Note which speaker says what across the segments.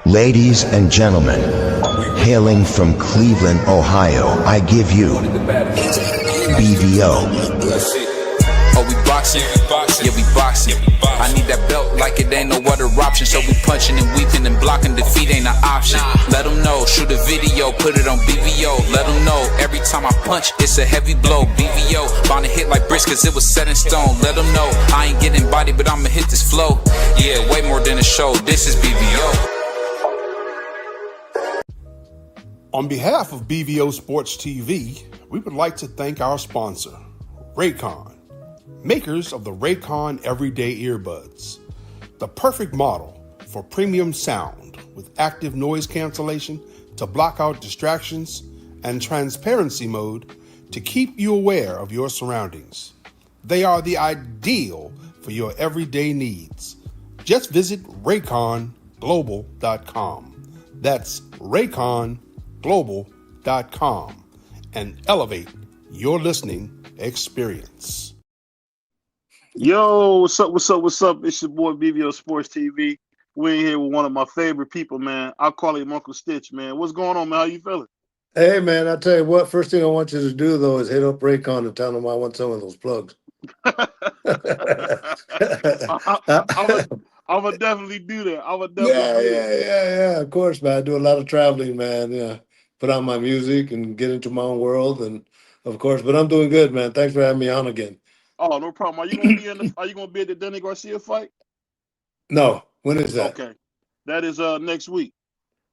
Speaker 1: Ladies and gentlemen, hailing from Cleveland, Ohio, I give you BVO.
Speaker 2: Oh, we boxing? Yeah, we boxing. I need that belt like it ain't no other option. So we punching and weaving and blocking. Defeat ain't an option. Let them know, shoot a video, put it on BVO. Let them know, every time I punch, it's a heavy blow. BVO, bound to hit like bricks cause it was set in stone. Let them know, I ain't getting body, but I'ma hit this flow. Yeah, way more than a show, this is BVO.
Speaker 3: On behalf of BVO Sports TV, we would like to thank our sponsor, Raycon, makers of the Raycon Everyday Earbuds, the perfect model for premium sound with active noise cancellation to block out distractions and transparency mode to keep you aware of your surroundings. They are the ideal for your everyday needs. Just visit RayconGlobal.com. That's RayconGlobal.com and elevate your listening experience.
Speaker 4: Yo, what's up? It's your boy BVO Sports TV. We're in here with one of my favorite people, man. I'll call him Uncle Stitch, man. What's going on, man? How you feeling?
Speaker 5: Hey, man, I'll tell you what, first thing I want you to do, though, is hit up Raycon and tell them I want some of those plugs.
Speaker 4: I'm gonna definitely do that.
Speaker 5: Yeah, of course, man. I do a lot of traveling, man. Yeah, put on my music and get into my own world, and of course, but I'm doing good, man. Thanks for having me on again.
Speaker 4: Oh, no problem. Are you gonna be Are you gonna be at the Danny Garcia fight?
Speaker 5: No, when is that?
Speaker 4: Okay, that is next week.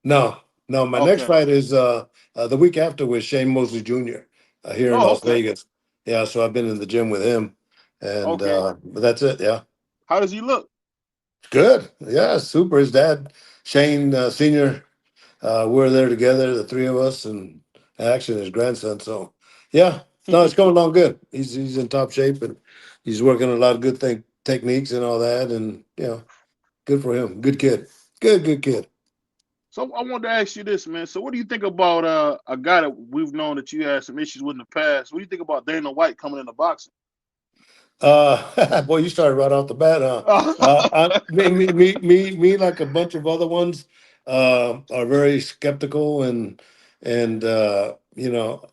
Speaker 5: No. My next fight is the week after with Shane Mosley Jr. Here in Las Vegas. Yeah, so I've been in the gym with him, and but that's it. Yeah.
Speaker 4: How does he look?
Speaker 5: Good. Yeah, super. His dad, Shane Sr., we're there together, the three of us, and actually his grandson. So, yeah, no, it's going along good. He's in top shape, and he's working a lot of good techniques and all that, and, you know, good for him. Good kid. Good kid.
Speaker 4: So I wanted to ask you this, man. So what do you think about a guy that we've known that you had some issues with in the past? What do you think about Dana White coming into boxing?
Speaker 5: Boy, you started right off the bat, huh? Me, like a bunch of other ones, are very skeptical, and you know,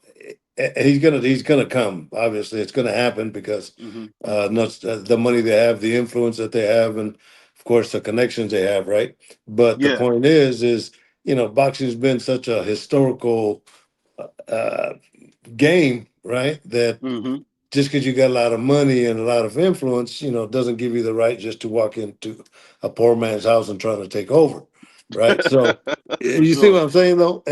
Speaker 5: he's gonna come. Obviously, it's gonna happen because not the money they have, the influence that they have, and of course the connections they have, right? But the point is, you know, boxing's been such a historical game, right? That just because you got a lot of money and a lot of influence, you know, doesn't give you the right just to walk into a poor man's house and trying to take over, right? So you see what I'm saying, though?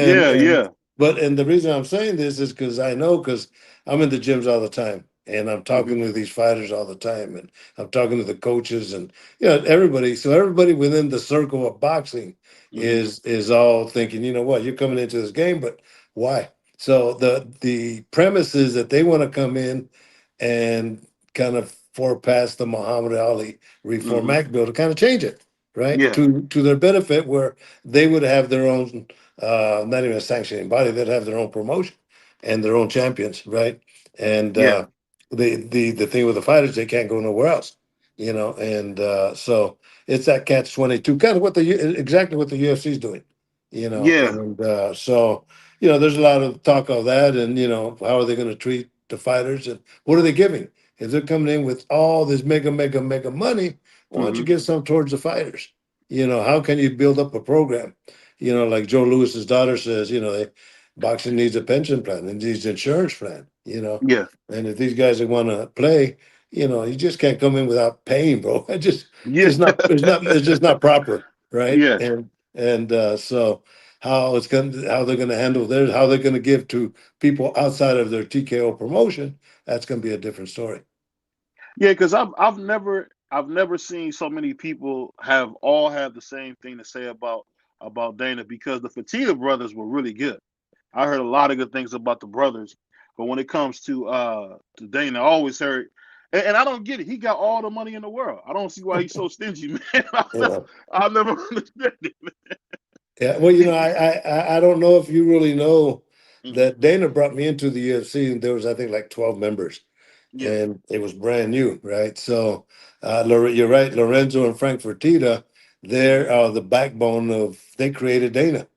Speaker 5: But the reason I'm saying this is because I'm in the gyms all the time, and I'm talking to these fighters all the time, and I'm talking to the coaches, and you know, everybody. So everybody within the circle of boxing is all thinking, you know what, you're coming into this game, but why? So the premise is that they want to come in and kind of forepass the Muhammad Ali Reform Act bill to kind of change it, right? To their benefit, where they would have their own, not even a sanctioning body, they'd have their own promotion and their own champions, right? And the thing with the fighters, they can't go nowhere else, you know. And so it's that catch-22, kind of exactly what the UFC is doing, you know. And so, you know, there's a lot of talk of that, and you know, how are they going to treat the fighters, and what are they giving? If they're coming in with all this mega money, why don't you give some towards the fighters? You know, how can you build up a program? You know, like Joe Lewis's daughter says, you know, boxing needs a pension plan and needs an insurance plan, you know. And if these guys want to play, you know, you just can't come in without paying, bro. It's just not proper, right? And so how they're going to handle theirs, how they're going to give to people outside of their TKO promotion, that's going to be a different story.
Speaker 4: Yeah, because I've never seen so many people have the same thing to say about Dana, because the Fertitta brothers were really good. I heard a lot of good things about the brothers, but when it comes to Dana, I always heard, and I don't get it. He got all the money in the world. I don't see why he's so stingy, man. I'll never understand it, man.
Speaker 5: Yeah, well, you know, I don't know if you really know that Dana brought me into the UFC, and there was, I think, like 12 members, and it was brand new, right? So you're right, Lorenzo and Frank Fertitta, they're the backbone of. They created Dana,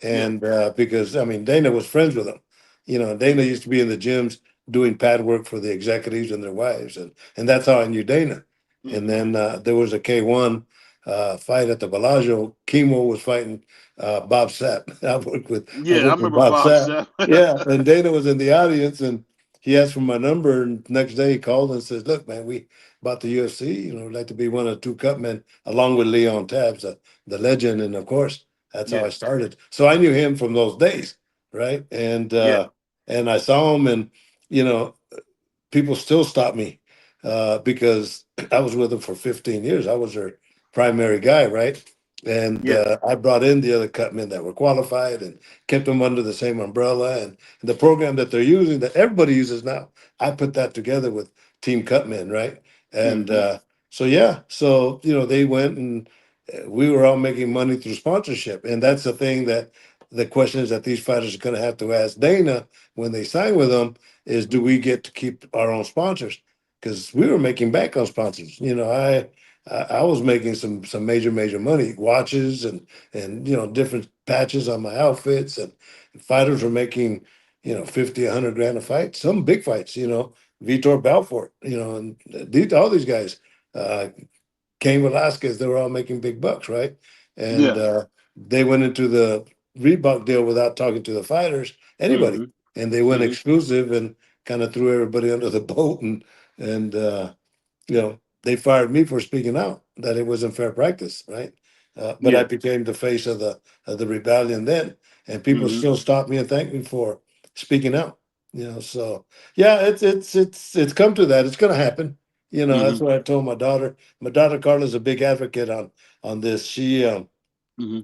Speaker 4: Yeah.
Speaker 5: and because I mean Dana was friends with them. Dana
Speaker 4: Mm-hmm.
Speaker 5: used to be in the gyms doing pad work for the executives and their wives, and that's how I knew Dana. And
Speaker 4: Mm-hmm.
Speaker 5: then there was a K1 fight at the Bellagio. Chemo was fighting Bob Sapp. I
Speaker 4: Yeah, I
Speaker 5: worked with
Speaker 4: remember
Speaker 5: Bob
Speaker 4: Bob
Speaker 5: Sapp.
Speaker 4: Sapp.
Speaker 5: Yeah, and Dana was in the audience, and he asked for my number. And next day he called and says, "Look, man, we about the UFC. We'd like to be one of two cut men, along with Leon Tabs, the legend, and of course." That's how
Speaker 4: Yeah.
Speaker 5: I started. So I knew him from those days, right?
Speaker 4: Yeah.
Speaker 5: And I saw him, and you know, people still stop me because I was with them for 15 years. I was their primary guy, right? And
Speaker 4: Yeah.
Speaker 5: I brought in the other cutmen that were qualified and kept them under the same umbrella. And the program that they're using, that everybody uses now, I put that together with Team Cutmen, right? And
Speaker 4: Mm-hmm.
Speaker 5: so, yeah, so, they went and we were all making money through sponsorship. And that's the thing that the questions that these fighters are going to have to ask Dana when they sign with them is, do we get to keep our own sponsors? Because we were making back on sponsors. I was making some major money, watches and different patches on my outfits, and fighters were making 50, 100 grand a fight. Some big fights, Vitor Belfort, and all these guys. Uh, Cain Velasquez, they were all making big bucks, right? And
Speaker 4: Yeah.
Speaker 5: they went into the Reebok deal without talking to the fighters, anybody,
Speaker 4: Mm-hmm.
Speaker 5: and they went
Speaker 4: Mm-hmm.
Speaker 5: exclusive and kind of threw everybody under the boat, and they fired me for speaking out that it wasn't fair practice, right? But I
Speaker 4: Yeah.
Speaker 5: became the face of the rebellion then, and people
Speaker 4: Mm-hmm.
Speaker 5: still stop me and thank me for speaking out. So yeah, it's come to that. It's going to happen. That's
Speaker 4: Mm-hmm.
Speaker 5: what I told my daughter. My daughter Carla's a big advocate on this.
Speaker 4: Mm-hmm.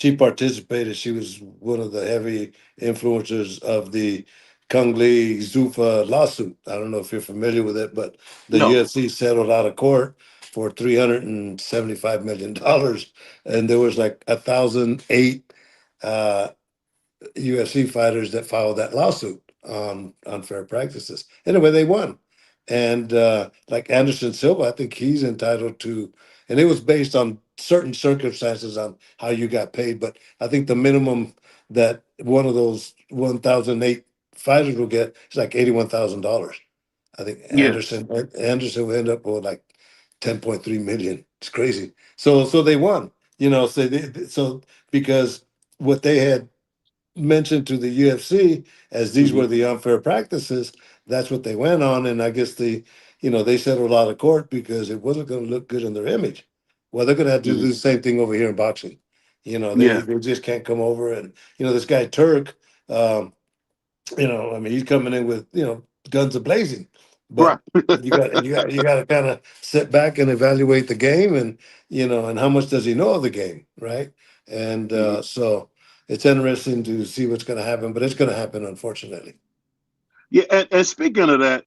Speaker 5: She participated. She was one of the heavy influencers of the Kung Lee Zuffa lawsuit. I don't know if you're familiar with it, but the
Speaker 4: No.
Speaker 5: UFC settled out of court for $375 million, and there was like 1,008 uh, UFC fighters that filed that lawsuit on unfair practices. Anyway, they won. And like Anderson Silva, I think he's entitled to, and it was based on certain circumstances on how you got paid. But I think the minimum that one of those 1,008 fighters will get is like $81,000. I think
Speaker 4: Yeah.
Speaker 5: Anderson will end up with like 10.3 million. It's crazy. So they won, so because what they had mentioned to the UFC as these
Speaker 4: Mm-hmm.
Speaker 5: were the unfair practices. That's what they went on, and I guess they settled out of court because it wasn't going to look good in their image. Well, they're going to have to do
Speaker 4: Mm-hmm.
Speaker 5: the same thing over here in boxing. They
Speaker 4: Yeah.
Speaker 5: they just can't come over and this guy Turk. Um, I mean, he's coming in with guns a blazing,
Speaker 4: Right.
Speaker 5: but you got to kind of sit back and evaluate the game, and how much does he know of the game, right? And
Speaker 4: Mm-hmm.
Speaker 5: so it's interesting to see what's going to happen, but it's going to happen, unfortunately.
Speaker 4: Yeah. And speaking of that,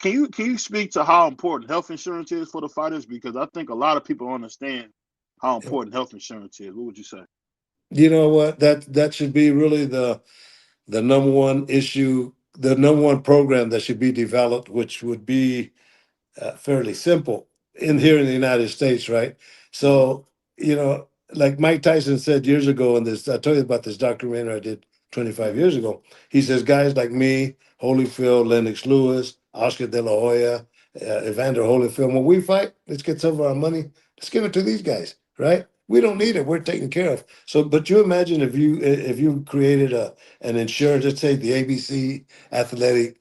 Speaker 4: can you speak to how important health insurance is for the fighters? Because I think a lot of people understand how important health insurance is. What would you say?
Speaker 5: You know what? That should be really the number one issue, the number one program that should be developed, which would be fairly simple in here in the United States, right?
Speaker 4: Mm-hmm.
Speaker 5: So, like Mike Tyson said years ago in this, I told you about this documentary I did 25
Speaker 4: Mm-hmm.
Speaker 5: years ago. He says, guys like me, Holyfield, Lennox Lewis, Oscar De La Hoya, Evander Holyfield, when we fight, let's get some of our money. Let's give it to these guys, right? We don't need it. We're taken care of. So, but you imagine if you created an insurance, let's say the ABC Athletic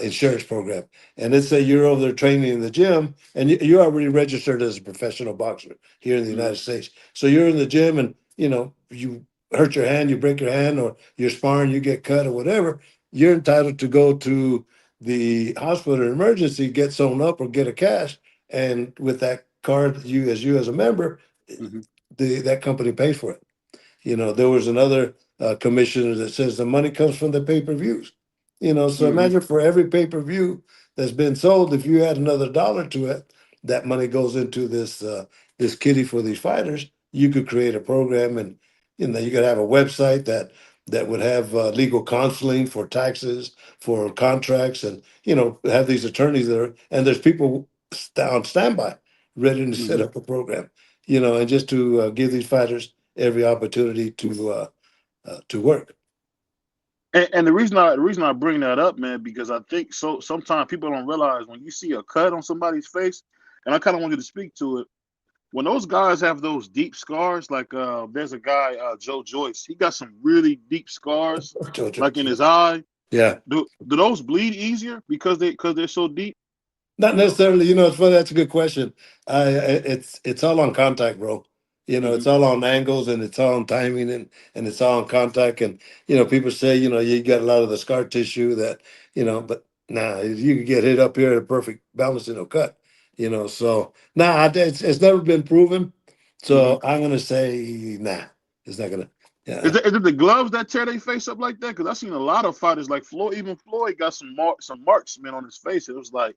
Speaker 5: insurance program, and let's say you're over there training in the gym and you're already registered as a professional boxer here in the
Speaker 4: Mm-hmm.
Speaker 5: United States. So you're in the gym and you hurt your hand, you break your hand, or you're sparring, you get cut or whatever. You're entitled to go to the hospital in emergency, get sewn up or get a cash. And with that card, you as a member,
Speaker 4: Mm-hmm.
Speaker 5: that company pays for it. There was another commissioner that says the money comes from the pay-per-views. So
Speaker 4: Mm-hmm.
Speaker 5: imagine for every pay-per-view that's been sold, if you add another dollar to it, that money goes into this kitty for these fighters. You could create a program, and you could have a website that would have legal counseling for taxes, for contracts, and have these attorneys there. And there's people on standby, ready to set
Speaker 4: Mm-hmm.
Speaker 5: up a program. and just to give these fighters every opportunity to work.
Speaker 4: And the reason I bring that up, man, because I think so sometimes people don't realize when you see a cut on somebody's face, and I kind of want you to speak to it. When those guys have those deep scars, like there's a guy, Joe Joyce, he got some really deep scars,
Speaker 5: Georgia.
Speaker 4: like in his eye.
Speaker 5: Yeah.
Speaker 4: Do those bleed easier because they're so deep?
Speaker 5: Not necessarily, it's funny. That's a good question. It's all on contact, bro.
Speaker 4: Hmm.
Speaker 5: It's all on angles and it's all on timing and it's all on contact. And people say, you got a lot of the scar tissue that, but nah, you can get hit up here at a perfect balance and no cut. So nah, it's never been proven.
Speaker 4: Hmm.
Speaker 5: So I'm gonna say nah, it's not gonna.
Speaker 4: Is
Speaker 5: Yeah.
Speaker 4: it the gloves that tear their face up like that? Because I've seen a lot of fighters like Floyd. Even Floyd got some marks, man, on his face. It was like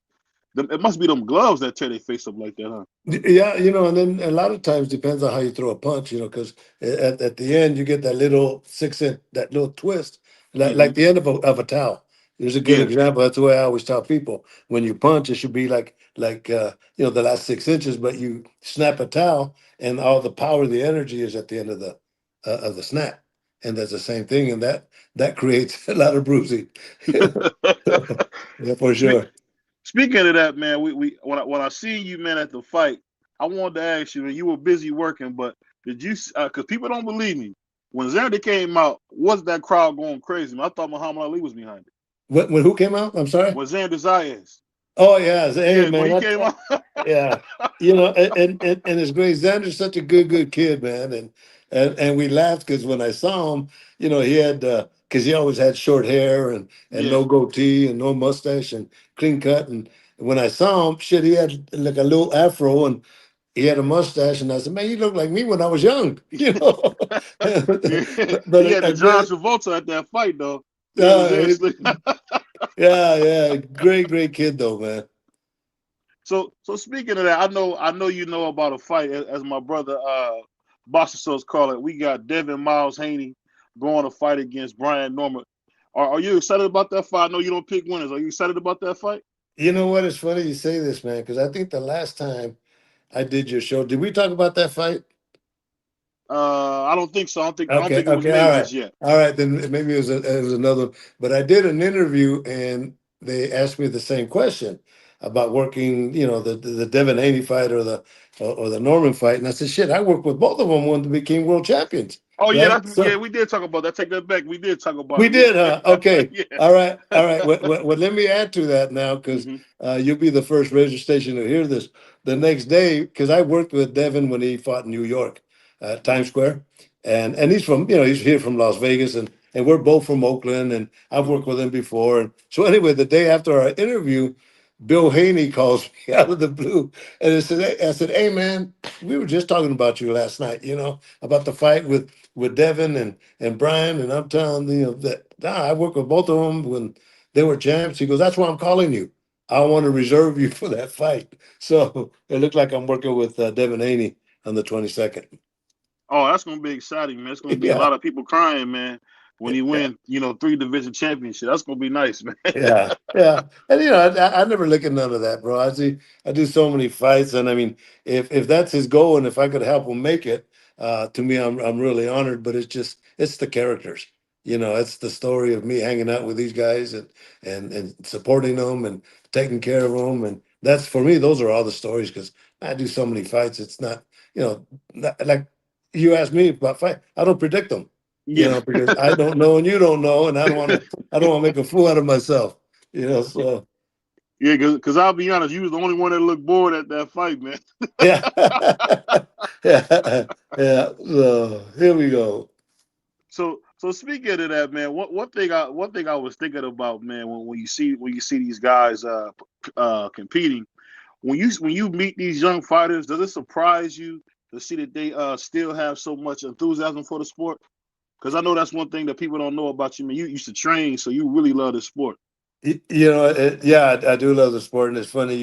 Speaker 4: it must be them gloves that tear their face up like that, huh?
Speaker 5: Yeah, and then a lot of times depends on how you throw a punch, because at the end you get that little 6 inch, that little twist,
Speaker 4: Hmm.
Speaker 5: like the end of a towel. There's a good
Speaker 4: Yeah.
Speaker 5: example. That's the way I always tell people. When you punch, it should be like the last 6 inches, but you snap a towel, and all the power, the energy is at the end of the snap, and that's the same thing, and that creates a lot of bruising. Yeah, for
Speaker 4: Speak,
Speaker 5: sure.
Speaker 4: Speaking of that, man, we when I see you, man, at the fight, I wanted to ask you, man, you were busy working, but did you? Because people don't believe me. When Xander came out, was that crowd going crazy? Man, I thought Muhammad Ali was behind it.
Speaker 5: When who came out? I'm sorry.
Speaker 4: When Xander Zayas,
Speaker 5: Oh yeah, hey
Speaker 4: yeah, when
Speaker 5: man,
Speaker 4: he came out,
Speaker 5: yeah, and it's great. Xander's such a good kid, man, and we laughed because when I saw him, he had because he always had short hair and
Speaker 4: yeah.
Speaker 5: no goatee and no mustache and clean cut, and when I saw him, shit, he had like a little afro and he had a mustache, and I said, man, you look like me when I was young,
Speaker 4: He
Speaker 5: but
Speaker 4: had
Speaker 5: a
Speaker 4: the John
Speaker 5: great,
Speaker 4: Travolta at that fight, though. He had his hair
Speaker 5: uh,
Speaker 4: slick.
Speaker 5: yeah, great kid though, man.
Speaker 4: So speaking of that, I know you know about a fight as my brother Boxing Sauce call it. We got Devin Miles Haney going to fight against Brian Norman. Are you excited about that fight? I know you don't pick winners. Are you excited about that fight?
Speaker 5: You know what? It's funny you say this, man, because I think the last time I did your show, did we talk about that fight?
Speaker 4: I don't think so. I don't
Speaker 5: Okay,
Speaker 4: think it was
Speaker 5: okay,
Speaker 4: made just yet.
Speaker 5: all right. Then maybe it was another one. But I did an interview, and they asked me the same question about working, the Devin Haney fight or the Norman fight, and I said, shit, I worked with both of them when they became world champions,
Speaker 4: Oh yeah,
Speaker 5: right?
Speaker 4: yeah,
Speaker 5: So
Speaker 4: we did talk about that. Take that back. We did talk about
Speaker 5: we
Speaker 4: it.
Speaker 5: did, huh?
Speaker 4: Yeah,
Speaker 5: Okay.
Speaker 4: yeah.
Speaker 5: All right. Well, let me add to that now because
Speaker 4: Hmm.
Speaker 5: you'll be the first radio station to hear this. The next day, because I worked with Devin when he fought in New York, Times Square, and he's from, he's here from Las Vegas, and we're both from Oakland, and I've
Speaker 4: Hmm.
Speaker 5: worked with him before. And so anyway, the day after our interview, Bill Haney calls me out of the blue, and I said, hey man, we were just talking about you last night, about the fight with Devin and Brian, and I'm telling that I worked with both of them when they were champs. He goes, that's why I'm calling you. I want to reserve you for that fight. So it looked like I'm working with Devin Haney on the 22nd.
Speaker 4: Oh, that's gonna be exciting, man. It's gonna be a
Speaker 5: Yeah,
Speaker 4: lot of people crying, man, when he
Speaker 5: yeah,
Speaker 4: win, 3 division championship. That's gonna be nice, man.
Speaker 5: yeah. And I never look at none of that, bro. I do so many fights, and I mean, if that's his goal, and if I could help him make it, to me, I'm really honored. But it's the characters. It's the story of me hanging out with these guys and supporting them and taking care of them, and that's for me. Those are all the stories because I do so many fights. It's not, like you asked me about fight. I don't predict them,
Speaker 4: Yeah,
Speaker 5: because I don't know and you don't know, and I don't want to make a fool out of myself. So
Speaker 4: yeah. Because I'll be honest, you was the only one that looked bored at that fight, man.
Speaker 5: yeah, yeah, yeah. So here we go.
Speaker 4: So speaking of that, man, one thing I was thinking about, man, when you see these guys competing, when you meet these young fighters, does it surprise you to see that they still have so much enthusiasm for the sport? Because I know that's one thing that people don't know about you, man. You used to train, so you really love the sport.
Speaker 5: Yeah, I do love the sport, and it's funny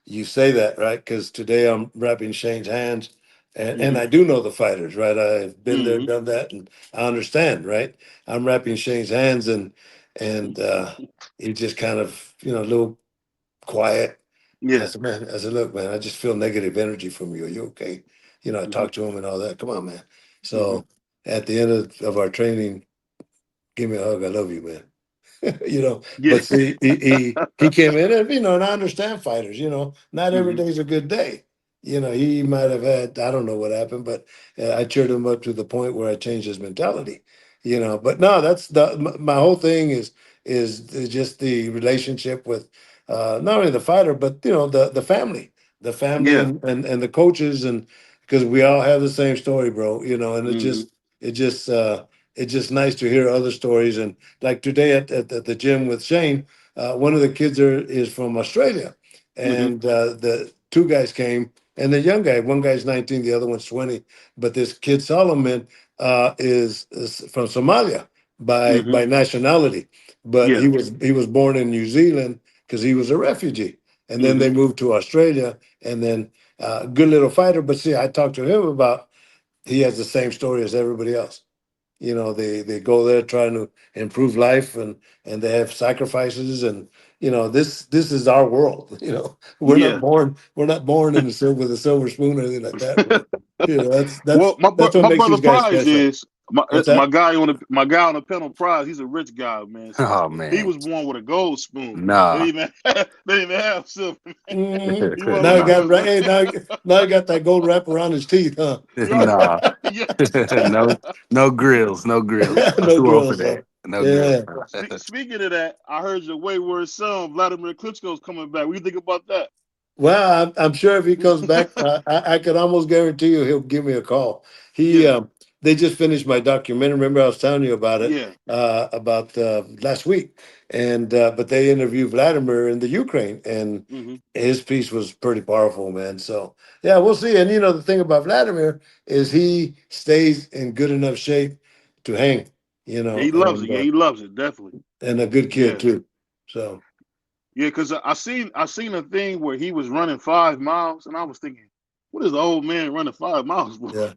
Speaker 5: you say that, right? Because today I'm wrapping Shane's hands, and
Speaker 4: Hmm.
Speaker 5: I do know the fighters, right? I've been there,
Speaker 4: Hmm.
Speaker 5: done that, and I understand, right? I'm wrapping Shane's hands, and he just kind of, a little quiet. And I
Speaker 4: Yeah.
Speaker 5: said, man, look, man, I just feel negative energy from you. Are you okay? I
Speaker 4: Mm-hmm.
Speaker 5: talked to him and all that. Come on, man.
Speaker 4: Mm-hmm.
Speaker 5: So at the end of our training, give me a hug. I love you, man.
Speaker 4: Yeah.
Speaker 5: But see, he came in and and I understand fighters. Not every
Speaker 4: Mm-hmm.
Speaker 5: day's a good day. He might have had, I don't know what happened, but I cheered him up to the point where I changed his mentality. But no, that's my whole thing is just the relationship with not only the fighter but the family
Speaker 4: Yeah.
Speaker 5: and the coaches, and because we all have the same story, bro. And
Speaker 4: Mm-hmm.
Speaker 5: it's just nice to hear other stories. And like today at the gym with Shane, one of the kids is from Australia,
Speaker 4: Mm-hmm.
Speaker 5: and the two guys came, and the young guy, one guy's 19, the other one's 20, but this kid Solomon is from Somalia
Speaker 4: Mm-hmm.
Speaker 5: by nationality, but
Speaker 4: Yeah.
Speaker 5: he was born in New Zealand because he was a refugee, and then
Speaker 4: Mm-hmm.
Speaker 5: they moved to Australia, and then good little fighter. But see, I talked to him about he has the same story as everybody else. They go there trying to improve life, and they have sacrifices, and this is our world.
Speaker 4: Yeah.
Speaker 5: We're not born in the silver with a silver spoon or anything like that, but that's
Speaker 4: Well,
Speaker 5: that's that's what
Speaker 4: my
Speaker 5: makes
Speaker 4: brother
Speaker 5: these guys
Speaker 4: Prize
Speaker 5: special.
Speaker 4: is my
Speaker 5: What's
Speaker 4: my
Speaker 5: that?
Speaker 4: guy on the panel. Prize, he's a rich guy, man. So
Speaker 6: Oh
Speaker 4: he
Speaker 6: man,
Speaker 4: was born with a gold spoon. They
Speaker 6: nah.
Speaker 4: didn't even they didn't even have silver. He wasn't
Speaker 5: Now
Speaker 4: one
Speaker 5: he
Speaker 4: of
Speaker 6: Nah.
Speaker 5: got
Speaker 4: those.
Speaker 5: right. Hey, now he got that gold wrap around his teeth, huh?
Speaker 6: Nah.
Speaker 4: Yeah.
Speaker 6: No, no grills, no grills. I'm
Speaker 5: No
Speaker 6: too old for
Speaker 5: grills, huh?
Speaker 6: that. No grills.
Speaker 5: Yeah.
Speaker 4: Speaking of that, I heard your wayward son Vladimir Klitschko's coming back. What do you think about that?
Speaker 5: Well, I'm sure if he comes back, I could almost guarantee you he'll give me a call. He
Speaker 4: Yeah.
Speaker 5: they just finished my documentary. Remember, I was telling you about it
Speaker 4: Yeah.
Speaker 5: about last week, and but they interviewed Vladimir in the Ukraine, and
Speaker 4: Hmm.
Speaker 5: his piece was pretty powerful, man. So yeah, we'll see. And the thing about Vladimir is he stays in good enough shape to hang.
Speaker 4: Yeah, he loves it. Yeah, he loves it. Definitely.
Speaker 5: And a good kid
Speaker 4: Yeah.
Speaker 5: too. So
Speaker 4: Yeah, because I seen a thing where he was running 5 miles, and I was thinking, what is the old man running 5 miles for?
Speaker 5: yeah.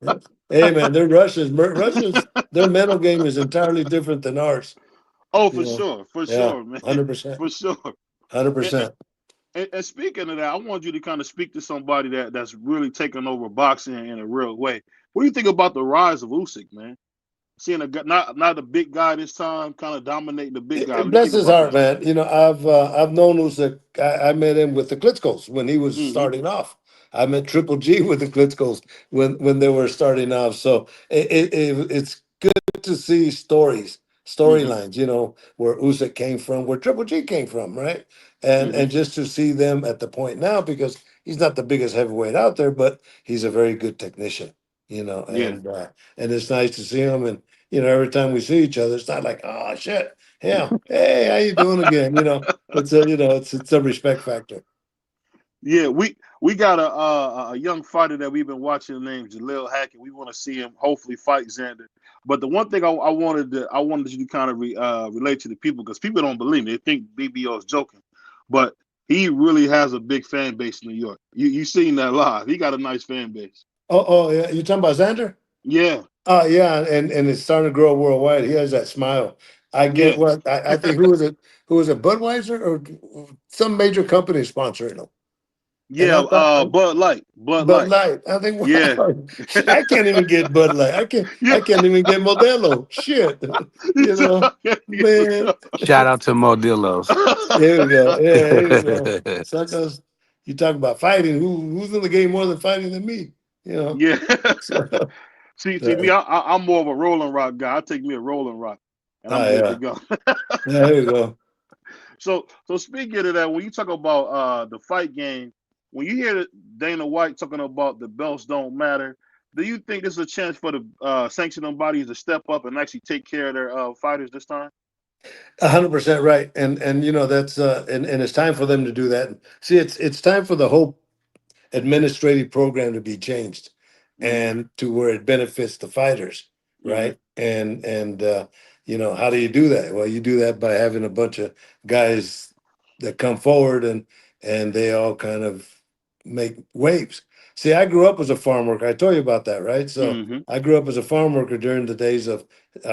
Speaker 5: Yeah. Hey man, they're Russians. Russians, their mental game is entirely different than ours.
Speaker 4: Oh,
Speaker 5: You
Speaker 4: for
Speaker 5: Yeah,
Speaker 4: sure, man,
Speaker 5: 100%.
Speaker 4: for sure.
Speaker 5: Hundred
Speaker 4: And,
Speaker 5: percent.
Speaker 4: and speaking of that, I want you to kind of speak to somebody that's really taking over boxing in a real way. What do you think about the rise of Usyk, man? Seeing not a big guy this time, kind of dominating the big guy. What do you
Speaker 5: Bless
Speaker 4: think
Speaker 5: his
Speaker 4: about
Speaker 5: heart,
Speaker 4: that?
Speaker 5: man. I've known Usyk. I met him with the Klitschko's when he was
Speaker 4: Hmm.
Speaker 5: starting off. I met Triple G with the Klitschko's when they were starting off. So it's good to see
Speaker 4: Hmm.
Speaker 5: storylines. Where Usyk came from, where Triple G came from, right? And
Speaker 4: Hmm.
Speaker 5: just to see them at the point now, because he's not the biggest heavyweight out there, but he's a very good technician.
Speaker 4: Yeah.
Speaker 5: And it's nice to see him. And every time we see each other, it's not like, oh shit, yeah, hey, how you doing again? It's a respect factor.
Speaker 4: Yeah, we got a young fighter that we've been watching named Jaleel Hackett. We want to see him hopefully fight Xander. But the one thing I wanted you to kind of relate to the people, because people don't believe me. They think BBO is joking, but he really has a big fan base in New York. You seen that live? He got a nice fan base.
Speaker 5: Oh, yeah, you talking about Xander?
Speaker 4: Yeah,
Speaker 5: Yeah, and it's starting to grow worldwide. He has that smile. I get
Speaker 4: yeah,
Speaker 5: what I think. Who was it? Who was it? Budweiser or some major company sponsoring him? And
Speaker 4: yeah.
Speaker 5: I thought
Speaker 4: Bud
Speaker 5: Bud
Speaker 4: Light.
Speaker 5: Light. I think,
Speaker 4: Yeah,
Speaker 5: wow, I can't even get Bud Light. I can't.
Speaker 4: yeah.
Speaker 5: I can't even get Modelo. Shit, man.
Speaker 6: Shout out to Modillos.
Speaker 5: There we go. Yeah, there you go. Sometimes you talk about fighting. Who's in the game more than fighting than me? You know.
Speaker 4: Yeah.
Speaker 5: So,
Speaker 4: See me.
Speaker 5: uh,
Speaker 4: I'm more of a Rolling Rock guy. I take me a Rolling Rock, and I'm good to
Speaker 5: yeah.
Speaker 4: go.
Speaker 5: Yeah, there you go.
Speaker 4: So speaking of that, when you talk about the fight game, when you hear Dana White talking about the belts don't matter, do you think there's a chance for the sanctioning bodies to step up and actually take care of their fighters this time?
Speaker 5: 100% right. And that's and it's time for them to do that. See, it's time for the whole administrative program to be changed
Speaker 4: Hmm.
Speaker 5: and to where it benefits the fighters,
Speaker 4: Hmm.
Speaker 5: right? And how do you do that? Well, you do that by having a bunch of guys that come forward and they all kind of make waves. See, I grew up as a farm worker. I told you about that, right? So
Speaker 4: Hmm.
Speaker 5: I grew up as a farm worker during the days of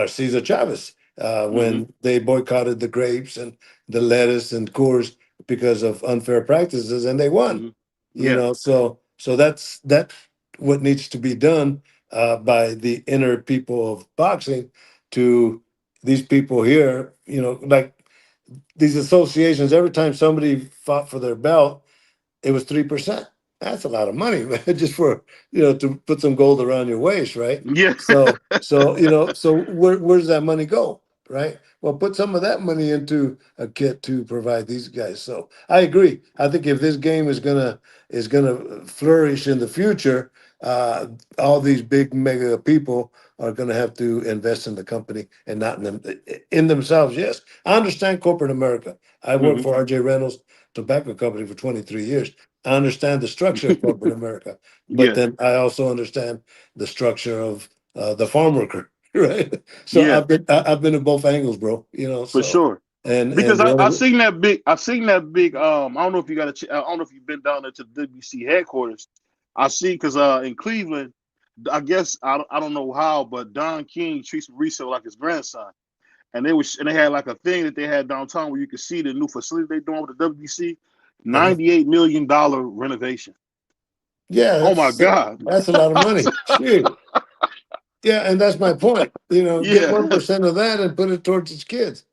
Speaker 5: Cesar Chavez,
Speaker 4: Hmm.
Speaker 5: when they boycotted the grapes and the lettuce and Coors because of unfair practices, and they won.
Speaker 4: Hmm. Yeah.
Speaker 5: So that's that what needs to be done by the inner people of boxing to these people here. You know, like these associations. Every time somebody fought for their belt, it was 3%. That's a lot of money, man, just for to put some gold around your waist, right?
Speaker 4: Yeah.
Speaker 5: So where does that money go, right? Well, put some of that money into a kit to provide these guys. So I agree. I think if this game is gonna flourish in the future, all these big mega people are gonna have to invest in the company and not in themselves. Yes, I understand corporate America. I worked for R.J. Reynolds Tobacco Company for 23 years. I understand the structure of corporate America, but
Speaker 4: Yeah.
Speaker 5: then I also understand the structure of the farm worker, right? So
Speaker 4: Yeah.
Speaker 5: I've been at both angles, bro.
Speaker 4: For
Speaker 5: So
Speaker 4: sure.
Speaker 5: and
Speaker 4: Because
Speaker 5: the
Speaker 4: I
Speaker 5: only
Speaker 4: seen that big. I seen that big. I don't know if you got I don't know if you've been down there to the WC headquarters. I see because in Cleveland, I guess I don't know how, but Don King treats Mauricio like his grandson, and they had like a thing that they had downtown where you could see the new facility they doing with the WC, $98 million renovation.
Speaker 5: yeah,
Speaker 4: Oh my God.
Speaker 5: that's a lot of money. Shoot. Yeah, and that's my point. Get
Speaker 4: Yeah.
Speaker 5: 1% of that and put it towards his kids.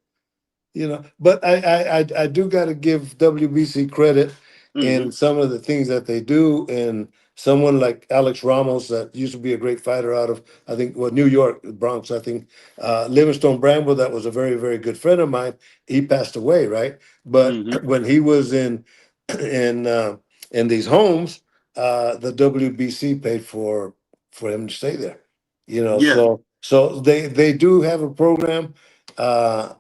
Speaker 5: But I do got to give WBC credit
Speaker 4: Hmm.
Speaker 5: in some of the things that they do. And someone like Alex Ramos, that used to be a great fighter out of, I think, New York, Bronx, I think, Livingstone Bramble, that was a very, very good friend of mine. He passed away, right? But
Speaker 4: Hmm.
Speaker 5: when he was in in these homes, the WBC paid for him to stay there.
Speaker 4: Yeah.
Speaker 5: So they do have a program. Uh,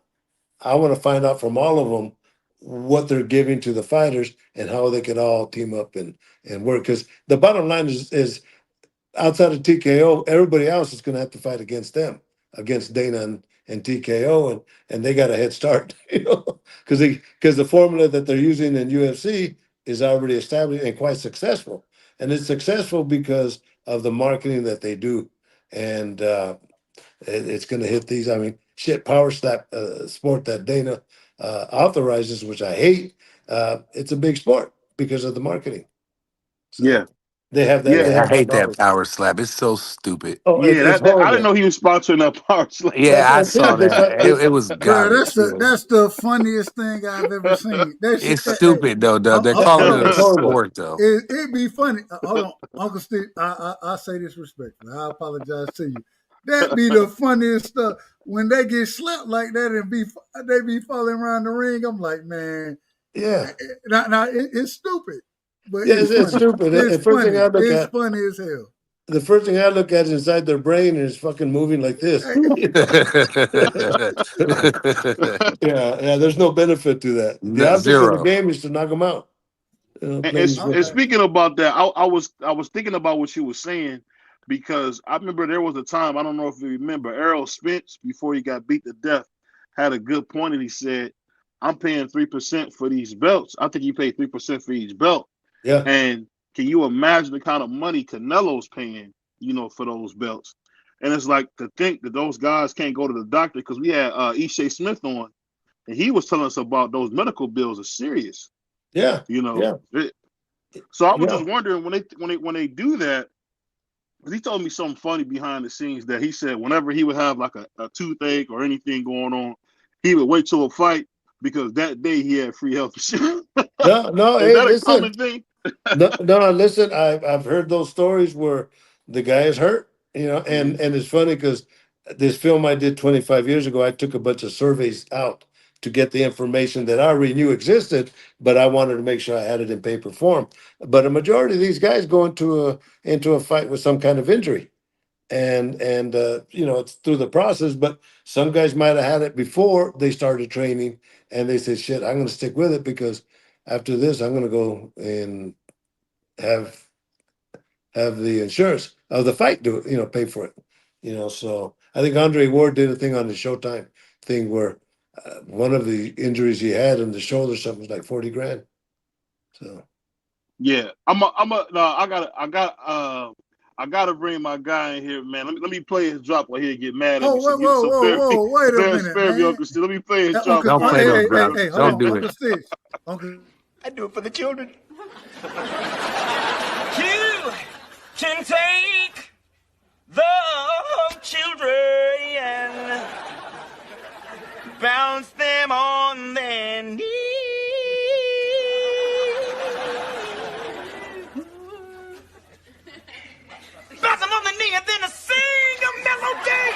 Speaker 5: I want to find out from all of them what they're giving to the fighters and how they can all team up and work. Because the bottom line is outside of TKO, everybody else is going to have to fight against them, against Dana and TKO, and they got a head start, because the formula that they're using in UFC is already established and quite successful, and it's successful because of the marketing that they do, and it's going to hit these. I mean, shit, power slap sport that Dana authorizes, which I hate. It's a big sport because of the marketing.
Speaker 4: Yeah.
Speaker 5: So they have that.
Speaker 4: Yeah.
Speaker 5: They
Speaker 6: Yeah, I
Speaker 5: have that
Speaker 6: hate that
Speaker 5: knowledge.
Speaker 6: power slap. It's so stupid.
Speaker 5: Oh,
Speaker 4: Yeah.
Speaker 5: it's
Speaker 4: I didn't
Speaker 5: horrible.
Speaker 4: know he was sponsoring that power slam.
Speaker 5: That's
Speaker 6: Yeah,
Speaker 5: what
Speaker 6: I
Speaker 5: I'm
Speaker 6: saw
Speaker 5: saying. They,
Speaker 6: that.
Speaker 5: fi- they
Speaker 6: It was
Speaker 7: Bro,
Speaker 6: garbage.
Speaker 7: that's the funniest thing I've ever seen. That shit,
Speaker 6: It's stupid though. They're calling it a
Speaker 5: it's horrible.
Speaker 6: sport though.
Speaker 7: it be funny. Hold on, Uncle Steve. I say this respectfully. I apologize to you. That be the funniest stuff when they get slapped like that and they be falling around the ring. I'm like, man,
Speaker 5: Yeah,
Speaker 7: it's stupid, but
Speaker 5: yeah,
Speaker 7: it's
Speaker 5: it's
Speaker 7: funny.
Speaker 5: stupid.
Speaker 7: It's
Speaker 5: The first thing
Speaker 7: funny.
Speaker 5: I look
Speaker 7: It's
Speaker 5: at,
Speaker 7: funny as hell.
Speaker 5: the first thing I look at is inside their brain, and it's fucking moving like this.
Speaker 7: Hey,
Speaker 5: Yeah. There's no benefit to that. The object of the
Speaker 6: Zero.
Speaker 5: game is to knock them out.
Speaker 4: And,
Speaker 5: Plain and
Speaker 4: and
Speaker 5: simple.
Speaker 4: speaking about that, I was thinking about what you were saying because I remember there was a time, I don't know if you remember, Errol Spence, before he got beat to death, had a good point, and he said, I'm paying 3% for these belts. I think he paid 3% for each belt.
Speaker 5: Yeah,
Speaker 4: And can you imagine the kind of money Canelo's paying, for those belts? And it's like to think that those guys can't go to the doctor, because we had Ishe Smith on, and he was telling us about those medical bills are serious.
Speaker 5: yeah,
Speaker 4: You know,
Speaker 5: yeah,
Speaker 4: so I was
Speaker 5: yeah.
Speaker 4: just wondering when they do that, because he told me something funny behind the scenes that he said whenever he would have like a toothache or anything going on, he would wait till a fight because that day he had free health insurance.
Speaker 5: No.
Speaker 4: Is
Speaker 5: Hey,
Speaker 4: that a
Speaker 5: listen.
Speaker 4: common thing?
Speaker 5: No. Listen. I've heard those stories where the guy is hurt.
Speaker 4: Hmm.
Speaker 5: And it's funny because this film I did 25 years ago, I took a bunch of surveys out to get the information that I already knew existed, but I wanted to make sure I had it in paper form. But a majority of these guys go into a fight with some kind of injury, and it's through the process. But some guys might have had it before they started training, and they said, "Shit, I'm going to stick with it because after this, I'm going to go and have the insurance of the fight do it, pay for it." So I think Andre Ward did a thing on the Showtime thing where one of the injuries he had in the shoulder, something was like 40 grand. So
Speaker 4: Yeah, no, I gotta bring my guy in here, man. Let me play his drop while he'll get mad at
Speaker 7: oh,
Speaker 4: me. So
Speaker 7: whoa, whoa, whoa, whoa! Wait a minute,
Speaker 4: spare me,
Speaker 7: man.
Speaker 4: Uncle Steve. Let me play his drop
Speaker 7: Uncle,
Speaker 6: Don't
Speaker 4: before I
Speaker 6: play
Speaker 4: get
Speaker 6: no
Speaker 7: hey,
Speaker 4: upset,
Speaker 6: drops.
Speaker 4: Uncle
Speaker 7: hold
Speaker 6: Don't
Speaker 7: on,
Speaker 4: Steve.
Speaker 6: do
Speaker 7: Uncle
Speaker 6: it.
Speaker 7: Stitch. Uncle,
Speaker 8: I do it for the children. can take the children and bounce them on their knees. Bounce them on the knee and then sing a melody.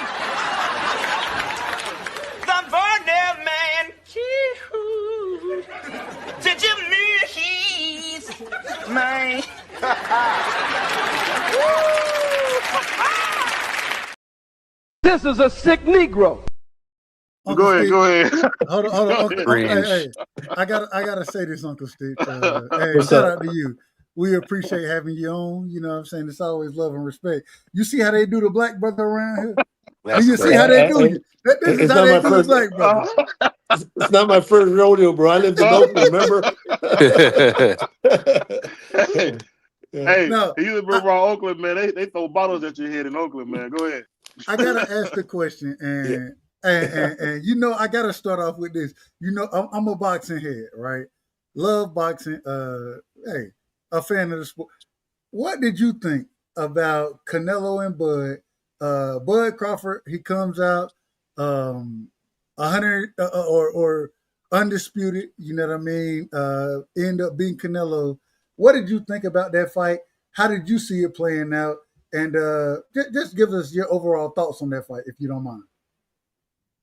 Speaker 8: The Varnell man, did you mean he's mine?
Speaker 9: This is a sick Negro.
Speaker 7: Uncle
Speaker 4: Go ahead,
Speaker 7: Steve,
Speaker 4: go ahead.
Speaker 7: hold on, Uncle,
Speaker 6: Cringe.
Speaker 7: hey, I gotta say this, Uncle Steve. Hey,
Speaker 5: What's
Speaker 7: shout
Speaker 5: up?
Speaker 7: out to you. We appreciate having you on. You know what I'm saying? It's always love and respect. You see how they do the black brother around here?
Speaker 6: That's
Speaker 7: You see
Speaker 6: crazy.
Speaker 7: how they do you? This
Speaker 5: It's
Speaker 7: is how
Speaker 5: not
Speaker 7: they
Speaker 5: my
Speaker 7: do the
Speaker 5: first.
Speaker 7: black brother.
Speaker 5: It's not my first rodeo, bro. I lived in Oakland. Remember?
Speaker 4: Hey,
Speaker 5: Yeah.
Speaker 4: hey,
Speaker 7: No,
Speaker 4: you live around Oakland, man. They throw bottles at your head in Oakland, man. Go ahead.
Speaker 7: I gotta ask the question, and you know, I gotta start off with this. You know, I'm a boxing head, right? Love boxing. Hey, a fan of the sport. What did you think about Canelo and Bud? Bud Crawford, he comes out, 100 or undisputed. You know what I mean? End up being Canelo. What did you think about that fight? How did you see it playing out? And just give us your overall thoughts on that fight, if you don't mind.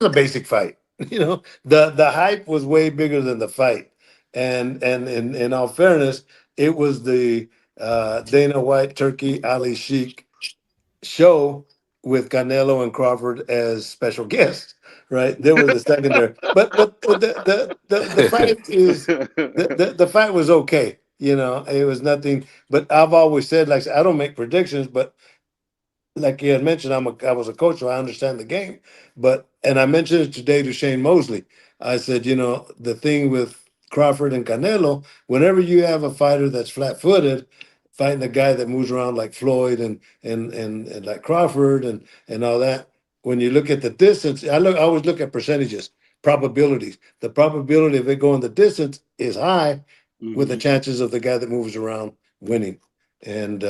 Speaker 5: It's a basic fight. You know, the hype was way bigger than the fight. And in all fairness, it was the Dana White Turkey Ali Sheik show with Canelo and Crawford as special guests. Right, there was a second there, but the fight is the fight was okay. You know, it was nothing. But I've always said, like, I don't make predictions, but like you had mentioned, I was a coach, so I understand the game. But and I mentioned it today to Shane Mosley. I said, you know, the thing with Crawford and Canelo, whenever you have a fighter that's flat-footed, fighting a guy that moves around like Floyd and like Crawford and all that, when you look at the distance, I always look at percentages, probabilities. The probability of it going the distance is high with the chances of the guy that moves around winning. And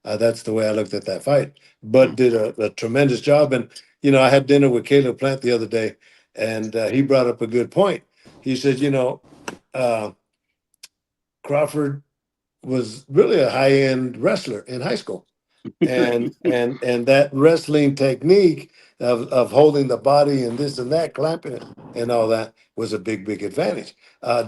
Speaker 5: that's the way I looked at that fight. Bud did a tremendous job. And, you know, I had dinner with Caleb Plant the other day, and he brought up a good point. He said, you know, Crawford was really a high-end wrestler in high school. And that wrestling technique of holding the body and this and that, clamping it and all that was a big advantage.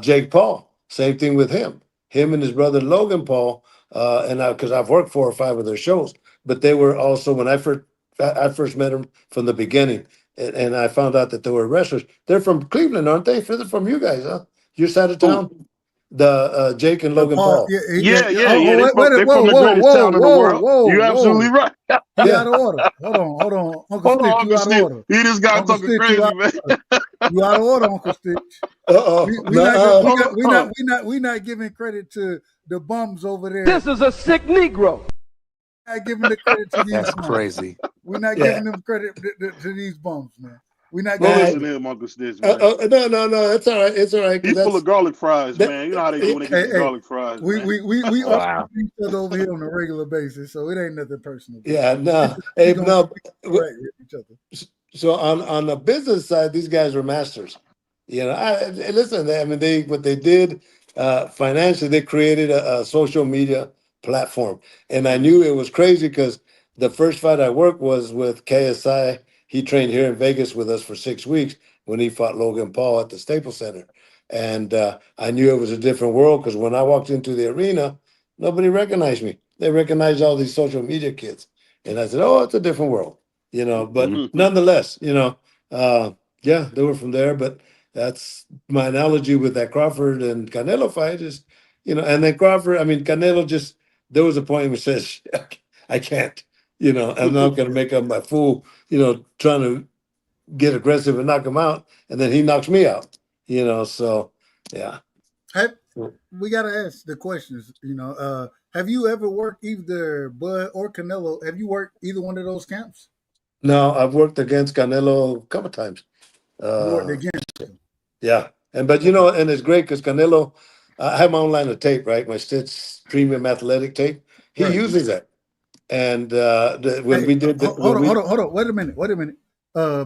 Speaker 5: Jake Paul, same thing with him. Him and his brother Logan Paul, because I've worked 4 or 5 of their shows, but they were also when I first met them from the beginning, and I found out that they were wrestlers. They're from Cleveland, aren't they? They're from you guys, huh? Your side of town. The Jake and Logan Paul.
Speaker 4: Yeah.
Speaker 7: They
Speaker 4: from the greatest town in the world. You're absolutely right.
Speaker 7: He out of order. Hold on, Uncle
Speaker 4: Hold on,
Speaker 7: Stitch, you
Speaker 4: Uncle
Speaker 7: out of
Speaker 4: Stitch.
Speaker 7: order.
Speaker 4: You just got
Speaker 7: Uncle
Speaker 4: talking
Speaker 7: Stitch,
Speaker 4: crazy,
Speaker 7: you
Speaker 4: man.
Speaker 7: You out of order, Uncle Stitch. We not giving credit to the bums over there.
Speaker 9: This is a sick Negro.
Speaker 7: We're not giving the credit to these
Speaker 6: That's
Speaker 7: bums.
Speaker 6: crazy.
Speaker 7: We're not giving them credit to these bums, man. We're not
Speaker 4: Don't
Speaker 7: giving
Speaker 4: listen to him, Uncle Stitch, man.
Speaker 5: No, it's all right. It's all right.
Speaker 4: He's full of garlic fries,
Speaker 5: that-
Speaker 4: man. You know how they do when they get the garlic fries,
Speaker 7: we
Speaker 4: man.
Speaker 7: we
Speaker 6: Wow.
Speaker 7: each other over here on a regular basis, so it ain't nothing personal.
Speaker 5: Yeah, no.
Speaker 7: We
Speaker 5: Hey,
Speaker 7: gonna
Speaker 5: no.
Speaker 7: correct with each other.
Speaker 5: So on the business side, these guys are masters. You know, listen. I mean, what they did financially, they created a social media platform, and I knew it was crazy because the first fight I worked was with KSI. He trained here in Vegas with us for 6 weeks when he fought Logan Paul at the Staples Center, and I knew it was a different world because when I walked into the arena, nobody recognized me. They recognized all these social media kids, and I said, "Oh, it's a different world." You know, but nonetheless, you know, yeah, they were from there. But that's my analogy with that Crawford and Canelo fight is, you know, and then Crawford, I mean, Canelo just, there was a point where he says, I can't, you know, I'm not going to make up my fool, you know, trying to get aggressive and knock him out. And then he knocks me out, you know, so yeah.
Speaker 7: We got to ask the questions, you know, have you ever worked either Bud or Canelo? Have you worked either one of those camps?
Speaker 5: No, I've worked against Canelo a couple times.
Speaker 7: You worked against him.
Speaker 5: Yeah. But you know, and it's great because Canelo, I have my own line of tape, right? My Stitch Premium Athletic tape. He uses that. And when we did,
Speaker 7: hold on, wait a minute.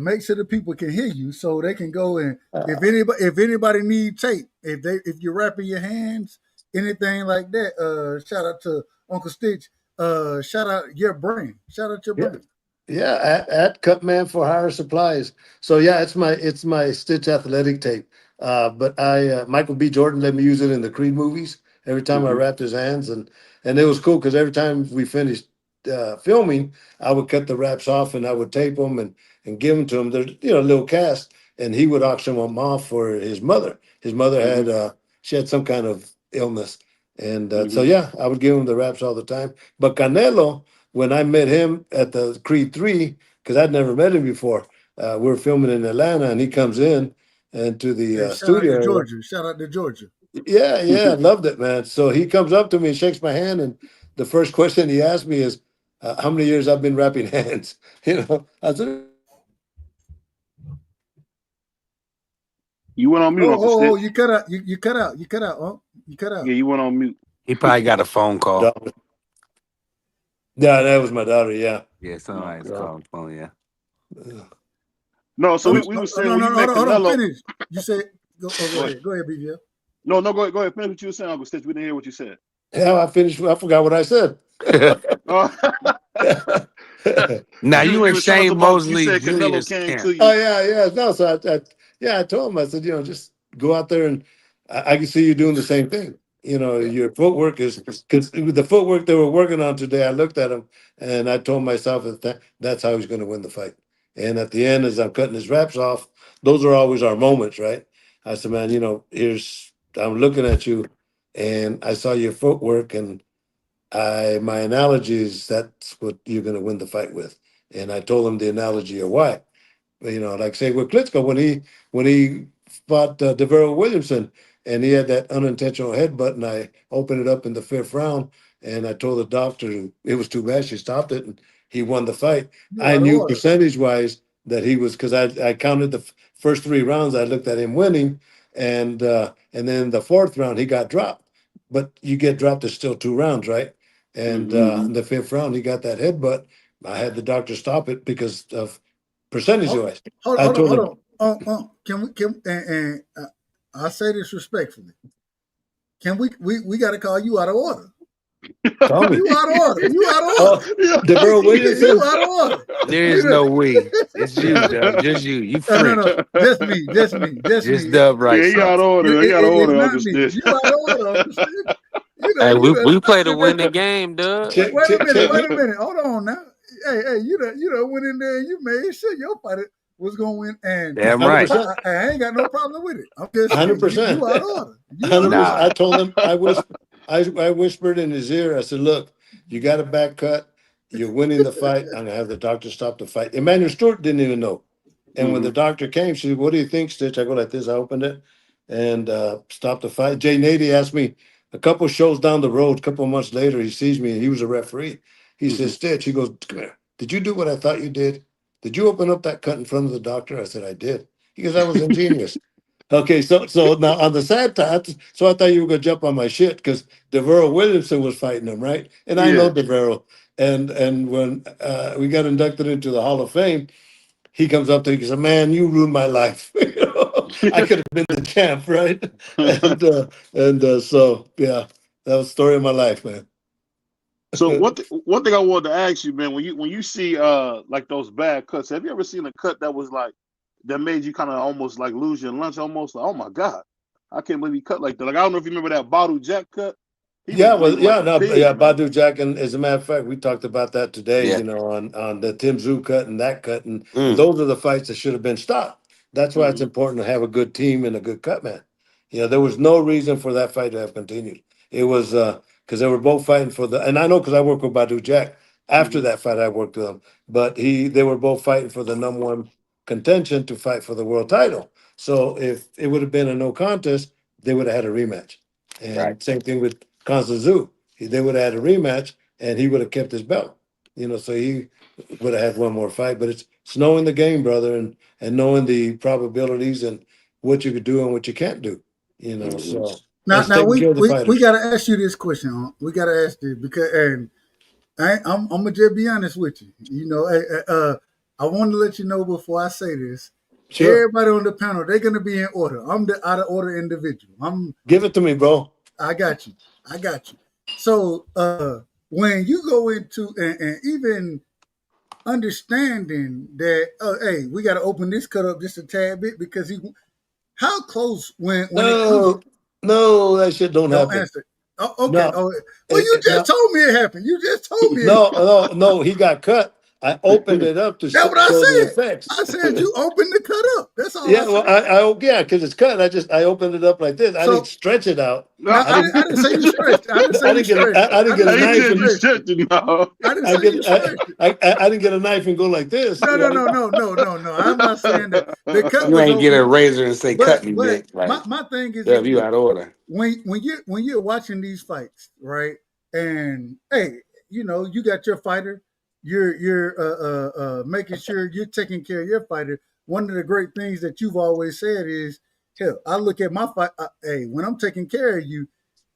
Speaker 7: Make sure the people can hear you so they can go and if anybody need tape, if you're wrapping your hands, anything like that, shout out to Uncle Stitch. Shout out your brand. Shout out your brand.
Speaker 5: Yeah, at Cutman for Hire Supplies. So yeah, it's my Stitch Athletic tape. But Michael B. Jordan let me use it in the Creed movies every time I wrapped his hands, and it was cool because every time we finished filming, I would cut the wraps off and I would tape them and give them to him. There's a little cast, and he would auction them off for his mother. His mother had she had some kind of illness, and so yeah, I would give him the wraps all the time. But Canelo, when I met him at the Creed 3, because I'd never met him before, we were filming in Atlanta, and he comes in and to the studio.
Speaker 7: Shout out to Georgia.
Speaker 5: Yeah, loved it, man. So he comes up to me and shakes my hand, and the first question he asked me is, how many years I've been wrapping hands? I said,
Speaker 4: you went on mute.
Speaker 7: Oh, you cut out. You cut out. You cut out. Oh, you cut out.
Speaker 4: Yeah, you went on mute.
Speaker 6: He probably got a phone call.
Speaker 5: Yeah, that was my daughter. Yeah.
Speaker 6: Yeah, somebody's calling phone. Yeah.
Speaker 4: No, so we were saying
Speaker 7: hold on, finish. You said go ahead, BVO.
Speaker 4: No, go ahead. Finish what you were saying, Uncle Stitch. We didn't hear what you said.
Speaker 5: Yeah, I finished. I forgot what I said.
Speaker 6: Now you in Shane Mosley Jr.'s camp.
Speaker 5: Oh yeah. No, so I told him, I said, just go out there and I can see you doing the same thing. Your footwork is because the footwork they were working on today. I looked at him and I told myself that's how he's going to win the fight. And at the end, as I'm cutting his wraps off, those are always our moments, right? I said, man, I'm looking at you, and I saw your footwork, and my analogy is that's what you're going to win the fight with. And I told him the analogy of why. Like say with Klitschko when he fought Devin Williamson, and he had that unintentional headbutt, and I opened it up in the 5th round, and I told the doctor it was too bad. She stopped it, and he won the fight. I knew percentage-wise that he was, because I counted the first 3 rounds. I looked at him winning, and then the 4th round he got dropped. But you get dropped, it's still 2 rounds, right? And in the 5th round he got that headbutt. I had the doctor stop it because of percentage-wise.
Speaker 7: Hold on. Can I say this respectfully. Can we got to call you out of order?
Speaker 5: Call me.
Speaker 7: You out of order. You out of order.
Speaker 6: There is no we. It's you, Dub. Just you. You French.
Speaker 7: No. Just me.
Speaker 6: Just Dub right.
Speaker 4: Yeah, you out of order. You out of order.
Speaker 7: You out of order.
Speaker 6: Hey, we play to win the game, Dub.
Speaker 7: Wait a minute. Hold on now. Hey, you done went in there and you made sure your fighter was gonna win, and
Speaker 6: damn right.
Speaker 7: I ain't got no problem with it. I'm just
Speaker 5: 100%.
Speaker 7: You out of order.
Speaker 5: 100%. I told him I whispered in his ear. I said, "Look, you got a back cut. You're winning the fight. I'm gonna have the doctor stop the fight." Emmanuel Stewart didn't even know, and when the doctor came, she said, "What do you think, Stitch?" I go like this. I opened it and stopped the fight. Jay Nady asked me a couple shows down the road. A couple of months later, he sees me and he was a referee. He says, "Stitch," he goes, "Come here. Did you do what I thought you did? Did you open up that cut in front of the doctor?" I said, "I did." He goes, "That was ingenious." Okay, so now on the sad side, so I thought you were gonna jump on my shit because Devin Williamson was fighting him, right? And I know Devin. And when we got inducted into the Hall of Fame, he comes up to me and says, "Man, you ruined my life." I could have been the champ, right? and so yeah, that was the story of my life, man.
Speaker 4: So one thing I wanted to ask you, man, when you see like those bad cuts, have you ever seen a cut that was like that made you kind of almost like lose your lunch, almost like, oh my God, I can't believe he cut like that. Like I don't know if you remember that Badu Jack cut.
Speaker 5: Badu Jack, and as a matter of fact, we talked about that today. On the Tim Tszyu cut and that cut, and those are the fights that should have been stopped. That's why it's important to have a good team and a good cut man. There was no reason for that fight to have continued. It was because they were both fighting for and I know because I worked with Badu Jack. After that fight, I worked with him, but they were both fighting for the #1 contention to fight for the world title. So if it would have been a no contest, they would have had a rematch. And same thing with Constance Tszyu. They would have had a rematch, and he would have kept his belt. So he would have had one more fight. But it's knowing the game, brother, and knowing the probabilities and what you could do and what you can't do. So
Speaker 7: now we got to ask you this question. We got to ask you because I'm gonna just be honest with you. I want to let you know before I say this.
Speaker 5: Sure.
Speaker 7: Everybody on the panel, they're gonna be in order. I'm the out of order individual.
Speaker 5: Give it to me, bro.
Speaker 7: I got you. I got you. So when you go into and even understanding that, hey, we got to open this cut up just a tad bit because how close when it comes to,
Speaker 5: No, that shit don't
Speaker 7: don't
Speaker 5: happen.
Speaker 7: answer. Oh, okay.
Speaker 5: No,
Speaker 7: Oh, well, you just
Speaker 5: no,
Speaker 7: told me it happened. You just told me it.
Speaker 5: no. He got cut. I opened it up to
Speaker 7: That's what I
Speaker 5: show the
Speaker 7: said.
Speaker 5: effects.
Speaker 7: I said you opened the cut up. That's all I
Speaker 5: Yeah,
Speaker 7: said.
Speaker 5: well, yeah, because it's cut. I opened it up like this. I didn't
Speaker 7: So
Speaker 5: stretch it out.
Speaker 7: now
Speaker 4: No,
Speaker 5: I didn't.
Speaker 7: I didn't say you stretched. I didn't say
Speaker 5: I
Speaker 7: you
Speaker 5: didn't get.
Speaker 7: stretched.
Speaker 5: I didn't
Speaker 7: I
Speaker 5: get
Speaker 7: didn't
Speaker 5: a
Speaker 7: say
Speaker 4: he
Speaker 7: you
Speaker 5: knife
Speaker 4: said you
Speaker 5: and
Speaker 7: stretched.
Speaker 4: stretched it now.
Speaker 7: I didn't
Speaker 5: I
Speaker 7: say you
Speaker 5: get.
Speaker 7: stretched it.
Speaker 5: I didn't get a knife and go like this.
Speaker 7: No, no,
Speaker 5: Right?
Speaker 7: no, no, no, no, no. I'm not saying that. The cut
Speaker 6: You
Speaker 7: was
Speaker 6: ain't get a
Speaker 7: open,
Speaker 6: razor and say cut me,
Speaker 7: but
Speaker 6: Nick. Like,
Speaker 7: my thing is
Speaker 6: yeah,
Speaker 7: this:
Speaker 6: you out of order.
Speaker 7: when you're watching these fights, right? And hey, you got your fighter. You're making sure you're taking care of your fighter. One of the great things that you've always said is, hell, I look at my fight. Hey, when I'm taking care of you,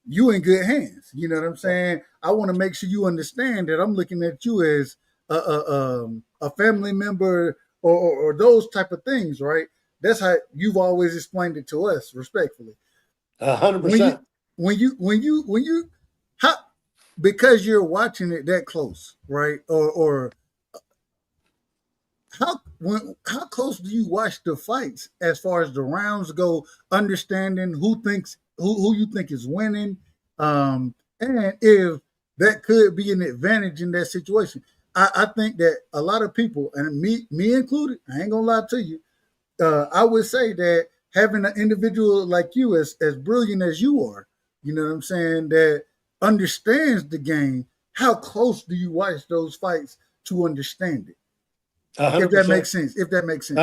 Speaker 7: you in good hands. You know what I'm saying? I want to make sure you understand that I'm looking at you as a family member or those type of things, right? That's how you've always explained it to us, respectfully.
Speaker 5: hundred
Speaker 7: When you
Speaker 5: percent.
Speaker 7: when you how because you're watching it that close, right? Or how close do you watch the fights as far as the rounds go, understanding who you think is winning, and if that could be an advantage in that situation. I think that a lot of people, and me included, I ain't gonna lie to you, I would say that having an individual like you, as brilliant as you are, you know what I'm saying, that understands the game. How close do you watch those fights to understand it? If
Speaker 5: hundred
Speaker 7: that
Speaker 5: percent.
Speaker 7: makes sense. If that makes sense.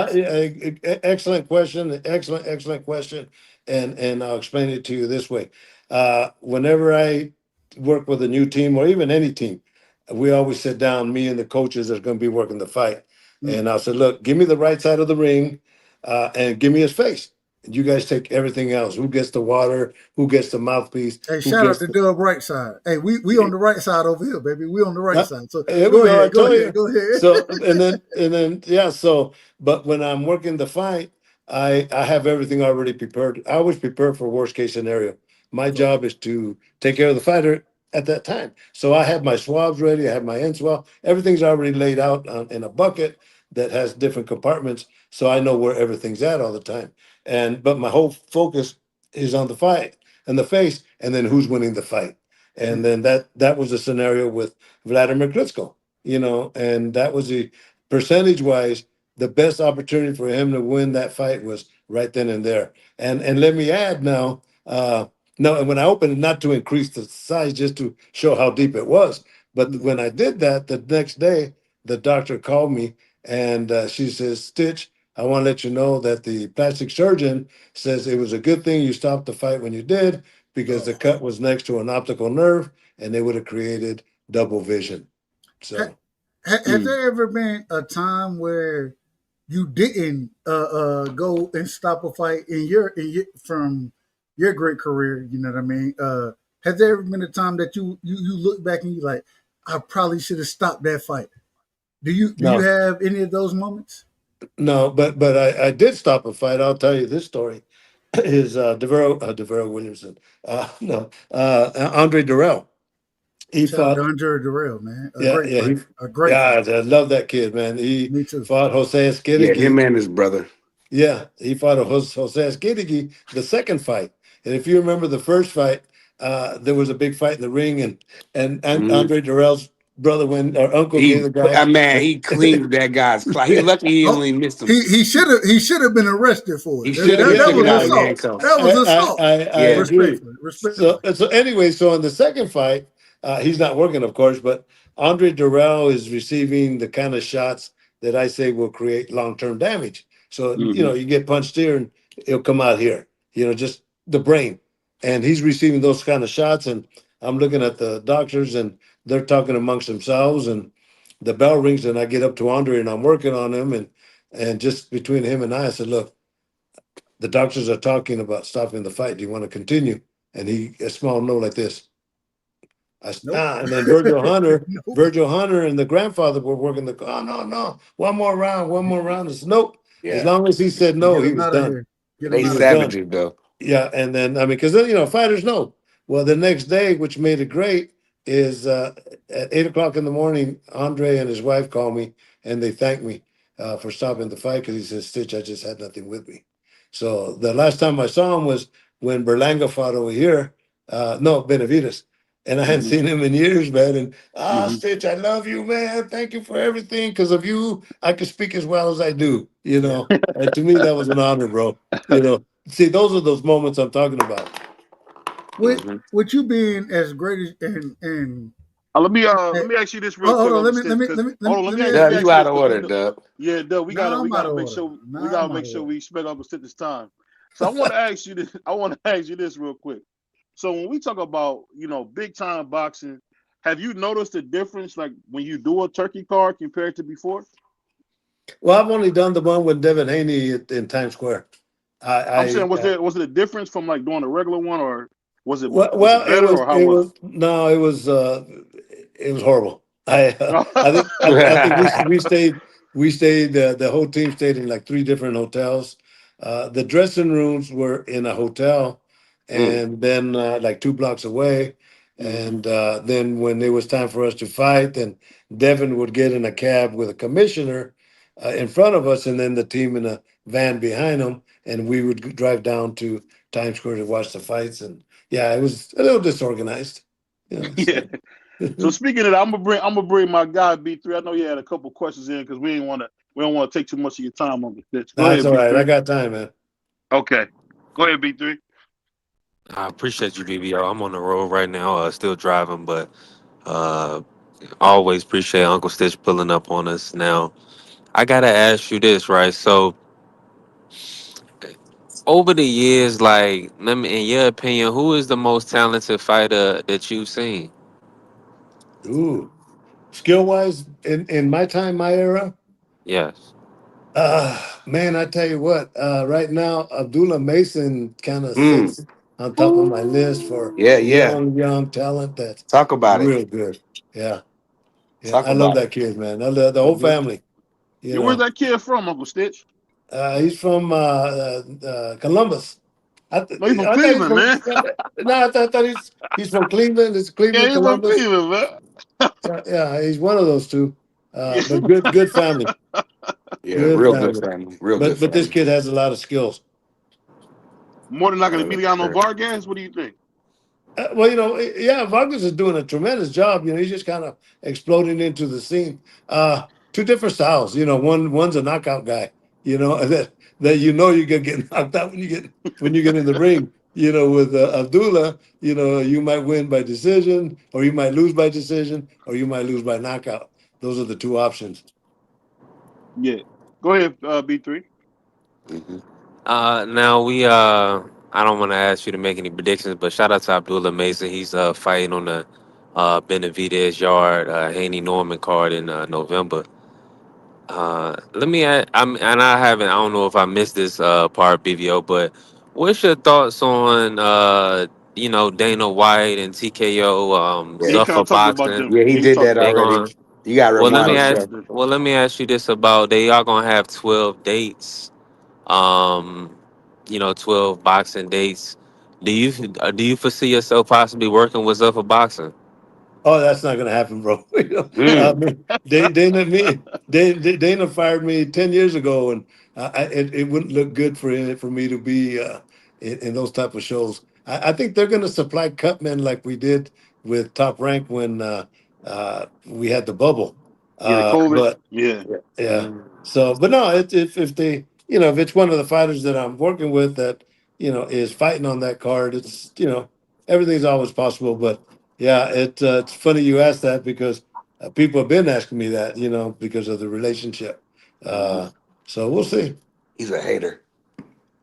Speaker 5: Excellent question. Excellent question. And I'll explain it to you this way. Whenever I work with a new team or even any team, we always sit down, me and the coaches that's going to be working the fight.
Speaker 7: Mm.
Speaker 5: And I'll say, look, give me the right side of the ring and give me his face. You guys take everything else. Who gets the water? Who gets the mouthpiece?
Speaker 7: Hey,
Speaker 5: Who
Speaker 7: shout out
Speaker 5: gets
Speaker 7: to
Speaker 5: the
Speaker 7: Dub Right Side. Hey, we on the right side over here, baby. We on the right side. So
Speaker 5: Here we
Speaker 7: go
Speaker 5: go. I
Speaker 7: ahead, go
Speaker 5: told
Speaker 7: ahead,
Speaker 5: you.
Speaker 7: go ahead.
Speaker 5: So and then yeah. But when I'm working the fight, I have everything already prepared. I always prepare for worst case scenario. My
Speaker 7: So,
Speaker 5: job is to take care of the fighter at that time. So I have my swabs ready. I have my end swab. Everything's already laid out in a bucket that has different compartments, so I know where everything's at all the time. But my whole focus is on the fight and the face, and then who's winning the fight. And
Speaker 7: mm,
Speaker 5: then that was the scenario with Vladimir Klitschko, and that was the percentage wise, the best opportunity for him to win that fight was right then and there. And let me add now, no, and when I opened it, not to increase the size, just to show how deep it was. But
Speaker 7: mm.
Speaker 5: when I did that, the next day, the doctor called me and she says, Stitch, I want to let you know that the plastic surgeon says it was a good thing you stopped the fight when you did because the
Speaker 7: Oh.
Speaker 5: cut was next to an optical nerve and they would have created double vision.
Speaker 7: Ha-
Speaker 5: So
Speaker 7: has there ever been a time where you didn't go and stop a fight in your from your great career? You know what I mean? Has there ever been a time that you look back and you like, I probably should have stopped that fight? Do you
Speaker 5: no,
Speaker 7: have any of those moments?
Speaker 5: no, but I did stop a fight. I'll tell you this story. Is Devero Williamson? No, Andre Durrell. He
Speaker 7: Shout out to
Speaker 5: fought.
Speaker 7: Andre Durrell, man, a
Speaker 5: Yeah,
Speaker 7: great
Speaker 5: yeah,
Speaker 7: fighter, a great
Speaker 5: yeah.
Speaker 7: fighter.
Speaker 5: I love that kid, man. He
Speaker 7: Me too.
Speaker 5: fought Jose
Speaker 6: Yeah, him
Speaker 5: Esquidigi.
Speaker 6: and his brother.
Speaker 5: Yeah, he fought Jose Esquidigi the second fight. And if you remember the first fight, there was a big fight in the ring, and
Speaker 6: Hmm.
Speaker 5: Andre Durrell's brother, when our uncle gave
Speaker 6: He,
Speaker 5: the guy.
Speaker 6: man, he cleaned that guy's clock. He lucky he
Speaker 7: Oh,
Speaker 6: only missed him.
Speaker 7: he should have been arrested for
Speaker 6: He
Speaker 7: it.
Speaker 6: should have been
Speaker 7: That
Speaker 6: taken
Speaker 7: was
Speaker 6: out in
Speaker 7: assault.
Speaker 6: handcuffs.
Speaker 7: That was assault.
Speaker 5: I
Speaker 6: Yeah.
Speaker 5: agree.
Speaker 7: Respectfully,
Speaker 5: So
Speaker 7: respectfully.
Speaker 5: so anyway, so in the second fight, he's not working, of course, but Andre Durrell is receiving the kind of shots that I say will create long term damage. So
Speaker 6: Hmm.
Speaker 5: you get punched here and it'll come out here. Just the brain, and he's receiving those kind of shots. And I'm looking at the doctors, and they're talking amongst themselves, and the bell rings, and I get up to Andre, and I'm working on him, and just between him and I said, look, the doctors are talking about stopping the fight. Do you want to continue? And he, a small note like this.
Speaker 7: Nope.
Speaker 5: And then Virgil Hunter,
Speaker 7: Nope.
Speaker 5: and the grandfather were working the. Oh no, one more round. I said, nope. As
Speaker 6: Yeah.
Speaker 5: long as he said no,
Speaker 7: Get
Speaker 5: he
Speaker 7: him
Speaker 5: was
Speaker 7: out of
Speaker 5: done.
Speaker 7: here. Get him
Speaker 6: They
Speaker 5: He
Speaker 7: out
Speaker 5: was
Speaker 7: of here.
Speaker 5: done.
Speaker 6: savages though.
Speaker 5: Yeah, and then I mean, because then fighters know. Well, the next day, which made it great, is at 8 o'clock in the morning. Andre and his wife call me and they thank me for stopping the fight because he says, "Stitch, I just had nothing with me." So the last time I saw him was when Berlanga fought over here. No, Benavides. And I hadn't
Speaker 4: Mm-hmm.
Speaker 5: seen him in years, man. And
Speaker 4: Mm-hmm.
Speaker 5: Stitch, I love you, man. Thank you for everything. Because of you, I can speak as well as I do.
Speaker 7: Yeah.
Speaker 5: And to me, that was an honor, bro. See, those are those moments I'm talking about.
Speaker 6: Hmm.
Speaker 7: With you being as great as and
Speaker 4: Let me ask you this real
Speaker 7: hold
Speaker 4: quick,
Speaker 7: on,
Speaker 4: Uncle Stitch, because hold on,
Speaker 7: let me
Speaker 4: let
Speaker 7: ask
Speaker 6: Dub,
Speaker 4: me
Speaker 7: you.
Speaker 4: ask
Speaker 6: you
Speaker 4: you
Speaker 6: out
Speaker 4: this
Speaker 6: of
Speaker 4: because
Speaker 6: order, Dub.
Speaker 4: yeah, Doug,
Speaker 7: Now
Speaker 4: we
Speaker 7: I'm out
Speaker 4: gotta
Speaker 7: of
Speaker 4: make
Speaker 7: order.
Speaker 4: sure we
Speaker 7: Now
Speaker 4: gotta
Speaker 7: I'm out
Speaker 4: make
Speaker 7: of
Speaker 4: sure
Speaker 7: order.
Speaker 4: we respect Uncle Stitch's time. So I want to ask you this. I want to ask you this real quick. So when we talk about big time boxing, have you noticed the difference, like when you do a turkey card compared to before?
Speaker 5: Well, I've only done the one with Devin Haney in Times Square.
Speaker 4: I'm saying,
Speaker 5: I
Speaker 4: was it a difference from like doing a regular one, or was it
Speaker 5: well,
Speaker 4: better, or how was
Speaker 5: it was horrible. I think we stayed the whole team stayed in like three different hotels. The dressing rooms were in a hotel,
Speaker 6: Mm.
Speaker 5: and then like 2 blocks away.
Speaker 4: it?
Speaker 5: And then when it was time for us to fight, then Devin would get in a cab with a commissioner in front of us, and then the team in a van behind them, and we would drive down to Times Square to watch the fights. And yeah, it was a little disorganized.
Speaker 4: Yeah.
Speaker 5: So
Speaker 4: So speaking of that, I'm gonna bring my guy B3. I know you had a couple questions in because we don't want to take too much of your time on this. Go
Speaker 5: that's
Speaker 4: ahead,
Speaker 5: all right. I
Speaker 4: B3.
Speaker 5: got time, man.
Speaker 4: Okay, go ahead, B3.
Speaker 10: I appreciate you, BVO. I'm on the road right now, still driving, but uh, always appreciate Uncle Stitch pulling up on us. Now, I gotta ask you this, right? So, over the years, like, let me, in your opinion, who is the most talented fighter that you've seen?
Speaker 5: Ooh, skill wise, in my time, my era.
Speaker 10: Yes.
Speaker 5: Man, I tell you what. Right now, Abdullah Mason kind of
Speaker 6: Mm.
Speaker 5: sits on top of my list for
Speaker 6: Yeah, yeah.
Speaker 5: young talent. That's
Speaker 6: Talk about it.
Speaker 5: real good. Yeah, yeah.
Speaker 6: Talk
Speaker 5: I love
Speaker 6: about
Speaker 5: that
Speaker 6: it.
Speaker 5: kid, man. I love the whole
Speaker 4: Mm-hmm.
Speaker 5: family. You
Speaker 4: Yeah, where's
Speaker 5: know,
Speaker 4: that kid from, Uncle Stitch?
Speaker 5: He's from Columbus.
Speaker 4: No, he's from
Speaker 5: I thought he's
Speaker 4: Cleveland,
Speaker 5: from.
Speaker 4: man.
Speaker 5: No, I thought he's from Cleveland. It's
Speaker 4: Yeah,
Speaker 5: Cleveland,
Speaker 4: he's from
Speaker 5: Columbus.
Speaker 4: Cleveland, man.
Speaker 5: Yeah, he's one of those two.
Speaker 4: Yeah.
Speaker 5: But good family,
Speaker 6: Yeah,
Speaker 5: good
Speaker 6: real good
Speaker 5: family.
Speaker 6: family. Real good
Speaker 5: But this
Speaker 6: family.
Speaker 5: kid has a lot of skills.
Speaker 4: More than like an
Speaker 6: Uh,
Speaker 4: Emiliano Vargas. What do you think?
Speaker 5: Well, yeah, Vargas is doing a tremendous job. He's just kind of exploding into the scene. Two different styles. One's a knockout guy. That you're gonna get knocked out when you get in the ring. With Abdullah, you might win by decision, or you might lose by decision, or you might lose by knockout. Those are the two options.
Speaker 4: Yeah. Go ahead, B3.
Speaker 6: mhm.
Speaker 10: Now I don't want to ask you to make any predictions, but shout out to Abdullah Mason. He's fighting on the Benavidez Yard Haney Norman card in November. Let me add, and I don't know if I missed this part, BVO, but what's your thoughts on, Dana White and TKO,
Speaker 4: Yeah, he
Speaker 6: Yeah.
Speaker 4: kind
Speaker 10: Zuffa
Speaker 4: of talked about
Speaker 10: Boxing?
Speaker 4: them.
Speaker 6: Yeah, he
Speaker 4: Yeah, he
Speaker 6: did
Speaker 4: talked
Speaker 6: that
Speaker 10: They
Speaker 4: about them.
Speaker 6: already.
Speaker 10: going
Speaker 6: You gotta
Speaker 10: well,
Speaker 4: Yeah, he
Speaker 10: let me
Speaker 6: remind
Speaker 4: talked
Speaker 6: us.
Speaker 10: ask,
Speaker 4: about them.
Speaker 10: well, let me ask you this about, they are going to have 12 dates, 12 boxing dates. Do you foresee yourself possibly working with Zuffa Boxing?
Speaker 5: Oh, that's not going to happen, bro.
Speaker 6: Mm.
Speaker 5: Dana fired me 10 years ago, and it wouldn't look good for me to be in those type of shows. I think they're going to supply cut men like we did with Top Rank when we had the bubble.
Speaker 4: Yeah, the COVID.
Speaker 5: But
Speaker 4: Yeah.
Speaker 5: yeah.
Speaker 6: Mm.
Speaker 5: So, but no, if they, if it's one of the fighters that I'm working with that, is fighting on that card, it's, everything's always possible. But yeah, it's funny you asked that because people have been asking me that, because of the relationship.
Speaker 4: Hmm.
Speaker 5: Uh, so we'll see.
Speaker 6: He's a hater.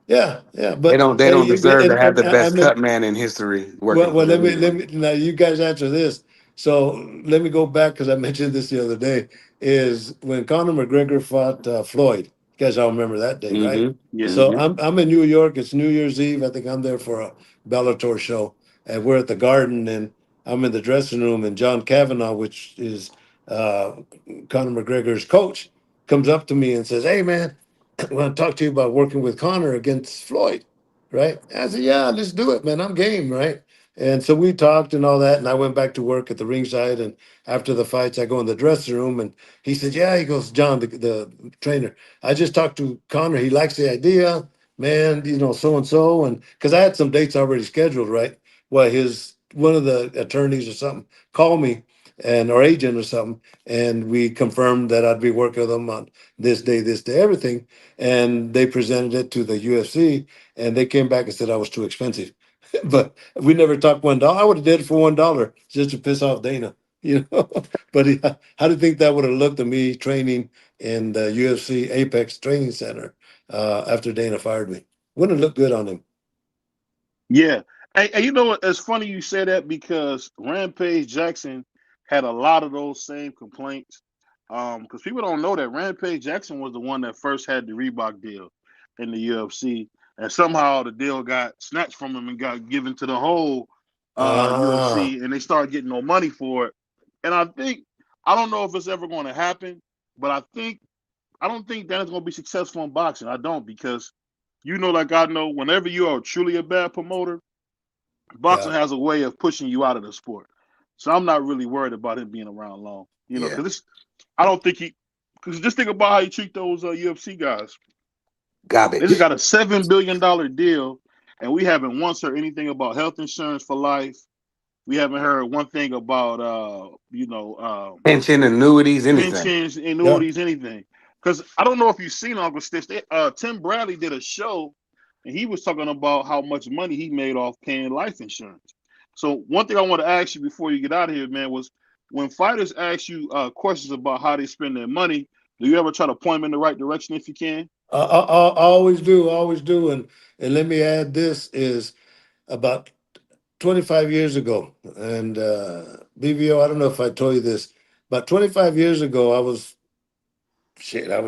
Speaker 5: Yeah, yeah.
Speaker 6: They
Speaker 5: But
Speaker 6: don't. They
Speaker 5: hey,
Speaker 6: don't deserve to have
Speaker 5: and
Speaker 6: the
Speaker 5: I
Speaker 6: best
Speaker 5: mean,
Speaker 6: cut man in history
Speaker 5: well,
Speaker 6: working for
Speaker 5: well,
Speaker 6: them
Speaker 5: let
Speaker 6: anyway.
Speaker 5: me now. You guys answer this. So let me go back because I mentioned this the other day. Is when Conor McGregor fought Floyd. You guys all remember that day, right?
Speaker 6: Mm-hmm.
Speaker 4: Yeah.
Speaker 5: So
Speaker 6: Mm-hmm.
Speaker 5: I'm in New York. It's New Year's Eve. I think I'm there for a Bellator show, and we're at the Garden. And I'm in the dressing room, and John Kavanaugh, which is uh, Conor McGregor's coach, comes up to me and says, "Hey, man, I want to talk to you about working with Conor against Floyd." Right? I said, "Yeah, let's do it, man. I'm game." Right? And so we talked and all that, and I went back to work at the ringside. And after the fights, I go in the dressing room, and he said, "Yeah," he goes, "John, the trainer, I just talked to Conor. He likes the idea, man. So and so, and because I had some dates already scheduled, right? Well, his one of the attorneys or something called me, and or agent or something, and we confirmed that I'd be working with them on this day, everything. And they presented it to the UFC, and they came back and said I was too expensive. But we never talked $1. I would have did it for $1 just to piss off Dana, you know. But how do you think that would have looked to me training in the UFC Apex Training Center after Dana fired me? Wouldn't have looked good on him.
Speaker 4: Yeah. And you know what? It's funny you say that because Rampage Jackson had a lot of those same complaints. Because people don't know that Rampage Jackson was the one that first had the Reebok deal in the UFC. And somehow the deal got snatched from him and got given to the whole
Speaker 5: Ah,
Speaker 4: UFC, and they started getting no money for it. And I don't know if it's ever going to happen, but I don't think that it's going to be successful in boxing. I don't, because like I know, whenever you are truly a bad promoter, boxing
Speaker 5: yeah,
Speaker 4: has a way of pushing you out of the sport. So I'm not really worried about him being around long.
Speaker 5: yeah.
Speaker 4: Because I don't think because just think about how you treat those UFC guys. They just
Speaker 6: Garbage.
Speaker 4: got a $7 billion deal, and we haven't once heard anything about health insurance for life. We haven't heard one thing about
Speaker 6: Pension, annuities, anything.
Speaker 4: pensions,
Speaker 5: Yeah.
Speaker 4: annuities, anything. Because I don't know if you've seen Uncle Stitch. Tim Bradley did a show, and he was talking about how much money he made off paying life insurance. So one thing I want to ask you before you get out of here, man, was when fighters ask you questions about how they spend their money, do you ever try to point them in the right direction if you can?
Speaker 5: I always do. And let me add, this is about 25 years ago. And BVO, I don't know if I told you this, about 25 years ago, I was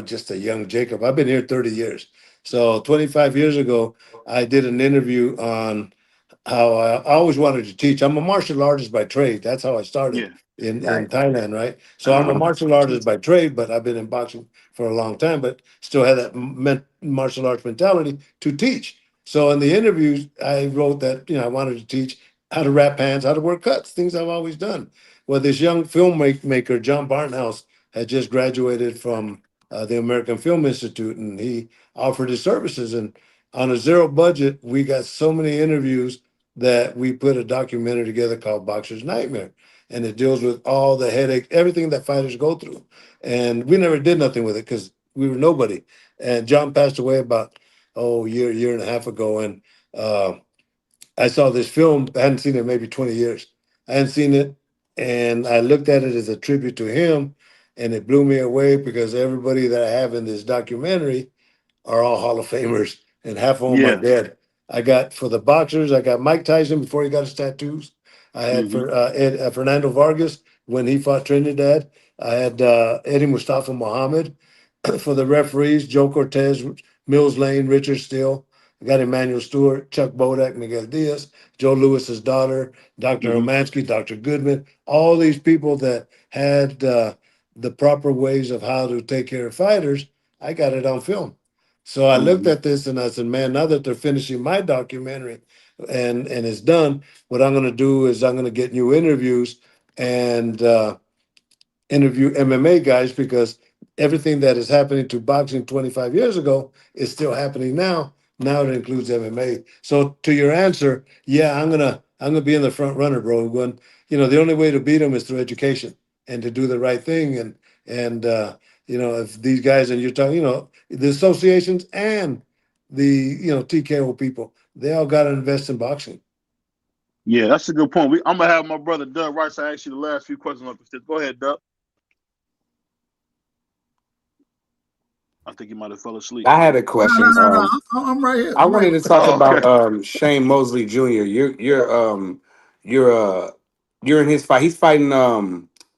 Speaker 5: just a young Jacob. I've been here 30 years. So 25 years ago, I did an interview on how I always wanted to teach. I'm a martial artist by trade. That's how I started
Speaker 4: Yeah.
Speaker 5: in Thailand, right? So I'm a martial artist by trade, but I've been in boxing for a long time, but still had that martial arts mentality to teach. So in the interviews, I wrote that I wanted to teach how to wrap pants, how to work cuts, things I've always done. Well, this young filmmaker, John Barnhouse, had just graduated from the American Film Institute, and he offered his services. And on a zero budget, we got so many interviews that we put a documentary together called Boxer's Nightmare. And it deals with all the headache, everything that fighters go through. And we never did nothing with it because we were nobody. And John passed away about, year and a half ago. And I saw this film, I hadn't seen it in maybe 20 years. I hadn't seen it. And I looked at it as a tribute to him. And it blew me away because everybody that I have in this documentary are all Hall of Famers, and half of them are
Speaker 4: Yeah.
Speaker 5: dead. I got, for the boxers, I got Mike Tyson before he got his tattoos. I had
Speaker 4: Mm-hmm.
Speaker 5: for Fernando Vargas when he fought Trinidad. I had Eddie Mustafa Muhammad. For the referees, Joe Cortez, Mills Lane, Richard Steele. I got Emmanuel Stewart, Chuck Bodak, Miguel Diaz, Joe Lewis's daughter, Dr.
Speaker 4: Mm-hmm.
Speaker 5: Hermansky, Dr. Goodman, all these people that had the proper ways of how to take care of fighters. I got it on film. So I looked
Speaker 4: Mm-hmm.
Speaker 5: at this and I said, man, now that they're finishing my documentary and it's done, what I'm going to do is I'm going to get new interviews and interview MMA guys, because everything that is happening to boxing 25 years ago is still happening now. Now it includes MMA. So to your answer, yeah, I'm gonna be in the front runner, bro. When the only way to beat them is through education and to do the right thing. And if these guys, and you're talking, the associations and the TKO people, they all got to invest in boxing.
Speaker 4: Yeah, that's a good point. I'm gonna have my brother Doug Rice ask you the last few questions on this. Go ahead, Doug. I think he might have fell asleep.
Speaker 6: I had a
Speaker 7: No, no,
Speaker 6: question.
Speaker 7: no, no. I'm right here.
Speaker 6: I
Speaker 7: I'm right
Speaker 6: wanted
Speaker 7: here.
Speaker 6: to talk
Speaker 4: Oh,
Speaker 6: about
Speaker 4: okay.
Speaker 6: Shane Mosley Jr. You're in his fight. He's fighting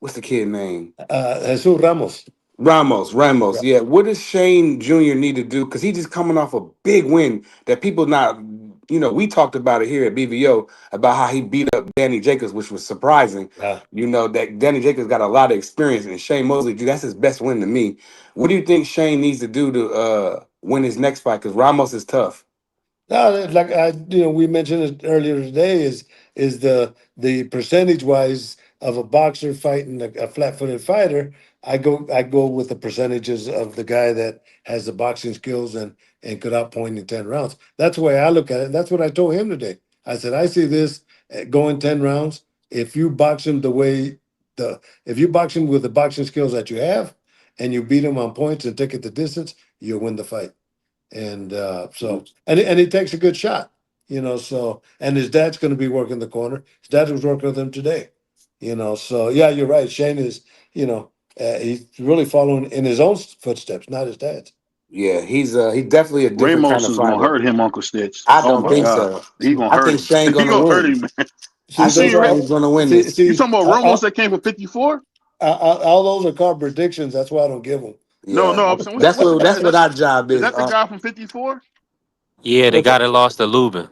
Speaker 6: what's the kid name?
Speaker 5: Jesus Ramos.
Speaker 6: Ramos. Yeah. What does Shane Jr. need to do? Because he's just coming off a big win that people not we talked about it here at BVO about how he beat up Danny Jacobs, which was surprising. That Danny Jacobs got a lot of experience, and Shane Mosley, that's his best win to me. What do you think Shane needs to do to win his next fight? Because Ramos is tough.
Speaker 5: No, like we mentioned it earlier today, is the percentage wise of a boxer fighting a flat-footed fighter. I go with the percentages of the guy that has the boxing skills and could outpoint in 10 rounds. That's the way I look at it. That's what I told him today. I said, I see this going 10 rounds. If you box him if you box him with the boxing skills that you have, and you beat him on points and take it the distance, you'll win the fight. And and he takes a good shot, so, and his dad's going to be working the corner. His dad was working with him today, so yeah, you're right. Shane is, he's really following in his own footsteps, not his dad's.
Speaker 6: Yeah, he's definitely a different
Speaker 4: Ramos
Speaker 6: kind of
Speaker 4: is gonna
Speaker 6: fighter.
Speaker 4: hurt him, Uncle Stitch.
Speaker 6: I
Speaker 4: Oh
Speaker 6: don't
Speaker 4: my
Speaker 6: think
Speaker 4: God,
Speaker 6: so.
Speaker 4: he gonna
Speaker 6: I
Speaker 4: hurt
Speaker 6: think
Speaker 4: him.
Speaker 6: Shane
Speaker 4: He
Speaker 6: gonna
Speaker 4: gonna hurt
Speaker 6: win.
Speaker 4: him, man.
Speaker 5: See,
Speaker 6: I think
Speaker 5: those are
Speaker 6: Shane's gonna win
Speaker 5: see,
Speaker 6: this.
Speaker 4: You talking about Ramos
Speaker 5: all,
Speaker 4: that came for 54?
Speaker 5: all those are called predictions. That's why I don't give them.
Speaker 4: No,
Speaker 6: Yeah,
Speaker 4: no. I'm saying,
Speaker 6: that's
Speaker 4: what's the
Speaker 6: what
Speaker 4: guy?
Speaker 6: our job
Speaker 4: Is
Speaker 6: is.
Speaker 4: that the guy from 54?
Speaker 10: Yeah, the
Speaker 5: What's
Speaker 10: guy
Speaker 5: that?
Speaker 10: that lost to Lubin.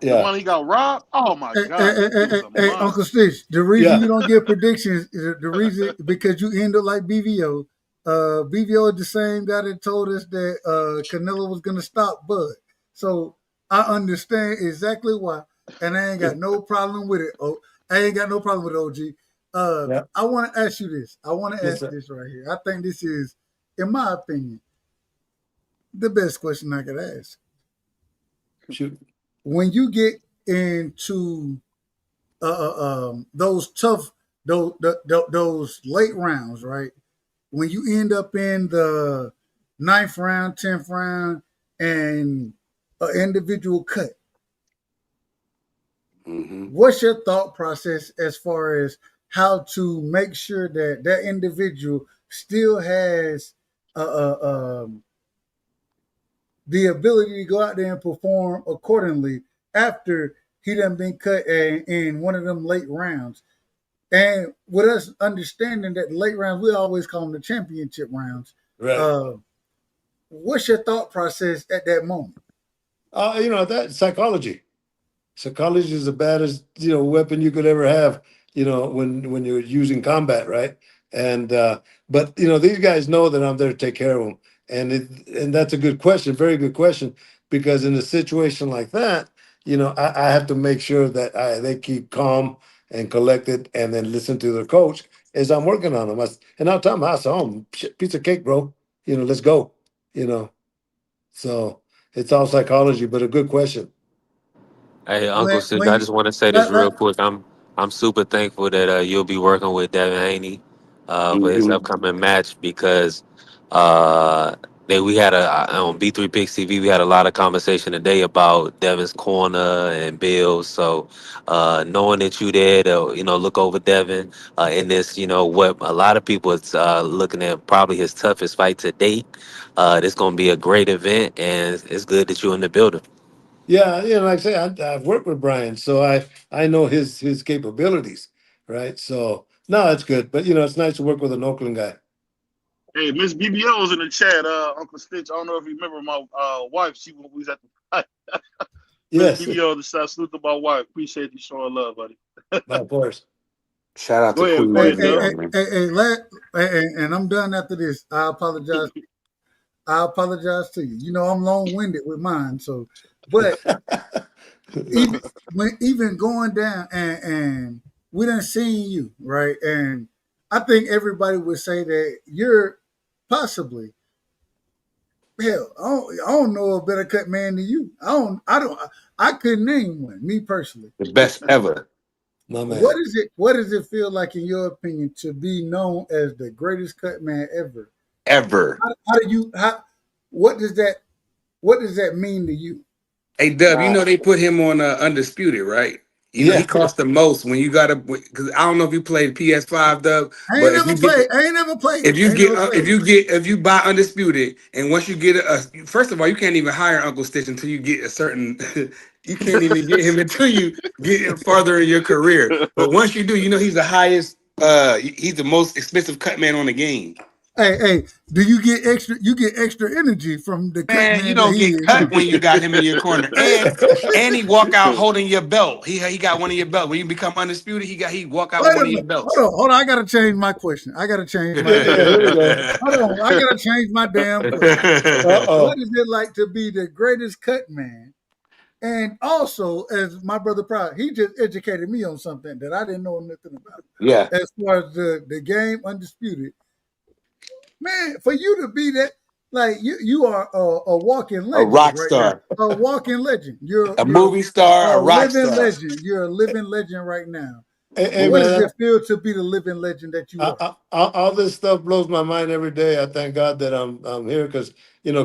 Speaker 4: The
Speaker 5: Yeah,
Speaker 4: one he got robbed? Oh my
Speaker 7: Hey,
Speaker 4: God, that dude's a
Speaker 7: Uncle
Speaker 4: monster.
Speaker 7: Stitch, the reason
Speaker 5: yeah,
Speaker 7: you don't get predictions is the reason because you end up like BVO. BVO is the same guy that told us that Canelo was going to stop Bud. So I understand exactly why, and I ain't got no problem with it. Oh, I ain't got no problem with it, OG.
Speaker 5: yeah.
Speaker 7: I want to ask you this. I want to
Speaker 5: Yes,
Speaker 7: ask
Speaker 5: sir.
Speaker 7: this right here. I think this is, in my opinion, the best question I could ask.
Speaker 5: Shoot.
Speaker 7: When you get into those tough those late rounds, right? When you end up in the ninth round, 10th round, and an individual cut, what's your thought process as far as how to make sure that that individual still has the ability to go out there and perform accordingly after he done been cut in one of them late rounds? And with us understanding that the late rounds, we always call them the championship rounds.
Speaker 5: Right.
Speaker 7: What's your thought process at that moment?
Speaker 5: That psychology. Psychology is the baddest, weapon you could ever have, when you're using combat, right? And but these guys know that I'm there to take care of them, and that's a good question, very good question, because in a situation like that, I have to make sure that they keep calm and collected, and then listen to their coach as I'm working on them. And I'll tell them, I saw them, piece of cake, bro. Let's go. So it's all psychology, but a good question.
Speaker 10: Hey, Uncle Sid,
Speaker 7: When
Speaker 10: I
Speaker 7: you
Speaker 10: just want to say this
Speaker 7: let,
Speaker 10: real
Speaker 7: let,
Speaker 10: quick. I'm super thankful that you'll be working with Devin Haney for his upcoming match because uh, we had on B3 Picks TV we had a lot of conversation today about Devin's corner and Bills. So knowing that you there to look over Devin in this what a lot of people is looking at probably his toughest fight to date. This gonna be a great event and it's good that you're in the building.
Speaker 5: Yeah, like I say, I've worked with Brian, so I know his capabilities, right? So no, it's good, but it's nice to work with an Oakland guy.
Speaker 4: Hey, Miss BBO's in the chat, Uncle Stitch. I don't know if you remember my wife. She was at the fight. Miss
Speaker 5: Yes,
Speaker 4: BBO, the salute to my wife. Appreciate you showing love, buddy.
Speaker 5: of course.
Speaker 6: Shout out
Speaker 4: Go
Speaker 6: to
Speaker 4: ahead,
Speaker 6: Queen
Speaker 4: go
Speaker 7: hey,
Speaker 4: ahead,
Speaker 7: hey,
Speaker 4: Dub.
Speaker 6: BBO,
Speaker 7: hey,
Speaker 6: man.
Speaker 7: and I'm done after this. I apologize. I apologize to you. I'm long winded with mine. So, but even going down and we done seen you, right? And I think everybody would say that you're possibly, hell, I don't know a better cut man than you. I couldn't name one, me personally.
Speaker 6: The best ever.
Speaker 5: My man.
Speaker 7: What does it feel like in your opinion to be known as the greatest cut man ever?
Speaker 6: Ever.
Speaker 7: What does that mean to you?
Speaker 6: Hey Dub, they put him on Undisputed, right? He
Speaker 5: Yeah,
Speaker 6: cost the most when you got to, because I don't know if you played PS5, Dub,
Speaker 7: I ain't
Speaker 6: but if
Speaker 7: never
Speaker 6: you get
Speaker 7: played. I ain't never played
Speaker 6: if
Speaker 7: it. I
Speaker 6: you
Speaker 7: ain't
Speaker 6: get
Speaker 7: never played it.
Speaker 6: if you buy Undisputed, and once you get first of all, you can't even hire Uncle Stitch until you get a certain you can't even get him until you get farther in your career. But once you do, he's the highest he's the most expensive cut man on the game.
Speaker 7: Hey, do you get extra? You get extra energy from the cut
Speaker 6: Man, you
Speaker 7: man that
Speaker 6: don't
Speaker 7: he
Speaker 6: get
Speaker 7: is. Huh?
Speaker 6: cut when you got him in your corner, and he walk out holding your belt. He got one of your belts. When you become undisputed, he walk out with
Speaker 7: Wait
Speaker 6: one
Speaker 7: a
Speaker 6: of your
Speaker 7: minute.
Speaker 6: belts.
Speaker 7: Hold on. I gotta change my question. I gotta change my
Speaker 5: Yeah,
Speaker 7: damn
Speaker 5: here we
Speaker 7: question.
Speaker 5: go.
Speaker 7: Hold on. I gotta change my damn question. What
Speaker 5: Uh-oh.
Speaker 7: is it like to be the greatest cut man? And also, as my brother Pride, he just educated me on something that I didn't know nothing about.
Speaker 6: Yeah,
Speaker 7: As far as the game undisputed, man, for you to be that, like you are a walking
Speaker 6: a
Speaker 7: legend
Speaker 6: rock
Speaker 7: right now.
Speaker 6: star,
Speaker 7: A walking legend.
Speaker 6: a
Speaker 7: You're
Speaker 6: movie star,
Speaker 7: a
Speaker 6: a rock
Speaker 7: living
Speaker 6: star.
Speaker 7: legend. You're a living legend right now.
Speaker 5: Hey,
Speaker 7: What does
Speaker 5: man,
Speaker 7: it feel to be the living legend that you are?
Speaker 5: all this stuff blows my mind every day. I thank God that I'm here because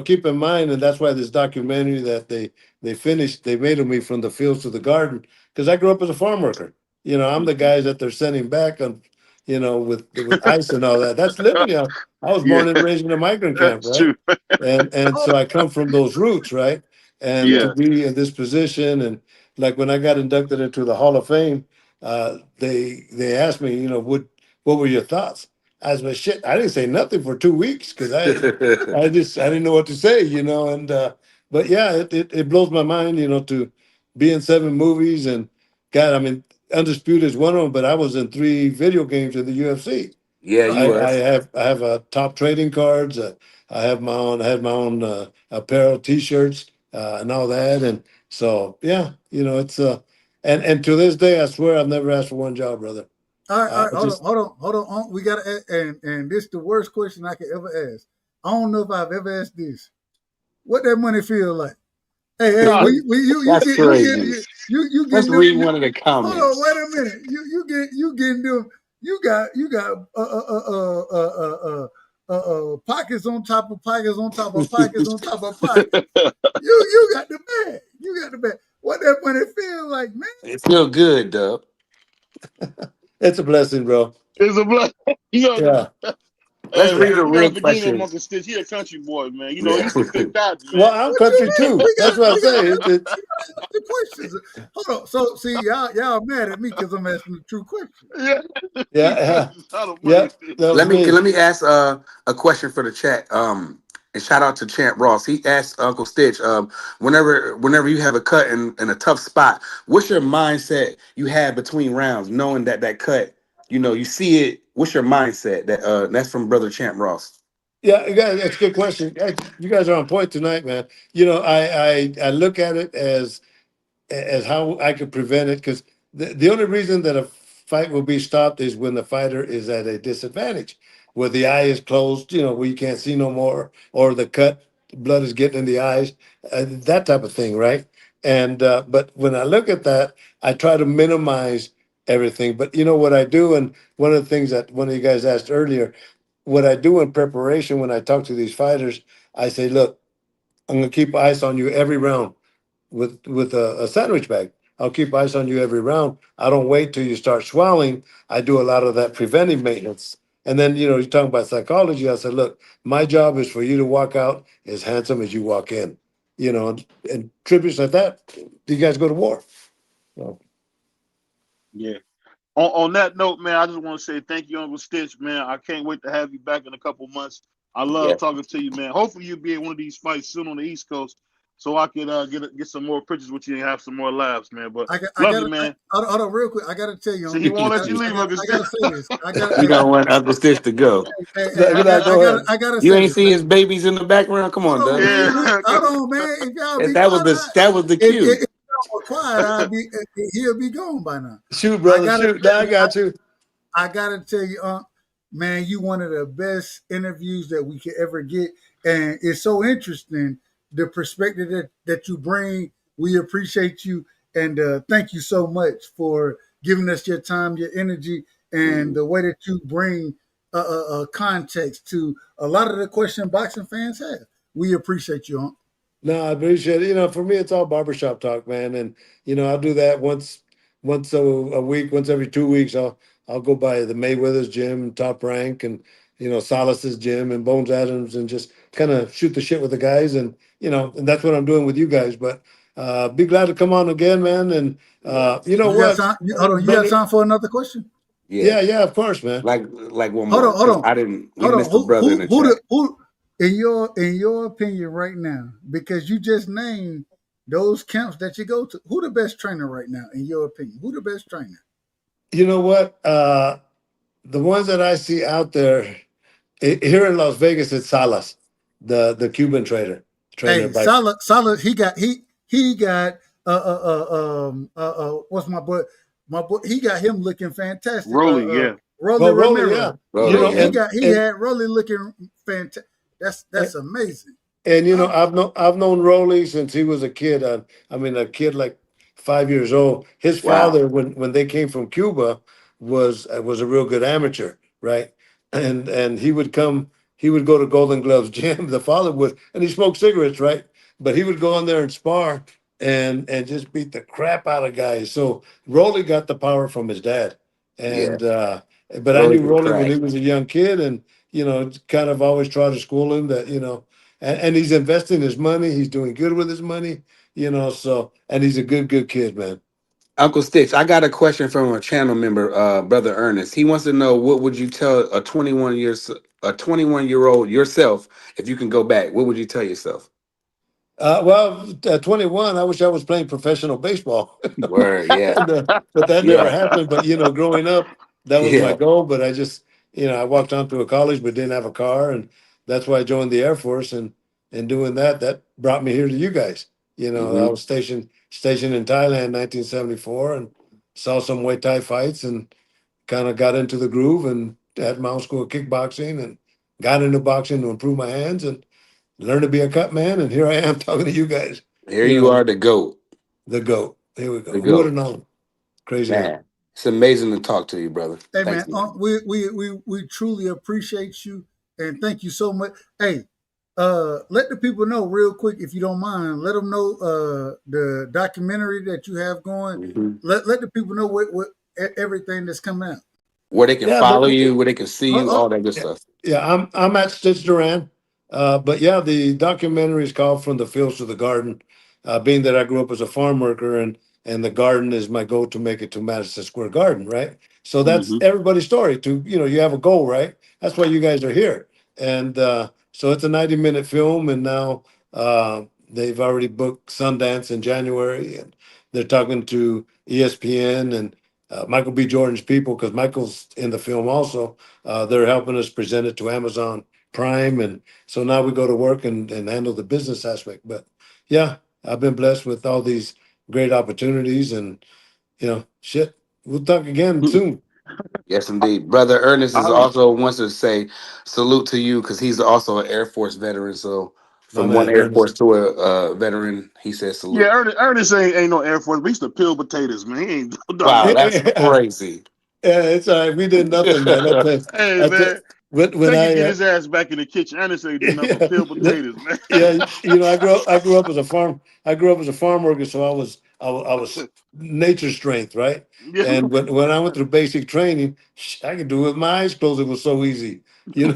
Speaker 5: keep in mind, and that's why this documentary that they finished, they made of me from the fields to the garden because I grew up as a farm worker. I'm the guys that they're sending back on, with ice and all that. That's living. I was
Speaker 4: Yeah,
Speaker 5: born and raised in a migrant camp,
Speaker 4: that's
Speaker 5: right?
Speaker 4: true.
Speaker 5: And so I come from those roots, right? And to
Speaker 4: Yeah,
Speaker 5: be in this position, and like when I got inducted into the Hall of Fame, they asked me, what were your thoughts? I said, shit, I didn't say nothing for 2 weeks because I didn't know what to say, and but yeah, it blows my mind, to be in 7 movies and God, I mean, Undisputed is one of them, but I was in 3 video games in the UFC.
Speaker 6: Yeah, you
Speaker 5: I
Speaker 6: was.
Speaker 5: have top trading cards. I had my own apparel, T-shirts, and all that, and so yeah, it's and to this day, I swear I've never asked for one job, brother.
Speaker 7: All right,
Speaker 5: I
Speaker 7: hold on,
Speaker 5: just
Speaker 7: hold on. We gotta and this is the worst question I could ever ask. I don't know if I've ever asked this. What that money feel like? Hey,
Speaker 4: no,
Speaker 7: you
Speaker 6: That's
Speaker 7: get
Speaker 6: crazy.
Speaker 7: you
Speaker 6: Let's
Speaker 7: getting them.
Speaker 6: read one of the
Speaker 7: Hold on,
Speaker 6: comments.
Speaker 7: wait a minute. You getting them. You got pockets on top of pockets on top of pockets on top of pockets. You got the bag. You got the bag. What that money feel like, man?
Speaker 6: It feel good, Dub.
Speaker 5: it's a blessing, bro.
Speaker 4: it's a blood.
Speaker 5: Yeah.
Speaker 6: Let's
Speaker 4: Hey,
Speaker 6: read a
Speaker 4: you gotta
Speaker 6: real
Speaker 4: forgive him,
Speaker 6: question.
Speaker 4: Uncle Stitch. He a country boy, man. He
Speaker 6: Yeah.
Speaker 4: used to good cotton,
Speaker 5: Well,
Speaker 4: man.
Speaker 5: I'm
Speaker 7: What you
Speaker 5: country
Speaker 7: mean?
Speaker 5: too. That's what I say. It's
Speaker 7: The questions. Hold on. So see, y'all mad at me because I'm asking the true question.
Speaker 4: Yeah,
Speaker 5: yeah,
Speaker 4: he
Speaker 5: yeah,
Speaker 4: country son of money.
Speaker 5: yep. That was me.
Speaker 6: Let me ask a question for the chat. And shout out to Champ Ross. He asked Uncle Stitch, whenever you have a cut in a tough spot, what's your mindset you have between rounds, knowing that cut, you see it. What's your mindset? That's from Brother Champ Ross.
Speaker 5: Yeah, guys, that's a good question. You guys are on point tonight, man. I look at it as how I could prevent it because the only reason that a fight will be stopped is when the fighter is at a disadvantage, where the eye is closed, where you can't see no more, or the cut blood is getting in the eyes, that type of thing, right? And but when I look at that, I try to minimize everything. But you know what I do, and one of the things that one of you guys asked earlier, what I do in preparation when I talk to these fighters, I say, look, I'm gonna keep ice on you every round with a sandwich bag. I'll keep ice on you every round. I don't wait till you start swelling. I do a lot of that preventive maintenance. And then, you're talking about psychology. I said, look, my job is for you to walk out as handsome as you walk in. And tributes like that, you guys go to war. So,
Speaker 4: Yeah. On that note, man, I just want to say thank you, Uncle Stitch, man. I can't wait to have you back in a couple months. I
Speaker 6: Yeah.
Speaker 4: love talking to you, man. Hopefully, you'll be in one of these fights soon on the East Coast, so I can get some more pictures with you and have some more laughs, man. But
Speaker 7: I
Speaker 4: love
Speaker 7: got
Speaker 4: you, man.
Speaker 7: hold on real quick. I gotta tell you,
Speaker 4: See, he won't let you leave, Uncle
Speaker 7: I gotta
Speaker 4: Stitch.
Speaker 7: say this. I gotta
Speaker 6: You don't want Uncle Stitch to go.
Speaker 5: go ahead.
Speaker 7: I gotta
Speaker 6: You
Speaker 7: say
Speaker 6: ain't
Speaker 7: this.
Speaker 6: see his babies in the background. Come on,
Speaker 7: Hold on,
Speaker 6: Dub.
Speaker 7: man.
Speaker 4: Yeah.
Speaker 7: Hold on, man. If y'all be
Speaker 6: That was
Speaker 7: quiet,
Speaker 6: the
Speaker 7: if
Speaker 6: cue.
Speaker 7: y'all were quiet, he'll be gone by now.
Speaker 5: Shoot,
Speaker 7: I
Speaker 5: brother,
Speaker 7: gotta
Speaker 5: shoot.
Speaker 7: tell
Speaker 5: Now I
Speaker 7: you,
Speaker 5: got you.
Speaker 7: I gotta tell you, man, you one of the best interviews that we could ever get, and it's so interesting the perspective that you bring. We appreciate you, and thank you so much for giving us your time, your energy, and the way that you bring context to a lot of the question boxing fans have. We appreciate you, Unc.
Speaker 5: No, I appreciate it. For me, it's all barbershop talk, man. And I'll do that once a week, once every 2 weeks. I'll go by the Mayweather's gym, Top Rank, and Salas's gym and Bones Adams, and just kind of shoot the shit with the guys. And and that's what I'm doing with you guys. But be glad to come on again, man. And you know
Speaker 7: You got
Speaker 5: what,
Speaker 7: time? Hold on. You got
Speaker 5: brother?
Speaker 7: time for another question?
Speaker 5: Yeah, of course, man.
Speaker 6: Like one
Speaker 7: Hold
Speaker 6: more.
Speaker 7: on, hold
Speaker 6: 'Cause
Speaker 7: on,
Speaker 6: I didn't. We
Speaker 7: hold on.
Speaker 6: missed the brother in the chat.
Speaker 7: Who in your opinion right now? Because you just named those camps that you go to. Who the best trainer right now in your opinion? Who the best trainer?
Speaker 5: You know what? The ones that I see out there here in Las Vegas, it's Salas, the Cuban trainer
Speaker 7: Hey,
Speaker 5: by.
Speaker 7: Salah, he got what's my boy? My boy, he got him looking fantastic.
Speaker 4: Rolly, yeah.
Speaker 7: Rolly
Speaker 5: Well, Rolly, yeah.
Speaker 7: Romero.
Speaker 5: You
Speaker 6: Rolly,
Speaker 5: know,
Speaker 6: yeah.
Speaker 7: He had Rolly looking fantastic. That's amazing.
Speaker 5: and you know, I've known Rolly since he was a kid. I mean, a kid like 5 years old. His
Speaker 6: Wow.
Speaker 5: father, when they came from Cuba, was a real good amateur, right? And he would come. He would go to Golden Gloves gym. The father would, and he smoked cigarettes, right? But he would go in there and spar and just beat the crap out of guys. So Rolly got the power from his dad,
Speaker 6: Yeah.
Speaker 5: and but I
Speaker 6: Rolly
Speaker 5: knew
Speaker 6: can
Speaker 5: Rolly when
Speaker 6: crack.
Speaker 5: he was a young kid, and kind of always tried to school him that and he's investing his money. He's doing good with his money, so, and he's a good kid, man.
Speaker 6: Uncle Stitch, I got a question from a channel member, brother Ernest. He wants to know what would you tell a 21-year-old yourself if you can go back? What would you tell yourself?
Speaker 5: Well, at 21, I wish I was playing professional baseball.
Speaker 6: Word, yeah,
Speaker 5: But that never
Speaker 6: yeah,
Speaker 5: happened. But, growing up, that was my
Speaker 6: yeah.
Speaker 5: goal. But I just, I walked onto a college but didn't have a car. And that's why I joined the Air Force. And doing that brought me here to you guys. I
Speaker 6: Hmm.
Speaker 5: was stationed in Thailand in 1974 and saw some Muay Thai fights and kind of got into the groove and had my own school of kickboxing and got into boxing to improve my hands and learn to be a cut man, and here I am talking to you guys.
Speaker 6: Here you are, the GOAT.
Speaker 5: The GOAT. Here we go.
Speaker 6: The
Speaker 5: Who would have
Speaker 6: GOAT.
Speaker 5: known? Crazy how.
Speaker 6: Man, it's amazing to talk to you, brother.
Speaker 7: Hey man,
Speaker 6: Thanks, man.
Speaker 7: we truly appreciate you and thank you so much. Hey, let the people know real quick if you don't mind. Let them know the documentary that you have going.
Speaker 6: Hmm.
Speaker 7: Let the people know what everything that's coming out.
Speaker 6: Where they can
Speaker 5: Yeah,
Speaker 6: follow you, where they can see you,
Speaker 7: Oh,
Speaker 6: all that good
Speaker 5: yeah,
Speaker 6: stuff.
Speaker 5: I'm at Stitch Duran. But yeah, the documentary is called From the Fields to the Garden. Being that I grew up as a farm worker and the garden is my goal to make it to Madison Square Garden, right? So that's
Speaker 4: Hmm.
Speaker 5: everybody's story. You have a goal, right? That's why you guys are here. And so it's a 90-minute film, and now they've already booked Sundance in January, and they're talking to ESPN and Michael B. Jordan's people, because Michael's in the film also. They're helping us present it to Amazon Prime, and so now we go to work and handle the business aspect. But yeah, I've been blessed with all these great opportunities, and shit, we'll talk again soon.
Speaker 6: Yes, indeed. Brother Ernest is
Speaker 4: I,
Speaker 6: also wants to say salute to you because he's also an Air Force veteran. So
Speaker 5: My
Speaker 6: from one
Speaker 5: man,
Speaker 6: Air Force
Speaker 5: Ernest.
Speaker 6: to a veteran, he says
Speaker 4: yeah,
Speaker 6: salute.
Speaker 4: Ernest ain't no Air Force. We used to peel potatoes, man. He ain't done
Speaker 6: Wow,
Speaker 4: nothing.
Speaker 6: that's crazy.
Speaker 5: Yeah, it's all right. We did nothing, man.
Speaker 4: Hey
Speaker 5: I tell
Speaker 4: man,
Speaker 5: when
Speaker 4: they
Speaker 5: I
Speaker 4: could get his ass back in the kitchen. Ernest ain't do nothing but
Speaker 5: yeah,
Speaker 4: peel potatoes, man.
Speaker 5: yeah, I grew up as a farm. I grew up as a farm worker, so I was nature strength, right?
Speaker 4: Yeah.
Speaker 5: And when I went through basic training, I could do it with my eyes closed. It was so easy,
Speaker 6: Yeah.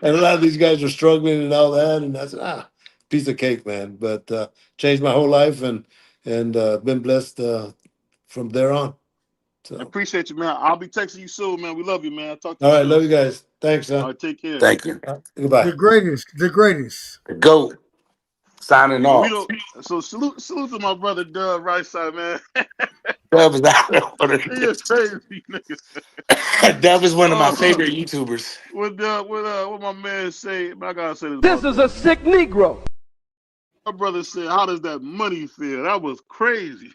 Speaker 5: And a lot of these guys were struggling and all that, and I said, piece of cake, man. But changed my whole life, and been blessed from there on. So,
Speaker 4: Appreciate you, man. I'll be texting you soon, man. We love you, man. I'll talk to
Speaker 5: all
Speaker 4: you
Speaker 5: right,
Speaker 4: soon.
Speaker 5: love you guys. Thanks,
Speaker 4: All
Speaker 5: son.
Speaker 4: right, take care.
Speaker 6: Thank you.
Speaker 5: Goodbye.
Speaker 7: the greatest.
Speaker 6: The GOAT signing
Speaker 4: So we
Speaker 6: off.
Speaker 4: don't. So salute to my brother Dub right side, man.
Speaker 6: Dub is out of
Speaker 4: He is crazy, nigga.
Speaker 6: Dub is one of my
Speaker 4: Oh,
Speaker 6: favorite YouTubers.
Speaker 4: what my man say? I gotta say this
Speaker 9: This
Speaker 4: about
Speaker 9: is a
Speaker 4: Dub, man.
Speaker 9: sick Negro.
Speaker 4: My brother said, "How does that money feel?" That was crazy.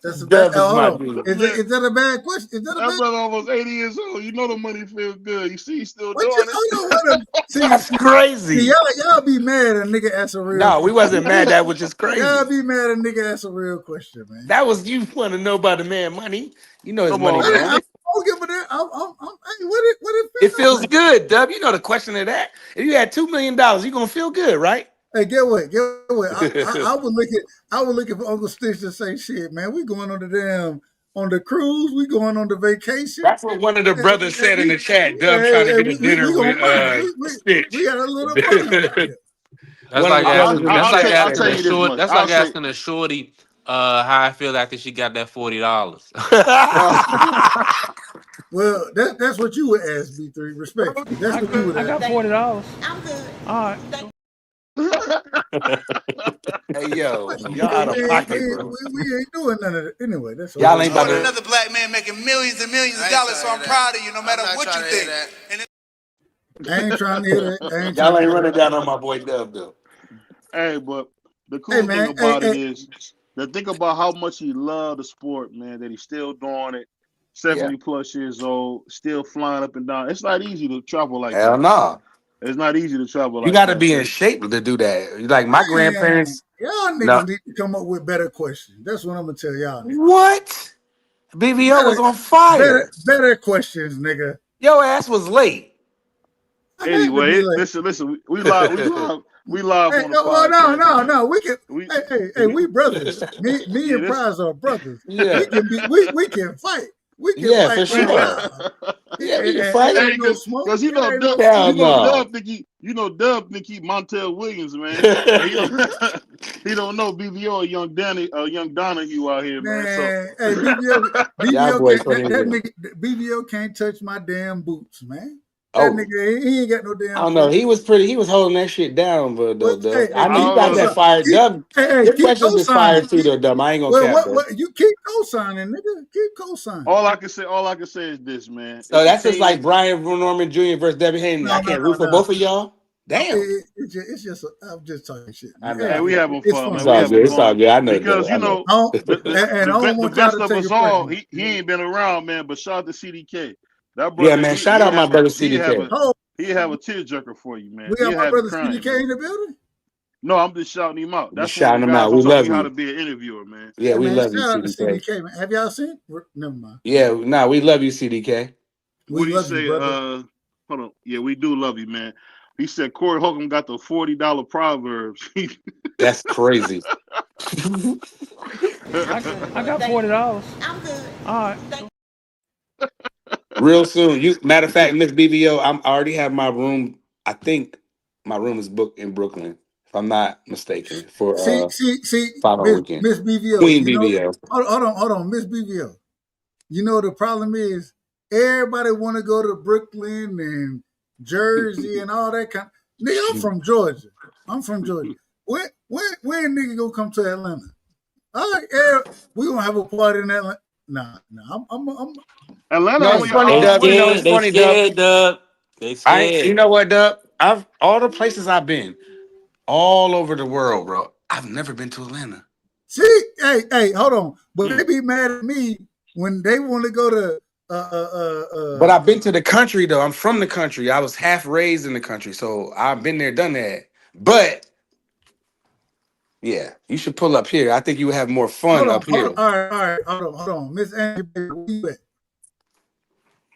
Speaker 7: That's a bad.
Speaker 6: Dub is
Speaker 7: Hold
Speaker 6: my
Speaker 7: on.
Speaker 6: dude.
Speaker 4: Man,
Speaker 7: Is that a bad question? Is that a
Speaker 4: that
Speaker 7: bad?
Speaker 4: brother almost 80 years old. You know the money feels good. You see, he's still
Speaker 7: What you?
Speaker 4: doing it.
Speaker 7: Oh no, what a
Speaker 6: That's
Speaker 7: see
Speaker 6: crazy.
Speaker 7: y'all be mad at a nigga ask a real
Speaker 6: No, we
Speaker 7: question.
Speaker 6: wasn't mad. That was just
Speaker 7: Y'all
Speaker 6: crazy.
Speaker 7: be mad at a nigga ask a real question, man.
Speaker 6: That was you want to know about the man money. You know his
Speaker 4: Come
Speaker 6: money,
Speaker 4: on,
Speaker 7: I
Speaker 4: man.
Speaker 6: man.
Speaker 7: don't give a damn. Hey, what it
Speaker 6: It
Speaker 7: feel
Speaker 6: feels
Speaker 7: like?
Speaker 6: good, Dub. You know the question of that. If you had $2 million, you gonna feel good, right?
Speaker 7: Hey, get what? Get what? I would look at Uncle Stitch to say, shit, man, we going on the damn on the cruise, we going on the vacation.
Speaker 6: That's what one of the brothers said in the chat. Dub trying to get a dinner
Speaker 7: We
Speaker 6: with
Speaker 7: gonna money. We
Speaker 6: Stitch.
Speaker 7: got a little money right there.
Speaker 10: That's
Speaker 6: One of
Speaker 10: like
Speaker 6: the brothers
Speaker 10: asking.
Speaker 6: in the
Speaker 10: That's like
Speaker 6: chat
Speaker 4: I'll
Speaker 10: asking
Speaker 6: said
Speaker 4: tell
Speaker 10: a
Speaker 4: you
Speaker 6: that.
Speaker 4: this
Speaker 10: short.
Speaker 4: much.
Speaker 10: That's
Speaker 4: I'll
Speaker 10: like
Speaker 4: say,
Speaker 10: asking a shorty How I feel after she got that $40.
Speaker 7: Well, that's what you would ask, B3. Respectfully, that's what you would ask.
Speaker 9: I got $40.
Speaker 11: I'm good.
Speaker 9: All right.
Speaker 6: Hey yo,
Speaker 7: We
Speaker 6: y'all out of pocket,
Speaker 7: ain't,
Speaker 6: bro.
Speaker 7: we ain't doing none of that. Anyway, that's all.
Speaker 6: Y'all ain't about to.
Speaker 8: Another black man making millions and millions of dollars, so I'm proud of you, no matter what you think.
Speaker 7: I ain't trying to hear that.
Speaker 6: Y'all ain't running down on my boy Dub though.
Speaker 4: Hey, but the cool thing about it is to think about how much he loved the sport, man, that he's still doing it, 70 plus years old, still flying up and down. It's not easy to travel like that.
Speaker 6: Hell no.
Speaker 4: It's not easy to travel like
Speaker 6: You
Speaker 4: that.
Speaker 6: got to be in shape to do that. Like my grandparents.
Speaker 7: Y'all niggas need to come up with better questions. That's what I'm gonna tell y'all.
Speaker 6: What? BVO was on fire.
Speaker 7: Better questions, nigga.
Speaker 6: Your ass was late.
Speaker 4: Anyway, listen, we live
Speaker 7: Hey,
Speaker 4: on the
Speaker 7: podcast. No. We can. Hey, we brothers. Me and Prize are brothers.
Speaker 6: Yeah.
Speaker 7: We can fight. We can fight
Speaker 6: for sure.
Speaker 7: Yeah,
Speaker 6: we can fight.
Speaker 4: Because Dub think he Montel Williams, man. he don't know BVO, young Donahue out here, man.
Speaker 7: Hey, BVO can't touch my damn boots, man. That nigga, he ain't got no damn.
Speaker 6: I don't know. He was holding that shit down, but I know you got that fire. Dub. Your questions is fire too, though, Dub. I ain't gonna cap that.
Speaker 7: You keep co-signing, nigga. Keep co-signing.
Speaker 4: All I can say is this, man.
Speaker 6: So that's just like Brian Norman Jr. versus Devin Haney. I can't root for both of y'all. Damn.
Speaker 7: It's just I'm just talking shit.
Speaker 4: Hey, we having fun, man.
Speaker 6: It's all good. I know.
Speaker 4: Because the best of us all, he ain't been around, man. But shout out to CDK. That brother,
Speaker 6: man. Shout out my brother CDK.
Speaker 4: He have a tearjerker for you, man.
Speaker 7: We got my brother CDK in the building.
Speaker 4: No, I'm just shouting him out. That's
Speaker 6: shouting him out. We love you.
Speaker 4: How to be an interviewer, man.
Speaker 6: Yeah, we love you,
Speaker 7: CDK, man. Have y'all seen? Never mind.
Speaker 6: Yeah, we love you, CDK.
Speaker 4: What do you say? Hold on. Yeah, we do love you, man. He said Corey Holcomb got the $40 Proverbs.
Speaker 6: That's crazy.
Speaker 9: I got $40.
Speaker 11: I'm good.
Speaker 9: All right.
Speaker 6: Real soon. Matter of fact, Miss BVO, I already have my room. I think my room is booked in Brooklyn, if I'm not mistaken. For
Speaker 7: see,
Speaker 6: weekend.
Speaker 7: Miss BVO,
Speaker 6: Queen BVO.
Speaker 7: Hold on, Miss BVO. You know the problem is everybody want to go to Brooklyn and Jersey and all that kind. Nigga, I'm from Georgia. When nigga gonna come to Atlanta? All right, we gonna have a party in Atlanta. Nah, I'm
Speaker 4: Atlanta.
Speaker 6: No, it's funny, Dub. You know, it's funny, Dub.
Speaker 10: They scared.
Speaker 6: You know what, Dub? All the places I've been, all over the world, bro. I've never been to Atlanta.
Speaker 7: See, hey, hold on. But they be mad at me when they want to go to
Speaker 6: But I've been to the country though. I'm from the country. I was half raised in the country, so I've been there, done that. But yeah, you should pull up here. I think you would have more fun up here.
Speaker 7: All right, hold on. Miss Angie, where you at?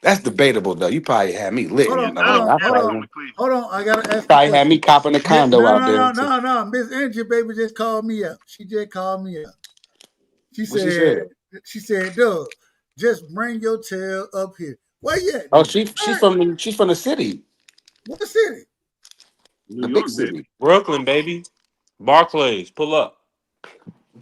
Speaker 6: That's debatable though. You probably had me lit.
Speaker 7: Hold on. I gotta ask.
Speaker 6: Probably had me copping a condo out there.
Speaker 7: No. Miss Angie, baby, just called me up. She just called me up. She said, Doug, just bring your tail up here. Where you at?
Speaker 6: Oh, she's from the city.
Speaker 7: What city?
Speaker 6: The big city.
Speaker 10: Brooklyn, baby. Barclays, pull up.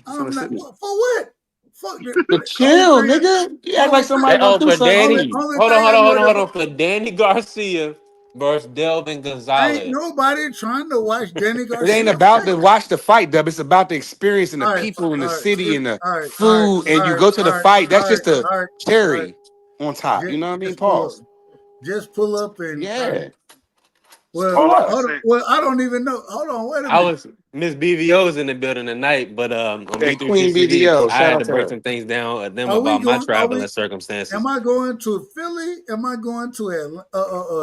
Speaker 7: I'm not, for what? Fuck
Speaker 6: the chill, nigga. You act like somebody gonna do something.
Speaker 10: Danny. Hold on. For Danny Garcia versus Delvin Gonzalez.
Speaker 7: Ain't nobody trying to watch Danny Garcia.
Speaker 6: It ain't about to watch the fight, Dub. It's about the experience and the people in the city and the food. And you go to the fight. That's just a cherry on top. You know what I mean? Pause.
Speaker 7: Just pull up and
Speaker 6: yeah.
Speaker 7: Well, I don't even know. Hold on, wait a minute.
Speaker 10: Miss BVO was in the building tonight, but on
Speaker 6: Queen BVO,
Speaker 10: I had to break some things down with them about my traveling circumstances.
Speaker 7: Am I going to Philly? Am I going to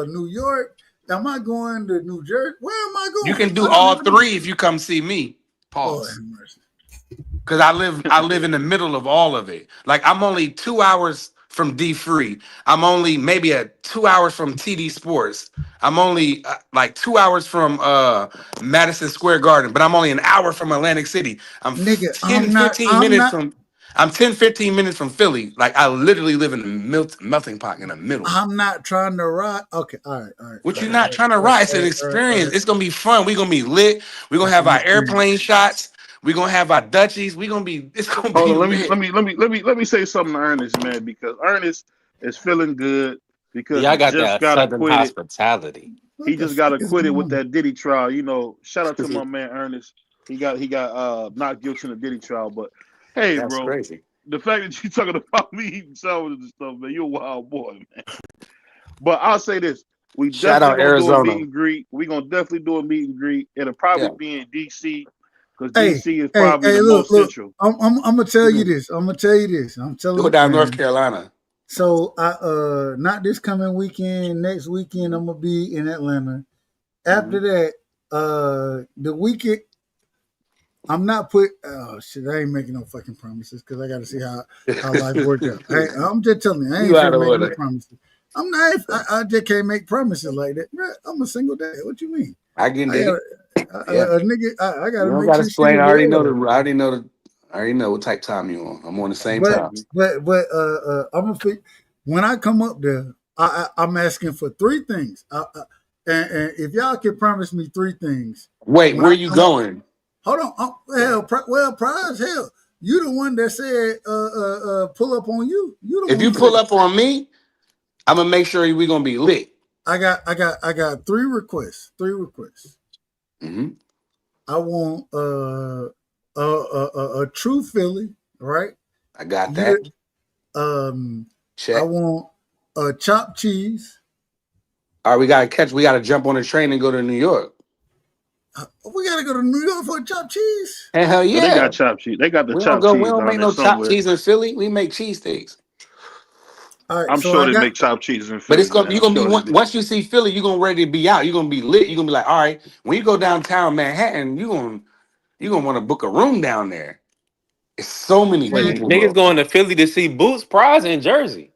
Speaker 7: New York? Am I going to New Jersey? Where am I going?
Speaker 6: You can do all three if you come see me. Pause. Because I live in the middle of all of it. Like I'm only 2 hours from D Free. I'm only maybe 2 hours from TD Sports. I'm only like 2 hours from Madison Square Garden, but I'm only an hour from Atlantic City. I'm 10, 15 minutes from Philly. Like I literally live in the melting pot in the middle.
Speaker 7: I'm not trying to ride. Okay, all right.
Speaker 6: What you not trying to ride? It's an experience. It's gonna be fun. We're gonna be lit. We're gonna have our airplane shots. We gonna have our Dutchies. We gonna be. It's gonna
Speaker 4: Hold
Speaker 6: be
Speaker 4: on,
Speaker 6: lit.
Speaker 4: let me say something to Ernest, man, because Ernest is feeling good because
Speaker 10: Yeah, I
Speaker 4: he
Speaker 10: got
Speaker 4: just
Speaker 10: that
Speaker 4: got
Speaker 10: Southern
Speaker 4: acquitted.
Speaker 10: hospitality.
Speaker 4: He
Speaker 7: What the
Speaker 4: just got
Speaker 7: fuck is
Speaker 4: acquitted
Speaker 7: going
Speaker 4: with
Speaker 7: on?
Speaker 4: that Diddy trial. You know, shout out to my man Ernest. He got not guilty in the Diddy trial. But hey,
Speaker 6: That's
Speaker 4: bro,
Speaker 6: crazy.
Speaker 4: the fact that you talking about me eating sandwiches and stuff, man, you're a wild boy, man. But I'll say this. We
Speaker 6: Shout
Speaker 4: definitely
Speaker 6: out
Speaker 4: gonna do a meet
Speaker 6: Arizona.
Speaker 4: and greet. We gonna definitely do a meet and greet. It'll probably
Speaker 6: Yeah.
Speaker 4: be in DC because
Speaker 7: Hey,
Speaker 4: DC is
Speaker 7: hey,
Speaker 4: probably
Speaker 7: hey!
Speaker 4: the
Speaker 7: Look,
Speaker 4: most
Speaker 7: look.
Speaker 4: central.
Speaker 7: I'm gonna tell you
Speaker 6: Mhm.
Speaker 7: this. I'm gonna tell you this. I'm
Speaker 6: Do it
Speaker 7: telling
Speaker 6: down North
Speaker 7: man.
Speaker 6: Carolina.
Speaker 7: So I not this coming weekend. Next weekend I'm gonna be in Atlanta. After that, the weekend I'm not put. Oh shit! I ain't making no fucking promises because I got to see how life worked out. I'm just telling you, I ain't
Speaker 6: You out
Speaker 7: finna
Speaker 6: of
Speaker 7: make no
Speaker 6: order.
Speaker 7: promises. I'm not. I just can't make promises like that. Bro, I'm a single dad. What you mean?
Speaker 6: I can
Speaker 7: I
Speaker 6: dig
Speaker 7: got
Speaker 6: it. Yeah.
Speaker 7: a nigga. I got
Speaker 6: You
Speaker 7: to
Speaker 6: don't
Speaker 7: make
Speaker 6: gotta
Speaker 7: sure she
Speaker 6: explain. I already know
Speaker 7: well.
Speaker 6: the. I already know the. I already know what type time you on. I'm on the same time.
Speaker 7: But I'm gonna when I come up there, I'm asking for three things. And if y'all can promise me three things,
Speaker 6: Wait,
Speaker 7: when
Speaker 6: where
Speaker 7: I
Speaker 6: you
Speaker 7: come up,
Speaker 6: going?
Speaker 7: hold on. Prize, hell, you the one that said pull up on you. You the
Speaker 6: If
Speaker 7: one
Speaker 6: you
Speaker 7: who said
Speaker 6: pull
Speaker 7: it.
Speaker 6: up on me, I'm gonna make sure we gonna be lit.
Speaker 7: I got three requests.
Speaker 6: Mm-hmm.
Speaker 7: I want a true Philly, right?
Speaker 6: I got
Speaker 7: You
Speaker 6: that.
Speaker 7: I
Speaker 6: Check.
Speaker 7: want a chopped cheese.
Speaker 6: All right, we gotta jump on a train and go to New York.
Speaker 7: We gotta go to New York for a chopped cheese.
Speaker 6: Hell
Speaker 4: But they
Speaker 6: yeah.
Speaker 4: got chopped cheese. They got the
Speaker 6: We don't
Speaker 4: chopped
Speaker 6: go. We
Speaker 4: cheese
Speaker 6: don't
Speaker 4: down
Speaker 6: make
Speaker 4: there
Speaker 6: no chopped
Speaker 4: somewhere.
Speaker 6: cheese in Philly. We make cheesesteaks.
Speaker 7: All right,
Speaker 4: I'm
Speaker 7: so
Speaker 4: sure
Speaker 7: I
Speaker 4: they
Speaker 7: got
Speaker 4: make chopped cheese in
Speaker 6: But it's
Speaker 4: Philly,
Speaker 6: gonna
Speaker 4: man.
Speaker 6: you're
Speaker 4: I'm
Speaker 6: gonna be
Speaker 4: sure they do.
Speaker 6: once you see Philly, you're gonna ready to be out. You're gonna be lit. You're gonna be like, all right. When you go downtown Manhattan, you're gonna want to book a room down there. It's so many
Speaker 10: Wait,
Speaker 7: man.
Speaker 6: people,
Speaker 10: niggas
Speaker 6: bro.
Speaker 10: going to Philly to see Boots, Prize, and Jersey.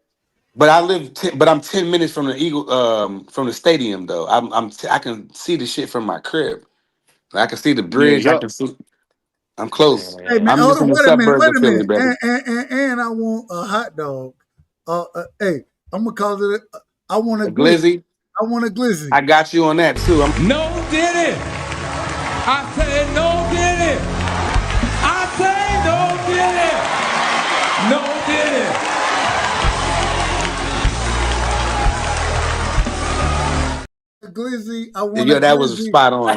Speaker 6: But I'm 10 minutes from the Eagle from the stadium though. I can see the shit from my crib. I can see the
Speaker 4: Yeah,
Speaker 6: bridge. I
Speaker 4: yup.
Speaker 6: can see. I'm close.
Speaker 7: Hey man,
Speaker 6: I'm
Speaker 10: Man.
Speaker 7: hold
Speaker 6: just
Speaker 7: on,
Speaker 6: in the
Speaker 7: wait a minute,
Speaker 6: suburbs of Philly, baby.
Speaker 7: and I want a hot dog. Hey, I'm gonna call it. I want a
Speaker 6: A
Speaker 7: glizzy.
Speaker 6: glizzy.
Speaker 7: I want a glizzy.
Speaker 6: I got you on that too.
Speaker 9: No did it. I say no did it. I say no did it. No did it.
Speaker 7: A glizzy. I want a
Speaker 6: Yo, that was
Speaker 7: glizzy.
Speaker 6: spot on.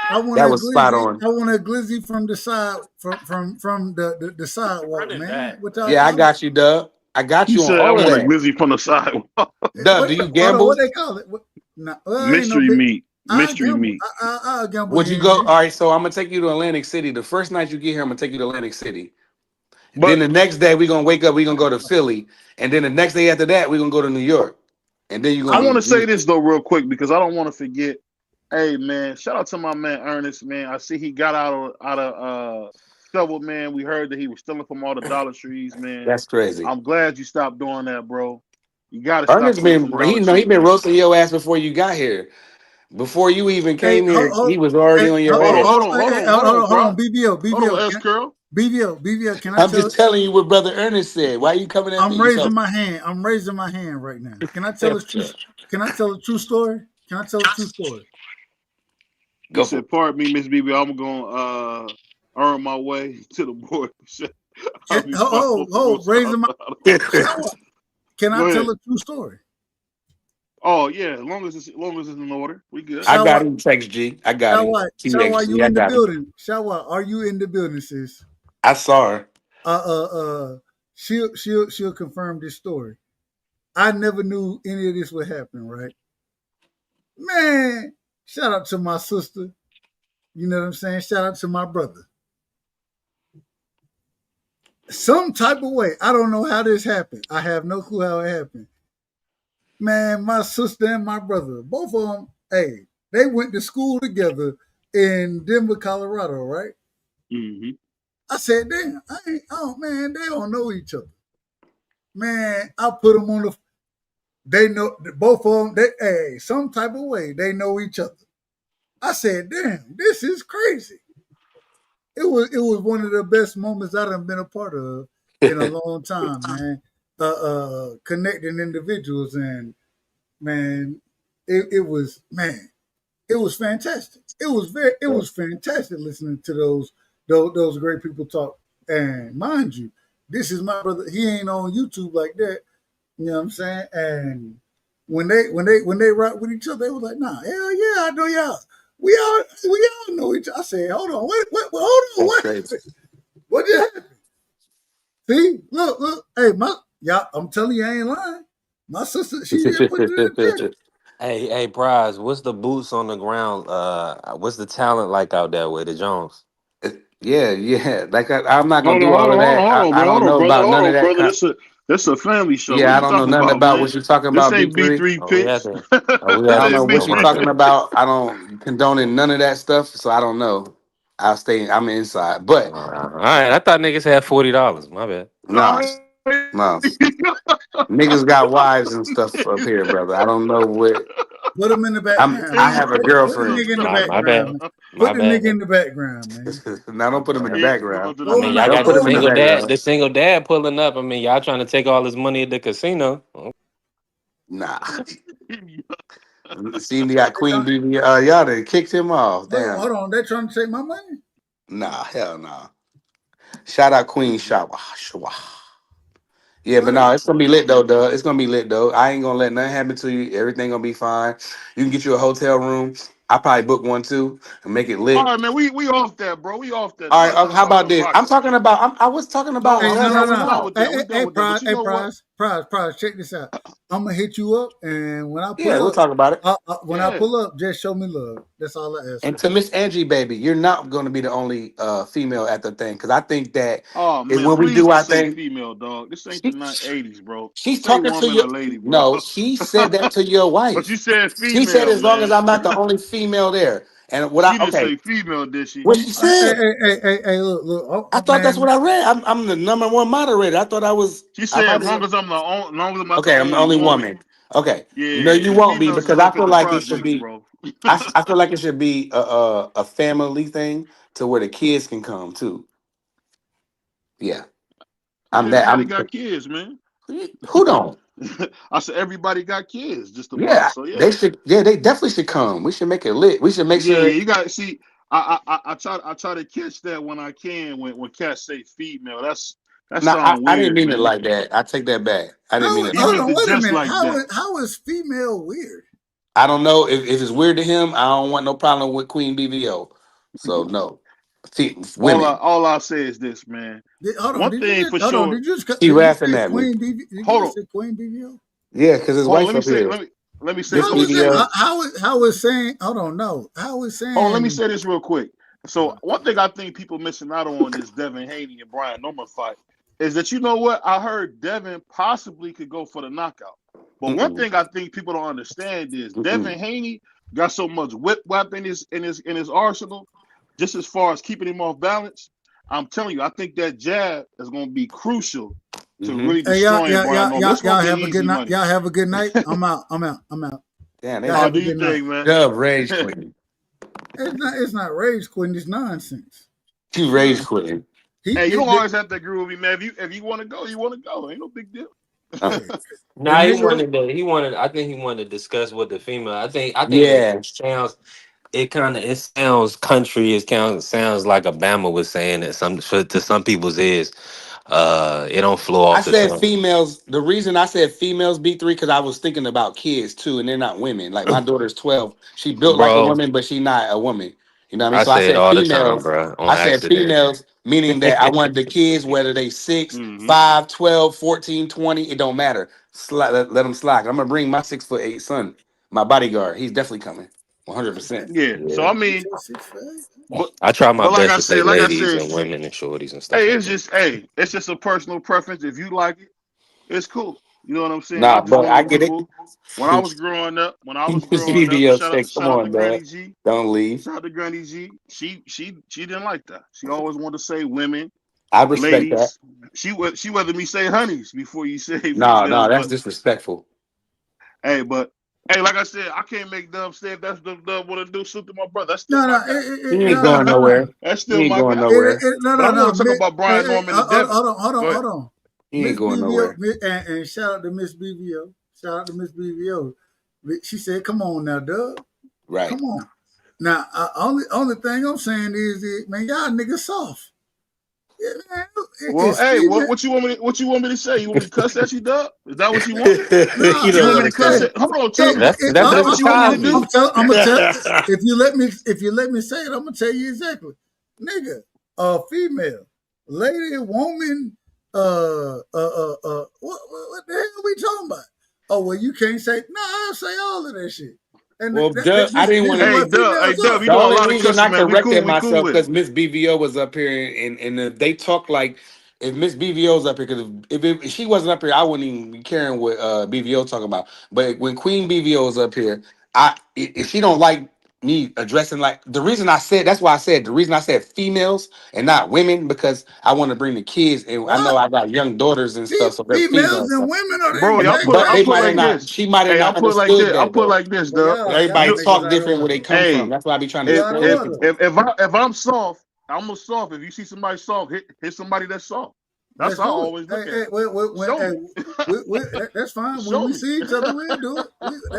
Speaker 7: I want
Speaker 6: That
Speaker 7: a
Speaker 6: was spot
Speaker 7: glizzy.
Speaker 6: on.
Speaker 7: I want a glizzy from the side, from the sidewalk,
Speaker 10: Running
Speaker 7: man.
Speaker 10: back.
Speaker 7: What y'all
Speaker 6: Yeah, I
Speaker 7: call it?
Speaker 6: got you, Dub. I got
Speaker 4: He
Speaker 6: you on
Speaker 4: said, "I
Speaker 6: all of
Speaker 4: want a
Speaker 6: that.
Speaker 4: glizzy from the sidewalk."
Speaker 6: Dub,
Speaker 7: What?
Speaker 6: do you
Speaker 7: Hold on,
Speaker 6: gamble?
Speaker 7: what they call it? What? No, ain't no
Speaker 4: Mystery
Speaker 7: big.
Speaker 4: meat.
Speaker 7: I
Speaker 4: Mystery
Speaker 7: gamble.
Speaker 4: meat.
Speaker 7: I gamble
Speaker 6: Would you
Speaker 7: here and
Speaker 6: go?
Speaker 7: there.
Speaker 6: All right, so I'm gonna take you to Atlantic City. The first night you get here, I'm gonna take you to Atlantic City. Then
Speaker 4: But
Speaker 6: the next day we're gonna wake up, we're gonna go to Philly. And then the next day after that, we're gonna go to New York. And then you're
Speaker 4: I
Speaker 6: gonna
Speaker 4: want
Speaker 6: be
Speaker 4: to say this though, real quick, because I don't want to forget. Hey man, shout out to my man Ernest, man. I see he got out of trouble, man. We heard that he was stealing from all the Dollar Trees, man.
Speaker 6: that's crazy.
Speaker 4: I'm glad you stopped doing that, bro. You got to stop
Speaker 6: Ernest
Speaker 4: stealing
Speaker 6: been
Speaker 4: from Dollar
Speaker 6: he
Speaker 4: Trees,
Speaker 6: been
Speaker 4: man.
Speaker 6: roasting your ass before you got here. Before you even
Speaker 7: Hey,
Speaker 6: came here, he was already on your ass.
Speaker 7: hold on, BBO,
Speaker 4: Hold on, S Curl.
Speaker 7: BVO. Can I
Speaker 6: I'm
Speaker 7: tell?
Speaker 6: just telling you what Brother Ernest said. Why you coming after
Speaker 7: I'm
Speaker 6: you? So
Speaker 7: raising my hand. I'm raising my hand right now. Can I tell a true? Can I tell a true story? Can I tell a true story?
Speaker 4: He
Speaker 6: go for it.
Speaker 4: said, "Pardon me, Miss BB. I'm gonna earn my way to the board. I'll be fine for
Speaker 7: Raising my shower. Can I
Speaker 4: Go
Speaker 7: tell
Speaker 4: ahead.
Speaker 7: a true story?
Speaker 4: Oh yeah, as long as it's in order, we good.
Speaker 6: I got
Speaker 7: Shower,
Speaker 6: him. Text G. I got him. TXG.
Speaker 7: you
Speaker 6: I
Speaker 7: in the
Speaker 6: got him.
Speaker 7: building? Shower, are you in the building, sis?
Speaker 6: I saw her.
Speaker 7: Uh, uh, uh. She'll confirm this story. I never knew any of this would happen, right? Man, shout out to my sister. You know what I'm saying? Shout out to my brother. Some type of way, I don't know how this happened. I have no clue how it happened. Man, my sister and my brother, both of them, hey, they went to school together in Denver, Colorado, right?
Speaker 4: Mm-hmm.
Speaker 7: I said, damn, oh man, they don't know each other. Man, I put them on the, they know, both of them, hey, some type of way, they know each other. I said, damn, this is crazy. It was one of the best moments I done been a part of in a long time, man. Connecting individuals and man, it was fantastic. It was fantastic listening to those great people talk. And mind you, this is my brother. He ain't on YouTube like that. You know what I'm saying? And when they rock with each other, they was like, nah, hell yeah, I know y'all. We all know each other. I said, hold on, hold on, what? What just happened? See, look, hey, I'm telling you, I ain't lying. My sister, she just put it in the picture.
Speaker 10: Hey, Prize, what's the boots on the ground? What's the talent like out there with the Jones?
Speaker 6: Yeah. Like I'm not gonna
Speaker 4: Hold on,
Speaker 6: do
Speaker 4: hold
Speaker 6: all
Speaker 4: on,
Speaker 6: of
Speaker 4: hold on,
Speaker 6: that.
Speaker 4: hold on,
Speaker 6: I
Speaker 4: bro.
Speaker 6: don't
Speaker 4: Hold on,
Speaker 6: know
Speaker 4: brother.
Speaker 6: about
Speaker 4: Hold
Speaker 6: none of
Speaker 4: on,
Speaker 6: that.
Speaker 4: brother. This a family show. What
Speaker 6: Yeah,
Speaker 4: are
Speaker 6: I
Speaker 4: you
Speaker 6: don't know
Speaker 4: talking
Speaker 6: nothing
Speaker 4: about,
Speaker 6: about
Speaker 4: man?
Speaker 6: what you're talking
Speaker 4: This
Speaker 6: about,
Speaker 4: ain't B
Speaker 6: B3.
Speaker 4: three
Speaker 10: Oh, we
Speaker 4: picks.
Speaker 10: had to. Oh, we
Speaker 6: I
Speaker 10: had
Speaker 4: This
Speaker 6: don't
Speaker 10: to.
Speaker 6: know
Speaker 4: ain't B
Speaker 6: what you're
Speaker 4: three.
Speaker 10: Okay.
Speaker 6: talking about. I don't condone in none of that stuff, so I don't know. I'm inside. But
Speaker 10: All right. I thought niggas had $40. My bad.
Speaker 6: no, no. Niggas got wives and stuff up here, brother. I don't know what
Speaker 7: Put them in the background,
Speaker 6: I
Speaker 7: man.
Speaker 6: have a
Speaker 7: Put the
Speaker 6: girlfriend.
Speaker 7: nigga in the
Speaker 10: My
Speaker 7: background,
Speaker 10: bad.
Speaker 7: man.
Speaker 10: My
Speaker 7: Put the
Speaker 10: bad.
Speaker 7: nigga in the background, man.
Speaker 6: Now don't put him in the
Speaker 4: Yeah, going
Speaker 6: background.
Speaker 4: to the
Speaker 10: I
Speaker 7: Throw him
Speaker 10: mean,
Speaker 7: in
Speaker 10: y'all
Speaker 7: the,
Speaker 6: Don't
Speaker 10: got
Speaker 6: put
Speaker 10: the
Speaker 7: throw
Speaker 6: him
Speaker 7: him
Speaker 6: in
Speaker 7: in
Speaker 6: the
Speaker 7: the,
Speaker 6: background.
Speaker 10: single dad pulling up. I mean, y'all trying to take all this money at the casino.
Speaker 6: Nah. See, we got Queen BB. Y'all done kicked him off. Damn.
Speaker 7: hold on. They trying to take my money?
Speaker 6: Nah, hell nah. Shout out Queen Shawa. Yeah, but
Speaker 7: What?
Speaker 6: no, it's gonna be lit though, Doug. It's gonna be lit though. I ain't gonna let nothing happen to you. Everything gonna be fine. You can get you a hotel room. I probably book one too and make it
Speaker 4: All
Speaker 6: lit.
Speaker 4: right, man. We off that, bro. We off that.
Speaker 6: All
Speaker 4: Now
Speaker 6: right,
Speaker 4: let's just
Speaker 6: how
Speaker 4: talk
Speaker 6: about
Speaker 4: some
Speaker 6: this? I'm
Speaker 4: boxing.
Speaker 6: talking about. I was talking about
Speaker 7: Hey,
Speaker 4: No,
Speaker 6: just
Speaker 7: no.
Speaker 4: we
Speaker 6: going
Speaker 4: done
Speaker 6: out.
Speaker 4: with that. We done with that. But
Speaker 7: Prize,
Speaker 4: you know what?
Speaker 7: Prize. Check this out. I'm gonna hit you up, and when I
Speaker 6: Yeah,
Speaker 7: pull
Speaker 6: we'll
Speaker 7: up,
Speaker 6: talk about it.
Speaker 7: when I
Speaker 4: Yeah.
Speaker 7: pull up, just show me love. That's all I ask
Speaker 6: And
Speaker 7: for.
Speaker 6: to Miss Angie, baby, you're not going to be the only female at the thing because I think that
Speaker 4: Oh
Speaker 6: is
Speaker 4: man,
Speaker 6: when we
Speaker 4: please
Speaker 6: do our
Speaker 4: just say
Speaker 6: thing.
Speaker 4: female, dog. This ain't the
Speaker 6: She,
Speaker 4: 1980s, bro.
Speaker 6: she's
Speaker 4: Say
Speaker 6: talking to
Speaker 4: woman
Speaker 6: you.
Speaker 4: or lady, bro.
Speaker 6: No, she said that to your
Speaker 4: But you
Speaker 6: wife.
Speaker 4: said
Speaker 6: She said
Speaker 4: female,
Speaker 6: as long as
Speaker 4: man.
Speaker 6: I'm not the only female there. And what I
Speaker 4: She didn't
Speaker 6: okay,
Speaker 4: say female, did she?
Speaker 6: what she said?
Speaker 7: Look.
Speaker 6: I thought that's
Speaker 7: Man.
Speaker 6: what I read. I'm the number one moderator. I thought I was.
Speaker 4: She
Speaker 6: I
Speaker 4: said
Speaker 6: might
Speaker 4: as long
Speaker 6: have.
Speaker 4: as I'm the only, as long as I'm not the
Speaker 6: Okay, I'm the
Speaker 4: only
Speaker 6: only
Speaker 4: woman.
Speaker 6: woman. Okay, no,
Speaker 4: Yeah,
Speaker 6: you
Speaker 4: because
Speaker 6: won't be
Speaker 4: females is
Speaker 6: because
Speaker 4: gonna
Speaker 6: I
Speaker 4: fit
Speaker 6: feel
Speaker 4: the
Speaker 6: like it should
Speaker 4: projects,
Speaker 6: be.
Speaker 4: bro.
Speaker 6: I feel like it should be a family thing to where the kids can come too. Yeah,
Speaker 4: Yeah,
Speaker 6: I'm that.
Speaker 4: everybody
Speaker 6: I'm
Speaker 4: got kids, man.
Speaker 6: who don't.
Speaker 4: I said everybody got kids, just about.
Speaker 6: Yeah,
Speaker 4: So
Speaker 6: they
Speaker 4: yeah,
Speaker 6: should. Yeah, they definitely should come. We should make it lit. We should make
Speaker 4: yeah,
Speaker 6: sure.
Speaker 4: yeah. You got to see. I try to catch that when I can. When cats say female, that
Speaker 6: No,
Speaker 4: sound
Speaker 6: I didn't
Speaker 4: weird,
Speaker 6: mean it
Speaker 4: man.
Speaker 6: like that. I take that back. I didn't mean it
Speaker 4: He
Speaker 6: like
Speaker 7: Hold
Speaker 4: meant
Speaker 7: on,
Speaker 6: that.
Speaker 4: it
Speaker 7: wait a
Speaker 4: just
Speaker 7: minute.
Speaker 4: like that.
Speaker 7: How is female weird?
Speaker 6: I don't know if it's weird to him. I don't want no problem with Queen BVO. So no, women.
Speaker 4: All I say is this, man.
Speaker 7: Hold on,
Speaker 4: One
Speaker 7: did you
Speaker 4: thing
Speaker 7: just
Speaker 4: for sure.
Speaker 6: She
Speaker 7: did you
Speaker 6: laughing
Speaker 7: say
Speaker 6: at me.
Speaker 7: Queen BB? Did you
Speaker 4: Hold
Speaker 7: just
Speaker 4: on,
Speaker 7: say Queen BBO?
Speaker 6: Yeah, because his
Speaker 4: hold on.
Speaker 6: wife up here.
Speaker 4: Let me say
Speaker 6: Miss
Speaker 7: How is
Speaker 4: this.
Speaker 6: BVO.
Speaker 7: that? How is saying? Hold on, no. How is
Speaker 4: Hold on, let me
Speaker 7: saying?
Speaker 4: say this real quick. So one thing I think people missing out on this Devin Haney and Brian Norman fight is that, you know what? I heard Devin possibly could go for the knockout. But one
Speaker 6: Mm-mm,
Speaker 4: thing I think people don't understand is
Speaker 6: mm-mm.
Speaker 4: Devin Haney got so much whip weapon in his arsenal, just as far as keeping him off balance. I'm telling you, I think that jab is going to be crucial to
Speaker 6: Mm-hmm.
Speaker 4: really
Speaker 7: Hey,
Speaker 4: destroying Brian Norman. It's going
Speaker 7: y'all
Speaker 4: to be
Speaker 7: have a good
Speaker 4: easy
Speaker 7: night.
Speaker 4: money.
Speaker 7: Y'all have a good night. I'm out. I'm out.
Speaker 6: Damn, they
Speaker 7: Y'all
Speaker 4: How
Speaker 7: have
Speaker 6: dub,
Speaker 7: a
Speaker 4: do you
Speaker 7: good night.
Speaker 4: think, man?
Speaker 6: dub rage quitting.
Speaker 7: It's not rage quitting. It's nonsense.
Speaker 6: She
Speaker 7: It's
Speaker 6: rage
Speaker 7: nonsense.
Speaker 6: quitting.
Speaker 4: Hey, you don't
Speaker 7: The,
Speaker 4: always have to agree with me, man. If you want to go, you want to go. Ain't no big deal.
Speaker 6: Uh,
Speaker 7: hey, the
Speaker 10: Nah, he
Speaker 7: nigga.
Speaker 10: wanted to. He wanted. I think he wanted to discuss with the female. I think
Speaker 6: yeah,
Speaker 10: it sounds. It sounds country. Sounds like Obama was saying that to some people's ears. It don't flow
Speaker 6: I
Speaker 10: off the
Speaker 6: said
Speaker 10: tongue,
Speaker 6: females. The reason I said females B3 because I was thinking about kids too, and they're not women. Like my daughter's 12. She built like a
Speaker 10: bro.
Speaker 6: woman, but she not a woman. You know what I mean?
Speaker 10: I
Speaker 6: So I
Speaker 10: say it
Speaker 6: said
Speaker 10: all the time,
Speaker 6: females.
Speaker 10: bro, on
Speaker 6: I said
Speaker 10: accident.
Speaker 6: females, meaning that I wanted the kids, whether they 6,
Speaker 4: Hmm.
Speaker 6: 5, 12, 14, 20, it don't matter. Let them slide. I'm gonna bring my 6'8" son, my bodyguard. He's definitely coming. 100%.
Speaker 4: Yeah. So I
Speaker 10: Yeah,
Speaker 4: mean,
Speaker 7: 6'5".
Speaker 4: but
Speaker 10: I try my
Speaker 4: but
Speaker 10: best to say
Speaker 4: like I
Speaker 10: ladies
Speaker 4: said,
Speaker 10: and women and shorties and stuff
Speaker 4: hey,
Speaker 10: like that.
Speaker 4: it's just a personal preference. If you like it, it's cool. You know what I'm saying? I
Speaker 6: Nah,
Speaker 4: just
Speaker 6: but
Speaker 4: know
Speaker 6: I
Speaker 4: the
Speaker 6: get it.
Speaker 4: people. When I was growing up,
Speaker 6: This video
Speaker 4: shout out
Speaker 6: said, come
Speaker 4: shout out to
Speaker 6: on,
Speaker 4: Granny
Speaker 6: Dad.
Speaker 4: G.
Speaker 6: Don't leave.
Speaker 4: Shout out to Granny G. She didn't like that. She always wanted to say women,
Speaker 6: I respect that.
Speaker 4: ladies. She rather me say honeys before you say
Speaker 6: No,
Speaker 4: females.
Speaker 6: no, that's
Speaker 4: But
Speaker 6: disrespectful.
Speaker 4: hey, like I said, I can't make Dub say if that's the Dub want to do something to my brother. That's still
Speaker 7: No,
Speaker 4: my
Speaker 7: no,
Speaker 4: guy.
Speaker 6: He ain't
Speaker 7: no, no,
Speaker 6: going
Speaker 7: no, no.
Speaker 6: nowhere.
Speaker 4: That's
Speaker 6: He
Speaker 4: still
Speaker 6: ain't
Speaker 4: my
Speaker 6: going
Speaker 4: guy.
Speaker 6: nowhere.
Speaker 4: But I want to talk about
Speaker 7: Hey,
Speaker 4: Brian Norman and
Speaker 7: hold
Speaker 4: Devin.
Speaker 7: on,
Speaker 4: Go ahead.
Speaker 7: hold on.
Speaker 6: He ain't
Speaker 7: Miss
Speaker 6: going
Speaker 7: BVO,
Speaker 6: nowhere.
Speaker 7: and shout out to Miss BVO. Shout out to Miss BVO. She said, "Come on now, Doug.
Speaker 6: Right.
Speaker 7: Come on." Now, only thing I'm saying is, man, y'all niggas soft. Yeah, man,
Speaker 4: Well, hey, what you want me? What you want me to say? You want me to cuss at you, Dub? Is that what you want?
Speaker 7: Nah,
Speaker 4: You want me to cuss
Speaker 7: hey,
Speaker 4: it? Hold on, tell me.
Speaker 10: That's
Speaker 4: Is that what you want me to do?
Speaker 7: I'm gonna tell. If you let me say it, I'm gonna tell you exactly, nigga. Female, lady, woman. What the hell are we talking about? Oh well, you can't say. No, I'll say all of that shit. And
Speaker 6: Well, Doug, I didn't want to.
Speaker 4: Hey, Dub, you
Speaker 6: The
Speaker 4: doing a
Speaker 6: only
Speaker 4: lot of
Speaker 6: reason I
Speaker 4: cussing, man. We cool.
Speaker 6: corrected
Speaker 4: We cool
Speaker 6: myself
Speaker 4: with
Speaker 6: because
Speaker 4: it.
Speaker 6: Miss BVO was up here and they talk like if Miss BVO's up here, because if she wasn't up here, I wouldn't even be caring what BVO talking about. But when Queen BVO is up here, if she don't like me addressing like the reason I said the reason I said females and not women because I want to bring the kids and I know I got young daughters and stuff, so they're
Speaker 7: females
Speaker 6: females.
Speaker 7: and women are the
Speaker 4: Bro,
Speaker 7: exact
Speaker 6: But
Speaker 4: I'll
Speaker 6: they
Speaker 7: same
Speaker 4: put
Speaker 6: might have
Speaker 4: like
Speaker 7: thing.
Speaker 6: not.
Speaker 4: this.
Speaker 6: She might have
Speaker 4: Hey,
Speaker 6: not
Speaker 4: I'll put like
Speaker 6: understood
Speaker 4: this. I'll
Speaker 6: that
Speaker 4: put
Speaker 6: though.
Speaker 4: like this,
Speaker 7: Well,
Speaker 4: Dub.
Speaker 7: y'all
Speaker 6: Everybody
Speaker 7: niggas
Speaker 6: talk
Speaker 7: out of
Speaker 6: different where they
Speaker 7: order.
Speaker 6: come from.
Speaker 4: Hey,
Speaker 6: That's why I be trying to
Speaker 7: You
Speaker 4: if
Speaker 7: out of
Speaker 6: explain
Speaker 4: if
Speaker 6: things.
Speaker 7: order.
Speaker 4: if I'm soft, I'm a soft. If you see somebody soft, hit somebody that's soft. That's
Speaker 7: Let's
Speaker 4: how I
Speaker 7: do it.
Speaker 4: always look at it. Show me.
Speaker 7: That's fine. When
Speaker 4: Show
Speaker 7: we
Speaker 4: me.
Speaker 7: see each other, we'll do it.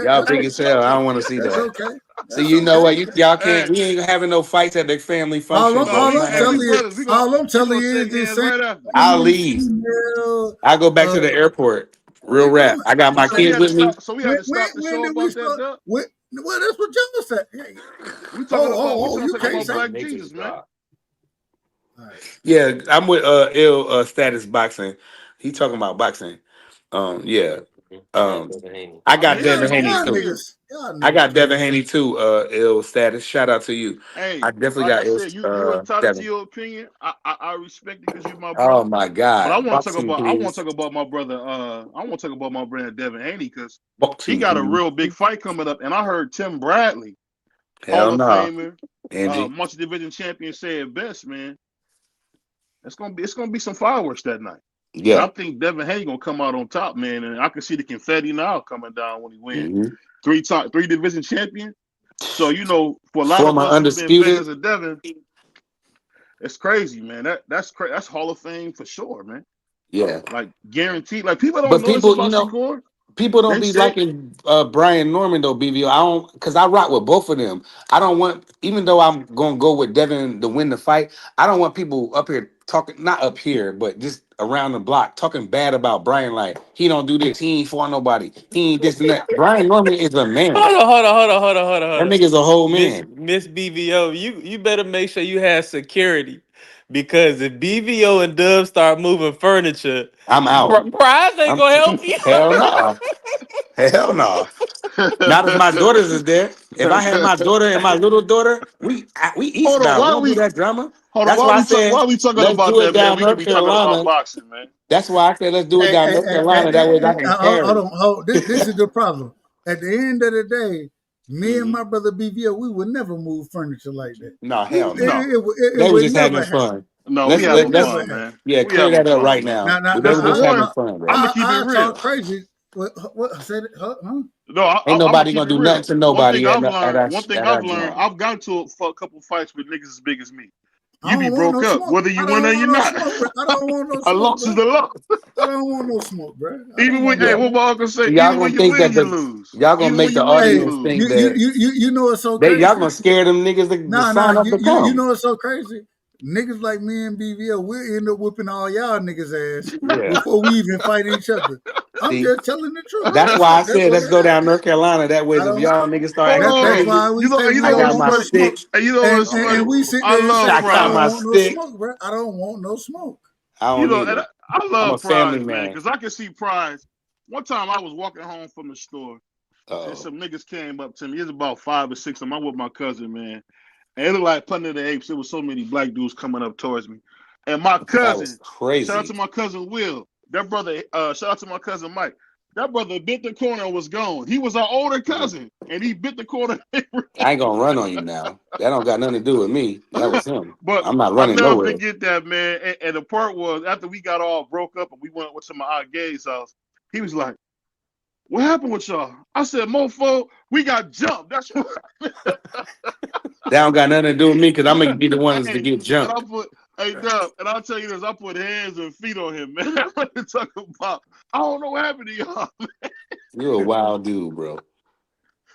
Speaker 6: Y'all big as hell. I don't want to see
Speaker 7: That's
Speaker 6: that.
Speaker 7: okay.
Speaker 6: See,
Speaker 7: That's
Speaker 6: you know
Speaker 7: okay.
Speaker 6: what? Y'all
Speaker 4: Hey,
Speaker 6: can't. We ain't having no fights at the family
Speaker 7: All
Speaker 6: function,
Speaker 7: I'm,
Speaker 6: bro.
Speaker 4: no,
Speaker 7: all
Speaker 6: It's
Speaker 7: I'm
Speaker 6: not
Speaker 4: we
Speaker 7: telling
Speaker 6: happening.
Speaker 7: you,
Speaker 4: brothers.
Speaker 7: all I'm
Speaker 4: We
Speaker 7: telling
Speaker 4: gonna
Speaker 7: you is
Speaker 4: shake
Speaker 7: this
Speaker 4: hands
Speaker 7: same
Speaker 4: right after.
Speaker 6: I'll
Speaker 7: queen,
Speaker 6: leave.
Speaker 7: female.
Speaker 6: I go back to
Speaker 7: Uh,
Speaker 6: the airport.
Speaker 7: what are
Speaker 6: Real
Speaker 7: you
Speaker 6: rap.
Speaker 7: doing?
Speaker 6: I got my
Speaker 4: So we
Speaker 6: kids
Speaker 4: had to
Speaker 6: with me.
Speaker 4: stop. So we had to stop the
Speaker 7: When
Speaker 4: show
Speaker 7: did we
Speaker 4: about that,
Speaker 7: start?
Speaker 4: Dub.
Speaker 7: Well, that's what y'all said. Hey,
Speaker 4: We talking about
Speaker 7: you
Speaker 4: talking
Speaker 7: can't
Speaker 4: about
Speaker 7: say.
Speaker 4: Black Jesus, man.
Speaker 7: All right.
Speaker 6: Yeah, I'm with ill status boxing. He talking about boxing. Yeah. I
Speaker 4: I'm
Speaker 6: got
Speaker 4: here.
Speaker 6: Devin Haney
Speaker 7: Y'all
Speaker 6: too. I
Speaker 7: niggas
Speaker 6: got Devin
Speaker 7: crazy.
Speaker 6: Haney too. Ill status. Shout out to you. I
Speaker 4: Hey,
Speaker 6: definitely
Speaker 4: like
Speaker 6: got
Speaker 4: I
Speaker 6: ill.
Speaker 4: said, you entitled to
Speaker 6: Devin.
Speaker 4: your opinion. I respect it because you're my
Speaker 6: Oh
Speaker 4: brother.
Speaker 6: my
Speaker 4: But I
Speaker 6: God,
Speaker 4: want to talk
Speaker 6: boxing
Speaker 4: about
Speaker 6: please.
Speaker 4: my brother. I want to talk about my brother Devin Haney because he
Speaker 6: Boxing
Speaker 4: got a
Speaker 6: please.
Speaker 4: real big fight coming up. And I heard Tim Bradley, Hall
Speaker 6: Hell
Speaker 4: of
Speaker 6: no,
Speaker 4: Famer,
Speaker 6: Angie.
Speaker 4: multi-division champion, say it best, man. It's gonna be some fireworks that night. And I
Speaker 6: Yeah.
Speaker 4: think Devin Haney gonna come out on top, man. And I can see the confetti now coming down when he wins.
Speaker 6: hmm
Speaker 4: Three division champion. So for a lot of
Speaker 6: Former
Speaker 4: us who've been
Speaker 6: undisputed.
Speaker 4: fans of Devin, it's crazy, man. That's Hall of Fame for sure, man.
Speaker 6: Yeah.
Speaker 4: Like guaranteed. Like people don't
Speaker 6: But
Speaker 4: know this
Speaker 6: people,
Speaker 4: about Shakur.
Speaker 6: people don't
Speaker 4: They
Speaker 6: be
Speaker 4: say,
Speaker 6: liking Brian Norman though, BVO. I don't, because I rock with both of them. I don't want, even though I'm gonna go with Devin to win the fight, I don't want people up here talking, not up here, but just around the block talking bad about Brian. Like he don't do this, he ain't for nobody, he ain't this and that. Brian Norman is a man. That nigga's a whole man.
Speaker 10: Miss BVO, you better make sure you have security. Because if BVO and Dub start moving furniture,
Speaker 6: I'm out.
Speaker 10: Prize ain't
Speaker 6: I'm
Speaker 10: gonna help you.
Speaker 6: hell no. Hell no. Not if my daughters is there. If I had my daughter and my little daughter, we
Speaker 4: hold on,
Speaker 6: eastbound. We don't do that drama.
Speaker 4: hold on,
Speaker 6: That's why I
Speaker 4: why
Speaker 6: said
Speaker 4: we talking
Speaker 6: let's
Speaker 4: about
Speaker 6: do it
Speaker 4: that, man?
Speaker 6: down
Speaker 4: We could
Speaker 6: North
Speaker 4: be talking about
Speaker 6: Carolina.
Speaker 4: boxing, man.
Speaker 6: That's why I said let's do it
Speaker 7: Hey,
Speaker 6: down North Carolina. That way I can
Speaker 7: hold
Speaker 6: carry.
Speaker 7: on, hold. This is the problem. At the end of the day, me and
Speaker 4: Mm-hmm.
Speaker 7: my brother BVO, we would never move furniture like that.
Speaker 6: No, hell no.
Speaker 7: It
Speaker 6: They were
Speaker 7: would
Speaker 6: just having
Speaker 7: never happen.
Speaker 6: fun.
Speaker 4: No, we
Speaker 6: Let's
Speaker 7: It would
Speaker 4: having
Speaker 6: let's
Speaker 7: never
Speaker 4: fun,
Speaker 7: happen.
Speaker 4: man.
Speaker 6: yeah,
Speaker 4: We
Speaker 6: clear
Speaker 4: having
Speaker 6: that up
Speaker 4: fun,
Speaker 6: right
Speaker 4: man.
Speaker 6: now.
Speaker 7: Now,
Speaker 6: They were
Speaker 4: For
Speaker 6: just
Speaker 4: one,
Speaker 6: having fun,
Speaker 4: I'm
Speaker 6: bro.
Speaker 4: gonna keep it
Speaker 7: I talk
Speaker 4: real.
Speaker 7: crazy. What I said? Huh?
Speaker 4: No,
Speaker 6: Ain't
Speaker 4: I'm gonna
Speaker 6: nobody
Speaker 4: keep
Speaker 6: gonna
Speaker 4: it
Speaker 6: do nothing
Speaker 4: real.
Speaker 6: to nobody at
Speaker 4: One thing
Speaker 6: at
Speaker 4: I've
Speaker 6: our
Speaker 4: learned,
Speaker 6: joint.
Speaker 4: I've gotten to for a couple fights with niggas as big as me.
Speaker 7: I
Speaker 4: You be
Speaker 7: don't want
Speaker 4: broke
Speaker 7: no
Speaker 4: up,
Speaker 7: smoke.
Speaker 4: whether
Speaker 7: I
Speaker 4: you win or
Speaker 7: don't
Speaker 4: you're
Speaker 7: want no
Speaker 4: not.
Speaker 7: smoke, bro. I don't want no
Speaker 4: A
Speaker 7: smoke,
Speaker 4: loss
Speaker 7: bro.
Speaker 4: is a loss.
Speaker 7: I don't want no smoke, bro. I
Speaker 4: Even
Speaker 7: don't
Speaker 4: when,
Speaker 7: want no
Speaker 4: hey,
Speaker 6: Yeah.
Speaker 4: what
Speaker 7: smoke.
Speaker 4: my uncle say,
Speaker 6: Y'all
Speaker 4: even
Speaker 6: gonna
Speaker 4: when you
Speaker 6: think
Speaker 4: win,
Speaker 6: that
Speaker 4: you lose.
Speaker 6: y'all gonna
Speaker 4: Even
Speaker 6: make
Speaker 4: when
Speaker 6: the
Speaker 4: you win, you
Speaker 7: Hey,
Speaker 6: audience
Speaker 4: lose.
Speaker 6: think that
Speaker 7: you know what's so
Speaker 6: y'all
Speaker 7: crazy?
Speaker 6: gonna scare them niggas to
Speaker 7: Nah,
Speaker 6: sign up to
Speaker 7: you
Speaker 6: come.
Speaker 7: know what's so crazy? Niggas like me and BVO, we'll end up whooping all y'all niggas' ass
Speaker 6: Yeah.
Speaker 7: before we even fight each other. I'm
Speaker 6: See,
Speaker 7: just telling the truth.
Speaker 6: that's why I
Speaker 7: That's
Speaker 6: said
Speaker 7: what
Speaker 6: let's go
Speaker 7: it
Speaker 6: down
Speaker 7: is.
Speaker 6: North Carolina. That way,
Speaker 7: I
Speaker 6: if
Speaker 7: don't.
Speaker 6: y'all niggas start
Speaker 4: Hold
Speaker 6: acting
Speaker 7: That's
Speaker 6: crazy,
Speaker 7: why we say
Speaker 4: you
Speaker 7: we
Speaker 6: I
Speaker 4: know
Speaker 7: don't
Speaker 6: got
Speaker 4: what's
Speaker 7: want
Speaker 6: my
Speaker 7: no
Speaker 4: funny?
Speaker 7: smoke.
Speaker 6: stick.
Speaker 4: And you know what's funny?
Speaker 7: And we sit
Speaker 4: I
Speaker 7: there and
Speaker 4: love
Speaker 7: say,
Speaker 6: I
Speaker 7: I
Speaker 6: got
Speaker 7: don't
Speaker 6: my
Speaker 4: Prize.
Speaker 7: want no
Speaker 6: stick.
Speaker 7: smoke, bro. I don't want no smoke.
Speaker 6: I don't need it.
Speaker 4: I
Speaker 6: I'm a
Speaker 4: love
Speaker 6: family
Speaker 4: Prize, man,
Speaker 6: man.
Speaker 4: because I can see Prize. One time I was walking home from the store, and
Speaker 6: Oh,
Speaker 4: some niggas came up to me. It's about 5 or 6 of them. I'm with my cousin, man. And it looked like Planet of the Apes. There was so many black dudes coming up towards me. And my
Speaker 6: that was
Speaker 4: cousin, shout out
Speaker 6: crazy.
Speaker 4: to my cousin Will. That brother, shout out to my cousin Mike. That brother bit the corner and was gone. He was our older cousin, and he bit the corner.
Speaker 6: I ain't gonna run on you now. That don't got nothing to do with me. That was him.
Speaker 4: But
Speaker 6: I'm not
Speaker 4: I'll
Speaker 6: running
Speaker 4: never
Speaker 6: nowhere.
Speaker 4: forget that, man. And the part was after we got all broke up and we went to my aunt Gay's house, he was like, "What happened with y'all?" I said, "Mofo, we got jumped." That's what.
Speaker 6: That don't got nothing to do with me because I'm gonna be the ones to
Speaker 4: Hey,
Speaker 6: get
Speaker 4: and I
Speaker 6: jumped.
Speaker 4: put, hey, Dub, and I'll tell you this: I put hands and feet on him, man. I want to talk about. I don't know what happened to y'all.
Speaker 6: You a wild dude, bro.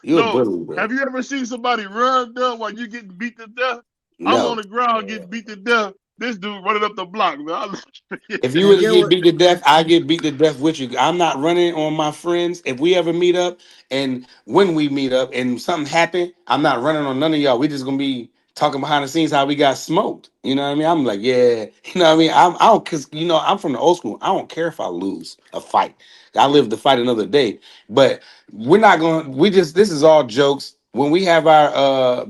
Speaker 6: You a bully, bro.
Speaker 4: Have you ever seen somebody run though while you getting beat to death? I'm on
Speaker 6: No.
Speaker 4: the ground getting beat to death. This dude running up the block, man.
Speaker 6: If you really get beat to death, I get beat to death with you. I'm not running on my friends. If we ever meet up and when we meet up and something happened, I'm not running on none of y'all. We just gonna be talking behind the scenes how we got smoked. You know what I mean? I'm like, yeah, you know what I mean? I don't, cause I'm from the old school. I don't care if I lose a fight. I live to fight another day. But we're not gonna. This is all jokes. When we have our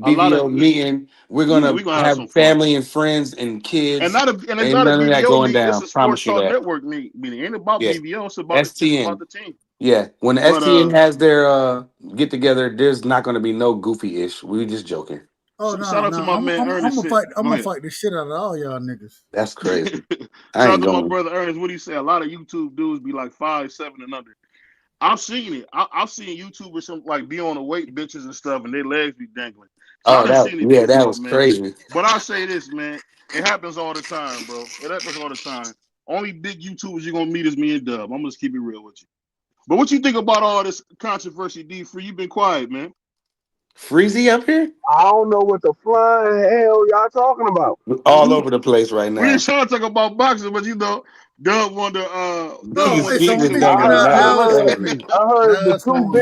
Speaker 4: A lot
Speaker 6: BVO
Speaker 4: of
Speaker 6: meeting, we're
Speaker 4: yeah,
Speaker 6: gonna
Speaker 4: we gonna have some
Speaker 6: have
Speaker 4: fun.
Speaker 6: family and friends and
Speaker 4: And
Speaker 6: kids.
Speaker 4: it's
Speaker 6: Ain't
Speaker 4: not a
Speaker 6: none of that
Speaker 4: BVO
Speaker 6: going
Speaker 4: meeting. It's
Speaker 6: down.
Speaker 4: a Sports
Speaker 6: Promise you
Speaker 4: Talk
Speaker 6: that.
Speaker 4: Network meeting. Ain't about
Speaker 6: Yeah.
Speaker 4: BVO. It's about
Speaker 6: STN.
Speaker 4: the team.
Speaker 6: Yeah. When the
Speaker 4: But
Speaker 6: STN has their get together, there's not gonna be no goofy ish. We just joking.
Speaker 7: Oh no,
Speaker 4: shout out to my man
Speaker 7: I'm
Speaker 4: Ernest.
Speaker 7: gonna fight. I'm
Speaker 4: Go
Speaker 7: gonna
Speaker 4: ahead.
Speaker 7: fight the shit out of all y'all niggas.
Speaker 6: That's crazy. I
Speaker 4: Shout out
Speaker 6: ain't
Speaker 4: to my
Speaker 6: going.
Speaker 4: brother Ernest. What do you say? A lot of YouTube dudes be like 5'7" and under. I've seen it. I've seen YouTubers some like be on the weight benches and stuff, and their legs be dangling. So I
Speaker 6: Oh,
Speaker 4: done seen it
Speaker 6: that
Speaker 4: before,
Speaker 6: was
Speaker 4: man.
Speaker 6: crazy.
Speaker 4: But I'll say this, man. It happens all the time, bro. It happens all the time. Only big YouTubers you're gonna meet is me and Dub. I'm gonna just keep it real with you. But what you think about all this controversy, D Free? You've been quiet, man.
Speaker 6: Freezy up here?
Speaker 11: I don't know what the flying hell y'all talking about.
Speaker 6: All over the place right
Speaker 4: We
Speaker 6: now.
Speaker 4: ain't trying to talk about boxing, but Dub wanted
Speaker 7: Oh,
Speaker 6: His
Speaker 4: to
Speaker 7: it's
Speaker 6: feet
Speaker 4: talk
Speaker 7: on
Speaker 6: was
Speaker 4: to
Speaker 7: me.
Speaker 4: it,
Speaker 6: dangling.
Speaker 4: man.
Speaker 6: That was
Speaker 7: Now it's on
Speaker 6: crazy.
Speaker 7: me.
Speaker 11: I heard
Speaker 7: Now
Speaker 11: the
Speaker 7: it's on me.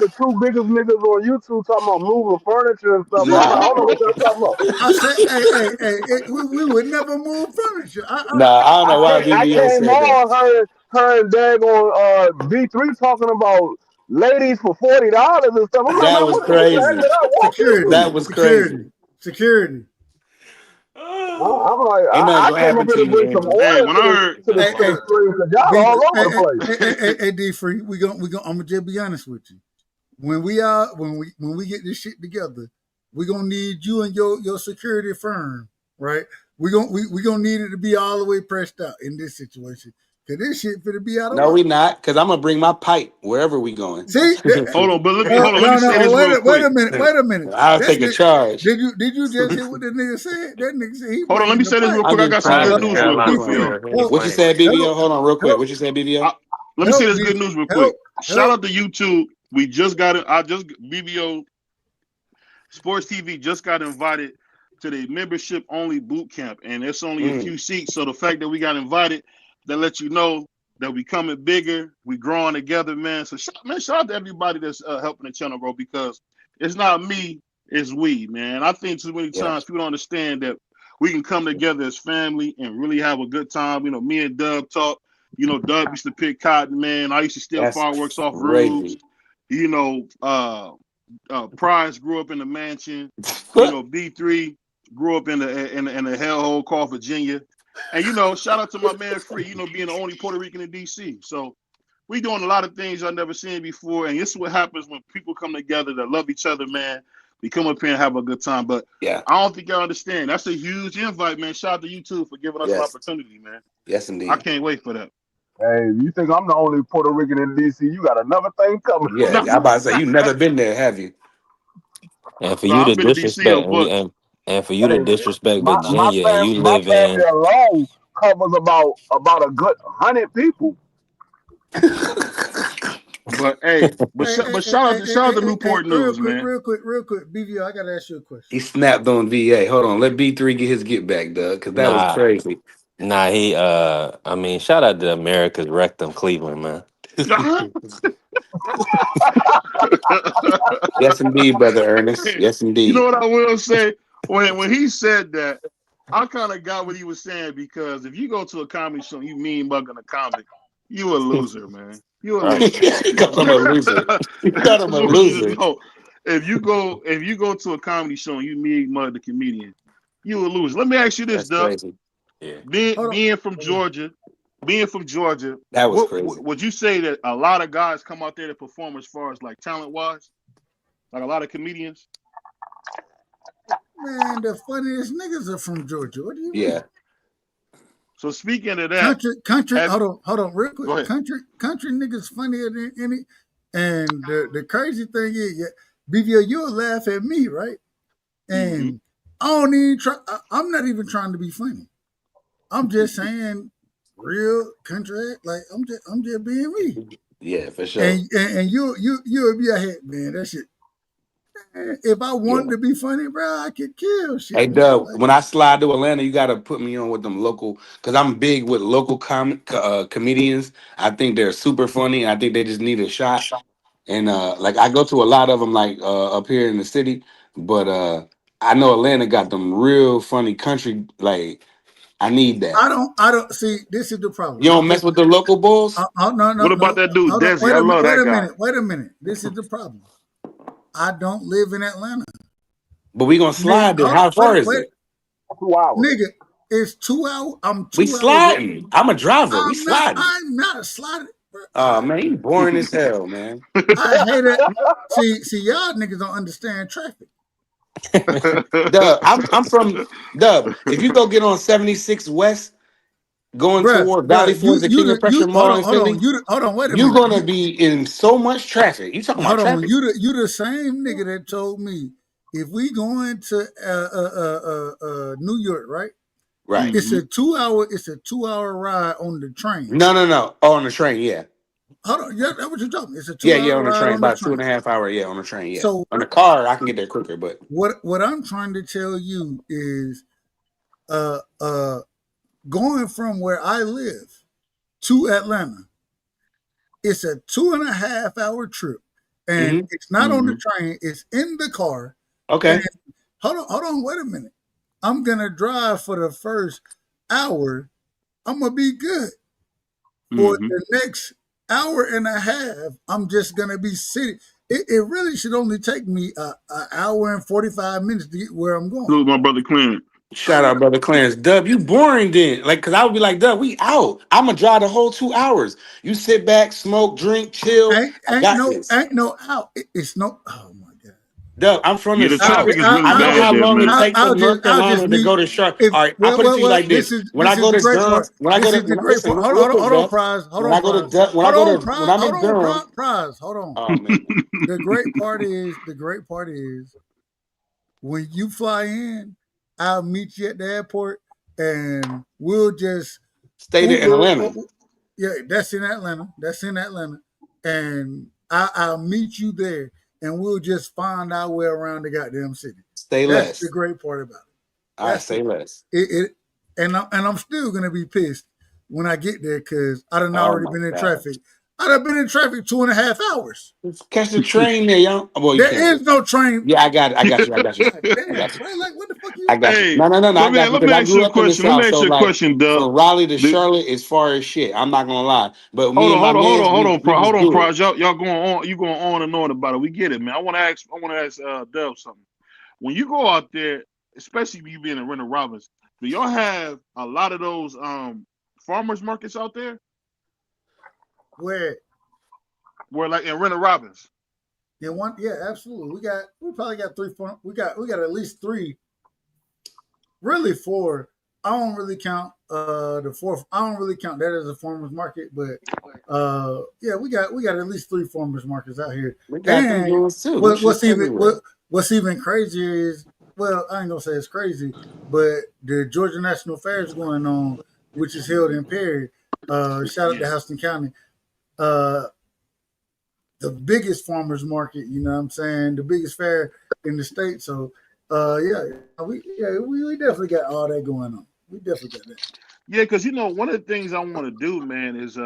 Speaker 11: the two biggest niggas on YouTube talking about moving furniture and stuff. I'm like, I don't know what y'all talking about.
Speaker 7: I said, hey, we would never move furniture.
Speaker 6: Nah, I don't know why
Speaker 11: I
Speaker 6: BBO
Speaker 11: came
Speaker 6: said that.
Speaker 11: on her and Dag on V3 talking about ladies for $40 and stuff. I'm like,
Speaker 6: That
Speaker 11: man,
Speaker 6: was
Speaker 11: what the heck
Speaker 6: crazy.
Speaker 11: did I walk
Speaker 7: security,
Speaker 11: into?
Speaker 6: That was crazy.
Speaker 7: security, security.
Speaker 11: I'm like,
Speaker 6: Ain't nothing
Speaker 11: I
Speaker 6: gonna
Speaker 11: came up
Speaker 6: happen
Speaker 11: here
Speaker 6: to
Speaker 11: to
Speaker 6: you,
Speaker 11: bring some
Speaker 6: Andrew.
Speaker 4: Hey,
Speaker 11: order
Speaker 4: when I heard
Speaker 11: to the
Speaker 7: Hey, hey,
Speaker 11: stream because y'all
Speaker 7: B,
Speaker 11: all over
Speaker 7: hey,
Speaker 11: the place.
Speaker 7: hey, D Free. We gonna. I'm gonna just be honest with you. When we get this shit together, we gonna need you and your security firm, right? We gonna need it to be all the way pressed out in this situation. Cause this shit finna be out of
Speaker 6: No,
Speaker 7: work.
Speaker 6: we not, because I'm gonna bring my pipe wherever we going.
Speaker 7: See,
Speaker 4: hold on, but let me say
Speaker 7: no.
Speaker 4: this real
Speaker 7: Wait
Speaker 4: quick.
Speaker 7: a minute. Wait a minute.
Speaker 6: I'll take a charge.
Speaker 7: Did you just hear what the nigga said? That nigga said he
Speaker 4: Hold on, let
Speaker 7: bringing
Speaker 4: me
Speaker 7: the
Speaker 4: say this
Speaker 7: pipe.
Speaker 4: real
Speaker 10: I'm
Speaker 4: quick. I
Speaker 10: just
Speaker 4: got some
Speaker 10: proud
Speaker 4: good
Speaker 10: of the
Speaker 4: news real
Speaker 10: airline
Speaker 4: quick
Speaker 7: D
Speaker 4: for
Speaker 7: Free.
Speaker 4: y'all.
Speaker 10: for Henny
Speaker 7: Help,
Speaker 6: What you
Speaker 10: Flame.
Speaker 6: said,
Speaker 7: help,
Speaker 6: BBO? Hold on, real quick.
Speaker 7: help,
Speaker 6: What you said, BBO?
Speaker 4: Let me say
Speaker 7: help,
Speaker 4: this
Speaker 7: D,
Speaker 4: good news real quick.
Speaker 7: help,
Speaker 4: Shout
Speaker 7: help.
Speaker 4: out to YouTube. We just got it. BBO Sports TV just got invited to the membership only boot camp, and it's only a few seats. So the fact that we got invited, that lets you know that we coming bigger, we growing together, man. So shout out to everybody that's helping the channel, bro, because it's not me, it's we, man. I think too many
Speaker 6: Yeah,
Speaker 4: times people don't understand that we can come together as family and really have a good time. You know, me and Dub talk. You know, Dub used to pick cotton, man. I used to steal
Speaker 6: that's
Speaker 4: fireworks off roofs.
Speaker 6: crazy.
Speaker 4: You know, Prize grew up in the mansion. You know, B3 grew up in the hellhole called Virginia. And you know, shout out to my man Free, you know, being the only Puerto Rican in DC. So we doing a lot of things I've never seen before. And this is what happens when people come together that love each other, man. We come up here and have a good time. But
Speaker 6: Yeah,
Speaker 4: I don't think y'all understand. That's a huge invite, man. Shout out to you too for giving us an
Speaker 6: yes,
Speaker 4: opportunity, man.
Speaker 6: yes,
Speaker 4: I
Speaker 6: indeed.
Speaker 4: can't wait for that.
Speaker 11: Hey, you think I'm the only Puerto Rican in DC? You got another thing coming.
Speaker 6: Yeah,
Speaker 4: No,
Speaker 6: I'm about to say you never been there, have you?
Speaker 10: And for
Speaker 4: no,
Speaker 10: you to
Speaker 4: I've been to DC though,
Speaker 10: disrespect
Speaker 4: but
Speaker 10: and for you to
Speaker 11: Hey,
Speaker 10: disrespect
Speaker 11: my
Speaker 10: Virginia and you
Speaker 11: my
Speaker 10: live
Speaker 11: family
Speaker 10: in
Speaker 11: alone covers about a good 100 people.
Speaker 4: but hey, but shout out to
Speaker 7: Hey,
Speaker 4: Newport News, man.
Speaker 7: real quick. BVO, I gotta ask you a question.
Speaker 6: He snapped on VA. Hold on, let B3 get his get back, Doug, because that was
Speaker 10: nah
Speaker 6: crazy.
Speaker 10: he I mean shout out to America's Rectum Cleveland, man.
Speaker 6: Yes, indeed, brother Ernest. Yes,
Speaker 4: You know
Speaker 6: indeed.
Speaker 4: what I will say? When he said that, I kind of got what he was saying because if you go to a comedy show, you mean mugging a comic, you a loser, man. You a
Speaker 10: Right.
Speaker 4: loser.
Speaker 6: Call him a loser. You called
Speaker 4: That's
Speaker 6: him a
Speaker 4: what you
Speaker 6: loser.
Speaker 4: just know. If you go to a comedy show and you mean mug the comedian, you a loser. Let me ask you this,
Speaker 6: That's
Speaker 4: Duff.
Speaker 6: crazy. Yeah,
Speaker 7: Hold
Speaker 4: Being from
Speaker 7: on.
Speaker 4: Georgia,
Speaker 6: that was
Speaker 4: what
Speaker 6: crazy.
Speaker 4: would you say that a lot of guys come out there to perform as far as like talent wise? Like a lot of comedians?
Speaker 7: Man, the funniest niggas are from Georgia. What do you mean?
Speaker 6: Yeah.
Speaker 4: So speaking of that,
Speaker 7: Country.
Speaker 4: have
Speaker 7: Hold on, real quick.
Speaker 4: go ahead.
Speaker 7: Country niggas funnier than any. And the crazy thing is, yeah, BVO, you'll laugh at me, right?
Speaker 4: Mm-hmm.
Speaker 7: And I don't even try. I'm not even trying to be funny. I'm just saying real country. Like I'm just being me.
Speaker 6: Yeah, for sure.
Speaker 7: And you'll be ahead, man. That shit. If I wanted to be funny, bro, I could kill shit.
Speaker 6: Hey,
Speaker 7: Man.
Speaker 6: Doug, when I slide to Atlanta, you got to put me on with them local, because I'm big with local comedians. I think they're super funny, and I think they just need a shot. And like I go to a lot of them, like up here in the city, but I know Atlanta got them real funny country. Like I need that.
Speaker 7: I don't see. This is the problem.
Speaker 6: You don't mess with the local bulls.
Speaker 4: What about that dude,
Speaker 7: Hold on.
Speaker 4: Desi? I love that guy.
Speaker 7: Wait a minute. This is the problem. I don't live in Atlanta.
Speaker 6: But we gonna slide there. How far is it?
Speaker 11: 2 hours.
Speaker 7: Nigga, it's 2 hours. I'm 2
Speaker 6: We
Speaker 7: hours.
Speaker 6: sliding. I'm a driver. We sliding.
Speaker 7: I'm not sliding.
Speaker 6: Oh man, you boring as hell, man.
Speaker 7: I hate it. See, y'all niggas don't understand traffic.
Speaker 6: Dub, I'm from Dub. If you go get on 76 West, going toward Valley Forge, the King of Pressure Mall in Philly,
Speaker 7: hold on, wait a minute.
Speaker 6: You're gonna be in so much traffic. You talking about traffic?
Speaker 7: You the same nigga that told me if we going to New York, right?
Speaker 6: Right.
Speaker 7: It's a 2 hour. It's a 2 hour ride on the train.
Speaker 6: No. Oh, on the train, yeah.
Speaker 7: Hold on, yeah, that's what you're talking. It's a 2 hour
Speaker 6: on the
Speaker 7: ride
Speaker 6: train,
Speaker 7: on
Speaker 6: about
Speaker 7: the train.
Speaker 6: 2.5 hour, yeah, on the train, yeah.
Speaker 7: So
Speaker 6: on the car, I can get there quicker, but
Speaker 7: what I'm trying to tell you is, going from where I live to Atlanta, it's a 2.5 hour trip, and it's not on the train; it's in the car.
Speaker 6: Okay.
Speaker 7: And hold on, wait a minute. I'm gonna drive for the first hour. I'm gonna be good. For the next hour and a half, I'm just gonna be sitting. It really should only take me an hour and 45 minutes to get where I'm going.
Speaker 4: Salute my brother Clarence.
Speaker 6: Shout out, brother Clarence. Dub, you boring then. Like, cause I would be like, Dub, we out. I'm gonna drive the whole 2 hours. You sit back, smoke, drink, chill.
Speaker 7: Ain't no out. It's no. Oh my god.
Speaker 6: Dub, I'm from the
Speaker 4: the
Speaker 6: South.
Speaker 4: traffic is really
Speaker 6: I know
Speaker 4: bad
Speaker 6: how
Speaker 4: there,
Speaker 6: long
Speaker 4: man.
Speaker 6: it takes from North Carolina to go to Charlotte. All right, I put it to you like this. When I go to Durham, when I go to listen,
Speaker 7: hold on, Prize. Hold on, Prize.
Speaker 6: when I'm in Durham,
Speaker 7: Prize. Hold on.
Speaker 6: Oh man.
Speaker 7: The great part is when you fly in, I'll meet you at the airport and we'll just
Speaker 6: stay there in Atlanta.
Speaker 7: Yeah, that's in Atlanta. And I'll meet you there and we'll just find our way around the goddamn city.
Speaker 6: That's
Speaker 7: less. The great part about it.
Speaker 6: I say less.
Speaker 7: And I'm still gonna be pissed when I get there because I done already been in traffic. I'd have been in traffic 2.5 hours.
Speaker 6: Catch the train there, young. Well,
Speaker 7: there is no train.
Speaker 6: Yeah, I got you.
Speaker 7: Damn, bro, like what the fuck you?
Speaker 6: I got you. No. I got you. Because I grew up in the South.
Speaker 4: Let me ask you a question, Doug.
Speaker 6: From Raleigh to Charlotte is far as shit. I'm not gonna lie. But
Speaker 4: hold on, Prize. Y'all going on. You going on and on about it. We get it, man. I want to ask Dub something. When you go out there, especially you being in Renner Robbins, do y'all have a lot of those farmers markets out there?
Speaker 7: Where
Speaker 4: like in Renner Robbins?
Speaker 7: Yeah, absolutely. We probably got 3, 4. We got at least 3. Really 4. I don't really count the 4th. I don't really count that as a farmers market, but yeah, we got at least 3 farmers markets out here.
Speaker 6: We got them too.
Speaker 7: What's even crazier is, well, I ain't gonna say it's crazy, but the Georgia National Fair is going on, which is held in Perry. Shout out to Houston County. The biggest farmers market, you know what I'm saying? The biggest fair in the state. So we definitely got all that going on. We definitely got that.
Speaker 4: Yeah, because one of the things I want to do, man, is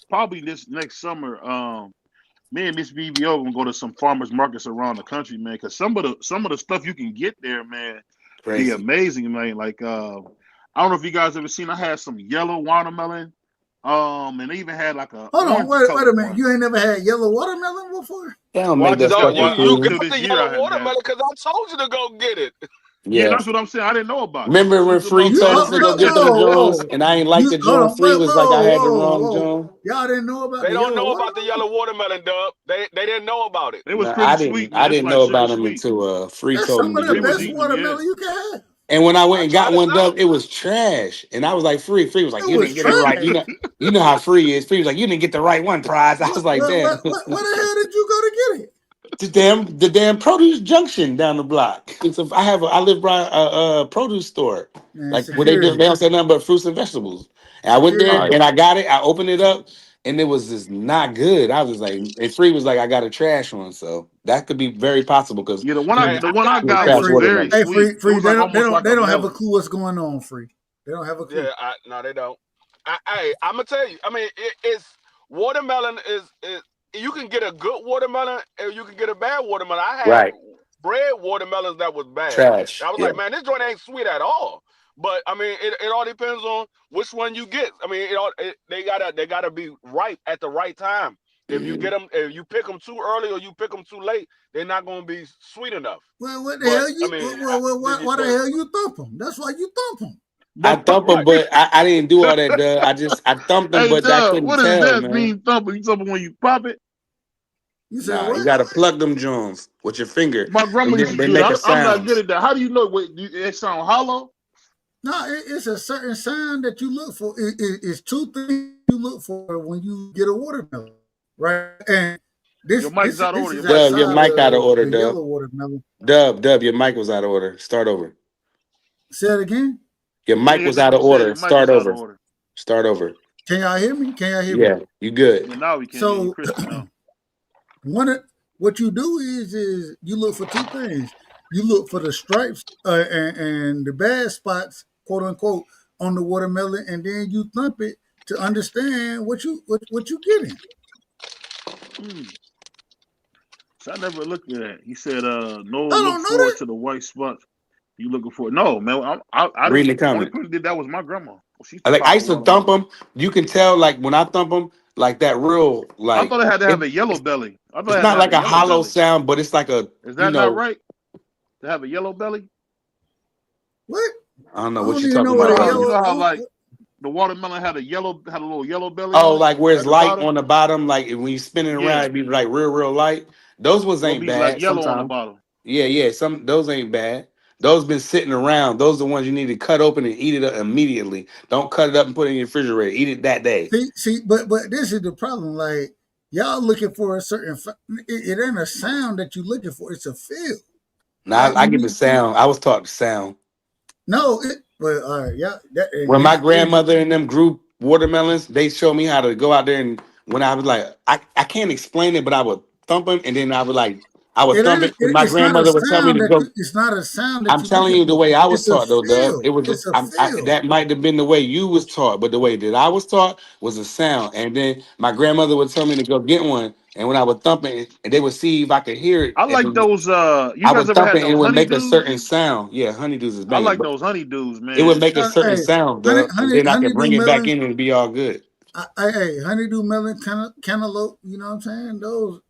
Speaker 4: probably this next summer, me and Miss BVO gonna go to some farmers markets around the country, man. Because some of the stuff you can get there, man, be amazing, man. Like I don't know if you guys ever seen. I had some yellow watermelon, and they even had like a.
Speaker 7: Hold on, wait a minute. You ain't never had yellow watermelon before?
Speaker 6: They don't make that stuff.
Speaker 12: You got the yellow watermelon because I told you to go get it.
Speaker 4: Yeah, that's what I'm saying. I didn't know about.
Speaker 6: Remember when Free told us to go get them Jones, and I ain't like the Jones. Free was like I had the wrong Jones.
Speaker 7: Y'all didn't know about.
Speaker 12: They don't know about the yellow watermelon, Dub. They didn't know about it.
Speaker 4: It was pretty sweet.
Speaker 6: I didn't know about them until Free told me.
Speaker 7: That's some of the best watermelon you can have.
Speaker 6: And when I went and got one, Dub, it was trash. And I was like, Free was like, you didn't get it right. You know how Free is. Free was like, you didn't get the right one, Prize. I was like, damn.
Speaker 7: Where the hell did you go to get it?
Speaker 6: The damn produce junction down the block. I live by a produce store, like where they don't sell nothing but fruits and vegetables. And I went there and I got it. I opened it up, and it was just not good. I was like, and Free was like, I got a trash one, so that could be very possible because
Speaker 4: Yeah, the one
Speaker 12: Hey,
Speaker 4: I
Speaker 7: Hey,
Speaker 4: got was
Speaker 7: free,
Speaker 4: very
Speaker 6: watermelon.
Speaker 7: hey,
Speaker 4: sweet.
Speaker 7: free,
Speaker 4: It
Speaker 7: free.
Speaker 4: was like almost like
Speaker 7: They
Speaker 4: a
Speaker 7: don't have a
Speaker 4: melon.
Speaker 7: clue what's going on. Free. They don't have a clue.
Speaker 12: yeah, no, they don't. I'm gonna tell you. I mean, it's watermelon is you can get a good watermelon and you can get a bad watermelon. I had
Speaker 6: Right.
Speaker 12: red watermelons that was bad.
Speaker 6: Trash.
Speaker 12: I was
Speaker 6: Yeah.
Speaker 12: like, man, this joint ain't sweet at all. But I mean, it all depends on which one you get. I mean, they gotta be ripe at the right time. If you get them, if you pick them too early or you pick them too late, they're not gonna be sweet enough.
Speaker 7: Well, what the
Speaker 12: But
Speaker 7: hell
Speaker 12: I
Speaker 7: you?
Speaker 12: mean,
Speaker 7: Why the hell you thump them? That's why you thump them.
Speaker 6: I thump them,
Speaker 12: right.
Speaker 6: but I didn't do all that, Dub. I thumped them,
Speaker 4: Hey,
Speaker 6: but I
Speaker 4: Dub,
Speaker 6: couldn't
Speaker 4: what does
Speaker 6: tell,
Speaker 4: that
Speaker 6: man.
Speaker 4: mean, thumping? You thumping when you pop it?
Speaker 7: You said
Speaker 6: Nah, you
Speaker 7: what?
Speaker 6: gotta plug them joints with your finger,
Speaker 4: My grandma
Speaker 6: and
Speaker 4: used
Speaker 6: then
Speaker 4: to
Speaker 6: they
Speaker 4: do
Speaker 6: make a
Speaker 4: that. I'm not
Speaker 6: sound.
Speaker 4: good at that. How do you know? Wait, it sound hollow?
Speaker 7: No, it's a certain sound that you look for. It's two things you look for when you get a watermelon, right? And
Speaker 4: Your mic's out of order. Your
Speaker 7: is
Speaker 4: mic's
Speaker 6: Dub,
Speaker 4: out
Speaker 6: your
Speaker 4: of
Speaker 7: outside
Speaker 4: order.
Speaker 6: mic out of
Speaker 7: of
Speaker 6: order,
Speaker 7: the
Speaker 6: Dub.
Speaker 7: yellow watermelon.
Speaker 6: Dub, your mic was out of order. Start over.
Speaker 7: Say it again.
Speaker 6: Your
Speaker 4: Yeah,
Speaker 6: mic was out
Speaker 4: you
Speaker 6: of
Speaker 4: said
Speaker 6: order.
Speaker 4: your mic
Speaker 6: Start
Speaker 4: was out of
Speaker 6: over.
Speaker 4: order.
Speaker 6: Start over.
Speaker 7: Can y'all hear me? Can y'all hear me?
Speaker 6: Yeah, you good.
Speaker 4: Yeah, now we can. Yeah, you
Speaker 7: So
Speaker 4: crispy now.
Speaker 7: what you do is you look for two things. You look for the stripes and the bad spots, quote unquote, on the watermelon, and then you thump it to understand what you getting.
Speaker 4: So I never looked at that. He said, "No,
Speaker 7: I
Speaker 4: look
Speaker 7: don't know
Speaker 4: forward
Speaker 7: that.
Speaker 4: to the white spots. You looking for it? No, man. I
Speaker 6: Read the
Speaker 4: didn't. Only
Speaker 6: comment.
Speaker 4: person did that was my grandma. She used to
Speaker 6: Like I
Speaker 4: pop a
Speaker 6: used to thump
Speaker 4: watermelon.
Speaker 6: them. You can tell, like when I thump them, like that real,
Speaker 4: I
Speaker 6: like
Speaker 4: thought it had to have
Speaker 6: it.
Speaker 4: a yellow belly. I thought it
Speaker 6: It's
Speaker 4: had to
Speaker 6: not
Speaker 4: have
Speaker 6: like
Speaker 4: a
Speaker 6: a
Speaker 4: yellow
Speaker 6: hollow
Speaker 4: belly.
Speaker 6: sound, but it's like a,
Speaker 4: Is
Speaker 6: you
Speaker 4: that not
Speaker 6: know,
Speaker 4: right? To have a yellow belly?
Speaker 7: What?
Speaker 6: I don't know
Speaker 7: I
Speaker 6: what
Speaker 7: don't
Speaker 6: you're
Speaker 7: even
Speaker 6: talking
Speaker 7: know
Speaker 4: You
Speaker 7: what
Speaker 6: about
Speaker 7: a
Speaker 4: know how
Speaker 6: right
Speaker 4: you
Speaker 6: now.
Speaker 4: know how
Speaker 7: yellow.
Speaker 4: like the watermelon had a little yellow belly
Speaker 6: Oh,
Speaker 4: on it
Speaker 6: like where it's
Speaker 4: at the
Speaker 6: light
Speaker 4: bottom?
Speaker 6: on the bottom, like when you spin it around,
Speaker 4: Yeah.
Speaker 6: it be like real light. Those ones
Speaker 4: It'll
Speaker 6: ain't
Speaker 4: be like
Speaker 6: bad.
Speaker 4: yellow on the
Speaker 6: Sometimes,
Speaker 4: bottom.
Speaker 6: yeah. Some those ain't bad. Those been sitting around. Those are the ones you need to cut open and eat it up immediately. Don't cut it up and put it in your refrigerator. Eat it that day.
Speaker 7: See, but this is the problem. Like y'all looking for a certain. It ain't a sound that you looking for. It's a feel.
Speaker 6: Now
Speaker 7: Like
Speaker 6: I get the sound. I was taught the sound.
Speaker 7: no. Well, all right, yeah.
Speaker 6: When my grandmother and them grew watermelons, they showed me how to go out there, and when I was like, I can't explain it, but I would thump them, and then I would thump it, and my
Speaker 7: It's not a
Speaker 6: grandmother would tell me
Speaker 7: sound
Speaker 6: to
Speaker 7: that
Speaker 6: go.
Speaker 7: it's not a sound that
Speaker 6: I'm
Speaker 7: you
Speaker 6: telling
Speaker 7: looking
Speaker 6: you the
Speaker 7: for.
Speaker 6: way I was
Speaker 7: It's a
Speaker 6: taught though, Dub.
Speaker 7: feel.
Speaker 6: It was
Speaker 7: It's a feel.
Speaker 6: that might have been the way you was taught, but the way that I was taught was a sound. And then my grandmother would tell me to go get one, and when I would thump it, and they would see if I could hear it,
Speaker 4: I like
Speaker 6: and
Speaker 4: those you
Speaker 6: I
Speaker 4: guys
Speaker 6: would
Speaker 4: ever
Speaker 6: thump
Speaker 4: had
Speaker 6: it, and it
Speaker 4: those
Speaker 6: would make a
Speaker 4: honeydews?
Speaker 6: certain sound. Yeah, honeydews is
Speaker 4: I
Speaker 6: banging,
Speaker 4: like
Speaker 6: but
Speaker 4: those honeydews,
Speaker 6: it would
Speaker 4: man.
Speaker 6: make a certain
Speaker 7: Hey,
Speaker 6: sound, Dub, and then I could
Speaker 7: honeydew
Speaker 6: bring it back
Speaker 7: melon.
Speaker 6: in and it'd be all good.
Speaker 7: Hey, honeydew melon, cantaloupe. You know what I'm saying? Those.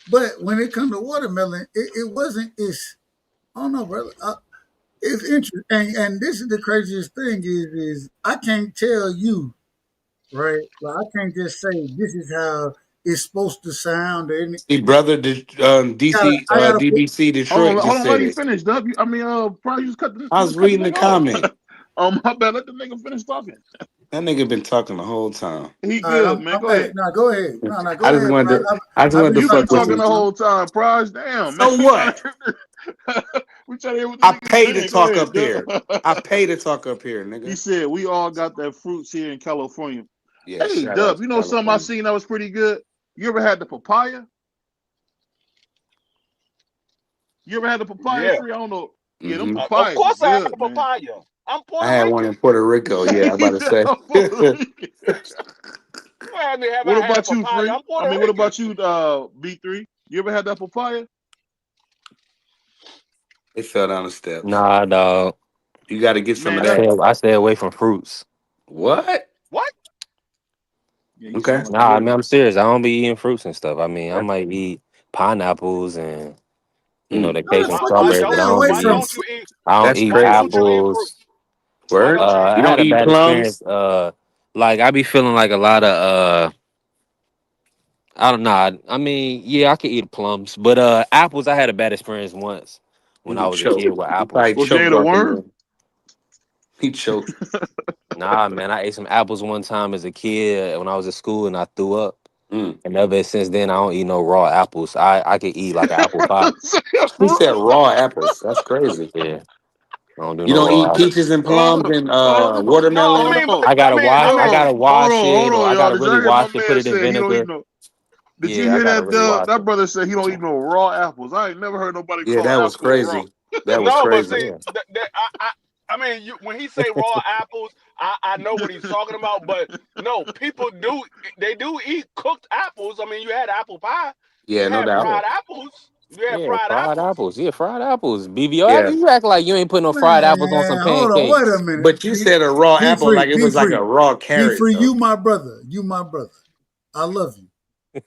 Speaker 7: But when it comes to watermelon, it wasn't. I don't know, brother. It's interesting, and this is the craziest thing is I can't tell you, right? Like I can't just say this is how it's supposed to sound. And
Speaker 6: See, brother, DC,
Speaker 7: I gotta put.
Speaker 6: DBC Detroit
Speaker 4: Hold
Speaker 6: just
Speaker 4: on,
Speaker 6: said
Speaker 4: let him
Speaker 6: this.
Speaker 4: finish, Dub. Probably just
Speaker 6: I was
Speaker 4: cut the
Speaker 6: reading the
Speaker 4: nigga off.
Speaker 6: comment.
Speaker 4: Oh my bad, let the nigga finish talking.
Speaker 6: That nigga been talking the whole time.
Speaker 4: He
Speaker 7: All right,
Speaker 4: good, man. Go
Speaker 7: hey,
Speaker 4: ahead.
Speaker 7: no, go ahead. No,
Speaker 6: I
Speaker 7: go
Speaker 6: just
Speaker 7: ahead.
Speaker 6: wanted to, I just
Speaker 7: I've
Speaker 6: wanted
Speaker 7: been
Speaker 6: to
Speaker 4: You been
Speaker 6: fuck
Speaker 7: trying to
Speaker 6: with
Speaker 4: talking
Speaker 6: you.
Speaker 4: the
Speaker 7: listen.
Speaker 4: whole time, Prize. Damn, man.
Speaker 6: So what?
Speaker 4: We trying to hear what the
Speaker 6: I
Speaker 4: nigga
Speaker 6: pay to
Speaker 4: saying. Go
Speaker 6: talk
Speaker 4: ahead,
Speaker 6: up here. I
Speaker 4: Dub.
Speaker 6: pay to talk up here,
Speaker 4: He
Speaker 6: nigga.
Speaker 4: said we all got that fruits here in California.
Speaker 6: Yeah,
Speaker 4: Hey,
Speaker 6: shout out
Speaker 4: Dub,
Speaker 6: to
Speaker 4: you know something I
Speaker 6: California.
Speaker 4: seen that was pretty good? You ever had the papaya? You ever had the papaya
Speaker 12: Yeah.
Speaker 4: free? I don't know. Yeah, them
Speaker 6: Hmm.
Speaker 12: Of
Speaker 4: papayas is
Speaker 12: course I had a
Speaker 4: good, man.
Speaker 12: papaya. I'm
Speaker 6: I
Speaker 12: Puerto
Speaker 6: had one
Speaker 12: Rican.
Speaker 6: in Puerto Rico. Yeah, I'm about to say.
Speaker 4: Puerto Rican.
Speaker 12: You had me have
Speaker 4: What
Speaker 12: I had a
Speaker 4: about you,
Speaker 12: papaya.
Speaker 4: Free?
Speaker 12: I'm
Speaker 4: I
Speaker 12: Puerto
Speaker 4: mean, what
Speaker 12: Rican.
Speaker 4: about you, B3? You ever had that papaya?
Speaker 6: It fell down the steps.
Speaker 10: Nah, dog.
Speaker 6: You got to get some
Speaker 4: Man,
Speaker 6: of
Speaker 10: I
Speaker 4: that.
Speaker 6: that.
Speaker 10: stay away from fruits.
Speaker 6: What?
Speaker 12: What?
Speaker 4: Yeah, you
Speaker 6: Okay.
Speaker 4: sound like a
Speaker 10: Nah, I mean
Speaker 4: weirdo.
Speaker 10: I'm serious. I don't be eating fruits and stuff. I mean I
Speaker 6: Okay.
Speaker 10: might eat pineapples and the
Speaker 7: How the
Speaker 10: cake and
Speaker 7: fuck
Speaker 12: Why
Speaker 7: you
Speaker 10: strawberries, but
Speaker 7: stay
Speaker 12: don't
Speaker 10: I
Speaker 12: you
Speaker 10: don't
Speaker 7: away
Speaker 12: why
Speaker 10: be
Speaker 7: from?
Speaker 12: don't you eat
Speaker 10: I don't
Speaker 6: That's
Speaker 10: eat
Speaker 12: why don't
Speaker 6: crazy.
Speaker 12: you eat
Speaker 10: apples.
Speaker 12: fruits? Why
Speaker 6: Word?
Speaker 12: don't you eat
Speaker 6: You
Speaker 10: I
Speaker 6: don't
Speaker 10: had
Speaker 12: fruits?
Speaker 10: a
Speaker 6: eat
Speaker 10: bad
Speaker 6: plums?
Speaker 10: experience. Like I be feeling like a lot of I don't know. I mean, yeah, I could eat plums, but apples. I had a bad experience once when
Speaker 6: He
Speaker 10: I
Speaker 6: would
Speaker 10: was a kid
Speaker 6: choke.
Speaker 10: with
Speaker 6: He
Speaker 10: apples.
Speaker 6: probably
Speaker 4: Was you
Speaker 6: choked
Speaker 4: ate a
Speaker 6: off in
Speaker 4: worm?
Speaker 6: there. He choked.
Speaker 10: Nah, man, I ate some apples one time as a kid when I was at school, and I threw up.
Speaker 6: Mm.
Speaker 10: And ever since then, I don't eat no raw apples. I could eat like an apple pie.
Speaker 6: He said raw apples. That's crazy.
Speaker 10: Yeah, I don't do
Speaker 6: You
Speaker 10: no
Speaker 6: don't eat
Speaker 10: raw apples.
Speaker 6: peaches and
Speaker 4: Hold
Speaker 6: plums
Speaker 4: on,
Speaker 6: and
Speaker 12: No, I
Speaker 6: watermelon.
Speaker 12: mean, but
Speaker 10: I
Speaker 12: I
Speaker 10: gotta
Speaker 12: mean,
Speaker 10: wash.
Speaker 12: I
Speaker 10: I
Speaker 12: mean,
Speaker 10: gotta wash
Speaker 4: hold
Speaker 10: it, or
Speaker 4: on,
Speaker 10: I
Speaker 4: y'all.
Speaker 10: gotta
Speaker 4: Did
Speaker 10: really
Speaker 4: y'all hear my
Speaker 10: wash it. Put
Speaker 4: man
Speaker 10: it in
Speaker 4: say he don't eat
Speaker 10: vinegar.
Speaker 4: no? Did you
Speaker 10: Yeah, I
Speaker 4: hear
Speaker 10: gotta
Speaker 4: that,
Speaker 10: really
Speaker 4: Dub?
Speaker 10: wash
Speaker 4: That
Speaker 10: it.
Speaker 4: brother said he don't eat no raw apples. I ain't never heard nobody
Speaker 6: Yeah,
Speaker 4: call
Speaker 6: that
Speaker 4: an
Speaker 6: was
Speaker 4: apple raw.
Speaker 6: crazy. That was
Speaker 12: no, but
Speaker 6: crazy.
Speaker 12: see,
Speaker 10: Yeah.
Speaker 12: I mean, when he say raw apples, I know what he's talking about. But no, people do they do eat cooked apples. I mean, you had apple pie,
Speaker 6: Yeah,
Speaker 12: you
Speaker 6: no
Speaker 12: had
Speaker 6: doubt.
Speaker 10: Yeah.
Speaker 12: fried apples, you had
Speaker 10: Yeah,
Speaker 12: fried
Speaker 10: fried
Speaker 12: apples.
Speaker 10: apples. Yeah, fried apples. BVO,
Speaker 6: Yeah.
Speaker 10: you act like you ain't putting no fried apples on some
Speaker 7: Man, hold on, wait a
Speaker 10: pancakes.
Speaker 7: minute.
Speaker 6: But you said a raw
Speaker 7: Be
Speaker 6: apple
Speaker 7: free,
Speaker 6: like it
Speaker 7: be
Speaker 6: was like
Speaker 7: free,
Speaker 6: a raw
Speaker 7: be
Speaker 6: carrot,
Speaker 7: free.
Speaker 6: though.
Speaker 7: You my brother. You my brother. I love you.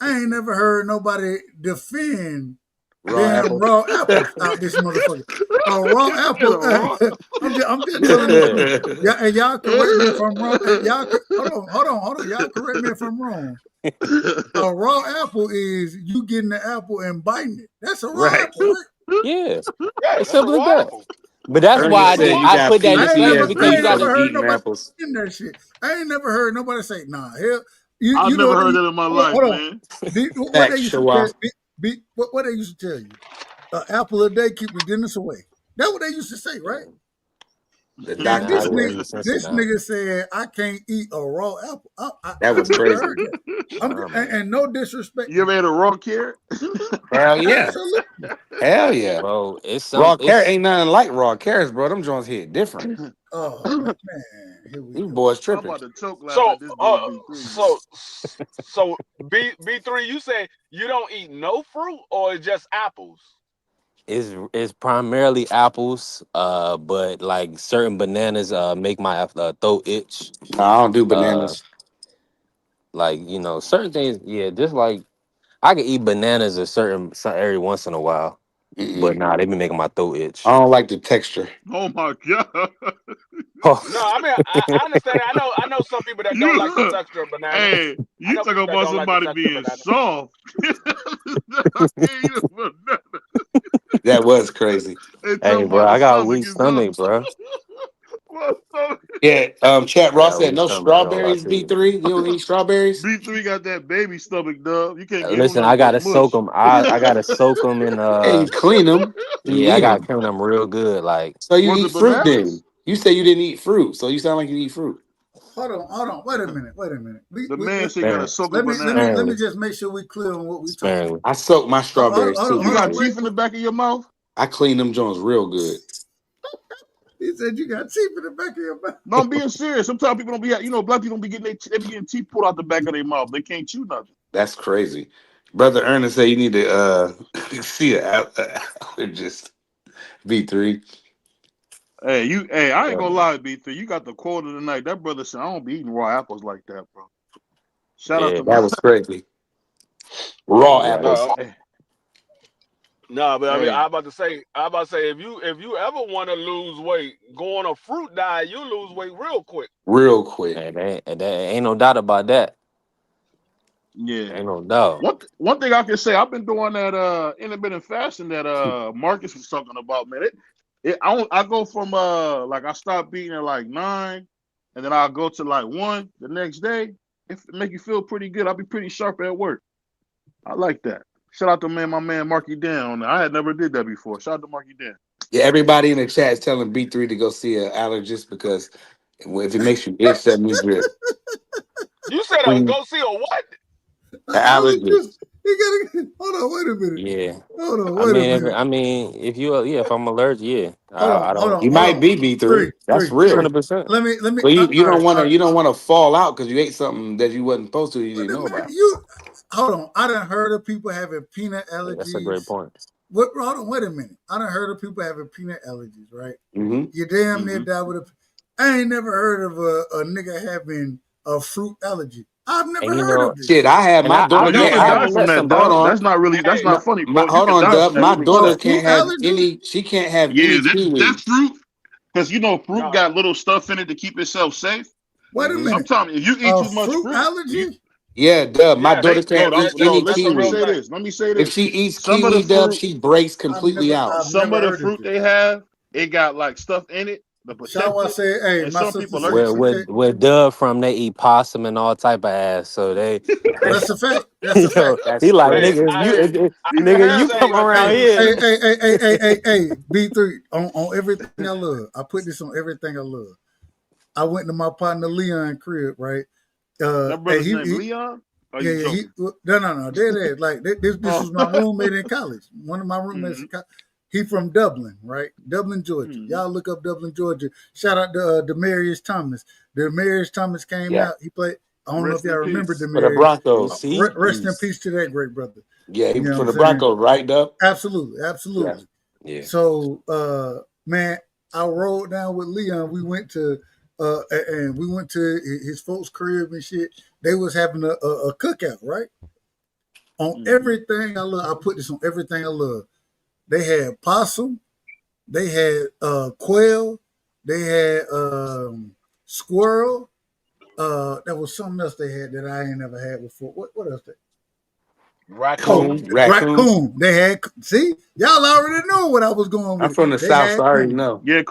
Speaker 7: I ain't never heard nobody defend
Speaker 6: Raw
Speaker 7: damn
Speaker 6: apple.
Speaker 7: raw apples out this motherfucker. A raw
Speaker 4: He said
Speaker 7: apple.
Speaker 4: a raw.
Speaker 7: I'm just telling the truth.
Speaker 10: Yeah.
Speaker 7: Yeah, and y'all correct me if I'm wrong. And hold on. Y'all correct me if I'm wrong. A raw apple is you getting the apple and biting it. That's a raw
Speaker 6: Right.
Speaker 7: apple, right?
Speaker 10: Yeah.
Speaker 12: Yeah,
Speaker 10: It's
Speaker 12: that's a
Speaker 10: simple as
Speaker 12: raw
Speaker 10: that.
Speaker 12: apple.
Speaker 10: But that's
Speaker 12: That's
Speaker 10: why
Speaker 6: Ernest
Speaker 12: just
Speaker 10: I
Speaker 12: a
Speaker 6: said
Speaker 10: just
Speaker 12: raw
Speaker 6: you
Speaker 10: I
Speaker 6: got
Speaker 10: put
Speaker 12: apple.
Speaker 10: that
Speaker 7: I ain't never,
Speaker 10: disclaimer because
Speaker 7: I
Speaker 10: you
Speaker 7: ain't
Speaker 10: got
Speaker 7: never
Speaker 10: to.
Speaker 6: PTSD
Speaker 7: heard
Speaker 6: eating
Speaker 7: nobody
Speaker 6: apples.
Speaker 7: in that shit. I ain't never heard nobody say, "Nah, hell,
Speaker 4: I've
Speaker 7: you
Speaker 4: never
Speaker 7: know
Speaker 4: heard that in my life,
Speaker 7: hold on.
Speaker 4: man.
Speaker 7: What they
Speaker 6: Facts,
Speaker 7: used to tell,
Speaker 6: Shawa.
Speaker 7: what they used to tell you, an apple a day keep the dentist away. That's what they used to say, right?
Speaker 6: The
Speaker 7: And
Speaker 10: Nah,
Speaker 6: doctor
Speaker 7: this
Speaker 10: that
Speaker 6: away.
Speaker 7: nigga,
Speaker 10: ain't sense
Speaker 7: this
Speaker 10: enough.
Speaker 7: nigga said, "I can't eat a raw apple."
Speaker 6: That
Speaker 7: I've
Speaker 6: was
Speaker 7: never
Speaker 6: crazy.
Speaker 7: heard that.
Speaker 10: Nah, man.
Speaker 7: And no disrespect.
Speaker 4: You ever had a raw carrot?
Speaker 6: Hell yeah.
Speaker 7: Absolutely.
Speaker 6: Hell yeah.
Speaker 10: Bro, it's some
Speaker 6: Raw carrot
Speaker 10: it's
Speaker 6: ain't nothing like raw carrots, bro. Them joints hit different.
Speaker 7: Oh man, here we
Speaker 6: These
Speaker 7: go.
Speaker 6: boys
Speaker 4: I'm
Speaker 6: tripping.
Speaker 4: about to choke laughing
Speaker 12: So,
Speaker 4: at this dude B3, man.
Speaker 12: so B3, you say you don't eat no fruit or it's just apples?
Speaker 10: it's primarily apples, but like certain bananas make my throat itch.
Speaker 6: No, I don't do
Speaker 10: Uh
Speaker 6: bananas.
Speaker 10: like, certain things, yeah, just like I can eat bananas every once in a while. But
Speaker 6: Mm-mm.
Speaker 10: nah, they be making my throat itch.
Speaker 6: I don't like the texture.
Speaker 4: Oh my god.
Speaker 10: Oh.
Speaker 12: No, I mean I understand. I know some people that don't like the
Speaker 4: You
Speaker 12: texture of bananas.
Speaker 4: hey,
Speaker 12: I
Speaker 4: you
Speaker 12: know
Speaker 4: talk
Speaker 12: people that
Speaker 4: about
Speaker 12: don't like the
Speaker 4: somebody
Speaker 12: texture of
Speaker 4: being
Speaker 12: bananas.
Speaker 4: soft. I can't eat a banana.
Speaker 6: That was crazy.
Speaker 4: They
Speaker 10: Hey,
Speaker 4: talking
Speaker 10: bro,
Speaker 4: about the
Speaker 10: I got a
Speaker 4: stomach
Speaker 10: weak
Speaker 4: is up.
Speaker 10: stomach, bro.
Speaker 4: My stomach.
Speaker 6: Yeah, Chat
Speaker 10: I
Speaker 6: Ross
Speaker 10: got a
Speaker 6: said
Speaker 10: weak
Speaker 6: no
Speaker 10: stomach. I ain't gonna lie
Speaker 6: strawberries,
Speaker 10: to you.
Speaker 6: B3. You don't eat strawberries?
Speaker 4: B3 got that baby stomach, dub. You can't give him
Speaker 10: Listen,
Speaker 4: nothing
Speaker 10: I
Speaker 4: but
Speaker 10: gotta soak
Speaker 4: mush.
Speaker 10: them. I gotta soak them in.
Speaker 6: Yeah, you clean them and you
Speaker 10: Yeah, I
Speaker 6: eat
Speaker 10: gotta
Speaker 6: them.
Speaker 10: clean them real good. Like,
Speaker 6: So you
Speaker 4: Was
Speaker 6: eat
Speaker 4: it
Speaker 6: fruit
Speaker 4: bananas?
Speaker 6: then. You say you didn't eat fruit, so you sound like you eat fruit.
Speaker 7: Hold on. Wait a minute.
Speaker 4: The man said you gotta
Speaker 10: sparingly,
Speaker 4: soak a
Speaker 7: Let me
Speaker 10: sparingly,
Speaker 4: banana.
Speaker 7: just make sure we clear on what we talking
Speaker 10: sparingly.
Speaker 7: about.
Speaker 6: I soak my strawberries too,
Speaker 4: You got
Speaker 6: B3.
Speaker 7: Wait.
Speaker 4: teeth in the back of your mouth?
Speaker 6: I clean them joints real good.
Speaker 7: He said you got teeth in the back of your mouth.
Speaker 4: No, I'm being serious. Sometimes people don't be, black people don't be getting they be getting teeth pulled out the back of their mouth. They can't chew nothing.
Speaker 6: That's crazy. Brother Ernest said you need to see a allergist. B3.
Speaker 4: Hey, I ain't
Speaker 10: Yeah,
Speaker 4: gonna
Speaker 10: man.
Speaker 4: lie, B3. You got the quote of the night. That brother said, I don't be eating raw apples like that, bro. Shout out
Speaker 10: Yeah,
Speaker 4: to
Speaker 6: That
Speaker 4: my
Speaker 6: was crazy.
Speaker 10: yeah,
Speaker 6: Raw
Speaker 10: you right.
Speaker 6: apples.
Speaker 12: No,
Speaker 4: hey,
Speaker 12: no, but I mean
Speaker 4: hey,
Speaker 12: I about to say if you ever want to lose weight, go on a fruit diet, you lose weight real quick.
Speaker 6: Real quick.
Speaker 10: Hey, there ain't no doubt about that.
Speaker 4: yeah.
Speaker 10: Ain't no doubt.
Speaker 4: One thing I can say, I've been doing that intermittent fasting that Marcus was talking about, man. I go from like I stop eating at like 9, and then I'll go to like 1 the next day. It make you feel pretty good. I'll be pretty sharp at work. I like that. Shout out to my man Marky Dan. I had never did that before. Shout out to Marky Dan.
Speaker 6: Yeah, everybody in the chat is telling B3 to go see an allergist because if it makes you itch, that means you're
Speaker 12: You said
Speaker 6: an
Speaker 12: go see a what?
Speaker 6: allergist.
Speaker 7: He gotta hold on. Wait a minute.
Speaker 10: Yeah.
Speaker 7: Hold on.
Speaker 10: I
Speaker 7: Wait a
Speaker 10: mean,
Speaker 7: minute.
Speaker 10: if you, yeah, if I'm allergic, yeah, I
Speaker 7: Hold
Speaker 10: don't.
Speaker 7: on.
Speaker 6: You might be
Speaker 7: Three,
Speaker 6: B3. That's
Speaker 7: three,
Speaker 6: real.
Speaker 7: three.
Speaker 10: 100%.
Speaker 7: Let me.
Speaker 6: So you
Speaker 7: All right.
Speaker 6: you don't want to fall out because you ate something that you wasn't supposed to. You
Speaker 7: Wait
Speaker 6: didn't
Speaker 7: a
Speaker 6: know
Speaker 7: minute.
Speaker 6: about.
Speaker 7: You hold on. I done heard of people having peanut
Speaker 10: Yeah, that's a great
Speaker 7: allergies.
Speaker 10: point.
Speaker 7: Hold on. Wait a minute. I done heard of people having peanut allergies. Right.
Speaker 6: Mm-hmm.
Speaker 7: You damn near
Speaker 4: Mm-hmm.
Speaker 7: die with a. I ain't never heard of a nigga having a fruit allergy. I've never
Speaker 10: And
Speaker 7: heard of
Speaker 6: Shit,
Speaker 7: this.
Speaker 6: I had
Speaker 10: and
Speaker 6: my
Speaker 4: No,
Speaker 6: daughter
Speaker 4: you
Speaker 6: can't
Speaker 4: could
Speaker 10: I
Speaker 6: have.
Speaker 4: die
Speaker 10: haven't
Speaker 4: from
Speaker 10: met
Speaker 4: that,
Speaker 6: Hold
Speaker 10: somebody.
Speaker 4: dog.
Speaker 6: on,
Speaker 4: That's
Speaker 12: Hey,
Speaker 4: not funny, bro. You
Speaker 6: hold
Speaker 4: could
Speaker 6: on,
Speaker 4: die
Speaker 6: Dub.
Speaker 4: from that
Speaker 6: My
Speaker 4: fruit,
Speaker 7: A
Speaker 6: daughter
Speaker 4: bro.
Speaker 7: fruit
Speaker 6: can't have
Speaker 7: allergy?
Speaker 6: any. She can't have
Speaker 4: Yeah,
Speaker 6: any
Speaker 4: that
Speaker 6: kiwi.
Speaker 4: fruit, because fruit
Speaker 12: no,
Speaker 4: got little stuff in it to keep itself safe.
Speaker 7: Wait a
Speaker 6: Mm-hmm.
Speaker 7: minute.
Speaker 4: Sometimes if you eat
Speaker 7: A
Speaker 4: too much
Speaker 7: fruit
Speaker 4: fruit,
Speaker 7: allergy?
Speaker 6: Yeah, Dub. My
Speaker 12: yes,
Speaker 6: daughter can't eat
Speaker 4: no.
Speaker 6: any
Speaker 12: that's
Speaker 4: Listen,
Speaker 12: a
Speaker 4: let me
Speaker 12: real
Speaker 6: kiwi.
Speaker 4: say
Speaker 12: thing.
Speaker 4: this. Let me say
Speaker 6: If
Speaker 4: this.
Speaker 6: she eats
Speaker 4: Some of the
Speaker 6: kiwi, Dub,
Speaker 4: fruit,
Speaker 6: she breaks completely out.
Speaker 7: I've
Speaker 4: some
Speaker 7: never
Speaker 4: of the
Speaker 7: heard of
Speaker 4: fruit
Speaker 7: this.
Speaker 4: they have, it got like stuff in it the
Speaker 7: Shawa
Speaker 4: potential,
Speaker 7: said, "Hey,
Speaker 4: and
Speaker 7: my
Speaker 4: some
Speaker 7: sister
Speaker 4: people
Speaker 7: said
Speaker 4: allergic
Speaker 10: Where
Speaker 7: she
Speaker 4: to it.
Speaker 10: where
Speaker 7: can't."
Speaker 10: where Dub from, they eat possum and all type of ass. So they
Speaker 7: That's a fact. That's a
Speaker 10: yo,
Speaker 7: fact.
Speaker 10: he
Speaker 6: That's
Speaker 10: like
Speaker 12: Hey,
Speaker 6: crazy.
Speaker 10: nigga, if
Speaker 12: I I
Speaker 10: nigga,
Speaker 12: gotta
Speaker 10: you
Speaker 12: say
Speaker 10: come
Speaker 12: one
Speaker 10: around
Speaker 7: Hey,
Speaker 12: thing.
Speaker 10: here.
Speaker 7: hey, B3 on everything I love. I put this on everything I love. I went to my partner Leon crib, right?
Speaker 4: That
Speaker 7: And
Speaker 4: brother's name Leon? Are you
Speaker 7: yeah,
Speaker 4: joking?
Speaker 7: no, dead ass. Like this
Speaker 4: Oh.
Speaker 7: was my roommate in college. One of my roommates
Speaker 4: Mhm.
Speaker 7: in college. He from Dublin, right? Dublin, Georgia.
Speaker 4: Mhm.
Speaker 7: Y'all look up Dublin, Georgia. Shout out to Demarius Thomas. Demarius Thomas came
Speaker 6: Yeah.
Speaker 7: out. He played. I don't know if
Speaker 4: Rest
Speaker 7: y'all
Speaker 4: in
Speaker 7: remember
Speaker 4: peace.
Speaker 6: For the
Speaker 7: Demarius.
Speaker 6: Broncos.
Speaker 7: Rest in peace to that great brother.
Speaker 6: Yeah, he
Speaker 7: You
Speaker 6: was
Speaker 7: know
Speaker 6: for
Speaker 7: what
Speaker 6: the
Speaker 7: I'm saying?
Speaker 6: Broncos, right, Dub?
Speaker 7: Absolutely,
Speaker 6: Yeah.
Speaker 7: absolutely.
Speaker 6: Yeah.
Speaker 7: So, man, I rode down with Leon. We went to, and we went to his folks' crib and shit. They was having a cookout, right? On
Speaker 4: Mhm.
Speaker 7: everything I love, I put this on everything I love. They had possum, they had quail, they had squirrel. There was something else they had that I ain't never had before. What else? Oh,
Speaker 12: Raccoon.
Speaker 6: Raccoon.
Speaker 7: They had. See, y'all already knew what I was going
Speaker 6: I'm
Speaker 7: with.
Speaker 6: from the
Speaker 7: They
Speaker 6: South, so
Speaker 7: had
Speaker 6: I already
Speaker 7: coon.
Speaker 6: know.
Speaker 4: Yeah,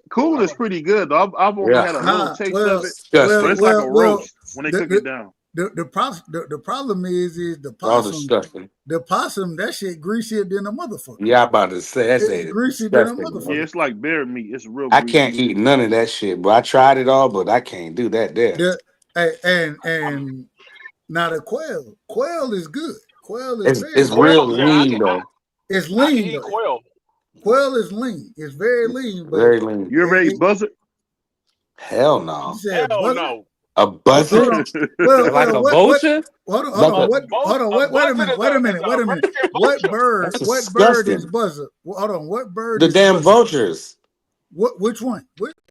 Speaker 4: coon is pretty good though. I've only
Speaker 6: Yeah.
Speaker 4: had a little
Speaker 7: Nah,
Speaker 4: taste of
Speaker 7: well,
Speaker 4: it, but
Speaker 6: Disgusting.
Speaker 4: it's like a
Speaker 7: well.
Speaker 4: roast when they
Speaker 7: The
Speaker 4: cook it down.
Speaker 7: the problem is the
Speaker 6: All
Speaker 7: possum.
Speaker 6: disgusting.
Speaker 7: The possum, that shit greasier than a motherfucker.
Speaker 6: Yeah, I'm about to say that's
Speaker 7: It's
Speaker 6: a
Speaker 7: greasier than a
Speaker 6: disgusting,
Speaker 4: Yeah,
Speaker 6: bro.
Speaker 7: motherfucker.
Speaker 4: it's like bear meat. It's real
Speaker 6: I
Speaker 4: greasy.
Speaker 6: can't eat none of that shit, bro. I tried it all, but I can't do that there.
Speaker 7: The and not a quail. Quail is good. Quail is very
Speaker 6: It's
Speaker 7: good.
Speaker 6: real
Speaker 12: Quail, yeah,
Speaker 6: lean though.
Speaker 7: It's
Speaker 12: I can
Speaker 7: lean
Speaker 12: eat
Speaker 7: though.
Speaker 12: quail.
Speaker 7: Quail is lean. It's very lean, but
Speaker 6: Very lean.
Speaker 4: You ever ate
Speaker 7: it,
Speaker 4: buzzard?
Speaker 6: Hell
Speaker 7: you
Speaker 6: no.
Speaker 7: said
Speaker 12: Hell
Speaker 7: buzzard.
Speaker 12: no.
Speaker 6: A
Speaker 7: Hold
Speaker 6: buzzard?
Speaker 7: on. Well,
Speaker 10: Like a
Speaker 7: what?
Speaker 10: vulture?
Speaker 7: Hold
Speaker 6: Like
Speaker 7: on.
Speaker 6: a
Speaker 7: What? Hold on.
Speaker 12: A
Speaker 7: Wait a
Speaker 12: buzzard
Speaker 7: minute.
Speaker 12: is a
Speaker 7: Wait a minute.
Speaker 12: American
Speaker 7: What
Speaker 12: vulture.
Speaker 7: bird?
Speaker 6: that's
Speaker 7: What bird is
Speaker 6: disgusting.
Speaker 7: buzzard? Hold on. What bird
Speaker 6: The
Speaker 7: is a
Speaker 6: damn
Speaker 7: buzzard?
Speaker 6: vultures.
Speaker 7: What? Which one?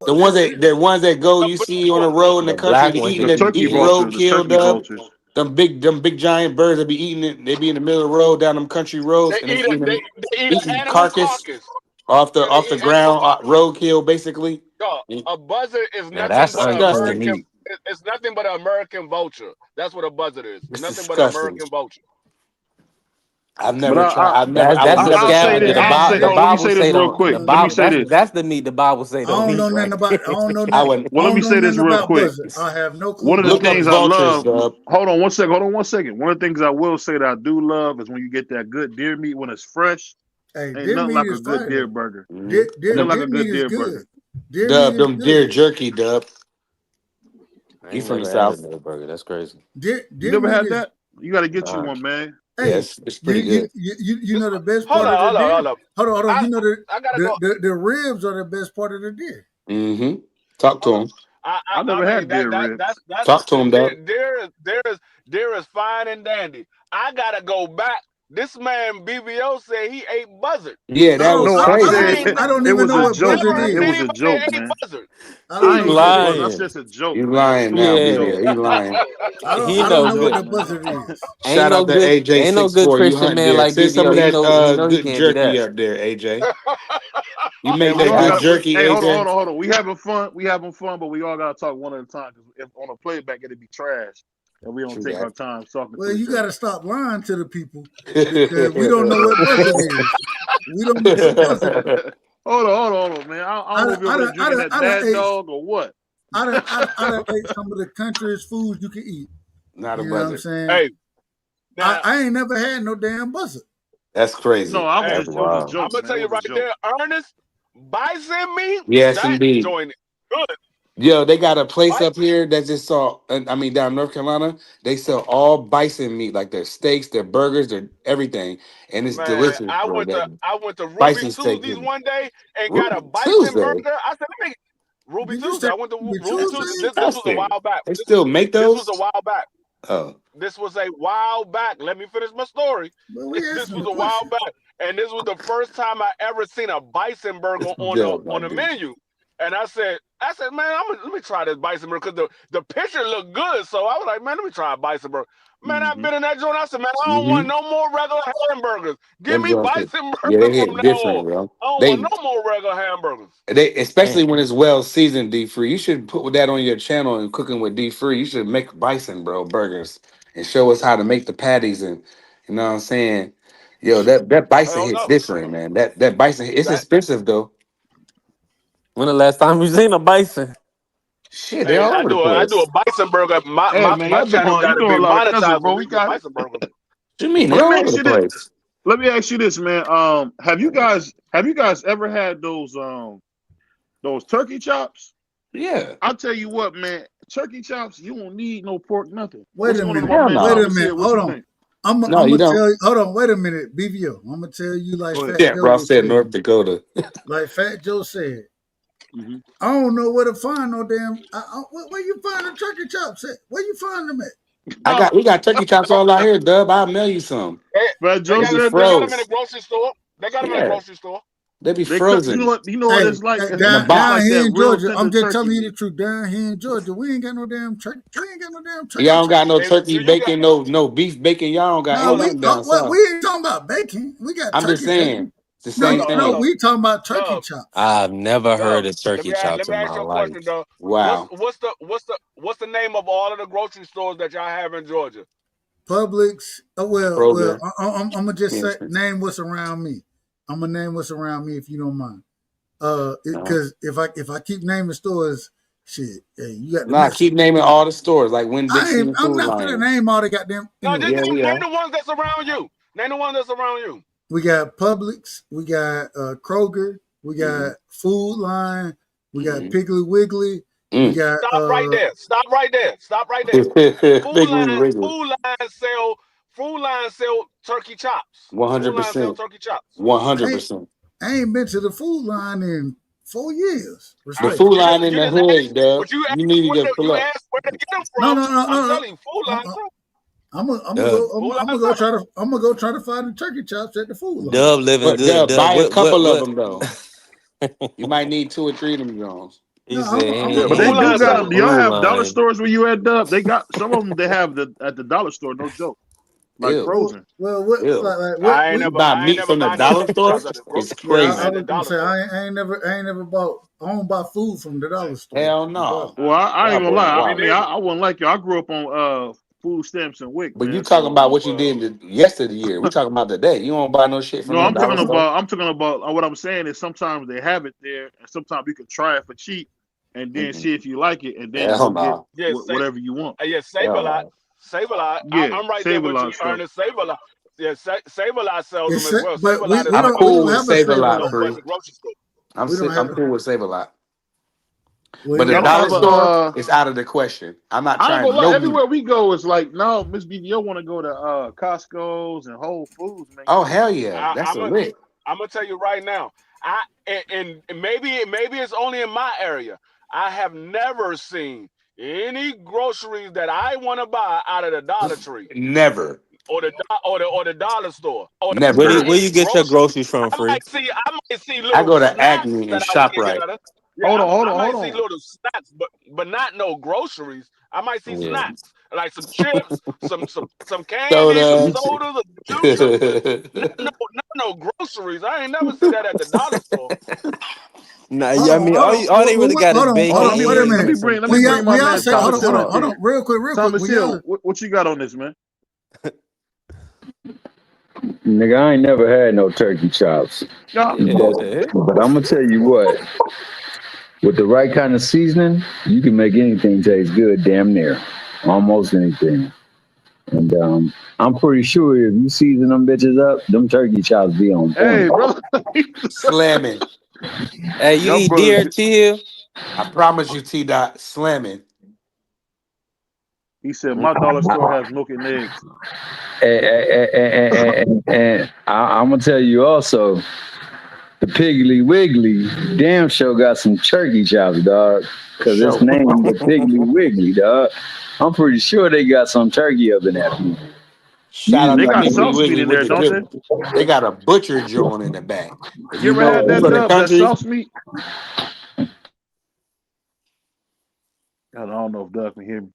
Speaker 6: The ones that go you
Speaker 12: Black
Speaker 6: see on the
Speaker 12: one.
Speaker 6: road in the
Speaker 10: The
Speaker 6: country,
Speaker 10: black
Speaker 6: they
Speaker 10: ones,
Speaker 6: eating
Speaker 4: The
Speaker 10: they
Speaker 6: the
Speaker 10: eat
Speaker 4: turkey
Speaker 6: eating
Speaker 10: fish.
Speaker 4: vultures, the
Speaker 6: roadkill,
Speaker 4: turkey
Speaker 6: dub.
Speaker 4: vultures.
Speaker 6: Them big giant birds that be eating it, they be in the middle of the road down them country roads and they
Speaker 12: They eat
Speaker 6: eating
Speaker 12: an animal
Speaker 6: carcass
Speaker 12: carcass.
Speaker 6: off
Speaker 12: Yeah, they
Speaker 6: the
Speaker 12: eat animal
Speaker 6: ground,
Speaker 12: carcass.
Speaker 6: roadkill basically.
Speaker 12: Dog, a buzzard is
Speaker 10: Now
Speaker 12: nothing
Speaker 10: that's
Speaker 12: but an
Speaker 10: unclean
Speaker 6: Disgusting.
Speaker 12: American.
Speaker 10: meat.
Speaker 12: It's nothing but an American vulture. That's what a buzzard is.
Speaker 6: It's
Speaker 12: Nothing but an
Speaker 6: disgusting.
Speaker 12: American vulture.
Speaker 6: I've
Speaker 4: But
Speaker 6: never tried.
Speaker 10: That's
Speaker 6: I would
Speaker 10: the
Speaker 6: never
Speaker 4: I'll say
Speaker 6: tried
Speaker 4: this.
Speaker 10: scab.
Speaker 6: that
Speaker 4: I'll
Speaker 6: meat
Speaker 4: say.
Speaker 10: The
Speaker 6: though.
Speaker 4: Oh, let me
Speaker 10: Bible
Speaker 4: say this
Speaker 10: say
Speaker 4: real
Speaker 10: don't.
Speaker 4: quick.
Speaker 10: The
Speaker 4: Let me
Speaker 10: Bible
Speaker 4: say this.
Speaker 10: that's the meat. The Bible say
Speaker 7: I
Speaker 10: don't
Speaker 7: don't
Speaker 10: eat.
Speaker 7: know nothing
Speaker 10: Right?
Speaker 7: about. I don't know
Speaker 6: I
Speaker 7: nothing.
Speaker 6: would
Speaker 7: I
Speaker 4: Well, let
Speaker 7: don't
Speaker 4: me
Speaker 7: know
Speaker 4: say this
Speaker 7: nothing
Speaker 4: real
Speaker 7: about
Speaker 4: quick.
Speaker 7: buzzard. I have no clue
Speaker 4: One of the
Speaker 7: about
Speaker 6: look up
Speaker 4: things
Speaker 7: buzzard.
Speaker 4: I
Speaker 6: vultures,
Speaker 4: love.
Speaker 6: dub.
Speaker 4: Hold on one second. Hold on one second. One of the things I will say that I do love is when you get that good deer meat when it's fresh.
Speaker 7: Hey,
Speaker 4: Ain't
Speaker 7: deer
Speaker 4: nothing
Speaker 7: meat
Speaker 4: like a
Speaker 7: is
Speaker 4: good
Speaker 7: fire
Speaker 4: deer
Speaker 7: though.
Speaker 4: burger.
Speaker 6: Mhm. And
Speaker 4: Nothing like
Speaker 7: Deer
Speaker 4: a
Speaker 7: meat
Speaker 4: good
Speaker 7: is
Speaker 4: deer
Speaker 7: good.
Speaker 4: burger.
Speaker 7: Deer meat
Speaker 6: dub
Speaker 7: is
Speaker 6: them deer
Speaker 7: good.
Speaker 6: jerky, dub.
Speaker 10: I
Speaker 6: You
Speaker 10: ain't
Speaker 6: from the
Speaker 10: never had a
Speaker 6: south?
Speaker 10: deer burger. That's crazy.
Speaker 4: You
Speaker 7: Deer
Speaker 4: never
Speaker 7: meat
Speaker 4: had
Speaker 7: is.
Speaker 4: that? You got to get you
Speaker 10: Nah.
Speaker 4: one, man.
Speaker 7: Hey,
Speaker 6: Yes, it's pretty good.
Speaker 7: you know the best
Speaker 12: Hold
Speaker 7: part of
Speaker 12: on,
Speaker 7: the
Speaker 12: hold on,
Speaker 7: deer.
Speaker 12: hold on.
Speaker 7: Hold on.
Speaker 12: I
Speaker 7: You know
Speaker 12: I gotta go.
Speaker 7: the ribs are the best part of the deer.
Speaker 6: Mm-hmm. Talk to
Speaker 12: Hold on.
Speaker 6: him.
Speaker 4: I
Speaker 12: I
Speaker 4: never
Speaker 12: mean
Speaker 4: had deer ribs.
Speaker 12: that's
Speaker 6: Talk to him, dub.
Speaker 12: there is fine and dandy. I gotta go back. This man BVO said he ate buzzard.
Speaker 6: Yeah, that was
Speaker 4: No, I
Speaker 12: I
Speaker 6: crazy.
Speaker 12: ain't
Speaker 4: said
Speaker 7: I don't
Speaker 4: it
Speaker 7: even
Speaker 4: was
Speaker 7: know
Speaker 4: a
Speaker 7: what
Speaker 4: joke,
Speaker 7: buzzard
Speaker 12: never
Speaker 4: man. It
Speaker 12: heard
Speaker 7: is.
Speaker 4: was a
Speaker 12: anybody
Speaker 4: joke,
Speaker 12: ate
Speaker 4: man.
Speaker 12: buzzard.
Speaker 7: I don't
Speaker 4: I
Speaker 7: know
Speaker 4: ain't
Speaker 10: He
Speaker 7: what
Speaker 4: say
Speaker 7: that
Speaker 4: it
Speaker 7: is.
Speaker 4: was. That's
Speaker 10: lying.
Speaker 4: just a joke,
Speaker 6: You
Speaker 4: man.
Speaker 6: lying
Speaker 4: It was
Speaker 6: now,
Speaker 4: a
Speaker 10: Yeah.
Speaker 4: joke.
Speaker 6: BBL. You lying.
Speaker 10: He
Speaker 7: I
Speaker 4: It was
Speaker 7: don't
Speaker 4: a
Speaker 10: know
Speaker 7: know what
Speaker 4: joke,
Speaker 10: good.
Speaker 7: the
Speaker 4: man.
Speaker 7: buzzard is.
Speaker 10: Ain't
Speaker 6: Shout
Speaker 10: no
Speaker 6: out to
Speaker 10: good.
Speaker 6: AJ
Speaker 10: Ain't no
Speaker 6: six
Speaker 10: good
Speaker 6: four. You
Speaker 10: Christian
Speaker 6: hunting
Speaker 10: man
Speaker 6: there.
Speaker 10: like
Speaker 6: Send some
Speaker 10: BVO.
Speaker 6: of that
Speaker 10: He know he
Speaker 6: good
Speaker 10: can't do
Speaker 6: jerky
Speaker 10: that.
Speaker 6: up there, AJ. You
Speaker 4: Hey,
Speaker 6: make
Speaker 4: we
Speaker 6: that
Speaker 4: all
Speaker 6: good
Speaker 4: got.
Speaker 6: jerky,
Speaker 4: Hey, hold on,
Speaker 6: AJ.
Speaker 4: hold on, hold on. We having fun. We having fun, but we all gotta talk one at a time. Cause if on a playback, it'd be trash, and we don't
Speaker 6: True
Speaker 4: take
Speaker 6: that.
Speaker 4: our time talking
Speaker 7: Well,
Speaker 4: to
Speaker 7: you
Speaker 4: each
Speaker 7: got
Speaker 4: other.
Speaker 7: to stop lying to the people because we don't know what buzzard is. We don't know what buzzard is.
Speaker 4: Hold on, man. I don't know if you're over there drinking that bad
Speaker 7: Ate,
Speaker 4: dog or what.
Speaker 7: I done ate some of the countryest foods you can eat.
Speaker 6: Not a
Speaker 7: You know what I'm
Speaker 6: buzzard.
Speaker 7: saying?
Speaker 12: Hey, now
Speaker 7: I ain't never had no damn buzzard.
Speaker 6: That's
Speaker 4: No,
Speaker 6: crazy.
Speaker 4: I was
Speaker 12: hey,
Speaker 10: That's
Speaker 4: just. It was a
Speaker 10: wild.
Speaker 12: I'm
Speaker 4: joke,
Speaker 12: gonna
Speaker 4: man.
Speaker 12: tell
Speaker 4: It
Speaker 12: you
Speaker 4: was a
Speaker 12: right
Speaker 4: joke.
Speaker 12: there, Ernest, bison meat,
Speaker 6: Yes,
Speaker 12: that
Speaker 6: indeed.
Speaker 12: joint is good.
Speaker 6: Yo, they got a place
Speaker 12: Bison,
Speaker 6: up here that just saw. I mean, down in North Carolina, they sell all bison meat, like their steaks, their burgers, their everything, and it's
Speaker 12: man,
Speaker 6: delicious, bro. That
Speaker 12: I went to Ruby
Speaker 6: bison steak
Speaker 12: Tuesdays
Speaker 6: is
Speaker 12: one day and got a
Speaker 6: Ruby
Speaker 12: bison
Speaker 6: Tuesday.
Speaker 12: burger. I said, let me Ruby
Speaker 7: Did you
Speaker 12: Tuesday.
Speaker 7: say
Speaker 12: I went to
Speaker 7: Ruby
Speaker 12: Ruby
Speaker 6: That's
Speaker 12: Tuesday.
Speaker 7: Tuesday?
Speaker 12: This was a
Speaker 6: disgusting.
Speaker 12: while back.
Speaker 6: They still make
Speaker 12: This was a
Speaker 6: those?
Speaker 12: while back.
Speaker 6: Oh,
Speaker 12: This was a while back. Let me finish my story.
Speaker 7: Well, we
Speaker 12: This
Speaker 7: asking
Speaker 12: was
Speaker 7: a
Speaker 12: a while
Speaker 7: question.
Speaker 12: back, and this was the first time I ever seen a bison burger
Speaker 6: yeah, my
Speaker 12: on the
Speaker 6: dude.
Speaker 12: menu. And I said, man, let me try this bison burger because the picture looked good. So I was like, man, let me try a bison burger. Man, I've
Speaker 4: Hmm.
Speaker 12: been in that joint. I said, man, I don't want
Speaker 6: Mm-hmm.
Speaker 12: no more regular hamburgers. Give
Speaker 6: Them
Speaker 12: me
Speaker 6: joints,
Speaker 12: bison
Speaker 6: yeah, they
Speaker 12: burgers from
Speaker 6: hit
Speaker 12: now on.
Speaker 6: different, bro.
Speaker 12: I don't want
Speaker 6: They
Speaker 12: no more regular hamburgers.
Speaker 6: especially
Speaker 10: Damn.
Speaker 6: when it's well seasoned, D free. You should put that on your channel and cooking with D free. You should make bison, bro, burgers and show us how to make the patties and you know what I'm saying. Yo, that bison
Speaker 12: Hell
Speaker 6: hits
Speaker 12: no.
Speaker 6: different, man. That bison, it's
Speaker 12: That
Speaker 6: expensive though.
Speaker 10: When the last time you seen a bison?
Speaker 6: Shit, they
Speaker 12: Hey,
Speaker 6: all over the
Speaker 12: I do a
Speaker 6: place.
Speaker 12: bison burger. My
Speaker 4: Hey
Speaker 12: my,
Speaker 4: man,
Speaker 12: my channel
Speaker 4: you
Speaker 12: got to
Speaker 4: doing
Speaker 12: be
Speaker 4: a lot of cussing,
Speaker 12: monetized
Speaker 4: bro.
Speaker 12: for
Speaker 4: We
Speaker 12: me to do
Speaker 4: got.
Speaker 12: bison burger.
Speaker 6: What you mean?
Speaker 4: But
Speaker 6: They
Speaker 4: let me
Speaker 6: all over
Speaker 4: ask
Speaker 6: the
Speaker 4: you this.
Speaker 6: place.
Speaker 4: Let me ask you this, man. Have you guys ever had those turkey chops?
Speaker 6: Yeah.
Speaker 4: I'll tell you what, man. Turkey chops, you don't need no pork, nothing.
Speaker 7: Wait
Speaker 4: What's
Speaker 7: a
Speaker 4: going on,
Speaker 7: minute.
Speaker 4: my
Speaker 6: Hell
Speaker 4: man
Speaker 6: no.
Speaker 7: Wait a
Speaker 4: Thomas
Speaker 7: minute.
Speaker 4: here? What
Speaker 7: Hold
Speaker 4: you
Speaker 7: on.
Speaker 4: think?
Speaker 7: I'm
Speaker 6: No, you
Speaker 7: gonna
Speaker 6: don't.
Speaker 7: tell you. Hold on. Wait a minute, BVO. I'm gonna tell you like
Speaker 4: Go ahead.
Speaker 7: Fat
Speaker 6: Yeah, bro. I
Speaker 7: Joe
Speaker 6: said North
Speaker 7: said.
Speaker 6: Dakota.
Speaker 7: Like Fat Joe said.
Speaker 4: Mm-hmm.
Speaker 7: I don't know where to find no damn. Where you find the turkey chops at? Where you find them at?
Speaker 6: We got turkey chops all out here, Dub. I'll mail you some.
Speaker 4: Fat
Speaker 12: They
Speaker 4: Joe
Speaker 6: They
Speaker 12: got
Speaker 6: be
Speaker 4: said
Speaker 12: they
Speaker 4: that.
Speaker 12: got them in the
Speaker 6: froze.
Speaker 12: grocery store. They got them in the
Speaker 6: Yeah,
Speaker 12: grocery store.
Speaker 6: they be
Speaker 4: They cook. You know
Speaker 6: frozen
Speaker 4: what? You know what
Speaker 7: Hey,
Speaker 4: it's like.
Speaker 7: hey,
Speaker 6: in a
Speaker 4: It's
Speaker 7: down
Speaker 4: like
Speaker 6: box.
Speaker 7: here
Speaker 4: that
Speaker 7: in
Speaker 4: real
Speaker 7: Georgia, I'm
Speaker 4: tender
Speaker 7: just
Speaker 4: turkey
Speaker 7: telling you the
Speaker 4: meat.
Speaker 7: truth. Down here in Georgia, we ain't got no damn turkey. We ain't got no damn turkey
Speaker 6: Y'all don't got
Speaker 7: chops.
Speaker 6: no
Speaker 12: Hey,
Speaker 6: turkey
Speaker 12: do you got
Speaker 6: bacon, no beef bacon. Y'all don't got
Speaker 7: No,
Speaker 6: ain't
Speaker 12: hold up,
Speaker 6: nothing down
Speaker 7: what we
Speaker 6: south.
Speaker 7: ain't talking about bacon. We got
Speaker 6: I'm just
Speaker 7: turkey
Speaker 6: saying
Speaker 7: bacon.
Speaker 6: it's the
Speaker 7: No,
Speaker 6: same
Speaker 7: no, no.
Speaker 12: hold up,
Speaker 6: thing.
Speaker 7: We talking about turkey
Speaker 12: Dub,
Speaker 7: chops.
Speaker 10: I've never
Speaker 12: Dub.
Speaker 10: heard of turkey
Speaker 12: Let
Speaker 10: chops
Speaker 12: me
Speaker 10: in
Speaker 12: ask
Speaker 10: my
Speaker 12: you a question,
Speaker 10: life.
Speaker 12: Dub.
Speaker 6: Wow.
Speaker 12: What's the name of all of the grocery stores that y'all have in Georgia?
Speaker 7: Publix.
Speaker 6: Kroger,
Speaker 7: I'm gonna just say
Speaker 6: Kinsman's.
Speaker 7: name what's around me. I'm gonna name what's around me if you don't mind.
Speaker 6: No.
Speaker 7: Because if I keep naming stores, shit, hey, you got the
Speaker 6: Nah, keep
Speaker 7: Mexican.
Speaker 6: naming all the stores like Winn Dixie and
Speaker 7: I'm
Speaker 6: Food
Speaker 7: not gonna
Speaker 6: Lion.
Speaker 7: name all the goddamn.
Speaker 12: No, just
Speaker 7: Anyway,
Speaker 6: Yeah, we
Speaker 12: name
Speaker 6: are.
Speaker 12: the ones that's around you. Name the ones that's around you.
Speaker 7: we got Publix, we got Kroger, we
Speaker 6: Mm-hmm.
Speaker 7: got Food Line, we got
Speaker 6: Mm-hmm.
Speaker 7: Piggly Wiggly, we
Speaker 6: Mm.
Speaker 7: got
Speaker 12: Stop right there. Stop right there. Stop right there.
Speaker 6: Big Wiggle Wiggle.
Speaker 12: Food line sell turkey chops. Food line sell
Speaker 6: 100%.
Speaker 12: turkey chops.
Speaker 6: 100%.
Speaker 7: I ain't been to the Food Line in 4 years.
Speaker 6: The
Speaker 12: I,
Speaker 7: Respect.
Speaker 6: Food Line in
Speaker 12: you
Speaker 6: the
Speaker 12: just
Speaker 6: hood,
Speaker 12: asked,
Speaker 6: Dub.
Speaker 12: but you
Speaker 6: You
Speaker 12: asked
Speaker 6: need to pull
Speaker 12: you
Speaker 6: up.
Speaker 12: asked where to get them
Speaker 7: No,
Speaker 12: from.
Speaker 7: no, no,
Speaker 12: I'm
Speaker 7: no, no.
Speaker 12: telling you, food line sell.
Speaker 7: I'm
Speaker 10: Dub,
Speaker 7: gonna go try to find the turkey chops at the Food Line.
Speaker 10: Dub living
Speaker 6: But
Speaker 10: good.
Speaker 6: Dub,
Speaker 10: Dub,
Speaker 6: buy a couple of
Speaker 10: what?
Speaker 6: them though. You might need 2 or 3 of them Jones.
Speaker 10: He
Speaker 7: No,
Speaker 10: said
Speaker 12: Yeah,
Speaker 4: But
Speaker 10: he
Speaker 4: they
Speaker 12: food
Speaker 10: ain't been
Speaker 4: do
Speaker 12: line
Speaker 10: to
Speaker 4: got
Speaker 10: the
Speaker 12: sell
Speaker 4: them.
Speaker 12: them.
Speaker 4: Do y'all
Speaker 10: food
Speaker 4: have dollar
Speaker 10: line.
Speaker 4: stores where you at, Dub? They got some of them. They have at the dollar store. No joke, like
Speaker 6: Ew.
Speaker 7: Well,
Speaker 4: frozen.
Speaker 7: what
Speaker 6: Ew.
Speaker 7: what
Speaker 12: I ain't
Speaker 7: we
Speaker 6: You
Speaker 12: never
Speaker 6: buy
Speaker 12: I ain't
Speaker 6: meat
Speaker 12: never
Speaker 6: from the
Speaker 12: buy no
Speaker 6: dollar
Speaker 12: turkey
Speaker 6: store?
Speaker 12: chops at the
Speaker 6: It's
Speaker 12: grocery store. I buy
Speaker 7: I
Speaker 12: at
Speaker 6: crazy.
Speaker 12: the
Speaker 7: was gonna
Speaker 12: dollar
Speaker 7: say
Speaker 12: store.
Speaker 7: I ain't never bought. I don't buy food from the dollar store.
Speaker 6: Hell
Speaker 7: But
Speaker 6: no.
Speaker 4: Well, I
Speaker 6: Y'all
Speaker 4: ain't gonna
Speaker 6: boys
Speaker 4: lie. I
Speaker 12: Me
Speaker 6: wild.
Speaker 4: mean,
Speaker 12: neither.
Speaker 4: I wasn't like you. I grew up on food stamps and WIC,
Speaker 6: But you
Speaker 4: man.
Speaker 6: talking about
Speaker 4: So
Speaker 6: what you did yesterday. We talking about today. You don't buy no shit from
Speaker 4: no,
Speaker 6: no
Speaker 4: I'm
Speaker 6: dollar
Speaker 4: talking
Speaker 6: store.
Speaker 4: about. I'm talking about. What I'm saying is sometimes they have it there, and sometimes you can try it for cheap, and then
Speaker 6: Mm-mm.
Speaker 4: see if you like it, and then
Speaker 6: Hell
Speaker 4: go get
Speaker 6: no.
Speaker 12: Yeah,
Speaker 4: whatever you want.
Speaker 12: save a
Speaker 6: Hell
Speaker 12: lot.
Speaker 6: no.
Speaker 12: Save a lot.
Speaker 4: Yeah,
Speaker 12: I'm right there
Speaker 4: save a
Speaker 12: with
Speaker 4: lot
Speaker 12: you,
Speaker 4: of stuff.
Speaker 12: Ernest. Save a lot. Yeah, save a lot sells them
Speaker 7: it's
Speaker 12: as well. Save
Speaker 7: but
Speaker 12: a lot is
Speaker 7: we
Speaker 6: I'm
Speaker 12: right
Speaker 7: don't
Speaker 6: cool with
Speaker 7: have a
Speaker 6: Save a
Speaker 7: Save a
Speaker 6: Lot,
Speaker 7: Lot.
Speaker 12: over at
Speaker 6: free.
Speaker 12: the grocery store.
Speaker 7: We don't have
Speaker 6: I'm cool with Save a Lot.
Speaker 7: we
Speaker 6: But
Speaker 7: ain't
Speaker 6: the
Speaker 4: Y'all
Speaker 7: got
Speaker 4: don't
Speaker 6: dollar
Speaker 4: have a.
Speaker 6: store is out of the question. I'm not
Speaker 4: I ain't
Speaker 6: trying
Speaker 4: gonna lie.
Speaker 6: no meat.
Speaker 4: Everywhere we go, it's like no, Miss BVO want to go to Costco's and Whole Foods, man.
Speaker 6: Oh
Speaker 4: Get your
Speaker 6: hell yeah. That's
Speaker 12: I'm
Speaker 6: a
Speaker 12: a
Speaker 6: lick.
Speaker 12: I'm gonna tell you right now. And maybe it's only in my area. I have never seen any groceries that I want to buy out of the Dollar Tree
Speaker 6: Never.
Speaker 12: or the dollar store.
Speaker 10: Where
Speaker 12: Not
Speaker 10: do
Speaker 6: Never.
Speaker 10: where you
Speaker 12: any
Speaker 10: get your
Speaker 12: groceries.
Speaker 10: groceries from, free?
Speaker 12: I might see
Speaker 6: I
Speaker 12: little
Speaker 6: go to
Speaker 12: snacks
Speaker 6: Acme and
Speaker 12: that I want
Speaker 6: shop
Speaker 12: to get
Speaker 6: right.
Speaker 12: out of. Yeah,
Speaker 4: hold on, hold
Speaker 12: I
Speaker 4: on, hold
Speaker 12: might see
Speaker 4: on.
Speaker 12: little snacks, but not no groceries. I might see
Speaker 10: Yeah.
Speaker 12: snacks like some chips, some candy, some
Speaker 6: Soda.
Speaker 4: You see,
Speaker 12: sodas, some juices. No groceries. I ain't never see that at the dollar store.
Speaker 10: Nah,
Speaker 7: hold
Speaker 10: I
Speaker 7: on,
Speaker 10: mean,
Speaker 7: hold on,
Speaker 10: all they really got is
Speaker 4: hold on.
Speaker 10: bacon,
Speaker 7: wait a
Speaker 10: eggs,
Speaker 4: Let
Speaker 10: and
Speaker 4: me
Speaker 7: minute.
Speaker 10: some
Speaker 4: bring let me bring
Speaker 10: ketchup.
Speaker 4: my
Speaker 7: We all
Speaker 4: man
Speaker 7: say
Speaker 4: Thomas Hill up
Speaker 7: hold
Speaker 4: here.
Speaker 7: on, real quick.
Speaker 4: Thomas
Speaker 7: We all
Speaker 4: Hill, what you got on this, man?
Speaker 13: Nigga, I ain't never had no turkey chops.
Speaker 4: Yeah.
Speaker 10: Yeah,
Speaker 13: But,
Speaker 10: what the heck?
Speaker 13: but I'm gonna tell you what, with the right kind of seasoning, you can make anything taste good, damn near. Almost anything. And I'm pretty sure if you season them bitches up, them turkey chops be on
Speaker 4: Hey,
Speaker 13: point.
Speaker 4: brother.
Speaker 6: Slamming.
Speaker 10: Hey, you
Speaker 4: Y'all
Speaker 10: eat
Speaker 4: brothers.
Speaker 10: deer, T.
Speaker 6: I promise you, T Dot, slamming.
Speaker 4: He said my dollar store has milk and eggs.
Speaker 13: And I'm gonna tell you also, the Piggly Wiggly damn sure got some turkey chops, dog.
Speaker 6: For
Speaker 13: Cause it's
Speaker 6: sure.
Speaker 13: named the Piggly Wiggly, dog. I'm pretty sure they got some turkey up in that food.
Speaker 6: Shout out
Speaker 4: They
Speaker 6: to
Speaker 4: got
Speaker 13: Usually,
Speaker 6: Piggly
Speaker 4: sauce meat
Speaker 6: Wiggly
Speaker 4: in
Speaker 6: with
Speaker 4: there,
Speaker 6: the
Speaker 4: don't they?
Speaker 6: good. They got a butcher joint in the back. If
Speaker 4: You
Speaker 6: you
Speaker 4: ever
Speaker 6: know
Speaker 4: had
Speaker 6: you
Speaker 4: that
Speaker 6: from the
Speaker 4: Dub? That
Speaker 6: country,
Speaker 4: sauce meat? I don't know if Doug can hear me.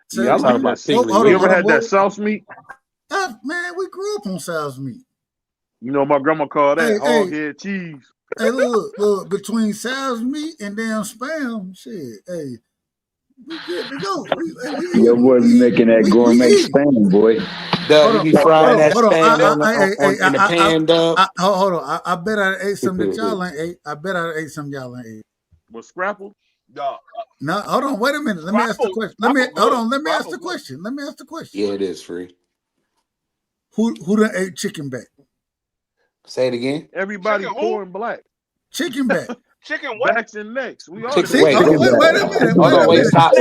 Speaker 7: say
Speaker 4: Yeah, I
Speaker 6: I'm talking
Speaker 4: like
Speaker 7: again.
Speaker 4: that.
Speaker 6: about Piggly
Speaker 4: You ever
Speaker 6: Wiggly.
Speaker 4: had that sauce meat?
Speaker 7: Man, we grew up on sow's meat.
Speaker 4: You know, my grandma called that
Speaker 7: Hey,
Speaker 4: hog head cheese.
Speaker 7: look, between sow's meat and damn spam, shit, hey, we good to go. We
Speaker 13: your
Speaker 7: eating,
Speaker 13: boy be making that
Speaker 7: we
Speaker 13: gourmet
Speaker 7: eating.
Speaker 13: spam, boy.
Speaker 6: Dub, you be frying that
Speaker 7: Hold on.
Speaker 6: spam in the pan, Dub.
Speaker 7: Hold on. I bet I ate something that y'all ain't ate. I bet I ate something y'all ain't ate.
Speaker 4: With Scrapple?
Speaker 12: Dog.
Speaker 7: No, hold on. Wait a minute. Let me ask the question. Let me ask the question. Let me ask the question.
Speaker 6: Yeah, it is free.
Speaker 7: Who done ate chicken back?
Speaker 6: Say it again.
Speaker 4: Everybody poor and black.
Speaker 7: Chicken back.
Speaker 12: Chicken what?
Speaker 4: Backs and necks. We all
Speaker 6: Chicken,
Speaker 4: know.
Speaker 6: wait,
Speaker 7: wait a minute.
Speaker 6: Hold on, wait, stop.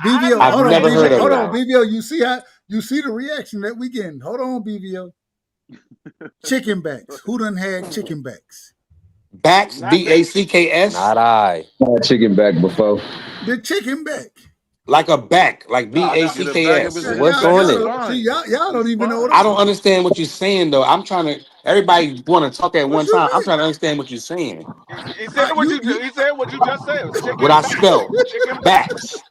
Speaker 7: BVO,
Speaker 6: I've
Speaker 7: hold
Speaker 6: never
Speaker 7: on,
Speaker 6: heard of
Speaker 7: hold
Speaker 6: it.
Speaker 7: on, BVO. You see the reaction that we getting. Hold on, BVO. Chicken backs. Who done had chicken backs?
Speaker 6: Backs, BACKS.
Speaker 10: Not I.
Speaker 13: Had chicken back before.
Speaker 7: The chicken back.
Speaker 6: Like a back, like
Speaker 10: What's
Speaker 6: BACKS.
Speaker 10: on it?
Speaker 7: See, y'all don't even know what
Speaker 6: I don't understand what you're saying though. I'm trying to. Everybody want to talk at one time. I'm trying to understand what you're saying.
Speaker 12: He said what he said what you just said. Chicken
Speaker 6: What I
Speaker 12: back.
Speaker 6: spell?
Speaker 12: Chicken
Speaker 6: Backs.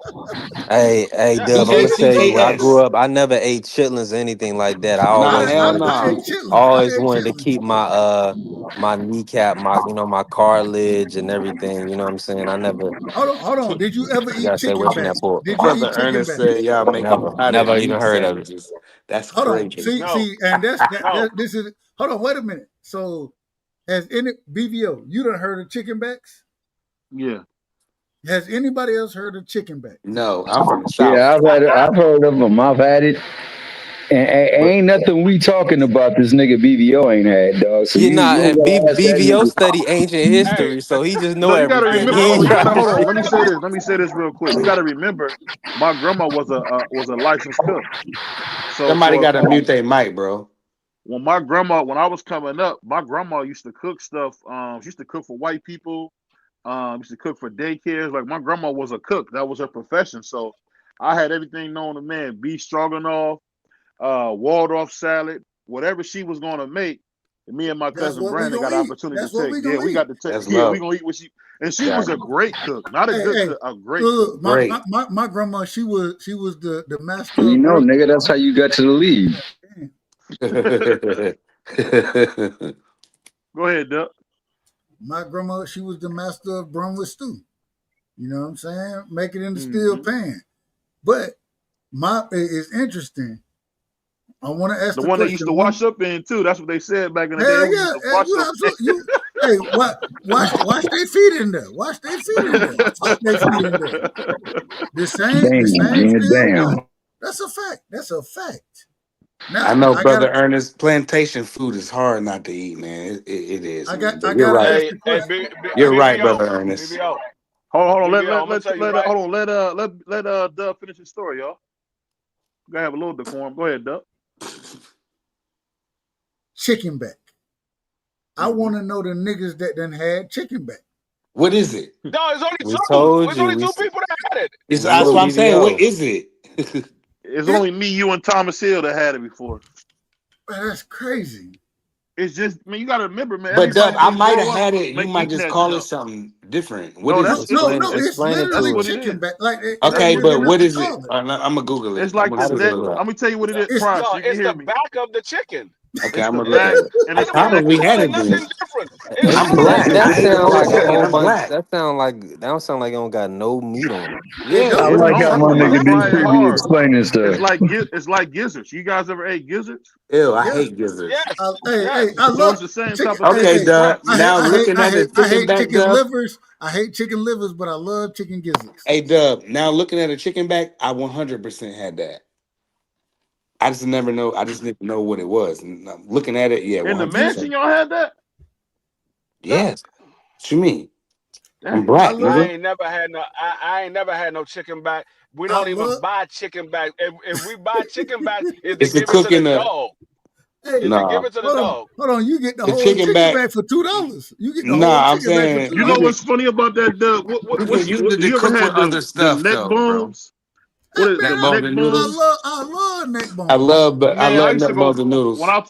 Speaker 10: Hey,
Speaker 12: Yeah.
Speaker 10: Dub, I'm gonna tell you, when I grew
Speaker 6: BACKS.
Speaker 10: up, I never ate chitlins or anything like that. I
Speaker 6: Nah,
Speaker 10: always
Speaker 6: hell
Speaker 10: wanted to
Speaker 6: nah.
Speaker 10: keep, always wanted to keep my kneecap, my cartilage and everything. You know what I'm saying? I never.
Speaker 7: Hold on. Did you ever
Speaker 10: You
Speaker 7: eat
Speaker 10: gotta stay away
Speaker 7: chicken
Speaker 10: from
Speaker 7: back?
Speaker 10: that pork.
Speaker 7: Did you
Speaker 6: Brother
Speaker 7: eat chicken
Speaker 6: Ernest
Speaker 7: back?
Speaker 6: said y'all make a lot of
Speaker 10: Never even
Speaker 6: meat
Speaker 10: heard of it.
Speaker 6: sandwiches. That's
Speaker 7: Hold on.
Speaker 6: crazy.
Speaker 7: See, and this is. Hold on. Wait a minute. So, has any BVO? You done heard of chicken backs?
Speaker 4: Yeah.
Speaker 7: Has anybody else heard of chicken backs?
Speaker 6: No, I'm from the South.
Speaker 13: Yeah, I've heard of them. I've had it. And ain't nothing we talking about this nigga BVO ain't had, dog. So
Speaker 10: You
Speaker 13: you
Speaker 10: know, and
Speaker 13: gotta ask that
Speaker 10: BVO
Speaker 13: nigga.
Speaker 10: study ancient history, so he just know
Speaker 4: No, you gotta
Speaker 10: everything.
Speaker 4: remember.
Speaker 10: He
Speaker 4: Hold
Speaker 10: ain't
Speaker 4: on. You gotta
Speaker 10: trying
Speaker 4: hold
Speaker 10: to.
Speaker 4: on. Let me say this. Let me say this real quick. You gotta remember, my grandma was a licensed cook. So
Speaker 6: Somebody got to mute their mic, bro.
Speaker 4: when I was coming up, my grandma used to cook stuff. She used to cook for white people. Used to cook for daycares. Like my grandma was a cook. That was her profession. So I had everything known to man: beef stroganoff, Waldorf salad, whatever she was gonna make. Me and my cousin Brandon got an opportunity to take. Yeah, we got to take.
Speaker 6: That's
Speaker 4: Yeah,
Speaker 6: love.
Speaker 4: we gonna eat what she. And she was a great cook, not a good cook, a great
Speaker 7: Look,
Speaker 4: cook.
Speaker 7: my grandma, she was the master
Speaker 13: You
Speaker 7: of
Speaker 13: know,
Speaker 7: brunch.
Speaker 13: nigga, that's how you got to the lead.
Speaker 4: Go ahead, Duck.
Speaker 7: My grandma, she was the master of Brunwood stew. You know what I'm saying? Make it in the steel pan. But it's interesting. I want to ask
Speaker 4: The
Speaker 7: the
Speaker 4: one they
Speaker 7: question.
Speaker 4: used to wash up in too. That's what they said back in the day.
Speaker 7: Hell
Speaker 4: We
Speaker 7: yeah,
Speaker 4: used to wash
Speaker 7: you
Speaker 4: up.
Speaker 7: absolutely. Hey, wash their feet in there. Wash their feet in there. Fuck their feet in there. The same steel
Speaker 13: Damn.
Speaker 7: pan. That's a fact. That's a fact. Now
Speaker 6: I know,
Speaker 7: I
Speaker 6: brother
Speaker 7: gotta,
Speaker 6: Ernest. Plantation food is hard not to eat, man. It is.
Speaker 7: I
Speaker 6: Man.
Speaker 7: got, I
Speaker 6: But you're
Speaker 7: gotta
Speaker 6: right.
Speaker 7: ask the question.
Speaker 6: You're right,
Speaker 12: BVO,
Speaker 6: brother Ernest.
Speaker 12: BVO.
Speaker 4: Hold on.
Speaker 12: BVO, I'm gonna tell you, right?
Speaker 4: Hold on. Let Dub finish his story, y'all. We gotta have a little decorum. Go ahead, Dub.
Speaker 7: Chicken back. I want to know the niggas that done had chicken back.
Speaker 6: What is it?
Speaker 12: No, it's only
Speaker 10: We
Speaker 12: two.
Speaker 10: told
Speaker 12: It's
Speaker 10: you.
Speaker 12: only two people that had it.
Speaker 6: That's what I'm saying. What is it?
Speaker 4: It's only me, you, and Thomas Hill that had it before.
Speaker 7: Man, that's crazy.
Speaker 4: It's just, man, you gotta remember, man.
Speaker 6: But Dub,
Speaker 4: Everybody
Speaker 6: I
Speaker 4: didn't
Speaker 6: might
Speaker 4: grow
Speaker 6: have
Speaker 4: up
Speaker 6: had it. You might
Speaker 4: eating
Speaker 6: just
Speaker 4: that
Speaker 6: call it
Speaker 4: stuff.
Speaker 6: something different. What
Speaker 4: No,
Speaker 6: is
Speaker 4: that's
Speaker 6: it?
Speaker 7: It's
Speaker 10: Explain it
Speaker 7: literally
Speaker 10: to us.
Speaker 7: chicken back. Like
Speaker 6: Okay, but what is it?
Speaker 7: call it.
Speaker 6: I'm gonna Google it.
Speaker 4: It's like
Speaker 6: I'm
Speaker 4: the
Speaker 6: gonna
Speaker 4: dead.
Speaker 6: Google it.
Speaker 4: Let me tell you what it is.
Speaker 7: It's,
Speaker 4: Price, you can
Speaker 12: It's
Speaker 4: hear
Speaker 12: the
Speaker 4: me.
Speaker 12: back of the chicken.
Speaker 6: Okay,
Speaker 4: It's
Speaker 6: I'm
Speaker 4: the
Speaker 6: gonna look
Speaker 4: back,
Speaker 6: at it.
Speaker 4: and
Speaker 6: I
Speaker 4: it's
Speaker 6: probably had it
Speaker 12: Nothing
Speaker 6: then.
Speaker 12: different. It's
Speaker 6: I'm
Speaker 12: literally
Speaker 6: black.
Speaker 12: chicken.
Speaker 6: I
Speaker 10: That
Speaker 6: ate it
Speaker 10: sound
Speaker 6: for a
Speaker 10: like a
Speaker 6: second.
Speaker 10: whole
Speaker 6: I'm
Speaker 10: bunch.
Speaker 6: black.
Speaker 10: That sound like it don't got no meat on it.
Speaker 6: Yeah,
Speaker 13: I
Speaker 4: it
Speaker 13: like how
Speaker 4: don't.
Speaker 13: my
Speaker 4: When you
Speaker 13: nigga
Speaker 4: fry it
Speaker 13: D3 be
Speaker 4: hard,
Speaker 13: explaining stuff.
Speaker 4: it's like gizzards. You guys ever ate gizzards?
Speaker 6: ew, I
Speaker 7: yeah.
Speaker 6: hate gizzards.
Speaker 12: Yes.
Speaker 7: Hey,
Speaker 12: Yes.
Speaker 7: I
Speaker 4: So
Speaker 7: love
Speaker 4: it's the same
Speaker 7: chicken.
Speaker 4: type of thing.
Speaker 6: Okay,
Speaker 4: It's
Speaker 6: Dub.
Speaker 4: cracked.
Speaker 6: Now looking at the
Speaker 7: I
Speaker 6: chicken
Speaker 7: hate
Speaker 6: back,
Speaker 7: chicken
Speaker 6: Dub.
Speaker 7: livers. I hate chicken livers, but I love chicken gizzards.
Speaker 6: Hey, Dub. Now looking at a chicken back, I 100% had that. I just never know. I just didn't know what it was. And I'm looking at it, yeah,
Speaker 4: In the
Speaker 6: 100%.
Speaker 4: mansion, y'all had that?
Speaker 6: Yes. What you mean? I'm
Speaker 4: Dang.
Speaker 6: black,
Speaker 12: I
Speaker 6: nigga.
Speaker 12: ain't never had no. I ain't never had no chicken back. We
Speaker 7: I
Speaker 12: don't even
Speaker 7: love.
Speaker 12: buy chicken back. If we buy chicken back, is to
Speaker 6: It's the
Speaker 12: give it to
Speaker 6: cook
Speaker 12: the
Speaker 6: in the
Speaker 12: dog.
Speaker 7: Hey,
Speaker 12: Is to give
Speaker 6: nah.
Speaker 12: it to the dog.
Speaker 7: hold on. You get the
Speaker 6: The
Speaker 7: whole
Speaker 6: chicken
Speaker 7: chicken
Speaker 6: back.
Speaker 7: back for $2. You get the whole
Speaker 6: Nah, I'm
Speaker 7: chicken back for
Speaker 6: saying
Speaker 4: You
Speaker 6: you
Speaker 4: know
Speaker 7: $2.
Speaker 6: can
Speaker 4: what's funny about that, Doug?
Speaker 6: you
Speaker 4: You ever
Speaker 6: cook with
Speaker 4: had
Speaker 6: other
Speaker 4: the
Speaker 6: stuff
Speaker 4: neck
Speaker 6: though, bro.
Speaker 4: bones? What is
Speaker 6: Neck
Speaker 4: the
Speaker 6: bones
Speaker 4: neck
Speaker 6: and
Speaker 4: bones?
Speaker 6: noodles.
Speaker 7: I love neck
Speaker 6: I
Speaker 7: bones.
Speaker 6: love, but I
Speaker 4: Man, I
Speaker 6: love
Speaker 4: used to
Speaker 6: neck
Speaker 4: go
Speaker 6: bones and noodles.
Speaker 4: when I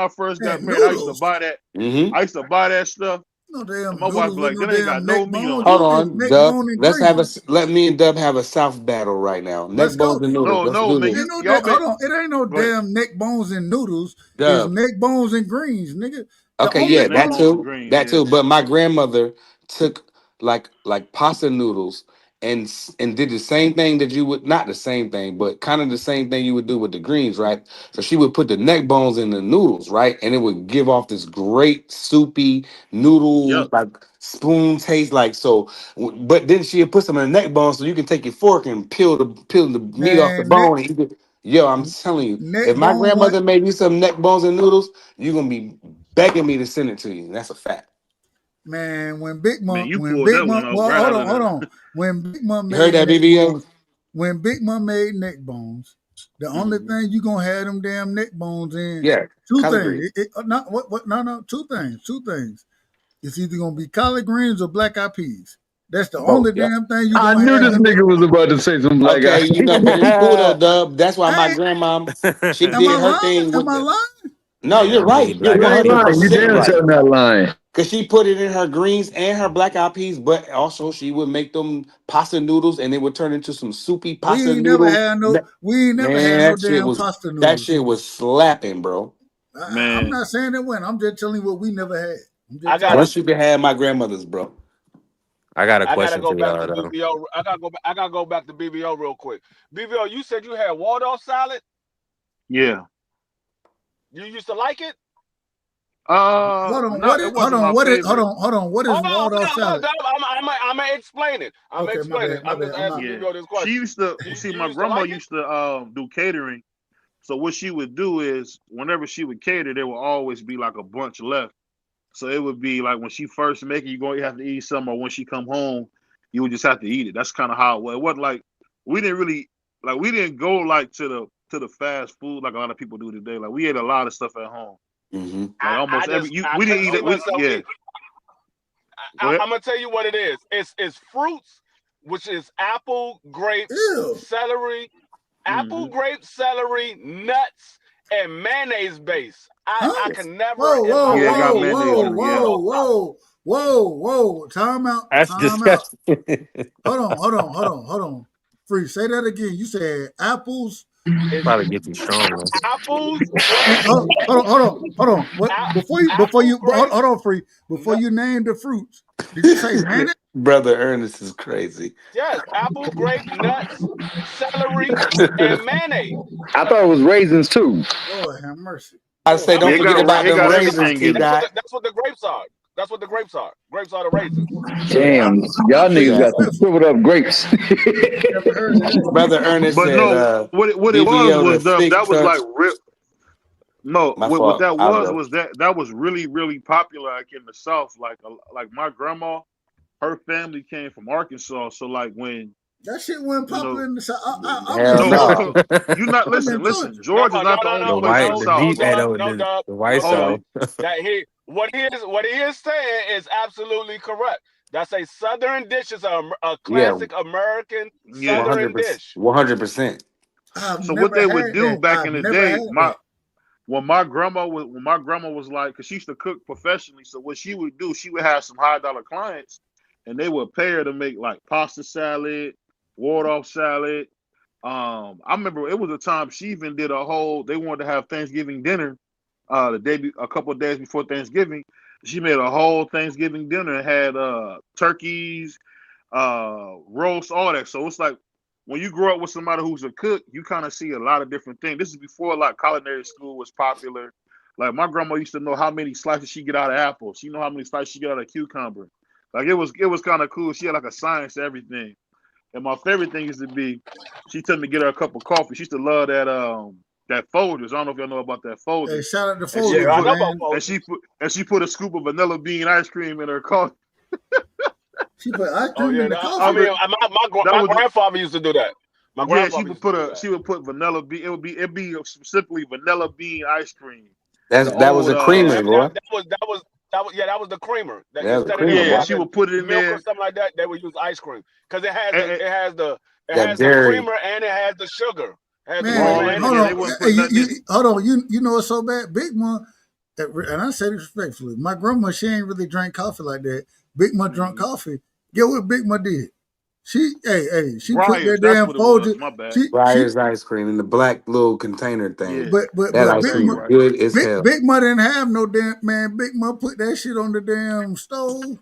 Speaker 4: first got
Speaker 7: And
Speaker 4: married. I used to
Speaker 7: noodles.
Speaker 4: buy that.
Speaker 6: Mm-hmm.
Speaker 4: I used to buy that stuff,
Speaker 7: No
Speaker 4: and
Speaker 7: damn
Speaker 4: my wife
Speaker 7: noodles
Speaker 4: be
Speaker 7: with
Speaker 4: like,
Speaker 7: no
Speaker 4: "That ain't got
Speaker 7: damn
Speaker 4: no
Speaker 7: neck
Speaker 4: meat
Speaker 7: bones.
Speaker 4: on it."
Speaker 6: Hold
Speaker 7: You get
Speaker 6: on,
Speaker 7: neck
Speaker 6: Dub.
Speaker 7: bone and
Speaker 6: Let's have
Speaker 7: greens.
Speaker 6: let me and Dub have a South battle right now.
Speaker 7: Let's
Speaker 6: Neck bones
Speaker 7: go.
Speaker 6: and noodles. Let's
Speaker 4: No,
Speaker 6: do
Speaker 4: man.
Speaker 6: this.
Speaker 4: Y'all make.
Speaker 7: Hold on. It ain't no
Speaker 4: Go ahead.
Speaker 7: damn neck bones and noodles. It's
Speaker 6: Dub.
Speaker 7: neck bones and greens, nigga. The
Speaker 6: Okay,
Speaker 7: only
Speaker 6: yeah,
Speaker 4: Neck
Speaker 6: that
Speaker 4: bones
Speaker 7: hold
Speaker 4: and
Speaker 6: too.
Speaker 4: greens.
Speaker 6: That
Speaker 4: Yeah.
Speaker 6: too. But my grandmother took like pasta noodles and did the same thing that you would, not the same thing, but kind of the same thing you would do with the greens, right? So she would put the neck bones in the noodles, right? And it would give off this great soupy noodle,
Speaker 4: Yep.
Speaker 6: like spoon taste, like so. But then she would put some in the neck bones so you can take your fork and peel the meat off the
Speaker 7: Man,
Speaker 6: bone. And eat it. Yo, I'm telling you,
Speaker 7: neck
Speaker 6: if my
Speaker 7: bone one.
Speaker 6: grandmother made me some neck bones and noodles, you're gonna be begging me to send it to you. That's a fact.
Speaker 7: Man, when Big
Speaker 4: Man,
Speaker 7: Mom,
Speaker 4: you pulled that one
Speaker 7: well,
Speaker 4: right
Speaker 7: hold
Speaker 4: out
Speaker 7: on,
Speaker 4: of
Speaker 7: hold
Speaker 4: the.
Speaker 7: on. When Big Mom
Speaker 6: You heard
Speaker 7: made
Speaker 6: that,
Speaker 7: neck
Speaker 6: BVO?
Speaker 7: bones, when Big Mom made neck bones, the only
Speaker 4: Mhm.
Speaker 7: thing you gonna have them damn neck bones in,
Speaker 6: Yeah,
Speaker 7: two
Speaker 6: collard
Speaker 7: things.
Speaker 6: greens.
Speaker 7: Not what? No, two things. It's either gonna be collard greens or black eyed peas. That's the
Speaker 6: Both,
Speaker 7: only
Speaker 6: yeah.
Speaker 7: damn thing you
Speaker 11: I
Speaker 7: gonna
Speaker 11: knew
Speaker 7: have
Speaker 11: this
Speaker 7: in that.
Speaker 11: nigga was about to say some black
Speaker 6: Okay,
Speaker 11: guy.
Speaker 6: you know, but it's cool though, Dub. That's why my
Speaker 7: I ain't,
Speaker 6: grandma, she
Speaker 7: am I
Speaker 6: did her
Speaker 7: lying?
Speaker 6: thing
Speaker 7: Am
Speaker 6: with
Speaker 7: I
Speaker 6: the.
Speaker 7: lying?
Speaker 6: No,
Speaker 10: Yeah,
Speaker 6: you're
Speaker 10: I
Speaker 6: right.
Speaker 10: mean,
Speaker 6: You're
Speaker 10: black
Speaker 11: You
Speaker 10: eyed
Speaker 11: ain't
Speaker 10: peas
Speaker 11: lying.
Speaker 10: are
Speaker 11: You100% damn
Speaker 10: good.
Speaker 6: right.
Speaker 11: sure not lying.
Speaker 6: Cause she put it in her greens and her black eyed peas, but also she would make them pasta noodles, and they would turn into some soupy pasta
Speaker 7: We ain't never
Speaker 6: noodles.
Speaker 7: had no. We ain't never had
Speaker 6: Man,
Speaker 7: no damn pasta
Speaker 6: that
Speaker 7: noodles.
Speaker 6: shit was slapping, bro.
Speaker 7: I'm
Speaker 4: Man,
Speaker 7: not saying it went. I'm just telling you what we never had. I'm
Speaker 12: I
Speaker 7: just telling
Speaker 12: gotta
Speaker 7: you.
Speaker 6: Once you can have my grandmother's, bro.
Speaker 10: I got a
Speaker 12: I gotta
Speaker 10: question
Speaker 12: go
Speaker 10: for
Speaker 12: back
Speaker 10: y'all
Speaker 12: to
Speaker 10: though.
Speaker 12: BVO. I gotta go back to BVO real quick. BVO, you said you had Waldorf salad.
Speaker 4: yeah.
Speaker 12: You used to like it?
Speaker 7: Hold on.
Speaker 4: No,
Speaker 7: What
Speaker 4: it
Speaker 7: is? Hold
Speaker 4: wasn't
Speaker 7: on.
Speaker 4: my
Speaker 7: What is? Hold
Speaker 4: favorite.
Speaker 7: on. Hold on. What is
Speaker 12: Hold on,
Speaker 7: Waldorf
Speaker 12: hold on,
Speaker 7: salad?
Speaker 12: Dub. I'm gonna explain it. I'm gonna
Speaker 7: Okay, my
Speaker 12: explain it.
Speaker 7: bad. My
Speaker 12: I'm
Speaker 7: bad.
Speaker 12: just
Speaker 7: I'm not.
Speaker 12: asking
Speaker 4: Yeah,
Speaker 12: BVO this
Speaker 4: she
Speaker 12: question.
Speaker 4: used to
Speaker 12: You,
Speaker 4: see
Speaker 12: you
Speaker 4: my
Speaker 12: used to
Speaker 4: grandma
Speaker 12: like it?
Speaker 4: used to do catering. So what she would do is whenever she would cater, there would always be like a bunch left. So it would be like when she first make it, you're going to have to eat some, or when she come home, you would just have to eat it. That's kind of how it was. It wasn't like we didn't really like we didn't go like to the fast food like a lot of people do today. Like we ate a lot of stuff at home.
Speaker 6: Mm-hmm.
Speaker 4: Like almost every
Speaker 12: I
Speaker 4: we didn't
Speaker 12: couldn't
Speaker 4: eat
Speaker 12: see
Speaker 4: it. We
Speaker 12: myself
Speaker 4: yeah.
Speaker 12: eat.
Speaker 4: Go ahead.
Speaker 12: I'm gonna tell you what it is. It's fruits, which is apple, grape,
Speaker 7: Ew.
Speaker 12: celery,
Speaker 4: Mm-hmm.
Speaker 12: nuts, and mayonnaise base. I
Speaker 7: Huh?
Speaker 12: can never
Speaker 7: Whoa,
Speaker 12: in my
Speaker 7: whoa,
Speaker 4: Yeah, it
Speaker 12: life
Speaker 4: got
Speaker 7: whoa,
Speaker 12: eat
Speaker 4: mayonnaise
Speaker 7: whoa,
Speaker 4: in it.
Speaker 12: Waldorf
Speaker 4: Yeah.
Speaker 7: whoa, whoa, whoa. Time out.
Speaker 10: That's
Speaker 7: Time out.
Speaker 10: disgusting.
Speaker 7: Hold on. Free. Say that again. You said apples.
Speaker 12: It's
Speaker 10: Probably get you strong.
Speaker 12: apples,
Speaker 7: And,
Speaker 12: grapes,
Speaker 7: hold on. What
Speaker 12: apple,
Speaker 7: hold
Speaker 12: grapes,
Speaker 7: on, Free. Before
Speaker 12: nut,
Speaker 7: you name the fruits, did you say mayonnaise?
Speaker 6: Brother Ernest is crazy.
Speaker 12: yes, apple, grape, nuts, celery, and mayonnaise.
Speaker 11: I thought it was raisins too.
Speaker 7: Lord have mercy.
Speaker 6: I
Speaker 7: Lord
Speaker 6: say,
Speaker 7: have
Speaker 12: No,
Speaker 6: don't
Speaker 4: Yeah,
Speaker 7: mercy.
Speaker 6: forget about
Speaker 4: it
Speaker 6: them
Speaker 4: got
Speaker 6: raisins,
Speaker 4: everything
Speaker 6: T
Speaker 4: in it.
Speaker 6: Dot.
Speaker 12: that's what the grapes are. That's what the grapes are. Grapes are the raisins.
Speaker 11: Damn, y'all
Speaker 7: Free,
Speaker 11: niggas
Speaker 7: you
Speaker 11: got some
Speaker 7: sniffle.
Speaker 11: shriveled up grapes.
Speaker 7: Never heard of that.
Speaker 6: Brother Ernest
Speaker 4: But
Speaker 6: said,
Speaker 4: no, what it
Speaker 6: BBO
Speaker 4: was
Speaker 6: the thick
Speaker 4: that was like
Speaker 6: touch.
Speaker 4: real. No,
Speaker 6: My
Speaker 4: what
Speaker 6: fault.
Speaker 4: that
Speaker 6: I'll go.
Speaker 4: was that was really popular like in the South. Like my grandma, her family came from Arkansas. So like when
Speaker 7: That shit wasn't
Speaker 4: you
Speaker 7: popular
Speaker 4: know
Speaker 7: in the South. I've been
Speaker 6: Hell
Speaker 4: no
Speaker 7: told you.
Speaker 6: no.
Speaker 4: you not
Speaker 7: I've been told
Speaker 4: listen.
Speaker 7: you.
Speaker 12: No,
Speaker 4: Georgia's not the only
Speaker 10: The
Speaker 4: place in the
Speaker 10: white, the
Speaker 4: South.
Speaker 10: deep,
Speaker 12: Dub,
Speaker 10: the,
Speaker 12: no, Dub,
Speaker 10: the
Speaker 12: no,
Speaker 10: white
Speaker 12: Dub.
Speaker 10: side.
Speaker 4: So
Speaker 12: That what he is saying is absolutely correct. That's a Southern dish. Is a
Speaker 6: Yeah,
Speaker 12: classic American
Speaker 4: yeah.
Speaker 6: 100%.
Speaker 12: Southern dish.
Speaker 6: 100%.
Speaker 7: I've
Speaker 4: So what
Speaker 7: never
Speaker 4: they
Speaker 7: had
Speaker 4: would do
Speaker 7: that.
Speaker 4: back
Speaker 7: I've
Speaker 4: in the
Speaker 7: never
Speaker 4: day,
Speaker 7: had that.
Speaker 4: when my grandma was like, because she used to cook professionally, so what she would do, she would have some high-dollar clients, and they would pay her to make like pasta salad, ward-off salad. I remember it was a time she even did a whole. They wanted to have Thanksgiving dinner, a couple of days before Thanksgiving. She made a whole Thanksgiving dinner and had turkeys, roast, all that. So it's like when you grow up with somebody who's a cook, you kind of see a lot of different things. This is before like culinary school was popular. Like my grandma used to know how many slices she get out of apples. She know how many slices she get out of cucumber. Like it was kind of cool. She had like a science to everything. And my favorite thing used to be, she told me to get her a cup of coffee. She used to love that Folgers. I don't know if y'all know about that
Speaker 7: Hey,
Speaker 4: Folgers.
Speaker 7: shout out to
Speaker 4: And she
Speaker 7: Folgers,
Speaker 12: Yeah, I
Speaker 4: put
Speaker 12: know about
Speaker 7: man.
Speaker 12: Folgers.
Speaker 4: she put a scoop of vanilla bean ice cream in her coffee.
Speaker 7: She put ice
Speaker 12: Oh
Speaker 7: cream
Speaker 12: yeah,
Speaker 7: in the
Speaker 4: I
Speaker 12: I
Speaker 7: coffee.
Speaker 12: mean,
Speaker 4: mean, that
Speaker 12: my
Speaker 4: was
Speaker 12: grandfather used to do that. My
Speaker 4: yeah. She
Speaker 12: grandfather
Speaker 4: would
Speaker 12: used to do that.
Speaker 4: she would put vanilla bean. It'd be specifically vanilla bean ice cream. The
Speaker 6: That was
Speaker 4: old
Speaker 6: a
Speaker 12: Yeah,
Speaker 6: creamer, boy.
Speaker 12: that was the creamer. That
Speaker 6: That was a
Speaker 12: instead of them
Speaker 6: creamer,
Speaker 4: yeah.
Speaker 6: boy.
Speaker 4: She
Speaker 12: having
Speaker 4: would put it in
Speaker 12: milk or
Speaker 4: there.
Speaker 12: something like that, they would use ice cream because
Speaker 4: And,
Speaker 12: it
Speaker 6: That
Speaker 12: has the
Speaker 6: dairy.
Speaker 12: creamer and it has the sugar. It has the
Speaker 7: Man,
Speaker 12: creamer
Speaker 4: all
Speaker 12: and
Speaker 4: in
Speaker 12: the
Speaker 4: it.
Speaker 7: hold
Speaker 4: Yeah, they
Speaker 12: sugar.
Speaker 7: on.
Speaker 4: wouldn't put nothing in it.
Speaker 7: Hold on. You know it's so bad. Big Mom, and I say this respectfully. My grandma, she ain't really drank coffee like that. Big Mom drunk
Speaker 4: Mm-hmm.
Speaker 7: coffee. Get what Big Mom did? She put that
Speaker 4: Briars, that's
Speaker 7: damn
Speaker 4: what it was.
Speaker 7: Folger.
Speaker 4: My bad.
Speaker 7: She
Speaker 6: Briar's ice cream in the black little container thing.
Speaker 4: Yeah,
Speaker 6: That
Speaker 4: yeah,
Speaker 6: ice
Speaker 4: that
Speaker 7: Big
Speaker 4: was
Speaker 6: cream
Speaker 7: Mom,
Speaker 6: was
Speaker 4: right.
Speaker 6: good as hell.
Speaker 7: Big Mom didn't have no damn man. Big Mom put that shit on the damn stove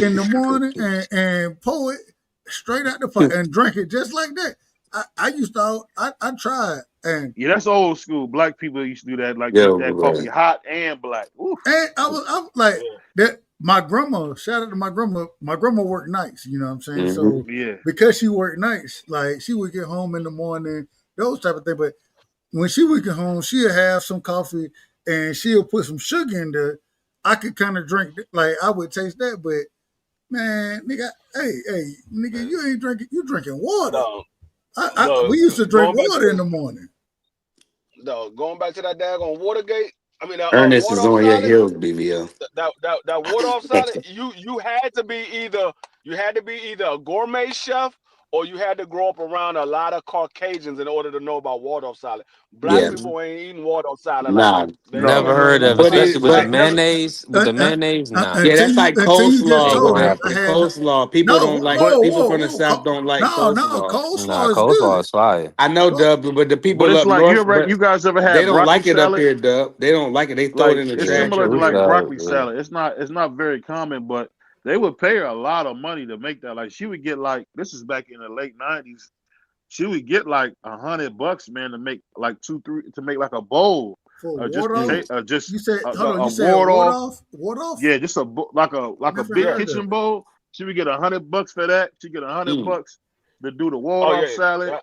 Speaker 7: in the morning and pour it. straight out the pot and drink it just like that. I used to, I tried, and
Speaker 4: Yeah, that's old school. Black people used to do that, like
Speaker 6: Yo,
Speaker 4: drink that
Speaker 6: bro.
Speaker 4: coffee hot and black. Oof.
Speaker 7: I was like that. My grandma, shout out to my grandma. My grandma worked nights. You know what I'm saying?
Speaker 6: Mhm.
Speaker 7: So
Speaker 4: Yeah.
Speaker 7: because she worked nights, like she would get home in the morning, those type of things. But when she would get home, she'd have some coffee and she'll put some sugar in there. I could kind of drink, like I would taste that, but man, nigga, hey, nigga, you ain't drinking, you drinking water. We used to drink water in the morning.
Speaker 12: No, going back to that daggone Watergate. I mean, that
Speaker 6: Ernest
Speaker 12: water
Speaker 6: is
Speaker 12: off
Speaker 6: on your
Speaker 12: salad.
Speaker 6: heels, BVO.
Speaker 12: That water off salad. You had to be either a gourmet chef or you had to grow up around a lot of Caucasians in order to know about water off salad. Black
Speaker 6: Yeah.
Speaker 12: people ain't eating water off salad like
Speaker 6: Nah.
Speaker 12: that.
Speaker 10: Never heard of it,
Speaker 6: But
Speaker 10: especially with the
Speaker 6: but
Speaker 10: mayonnaise. With the mayonnaise, nah.
Speaker 6: yeah, that's like
Speaker 7: Until you just
Speaker 10: Ain't
Speaker 6: coleslaw
Speaker 7: told
Speaker 10: gonna
Speaker 7: me,
Speaker 6: though.
Speaker 7: I
Speaker 10: happen.
Speaker 7: had
Speaker 6: Coleslaw. People
Speaker 7: no.
Speaker 6: don't like
Speaker 7: Whoa,
Speaker 6: people
Speaker 7: whoa,
Speaker 6: from the
Speaker 7: whoa,
Speaker 6: south don't like
Speaker 7: no,
Speaker 6: coleslaw.
Speaker 10: Nah,
Speaker 7: coleslaw is
Speaker 10: coleslaw
Speaker 7: good.
Speaker 10: is fire.
Speaker 6: I know, Dub, but the
Speaker 4: But
Speaker 6: people
Speaker 4: it's
Speaker 6: up
Speaker 4: like
Speaker 6: north, but
Speaker 4: you guys ever
Speaker 6: they
Speaker 4: had
Speaker 6: don't
Speaker 4: broccoli
Speaker 6: like it up
Speaker 4: salad?
Speaker 6: here, Dub. They don't like it. They throw it
Speaker 4: Like
Speaker 6: in the
Speaker 4: it's
Speaker 10: Yeah,
Speaker 6: trash
Speaker 4: similar
Speaker 6: and
Speaker 4: to
Speaker 10: fruit
Speaker 6: leave
Speaker 4: like
Speaker 6: it.
Speaker 10: salad.
Speaker 4: broccoli
Speaker 10: Yeah.
Speaker 4: salad. It's not very common, but they would pay her a lot of money to make that. Like she would get like this is back in the late 90s. She would get like $100, man, to make like 2-3 to make like a bowl.
Speaker 7: For
Speaker 4: Just
Speaker 7: ward off,
Speaker 4: just
Speaker 7: you said hold on.
Speaker 4: a
Speaker 7: You said
Speaker 4: ward
Speaker 7: ward
Speaker 4: off.
Speaker 7: off, ward off.
Speaker 4: Yeah, just like a
Speaker 7: Never
Speaker 4: big
Speaker 7: heard of
Speaker 4: kitchen
Speaker 7: it.
Speaker 4: bowl. She would get $100 for that. She get $100 to do the ward
Speaker 12: Oh
Speaker 4: off
Speaker 12: yeah.
Speaker 4: salad.
Speaker 12: Yeah.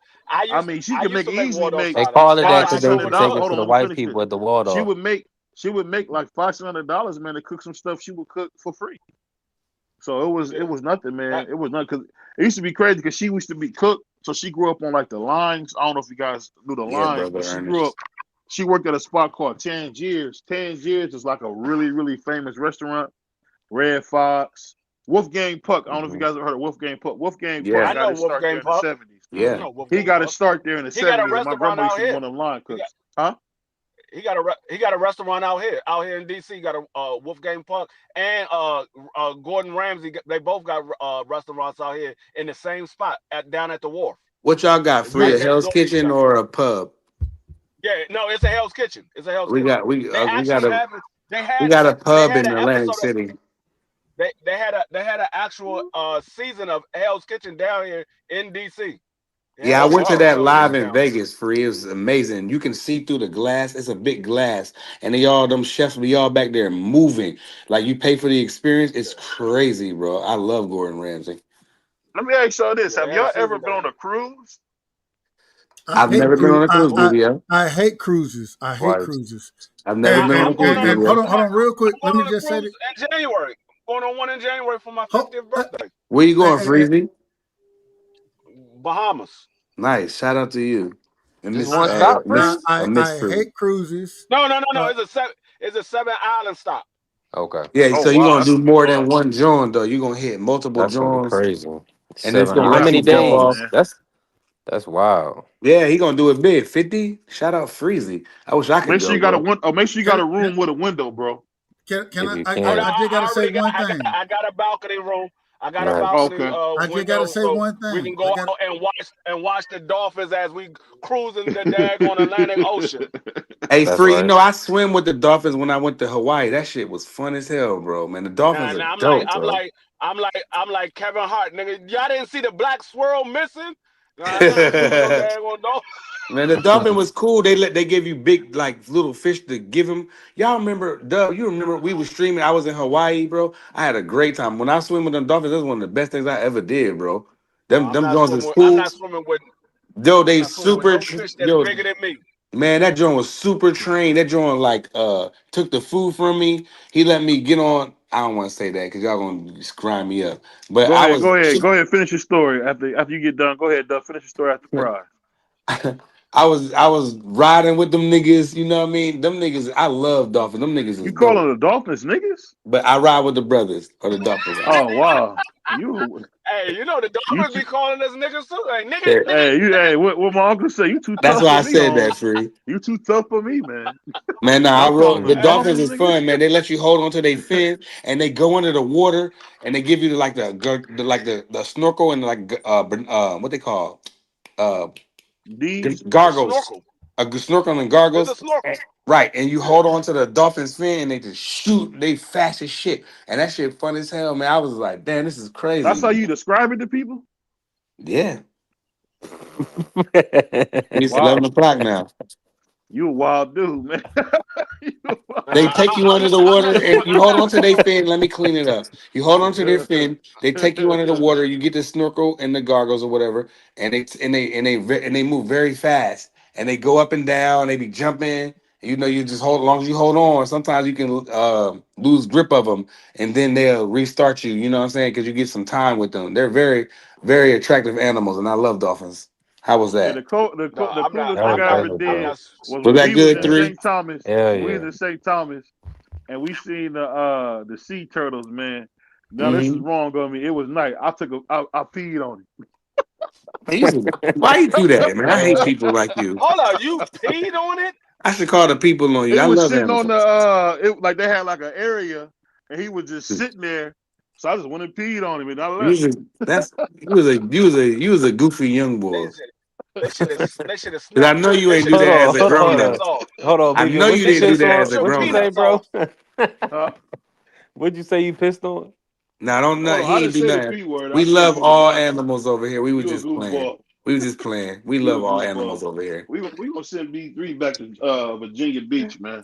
Speaker 4: I mean, she
Speaker 12: I
Speaker 4: could
Speaker 12: used
Speaker 4: make
Speaker 12: to make
Speaker 4: easily
Speaker 12: water off
Speaker 4: make
Speaker 10: They
Speaker 12: salad.
Speaker 10: call it
Speaker 4: five
Speaker 10: that because
Speaker 4: six
Speaker 10: they
Speaker 4: hundred
Speaker 10: can take
Speaker 4: dollars.
Speaker 10: it
Speaker 4: Hold
Speaker 10: to
Speaker 4: on,
Speaker 10: the
Speaker 4: let me
Speaker 10: white
Speaker 4: finish this.
Speaker 10: people at the Waldorf.
Speaker 4: She would make like $500, man, to cook some stuff she would cook for free. So it was nothing, man. It was nothing because it used to be crazy because she used to be cooked. So she grew up on like the lines. I don't know if you guys knew the
Speaker 6: Yeah,
Speaker 4: lines,
Speaker 6: brother
Speaker 4: but she grew up.
Speaker 6: Ernest.
Speaker 4: She worked at a spot called Tangiers. Tangiers is like a really, really famous restaurant. Red Fox, Wolfgang Puck. I don't know if you guys ever heard of Wolfgang Puck. Wolfgang Puck
Speaker 12: I
Speaker 6: Yeah.
Speaker 4: got
Speaker 12: know
Speaker 4: his start there
Speaker 12: Wolfgang
Speaker 4: in the
Speaker 12: Puck.
Speaker 4: 70s.
Speaker 12: I
Speaker 6: Yeah.
Speaker 12: know
Speaker 4: He
Speaker 12: Wolfgang
Speaker 4: got his
Speaker 12: Puck.
Speaker 4: start there in the
Speaker 12: He got a
Speaker 4: 70s, and my
Speaker 12: restaurant
Speaker 4: grandma used
Speaker 12: out
Speaker 4: to be
Speaker 12: here.
Speaker 4: one of them line
Speaker 12: He got
Speaker 4: cooks. Huh?
Speaker 12: he got a restaurant out here in DC. Got a Wolfgang Puck and Gordon Ramsay. They both got restaurants out here in the same spot down at the wharf.
Speaker 6: What y'all got?
Speaker 12: Right
Speaker 6: Free a
Speaker 12: next
Speaker 6: Hell's
Speaker 12: door to each
Speaker 6: Kitchen
Speaker 12: other.
Speaker 6: or a pub?
Speaker 12: Yeah, no, it's a Hell's Kitchen. It's a Hell's
Speaker 6: We
Speaker 12: Kitchen.
Speaker 6: got we
Speaker 12: They
Speaker 6: we got
Speaker 12: actually
Speaker 6: a
Speaker 12: have it.
Speaker 6: we got a
Speaker 12: They
Speaker 6: pub
Speaker 12: had
Speaker 6: in
Speaker 12: an
Speaker 6: Atlantic
Speaker 12: episode of
Speaker 6: City.
Speaker 12: they had an actual season of Hell's Kitchen down here in DC. They
Speaker 6: Yeah,
Speaker 12: had
Speaker 6: I
Speaker 12: a
Speaker 6: went to that
Speaker 12: episode of
Speaker 6: live
Speaker 12: it
Speaker 6: in
Speaker 12: down.
Speaker 6: Vegas. Free, it was amazing. You can see through the glass. It's a big glass, and they all them chefs be all back there moving. Like you pay for the experience. It's crazy, bro. I love Gordon Ramsay.
Speaker 4: Let me ask y'all this:
Speaker 12: Yeah, they
Speaker 4: have
Speaker 12: had a
Speaker 4: y'all ever
Speaker 12: season
Speaker 4: been
Speaker 12: down
Speaker 4: on
Speaker 12: here.
Speaker 4: a cruise?
Speaker 7: I
Speaker 6: I've
Speaker 7: hate
Speaker 6: never been
Speaker 7: cruise.
Speaker 6: on a cruise, BBL.
Speaker 7: I hate cruises. I hate
Speaker 10: Twice.
Speaker 7: cruises.
Speaker 6: I've never been on a
Speaker 12: I'm going
Speaker 6: cruise,
Speaker 12: on a
Speaker 7: And
Speaker 12: cruise.
Speaker 6: BBL.
Speaker 7: hold on, real quick.
Speaker 12: I'm
Speaker 7: Let
Speaker 12: going
Speaker 7: me
Speaker 12: on a
Speaker 7: just say
Speaker 12: cruise
Speaker 7: that.
Speaker 12: in January. Going on one in January for my
Speaker 7: Ho,
Speaker 12: 50th birthday.
Speaker 6: Where you going,
Speaker 7: hey,
Speaker 6: Freezy?
Speaker 12: Bahamas.
Speaker 6: Nice. Shout out to you. And
Speaker 10: Just
Speaker 6: Miss
Speaker 10: one stop,
Speaker 6: Miss
Speaker 10: freeze?
Speaker 6: Miss
Speaker 7: I
Speaker 6: Free.
Speaker 7: hate cruises.
Speaker 12: No.
Speaker 7: Uh,
Speaker 12: It's a 7-island stop.
Speaker 10: Okay.
Speaker 6: Yeah,
Speaker 4: Oh
Speaker 6: so you're
Speaker 4: wow,
Speaker 6: gonna
Speaker 4: that's
Speaker 6: do
Speaker 4: gonna be
Speaker 6: more than
Speaker 4: fun.
Speaker 6: one joint though. You're gonna hit multiple
Speaker 10: That's gonna be
Speaker 6: joints,
Speaker 10: crazy.
Speaker 6: and it's
Speaker 10: 7.
Speaker 6: gonna
Speaker 10: How
Speaker 4: Yeah,
Speaker 6: let
Speaker 4: that's
Speaker 6: you
Speaker 10: many
Speaker 4: gonna be
Speaker 6: jump
Speaker 4: fun,
Speaker 6: off.
Speaker 10: days?
Speaker 4: man.
Speaker 10: That's wild.
Speaker 6: Yeah, he gonna do it big. 50. Shout out Freezy. I wish I could
Speaker 4: Make sure
Speaker 6: go,
Speaker 4: you got a
Speaker 6: bro.
Speaker 4: win. Oh, make sure you got
Speaker 7: can,
Speaker 4: a
Speaker 7: can,
Speaker 4: room with a window, bro.
Speaker 7: can
Speaker 10: If
Speaker 7: I?
Speaker 10: you
Speaker 12: Oh, no,
Speaker 10: can.
Speaker 7: I just gotta
Speaker 12: I
Speaker 7: say
Speaker 12: already got.
Speaker 7: one thing.
Speaker 12: I got a balcony room. I got a
Speaker 10: Nice.
Speaker 12: balcony
Speaker 4: Okay.
Speaker 7: I just gotta
Speaker 12: window,
Speaker 7: say
Speaker 12: so
Speaker 7: one
Speaker 12: we
Speaker 7: thing.
Speaker 12: can go out and watch the dolphins as we cruising the daggone Atlantic Ocean.
Speaker 6: Hey,
Speaker 10: That's
Speaker 6: Free, you
Speaker 10: right.
Speaker 6: know I swim with the dolphins when I went to Hawaii. That shit was fun as hell, bro. Man, the dolphins
Speaker 12: And
Speaker 6: are dope, bro.
Speaker 12: I'm like Kevin Hart, nigga. Y'all didn't see the black swirl missing? I ain't see no daggone dolphin.
Speaker 6: Man, the dolphin was cool. They gave you big like little fish to give them. Y'all remember, Dub? You remember we was streaming? I was in Hawaii, bro. I had a great time when I swim with them dolphins. That's one of the best things I ever did, bro.
Speaker 12: Oh,
Speaker 6: Them joints is cool.
Speaker 12: I'm
Speaker 6: They
Speaker 12: not swimming with
Speaker 6: super.
Speaker 12: no fish that's
Speaker 6: Yo,
Speaker 12: bigger than me.
Speaker 6: man, that joint was super trained. That joint like took the food from me. He let me get on. I don't want to say that because y'all gonna grind me up. But
Speaker 4: Go
Speaker 6: I
Speaker 4: ahead,
Speaker 6: was
Speaker 4: go ahead. Finish your story after you get done. Go ahead, Doug. Finish your story after fries.
Speaker 6: I was riding with them niggas. You know what I mean? Them niggas. I love dolphins. Them niggas is
Speaker 4: You
Speaker 6: dope.
Speaker 4: calling the Dolphins niggas?
Speaker 6: But I ride with the brothers or the dolphins.
Speaker 4: Oh wow, you
Speaker 12: Hey, you know the
Speaker 4: you
Speaker 12: dolphins
Speaker 4: too,
Speaker 12: be calling us niggas too. Like
Speaker 6: Yeah,
Speaker 4: hey, what my uncle say? You too
Speaker 6: that's
Speaker 4: tough
Speaker 6: why
Speaker 4: for
Speaker 6: I
Speaker 4: me,
Speaker 6: said that,
Speaker 4: home.
Speaker 6: Free.
Speaker 4: You too tough for me, man.
Speaker 6: Man, nah, I
Speaker 4: Don't call
Speaker 6: rode
Speaker 4: them the
Speaker 6: the dolphins
Speaker 4: Dolphins
Speaker 6: is
Speaker 4: niggas.
Speaker 6: fun, man. They let you hold onto their fin and they go under the water and they give you like the snorkel and like what they call uh
Speaker 4: These
Speaker 12: the
Speaker 6: gargles,
Speaker 12: snorkel.
Speaker 6: snorkel and
Speaker 12: It's a
Speaker 6: gargles.
Speaker 12: snorkel.
Speaker 6: Right, and you
Speaker 12: Yeah.
Speaker 6: hold on to the dolphin's fin and they just shoot. They fast as shit, and that shit fun as hell, man. I was like, damn, this is
Speaker 4: that's how
Speaker 6: crazy.
Speaker 4: you describe it to people.
Speaker 6: Yeah. It's 11 o'clock now.
Speaker 4: You a wild dude, man.
Speaker 6: They take you under the water and you hold on to their fin. Let me clean it up. You hold on to their fin. They take you under the water. You get the snorkel and the gargles or whatever, and they move very fast. And they go up and down. They be jumping. You know, you just hold. As long as you hold on, sometimes you can lose grip of them, and then they'll restart you. You know what I'm saying? Because you get some time with them. They're very, very attractive animals, and I love dolphins. How was
Speaker 4: Yeah,
Speaker 6: that?
Speaker 4: the
Speaker 12: No, I'm not.
Speaker 4: coolest
Speaker 9: That
Speaker 4: thing
Speaker 9: was
Speaker 12: I'm
Speaker 4: I
Speaker 12: not.
Speaker 4: ever
Speaker 9: perfect,
Speaker 12: I'm
Speaker 4: did
Speaker 9: bro.
Speaker 12: not.
Speaker 4: was
Speaker 6: Was
Speaker 4: when
Speaker 6: that
Speaker 4: we was
Speaker 6: good?
Speaker 4: in
Speaker 6: Three.
Speaker 4: St. Thomas.
Speaker 9: Hell
Speaker 4: When we was
Speaker 9: yeah.
Speaker 4: in St. Thomas and we seen the sea turtles, man. Now this is
Speaker 6: Mm-hmm.
Speaker 4: wrong on me. It was night. I peed on him.
Speaker 6: Why you do that, man? I hate
Speaker 9: What?
Speaker 6: people like you.
Speaker 12: Hold on, you peed on it?
Speaker 6: I should call the people on you.
Speaker 4: It
Speaker 6: I
Speaker 4: was
Speaker 6: love
Speaker 4: sitting on
Speaker 6: animals.
Speaker 4: the it like they had like an area and he was just sitting there. So I just went and peed on him and I
Speaker 6: You was
Speaker 4: left.
Speaker 6: a, that's you was a goofy young
Speaker 12: They
Speaker 6: boy.
Speaker 12: should. They should have
Speaker 6: 'Cause I
Speaker 12: snapped
Speaker 6: know
Speaker 12: your.
Speaker 6: you
Speaker 12: They
Speaker 6: ain't
Speaker 12: should
Speaker 6: do
Speaker 12: have
Speaker 9: Hold
Speaker 6: that
Speaker 12: snapped
Speaker 6: as
Speaker 9: on,
Speaker 6: a
Speaker 12: your
Speaker 9: hold
Speaker 6: grown
Speaker 9: on.
Speaker 6: up.
Speaker 12: peanuts off.
Speaker 9: Hold on,
Speaker 6: I
Speaker 9: BB.
Speaker 6: know
Speaker 9: What
Speaker 6: you
Speaker 9: you
Speaker 12: They
Speaker 6: didn't
Speaker 12: should
Speaker 6: do
Speaker 12: have
Speaker 9: piss
Speaker 6: that
Speaker 9: on?
Speaker 12: snapped
Speaker 6: as a
Speaker 12: your
Speaker 9: What you
Speaker 6: grown
Speaker 9: say,
Speaker 6: up.
Speaker 12: peanuts
Speaker 9: bro?
Speaker 12: off.
Speaker 9: What'd you say you pissed on?
Speaker 6: Now don't
Speaker 4: Hold
Speaker 6: not
Speaker 4: on, I
Speaker 6: he
Speaker 4: didn't
Speaker 6: ain't do
Speaker 4: say the
Speaker 6: nothing.
Speaker 4: P word. I
Speaker 6: We
Speaker 4: said
Speaker 6: love
Speaker 4: you was a
Speaker 6: all
Speaker 4: wild
Speaker 6: animals over here. We were
Speaker 4: you a
Speaker 6: just playing.
Speaker 4: goofball.
Speaker 6: We were just playing. We
Speaker 4: You a
Speaker 6: love all animals
Speaker 4: goofball.
Speaker 6: over here.
Speaker 4: We gonna send B3 back to Virginia Beach, man.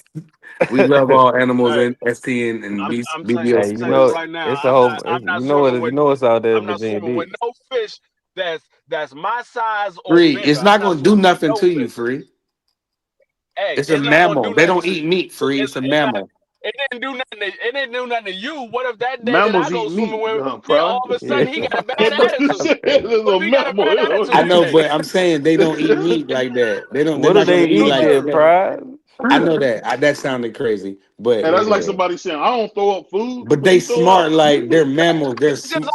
Speaker 6: We love all animals
Speaker 12: Hey,
Speaker 6: in ST and BBO
Speaker 9: Hey,
Speaker 12: I'm telling you
Speaker 6: Sports.
Speaker 12: right now.
Speaker 9: it's a whole.
Speaker 12: I'm not
Speaker 9: You know
Speaker 12: swimming
Speaker 9: what? You
Speaker 12: with.
Speaker 9: know what's out there in
Speaker 12: I'm not
Speaker 9: Virginia
Speaker 12: swimming with
Speaker 9: Beach.
Speaker 12: no fish that's my size or
Speaker 6: Free.
Speaker 12: bigger.
Speaker 6: It's
Speaker 12: I'm
Speaker 6: not
Speaker 12: not
Speaker 6: gonna do
Speaker 12: swimming with
Speaker 6: nothing
Speaker 12: no
Speaker 6: to you,
Speaker 12: fish.
Speaker 6: Free.
Speaker 12: Hey,
Speaker 6: It's a
Speaker 12: it's not gonna
Speaker 6: mammal.
Speaker 12: do
Speaker 6: They
Speaker 12: nothing
Speaker 6: don't
Speaker 12: to.
Speaker 6: eat meat, Free. It's a
Speaker 12: It's not.
Speaker 6: mammal.
Speaker 12: It didn't do nothing. It didn't do nothing to you. What if that day that I
Speaker 4: Mammals
Speaker 12: go
Speaker 4: eat
Speaker 12: swimming
Speaker 4: meat,
Speaker 12: with, then all
Speaker 4: Prime.
Speaker 12: of a
Speaker 9: Yeah.
Speaker 12: sudden he got a bad
Speaker 4: But you
Speaker 12: attitude?
Speaker 4: said it's
Speaker 12: What
Speaker 4: a
Speaker 12: if he got a
Speaker 4: mammal.
Speaker 12: bad
Speaker 6: I
Speaker 12: attitude
Speaker 6: know,
Speaker 12: today?
Speaker 6: but I'm saying they don't eat meat like that. They're
Speaker 9: What do
Speaker 6: not
Speaker 9: they
Speaker 6: gonna eat
Speaker 12: No,
Speaker 9: eat
Speaker 6: like
Speaker 9: there,
Speaker 12: sir.
Speaker 6: that.
Speaker 9: Pride?
Speaker 6: I know that. That sounded crazy, but
Speaker 4: And that's like
Speaker 9: Yeah.
Speaker 4: somebody saying, I don't throw up food,
Speaker 6: but
Speaker 4: but
Speaker 6: they
Speaker 4: you throw up.
Speaker 6: smart. Like they're mammals.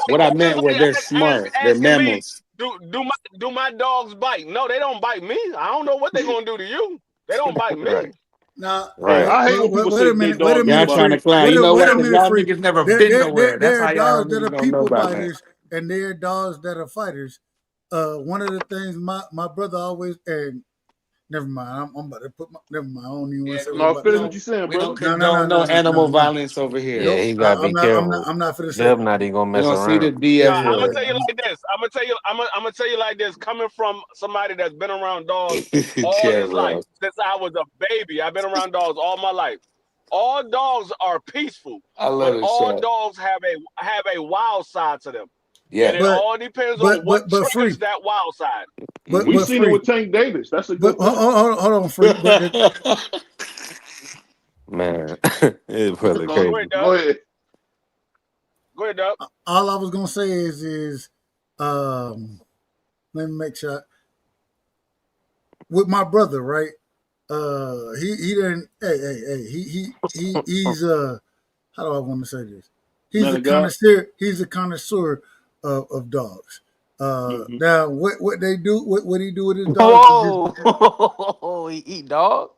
Speaker 6: What I
Speaker 12: It's just
Speaker 6: meant was
Speaker 12: like
Speaker 6: they're smart. They're
Speaker 12: asking me,
Speaker 6: mammals.
Speaker 12: do my dogs bite? No, they don't bite me. I don't know what they're gonna do to you. They don't bite
Speaker 9: Right.
Speaker 12: me.
Speaker 7: Now,
Speaker 4: Hey,
Speaker 9: Right.
Speaker 4: I hate when people
Speaker 7: wait
Speaker 4: say
Speaker 7: a
Speaker 4: they
Speaker 7: minute. Wait a
Speaker 4: dogs be
Speaker 6: Y'all
Speaker 7: minute,
Speaker 6: trying to
Speaker 7: Free.
Speaker 4: biting.
Speaker 6: clown. You know
Speaker 7: Wait
Speaker 6: what?
Speaker 7: a
Speaker 6: Because
Speaker 7: minute,
Speaker 6: y'all
Speaker 7: Free.
Speaker 6: niggas never been nowhere. That's
Speaker 7: There
Speaker 6: how
Speaker 7: are
Speaker 6: y'all
Speaker 7: dogs that
Speaker 6: niggas
Speaker 7: are
Speaker 6: don't know
Speaker 7: people
Speaker 6: about that.
Speaker 7: biters, and there are dogs that are fighters. One of the things my brother always and never mind. I'm about to put my never mind. I don't even want
Speaker 6: Yeah,
Speaker 7: to say what I'm
Speaker 4: No,
Speaker 7: about to
Speaker 4: finish
Speaker 7: say.
Speaker 4: what you saying,
Speaker 6: we don't
Speaker 4: brother.
Speaker 6: condone no animal
Speaker 7: No.
Speaker 6: violence over here.
Speaker 9: Yeah,
Speaker 7: Nope.
Speaker 9: he gotta be careful.
Speaker 7: I'm not finna say
Speaker 9: Deb
Speaker 7: that.
Speaker 9: not even gonna
Speaker 6: We
Speaker 9: mess
Speaker 6: don't see the
Speaker 9: around.
Speaker 6: D
Speaker 12: No,
Speaker 6: F
Speaker 12: I'm gonna
Speaker 6: word.
Speaker 12: tell you like this. I'm gonna tell you like this. Coming from somebody that's been around dogs all
Speaker 6: Yeah,
Speaker 12: his life,
Speaker 6: bro.
Speaker 12: since I was a baby, I've been around dogs all my life. All dogs are peaceful,
Speaker 6: I love
Speaker 12: but
Speaker 6: this
Speaker 12: all
Speaker 6: shot.
Speaker 12: dogs have a wild side to them, and
Speaker 6: Yeah.
Speaker 12: it all depends on what
Speaker 7: Free.
Speaker 12: triggers that wild side.
Speaker 4: We
Speaker 7: But
Speaker 4: seen it
Speaker 7: Free.
Speaker 4: with Tank Davis. That's a
Speaker 7: But
Speaker 4: good point.
Speaker 7: hold on, Free. But
Speaker 9: Man, it's really
Speaker 4: No,
Speaker 12: Go ahead,
Speaker 9: crazy.
Speaker 12: Doug.
Speaker 4: go ahead.
Speaker 12: Go ahead, Doug.
Speaker 7: all I was gonna say is let me make sure with my brother, right? He didn't. Hey. He's how do I want to say this? He's
Speaker 4: Man
Speaker 7: a
Speaker 4: of God.
Speaker 7: connoisseur. He's a connoisseur of dogs.
Speaker 4: Mm-hmm.
Speaker 7: Now what they do, what he do with his dogs?
Speaker 9: Whoa, he eat dog.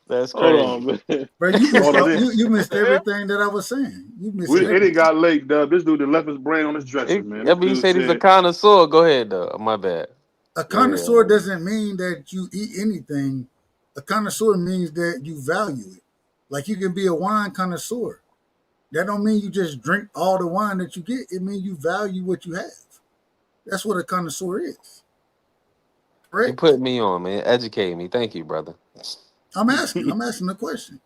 Speaker 9: That's
Speaker 4: Hold
Speaker 9: crazy.
Speaker 4: on, man.
Speaker 7: Bro, you
Speaker 4: Hold
Speaker 7: missed
Speaker 4: on. It,
Speaker 7: you missed
Speaker 12: Yeah.
Speaker 7: everything that I was saying. You missed
Speaker 4: it
Speaker 7: everything.
Speaker 4: ain't got late, Dub. This dude that left his brain on his dresser, man.
Speaker 9: I
Speaker 4: This
Speaker 9: mean, you
Speaker 4: dude
Speaker 9: said he's a
Speaker 4: said,
Speaker 9: connoisseur. Go ahead, though. My bad.
Speaker 7: A
Speaker 9: Go ahead,
Speaker 7: connoisseur
Speaker 9: man.
Speaker 7: doesn't mean that you eat anything. A connoisseur means that you value it. Like you can be a wine connoisseur. That don't mean you just drink all the wine that you get. It means you value what you have. That's what a connoisseur is.
Speaker 9: You
Speaker 7: Correct?
Speaker 9: put me on, man. Educate me. Thank you, brother.
Speaker 7: I'm asking. I'm asking a question.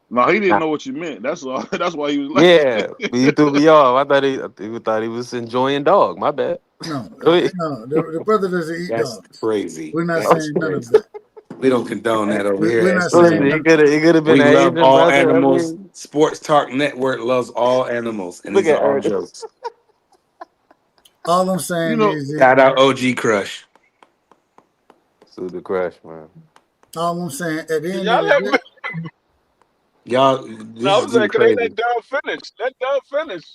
Speaker 4: no, he didn't
Speaker 9: Nah.
Speaker 4: know what you meant. That's all. That's why he was
Speaker 9: Yeah,
Speaker 4: like,
Speaker 9: you threw me off. I thought he was enjoying dog. My bad.
Speaker 7: No,
Speaker 9: Go ahead.
Speaker 7: no. The brother doesn't eat
Speaker 6: That's
Speaker 7: dogs.
Speaker 6: crazy.
Speaker 7: We're not
Speaker 6: That's
Speaker 7: saying none of
Speaker 6: crazy.
Speaker 7: that.
Speaker 6: We don't condone that over here
Speaker 7: We're
Speaker 6: at
Speaker 7: not saying
Speaker 9: Listen,
Speaker 6: STN.
Speaker 7: none.
Speaker 9: it could have been
Speaker 6: We
Speaker 9: an
Speaker 6: love
Speaker 9: Asian
Speaker 6: all
Speaker 9: brother. I
Speaker 6: animals.
Speaker 9: mean,
Speaker 6: Sports Talk Network loves all animals, and
Speaker 9: look
Speaker 6: these are
Speaker 9: at
Speaker 6: all
Speaker 9: Ernest.
Speaker 6: jokes.
Speaker 7: All I'm
Speaker 4: you
Speaker 7: saying
Speaker 4: know,
Speaker 7: is,
Speaker 6: Shout out OG Crush.
Speaker 9: Sue the crush, man.
Speaker 7: all I'm saying at the
Speaker 12: Can
Speaker 7: end of
Speaker 12: y'all
Speaker 7: the
Speaker 12: let me?
Speaker 7: day,
Speaker 6: Y'all,
Speaker 12: No,
Speaker 6: this
Speaker 12: I
Speaker 6: is
Speaker 12: was
Speaker 6: getting
Speaker 12: saying, can they
Speaker 6: crazy.
Speaker 12: let Doug finish? Let Doug finish.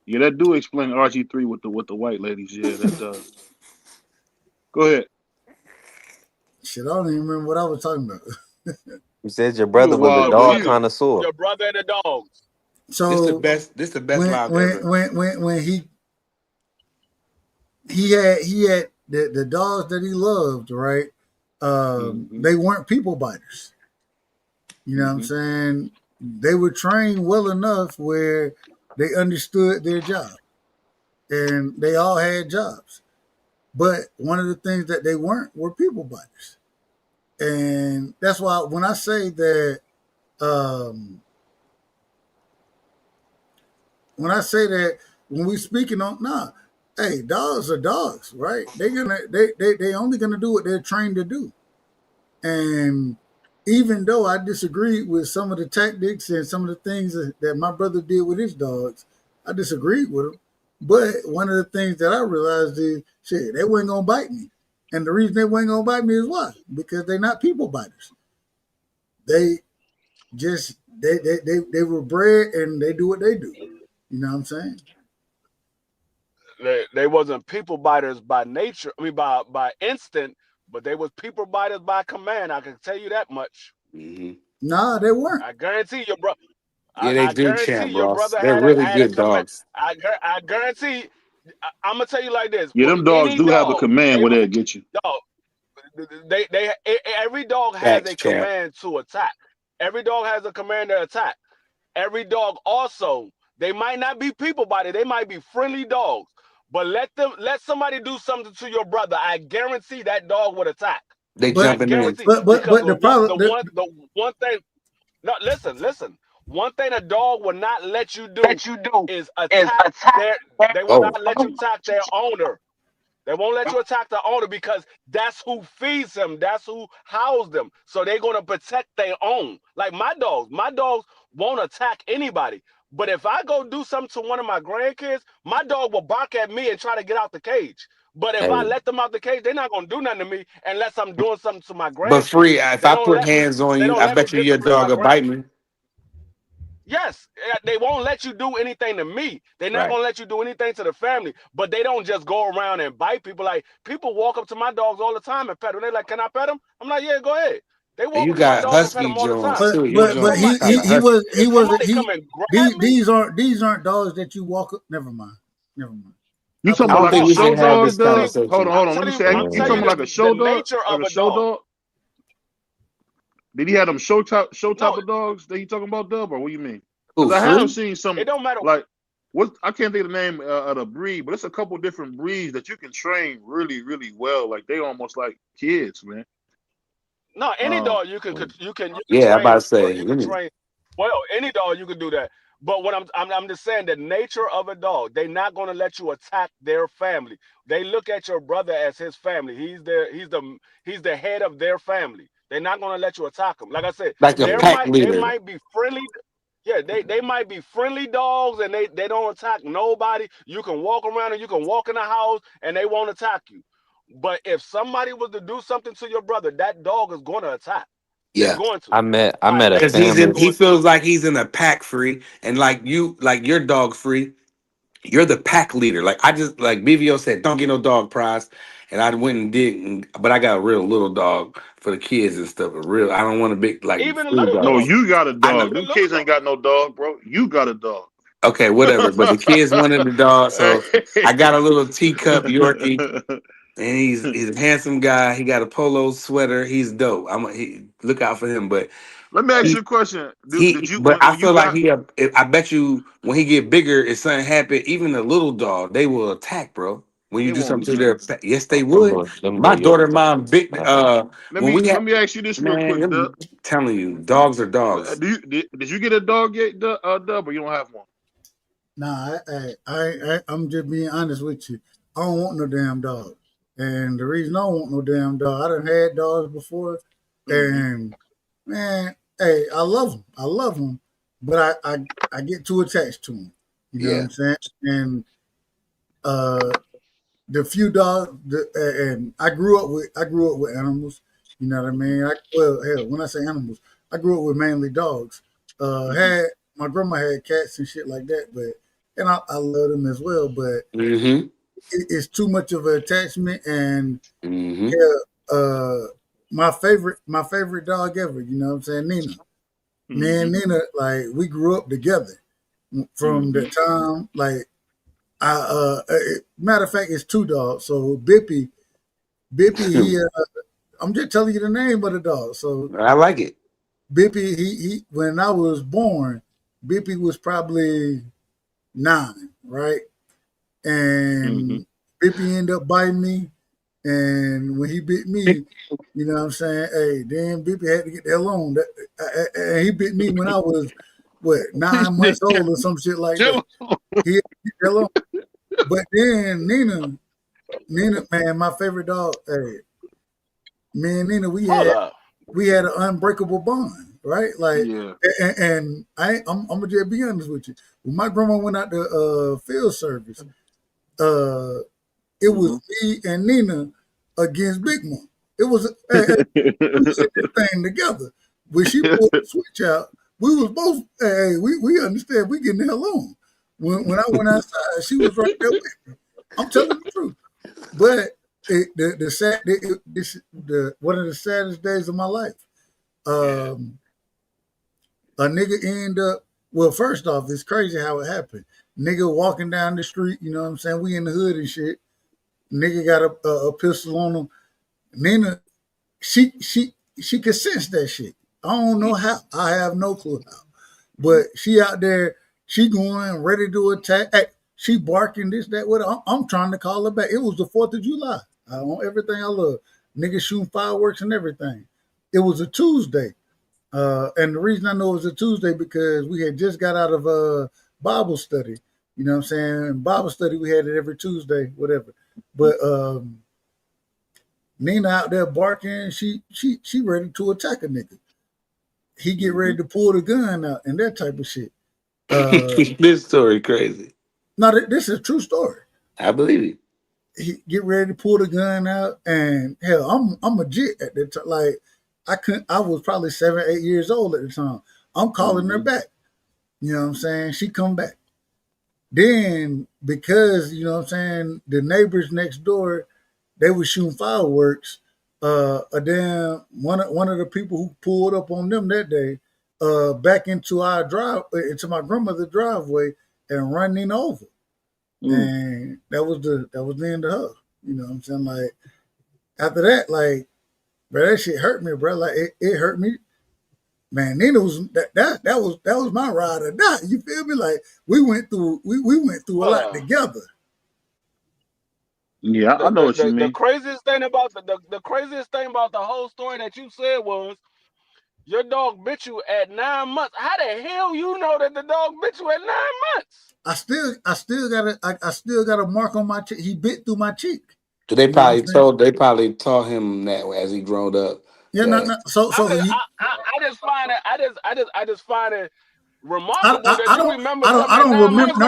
Speaker 4: yeah, that do explain RG3 with the white ladies. Yeah, that does. Go ahead.
Speaker 7: shit, I don't even remember what I was talking about.
Speaker 9: You said your
Speaker 4: You a
Speaker 9: brother was a
Speaker 12: Your
Speaker 4: wild dude.
Speaker 9: dog
Speaker 12: brother,
Speaker 9: connoisseur.
Speaker 12: your brother and the dogs.
Speaker 6: This the
Speaker 7: So
Speaker 6: best. This the best live ever.
Speaker 7: when he had the dogs that he loved, right?
Speaker 4: Mm-hmm.
Speaker 7: They weren't people biters. You know what I'm
Speaker 4: Mm-hmm.
Speaker 7: saying? they were trained well enough where they understood their job, and they all had jobs. But one of the things that they weren't were people biters, and that's why when I say that, when we speaking on hey, dogs are dogs, right? They only gonna do what they're trained to do. And even though I disagreed with some of the tactics and some of the things that my brother did with his dogs, I disagreed with him. But one of the things that I realized is, shit, they weren't gonna bite me. And the reason they weren't gonna bite me is why? Because they're not people biters. They just they were bred and they do what they do. You know what I'm saying?
Speaker 12: They wasn't people biters by nature. I mean, by instinct, but they was people biters by command. I can tell you that much.
Speaker 6: Mm-hmm.
Speaker 7: Nah, they weren't.
Speaker 12: I guarantee your brother.
Speaker 6: Yeah, they
Speaker 12: I
Speaker 6: do,
Speaker 12: guarantee
Speaker 6: champ,
Speaker 12: your
Speaker 6: Ross.
Speaker 12: brother
Speaker 6: They're
Speaker 12: had
Speaker 6: really
Speaker 12: a
Speaker 6: good
Speaker 12: command.
Speaker 6: dogs.
Speaker 12: I guarantee. I'm gonna tell you like this.
Speaker 4: Yeah,
Speaker 12: With
Speaker 4: them dogs
Speaker 12: any
Speaker 4: do have a
Speaker 12: dog,
Speaker 4: command where they'll get you.
Speaker 12: dog, every dog has
Speaker 6: Facts,
Speaker 12: a
Speaker 6: champ.
Speaker 12: command to attack. Every dog has a command to attack. Every dog also, they might not be people biters. They might be friendly dogs. But let somebody do something to your brother. I guarantee that dog would attack.
Speaker 6: They
Speaker 7: But
Speaker 12: I
Speaker 6: jumping in.
Speaker 12: guarantee
Speaker 7: but
Speaker 12: because
Speaker 7: the problem
Speaker 12: the one thing. No, listen. One thing a dog will not let you do is attack their. They will
Speaker 6: Oh,
Speaker 12: not let you attack their owner. They won't let you attack the owner because that's who feeds them. That's who houses them. So they're going to protect their own. Like my dogs won't attack anybody. But if I go do something to one of my grandkids, my dog will bark at me and try to get out the cage. But if I
Speaker 6: hey.
Speaker 12: let them out the cage, they're not going to do nothing to me unless I'm doing something to my
Speaker 6: But
Speaker 12: grandkids.
Speaker 6: free, if
Speaker 12: They
Speaker 6: I
Speaker 12: don't
Speaker 6: put
Speaker 12: let me.
Speaker 6: hands on
Speaker 12: They
Speaker 6: you,
Speaker 12: don't
Speaker 6: I
Speaker 12: let me
Speaker 6: bet you your
Speaker 12: discipline my
Speaker 6: dog will
Speaker 12: grand.
Speaker 6: bite me.
Speaker 12: Yes, they won't let you do anything to me. They're not
Speaker 6: Right.
Speaker 12: gonna let you do anything to the family. But they don't just go around and bite people. Like people walk up to my dogs all the time and pet them. They're like, "Can I pet them?" I'm like, "Yeah, go ahead." They
Speaker 6: And
Speaker 12: walk
Speaker 6: you
Speaker 12: up to my
Speaker 6: got
Speaker 12: dog and pet
Speaker 6: husky
Speaker 12: them all the time.
Speaker 6: Jones
Speaker 7: but
Speaker 6: too. Your
Speaker 12: But if
Speaker 7: but
Speaker 6: Jones
Speaker 12: somebody,
Speaker 6: kind of husky.
Speaker 7: he
Speaker 12: if
Speaker 7: wasn't
Speaker 12: somebody
Speaker 7: he
Speaker 12: come and grab me,
Speaker 7: these aren't dogs that you walk up. Never mind.
Speaker 4: You
Speaker 7: I
Speaker 4: talking
Speaker 6: I
Speaker 4: about
Speaker 6: don't
Speaker 4: like a
Speaker 6: think
Speaker 12: no,
Speaker 6: we
Speaker 12: I'm
Speaker 4: show
Speaker 6: should
Speaker 12: telling
Speaker 6: have
Speaker 12: I'm
Speaker 6: this
Speaker 4: dog,
Speaker 12: telling you,
Speaker 4: Dub? Hold on,
Speaker 6: conversation.
Speaker 4: hold
Speaker 12: I'm
Speaker 4: on. Let me
Speaker 12: telling you,
Speaker 4: say,
Speaker 12: I'm
Speaker 4: you
Speaker 12: telling
Speaker 4: talking
Speaker 12: you
Speaker 4: about like a
Speaker 12: the
Speaker 4: show dog?
Speaker 12: nature
Speaker 4: Like
Speaker 12: of
Speaker 4: a
Speaker 12: a
Speaker 4: show
Speaker 12: dog.
Speaker 4: dog? Did he have them show type
Speaker 12: No,
Speaker 4: of dogs that you talking about, Dub, or what you mean?
Speaker 6: Who,
Speaker 4: Because I have
Speaker 6: free?
Speaker 4: seen
Speaker 12: it
Speaker 4: some
Speaker 12: don't matter.
Speaker 4: like what I can't think of the name of the breed, but it's a couple different breeds that you can train really, really well. Like they almost like kids, man.
Speaker 12: No, any
Speaker 4: Uh,
Speaker 12: dog you can
Speaker 6: Yeah, I'm about to
Speaker 12: train.
Speaker 6: say.
Speaker 12: You can train well. Any dog you can do that. But what I'm just saying, the nature of a dog, they're not going to let you attack their family. They look at your brother as his family. He's the head of their family. They're not going to let you attack him. Like I said,
Speaker 6: Like a pack
Speaker 12: they
Speaker 6: leader.
Speaker 12: might be friendly. Yeah, they might be friendly dogs and they don't attack nobody. You can walk around and you can walk in the house and they won't attack you. But if somebody was to do something to your brother, that dog is going to attack. It's
Speaker 6: Yeah.
Speaker 12: going to.
Speaker 10: I
Speaker 12: By
Speaker 10: met a
Speaker 6: Because
Speaker 12: nature, it's
Speaker 10: family.
Speaker 6: he
Speaker 12: going to.
Speaker 6: feels like he's in a pack free, and like your dog free, you're the pack leader. Like I just like BVO said, don't get no dog prize, and I went and did, but I got a real little dog for the kids and stuff. A real, I don't want a big like
Speaker 12: Even the
Speaker 6: free
Speaker 12: little
Speaker 4: no,
Speaker 6: dogs.
Speaker 12: dogs.
Speaker 4: you got a
Speaker 6: I know.
Speaker 4: dog.
Speaker 12: Even
Speaker 4: Them
Speaker 12: the little
Speaker 4: kids ain't
Speaker 12: dogs.
Speaker 4: got no dog, bro. You got a dog.
Speaker 6: Okay, whatever. But the kids wanted the dog, so I got a little teacup Yorkie, and he's a handsome guy. He got a polo sweater. He's dope. Look out for him, but.
Speaker 4: Let me ask
Speaker 6: He,
Speaker 4: you a question. Did you
Speaker 6: but I
Speaker 4: when you
Speaker 6: feel like
Speaker 4: got
Speaker 6: I bet you when he get bigger, if something happen, even the little dog, they will attack, bro. When you
Speaker 4: they
Speaker 6: do
Speaker 4: won't
Speaker 6: something
Speaker 4: do
Speaker 6: to their,
Speaker 4: nothing?
Speaker 6: yes, they
Speaker 10: Them
Speaker 6: would.
Speaker 10: little, them
Speaker 6: My
Speaker 10: little
Speaker 6: daughter,
Speaker 10: Yorkies
Speaker 6: mom, big.
Speaker 10: are tough.
Speaker 4: Let
Speaker 6: When we
Speaker 4: me
Speaker 6: had,
Speaker 4: ask you this real
Speaker 6: man,
Speaker 4: quick, Dub.
Speaker 6: I'm telling you, dogs are dogs.
Speaker 4: Did you get a dog yet, Dub, or you don't have one?
Speaker 7: Nah, I'm just being honest with you. I don't want no damn dog. And the reason I don't want no damn dog, I done had dogs before,
Speaker 4: Mm-hmm.
Speaker 7: and man, hey, I love them. I love them, but I get too attached to them. You know what
Speaker 6: Yeah.
Speaker 7: I'm saying? And uh, the few dogs, and I grew up with animals. You know what I mean? Well, hell, when I say animals, I grew up with mainly dogs.
Speaker 4: Mm-hmm.
Speaker 7: Had my grandma had cats and shit like that, but and I love them as well. But
Speaker 6: Mm-hmm.
Speaker 7: it's too much of an attachment, and
Speaker 6: Mm-hmm.
Speaker 7: yeah, my favorite dog ever. You know what I'm saying? Nina. Me
Speaker 4: Mm-hmm.
Speaker 7: and Nina, like we grew up together from the
Speaker 4: Mm-hmm.
Speaker 7: time like matter of fact, it's two dogs. So Bippy, I'm just telling you the name of the dog. So
Speaker 6: I like it.
Speaker 7: Bippy, he when I was born, Bippy was probably 9, right? And Bippy ended up biting me. And when he bit me, you know what I'm saying? Hey, then Bippy had to get the hell on. And he bit me when I was, what, 9 months old or some shit like that. He had to get the hell on. But then Nina, man, my favorite dog, hey, me and Nina, we had an unbreakable bond, right? Like, and I'm gonna just be honest with you. When my grandma went out to field service, it was me and Nina against Big Mom. It was we was in this thing together. When she pulled the switch out, we was both. Hey, we understand. We getting the hell on. When I went outside, she was right there with me. I'm telling the truth. But one of the saddest days of my life. A nigga end up. Well, first off, it's crazy how it happened. Nigga walking down the street, you know what I'm saying? We in the hood and shit. Nigga got a pistol on him. Nina, she could sense that shit. I don't know how. I have no clue how. But she out there, she going ready to attack. Hey, she barking this, that, what. I'm trying to call her back. It was the 4th of July. I want everything I love. Niggas shooting fireworks and everything. It was a Tuesday. And the reason I know it was a Tuesday because we had just got out of Bible study. You know what I'm saying? In Bible study, we had it every Tuesday, whatever. But Nina out there barking, she ready to attack a nigga. He get ready to pull the gun out and that type of shit.
Speaker 6: This story crazy.
Speaker 7: No, this is a true story.
Speaker 6: I believe it.
Speaker 7: He get ready to pull the gun out, and hell, I'm a jit at the time. Like I was probably 7, 8 years old at the time. I'm calling her back. You know what I'm saying? She come back. Then because you know what I'm saying, the neighbors next door, they were shooting fireworks. One of the people who pulled up on them that day, back into into my grandmother's driveway and running over. And that was the end of her. You know what I'm saying? Like after that, like, bro, that shit hurt me, bro. Like it hurt me. Man, Nina was that was my ride or die. You feel me? Like we went through a lot together.
Speaker 4: Yeah, I know what you mean.
Speaker 12: The craziest thing about the craziest thing about the whole story that you said was your dog bit you at 9 months. How the hell you know that the dog bit you at 9 months?
Speaker 7: I still got a mark on my cheek. He bit through my cheek.
Speaker 6: So they probably taught him that as he grown up.
Speaker 7: Yeah, no. So
Speaker 12: I just find it remarkable that you remember.
Speaker 7: I don't remember.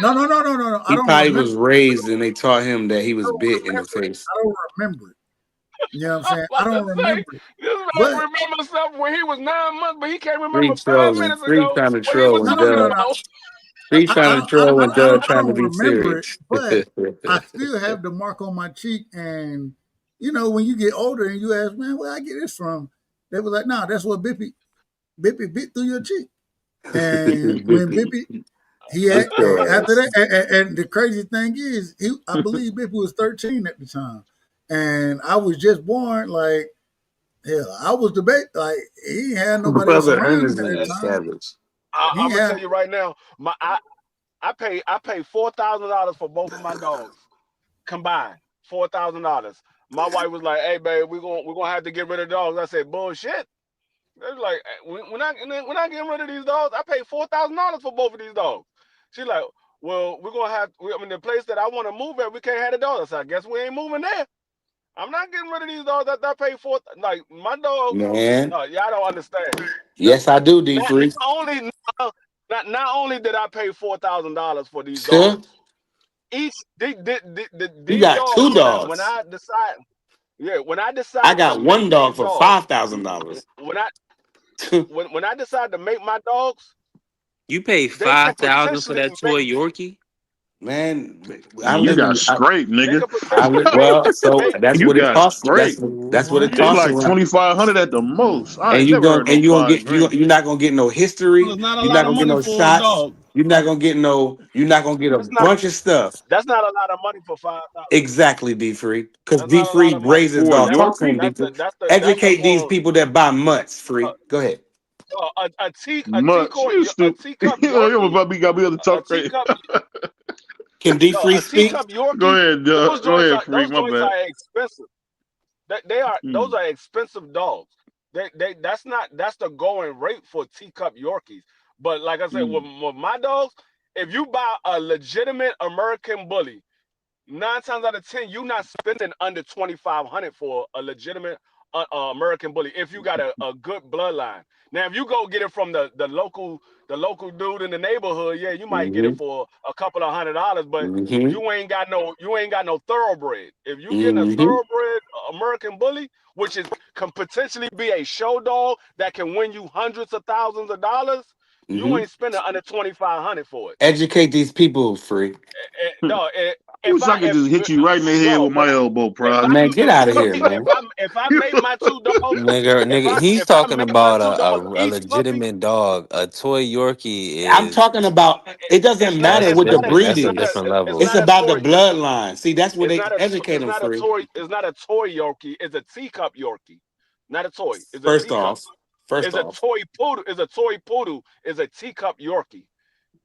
Speaker 7: No.
Speaker 6: He probably was raised and they taught him that he was bit in the face.
Speaker 7: I don't remember it. You know what I'm saying? I don't remember it.
Speaker 12: This man remember something when he was 9 months, but he can't remember 5 minutes ago.
Speaker 6: Free trying to troll and trying to be serious.
Speaker 7: But I still have the mark on my cheek, and you know when you get older and you ask, man, where I get this from? They were like, nah, that's what Bippy bit through your cheek. And when Bippy, he had after that, and the crazy thing is, I believe Bippy was 13 at the time, and I was just born. Like, hell, I was the baby. Like, he had nobody else around at that time.
Speaker 12: I'm gonna tell you right now, I paid $4,000 for both of my dogs combined. $4,000. My wife was like, "Hey, babe, we're gonna have to get rid of dogs." I said, "Bullshit." They're like, "We're not getting rid of these dogs. I paid $4,000 for both of these dogs." She's like, "Well, we're gonna have. The place that I want to move at, we can't have the dogs." So I guess we ain't moving there. I'm not getting rid of these dogs that I paid for. Like my dogs,
Speaker 6: man.
Speaker 12: No, y'all don't understand.
Speaker 6: Yes, I do, D3.
Speaker 12: Not only did I pay $4,000 for these dogs, each you
Speaker 6: got 2 dogs.
Speaker 12: When I decide,
Speaker 6: I got 1 dog for $5,000.
Speaker 12: When I decide to make my dogs,
Speaker 10: you paid $5,000 for that toy Yorkie.
Speaker 6: Man, I
Speaker 4: Man, you
Speaker 6: live
Speaker 4: got
Speaker 6: in.
Speaker 4: scraped, nigga.
Speaker 6: Well, so that's
Speaker 4: You
Speaker 6: what it
Speaker 4: got
Speaker 6: costs. That's
Speaker 4: scraped.
Speaker 6: what it
Speaker 4: They
Speaker 6: costs
Speaker 4: like
Speaker 6: around.
Speaker 4: 2,500 at the most. I
Speaker 6: And
Speaker 4: ain't
Speaker 6: you
Speaker 4: never
Speaker 6: gonna
Speaker 4: heard no
Speaker 6: and you gonna
Speaker 4: 5
Speaker 6: get
Speaker 4: grand.
Speaker 6: you're not gonna get no history.
Speaker 12: It's not a
Speaker 6: You're
Speaker 12: lot
Speaker 6: not
Speaker 12: of
Speaker 6: gonna get
Speaker 12: money
Speaker 6: no
Speaker 12: for a
Speaker 6: shots.
Speaker 12: dog.
Speaker 6: You're not gonna get no. You're not gonna get a
Speaker 12: That's not
Speaker 6: bunch of stuff.
Speaker 12: that's not a lot of money for $5,000.
Speaker 6: Exactly, D Free. Because
Speaker 12: That's
Speaker 6: D
Speaker 12: not a lot
Speaker 6: Free
Speaker 12: of money.
Speaker 6: raises
Speaker 4: For a
Speaker 6: dogs. Talk to him,
Speaker 4: Yorkie?
Speaker 6: D Free.
Speaker 12: That's the
Speaker 6: Educate these
Speaker 12: for
Speaker 6: people that buy mutts.
Speaker 12: uh,
Speaker 6: Free. Go ahead.
Speaker 4: Much. You
Speaker 12: a
Speaker 4: stupid.
Speaker 12: teacup
Speaker 4: You
Speaker 12: Yorkie.
Speaker 4: about me got me able to
Speaker 12: A
Speaker 4: talk crazy.
Speaker 12: teacup
Speaker 6: Can D
Speaker 12: no,
Speaker 6: Free
Speaker 12: a
Speaker 6: speak?
Speaker 12: teacup Yorkie.
Speaker 4: Go ahead, go ahead, freak.
Speaker 12: Those
Speaker 4: My
Speaker 12: joints
Speaker 4: bad.
Speaker 12: are expensive. Those are expensive dogs. That's the going rate for teacup Yorkies. But like I said, with my dogs, if you buy a legitimate American bully, 9 times out of 10, you're not spending under $2,500 for a legitimate American bully if you got a good bloodline. Now, if you go get it from the local dude in the neighborhood, yeah, you might get it for a couple of $100, but you ain't got no thoroughbred. If you getting a thoroughbred American bully, which can potentially be a show dog that can win you hundreds of thousands of dollars, you ain't spending under $2,500 for it.
Speaker 6: Educate these people, Free.
Speaker 12: No,
Speaker 4: I wish I could just hit you right in the head with my elbow, bro.
Speaker 6: Man, get out of here, man.
Speaker 12: If I made my 2 dogs,
Speaker 10: Nigga, he's
Speaker 12: if I
Speaker 10: talking
Speaker 12: made my
Speaker 10: about
Speaker 12: 2
Speaker 10: a
Speaker 12: dogs each puppy,
Speaker 10: legitimate dog. A toy Yorkie
Speaker 6: I'm
Speaker 10: is
Speaker 6: talking about. It doesn't matter what the breed
Speaker 10: that's a
Speaker 6: is.
Speaker 10: different
Speaker 12: it's
Speaker 10: level.
Speaker 6: It's
Speaker 12: not a
Speaker 6: about the
Speaker 12: toy.
Speaker 6: bloodline. See, that's where
Speaker 12: It's
Speaker 6: they
Speaker 12: not a
Speaker 6: educate them, Free.
Speaker 12: It's not a toy Yorkie. It's a teacup Yorkie, not a toy. It's a
Speaker 6: First
Speaker 12: teacup.
Speaker 6: off,
Speaker 12: It's a toy poodle. It's a toy poodle. It's a teacup Yorkie.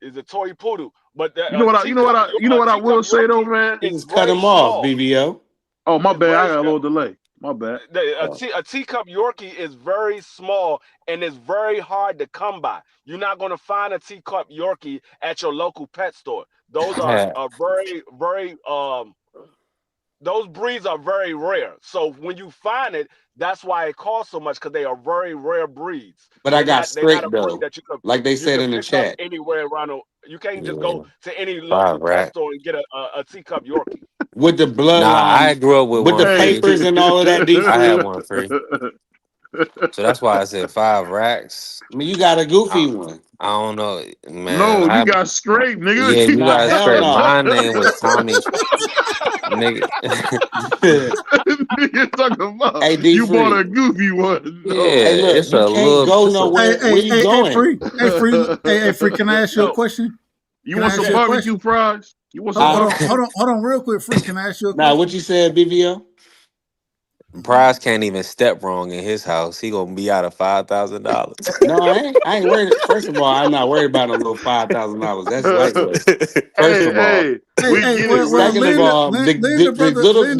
Speaker 12: It's a toy poodle. But
Speaker 4: You know what I will say though, man?
Speaker 6: you just cut them off, BVO.
Speaker 4: Oh, my bad. I got a little delay. My bad.
Speaker 12: A teacup Yorkie is very small and it's very hard to come by. You're not going to find a teacup Yorkie at your local pet store. Those are very, very those breeds are very rare. So when you find it, that's why it costs so much, because they are very rare breeds.
Speaker 6: But I got scraped though,
Speaker 12: That
Speaker 6: like they said in the
Speaker 12: pick up
Speaker 6: chat.
Speaker 12: anywhere around. You can't just go to any
Speaker 10: 5
Speaker 12: local pet
Speaker 10: racks.
Speaker 12: store and get a teacup Yorkie.
Speaker 6: With the bloodline,
Speaker 10: Nah, I grew up with
Speaker 6: with
Speaker 10: one,
Speaker 6: the
Speaker 10: Free.
Speaker 6: papers and all of that, D
Speaker 10: I had
Speaker 6: Free.
Speaker 10: one, Free. So that's why I said 5 racks.
Speaker 6: I mean, you got a goofy one.
Speaker 10: I don't know, man.
Speaker 4: No, you got scraped, nigga.
Speaker 10: Yeah, you
Speaker 6: Nah,
Speaker 10: got
Speaker 6: hell
Speaker 10: straight.
Speaker 6: no.
Speaker 10: My name was Tommy. Nigga.
Speaker 4: Nigga talking about
Speaker 6: Hey, D
Speaker 4: you bought
Speaker 6: Free.
Speaker 4: a goofy one. No.
Speaker 10: Yeah,
Speaker 6: Hey, look,
Speaker 10: it's
Speaker 6: you
Speaker 10: a
Speaker 6: can't
Speaker 10: little.
Speaker 6: go
Speaker 10: It's a,
Speaker 6: nowhere. Where you going?
Speaker 7: Free. Can I ask you a question?
Speaker 4: You want some barbecue fries? You want some
Speaker 7: Hold on, real quick, Free. Can I ask you a question?
Speaker 6: Nah, what you said, BVO?
Speaker 10: Prize can't even step wrong in his house. He gonna be out of $5,000.
Speaker 6: No, I ain't worried. First of all, I'm not worried about no little $5,000. That's lightweight. First of all,
Speaker 4: we get it.
Speaker 6: Second of all,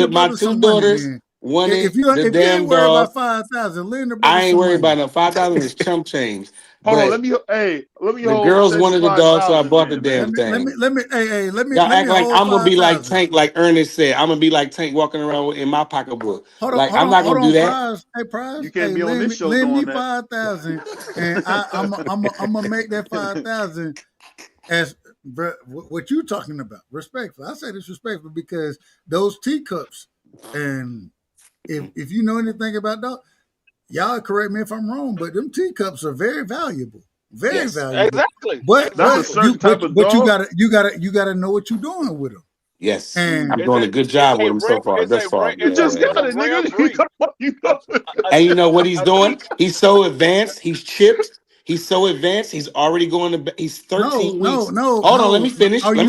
Speaker 6: my 2 daughters wanted
Speaker 7: if you
Speaker 6: the
Speaker 7: ain't
Speaker 6: damn
Speaker 7: worried
Speaker 6: dog.
Speaker 7: about 5,000, lend the brother
Speaker 6: I ain't
Speaker 7: some
Speaker 6: worried
Speaker 7: money.
Speaker 6: about no 5,000 is chump change.
Speaker 4: Hold on,
Speaker 6: But
Speaker 4: let me
Speaker 6: the
Speaker 4: hold
Speaker 6: girls
Speaker 4: say
Speaker 6: wanted the dog, so I
Speaker 4: 5,000
Speaker 6: bought the
Speaker 4: then,
Speaker 6: damn
Speaker 4: man.
Speaker 6: thing.
Speaker 7: Let me
Speaker 6: Y'all act like
Speaker 7: hold
Speaker 6: I'm gonna be like
Speaker 7: 5,000.
Speaker 6: Tank, like Ernest said. I'm gonna be like Tank walking around in my pocketbook.
Speaker 7: Hold
Speaker 6: I'm not gonna do that.
Speaker 7: Prize. Hey, Prize.
Speaker 4: You can't be on this show
Speaker 7: lend me
Speaker 4: doing that.
Speaker 7: 5,000, and I'm gonna make that 5,000 as what you talking about. Respectful. I say this respectful because those teacups, and if you know anything about dog, y'all correct me if I'm wrong, but them teacups are very valuable. Very valuable.
Speaker 12: Exactly.
Speaker 7: But
Speaker 4: that's a certain type of dog.
Speaker 7: you gotta know what you're doing with them.
Speaker 6: Yes,
Speaker 7: and
Speaker 6: I'm doing a good job with him so far. Thus far,
Speaker 4: You just got it, nigga.
Speaker 6: And you know what he's doing? He's so advanced. He's chipped. He's so advanced. He's already going to. He's 13 weeks. Hold on, let me finish.
Speaker 7: Are you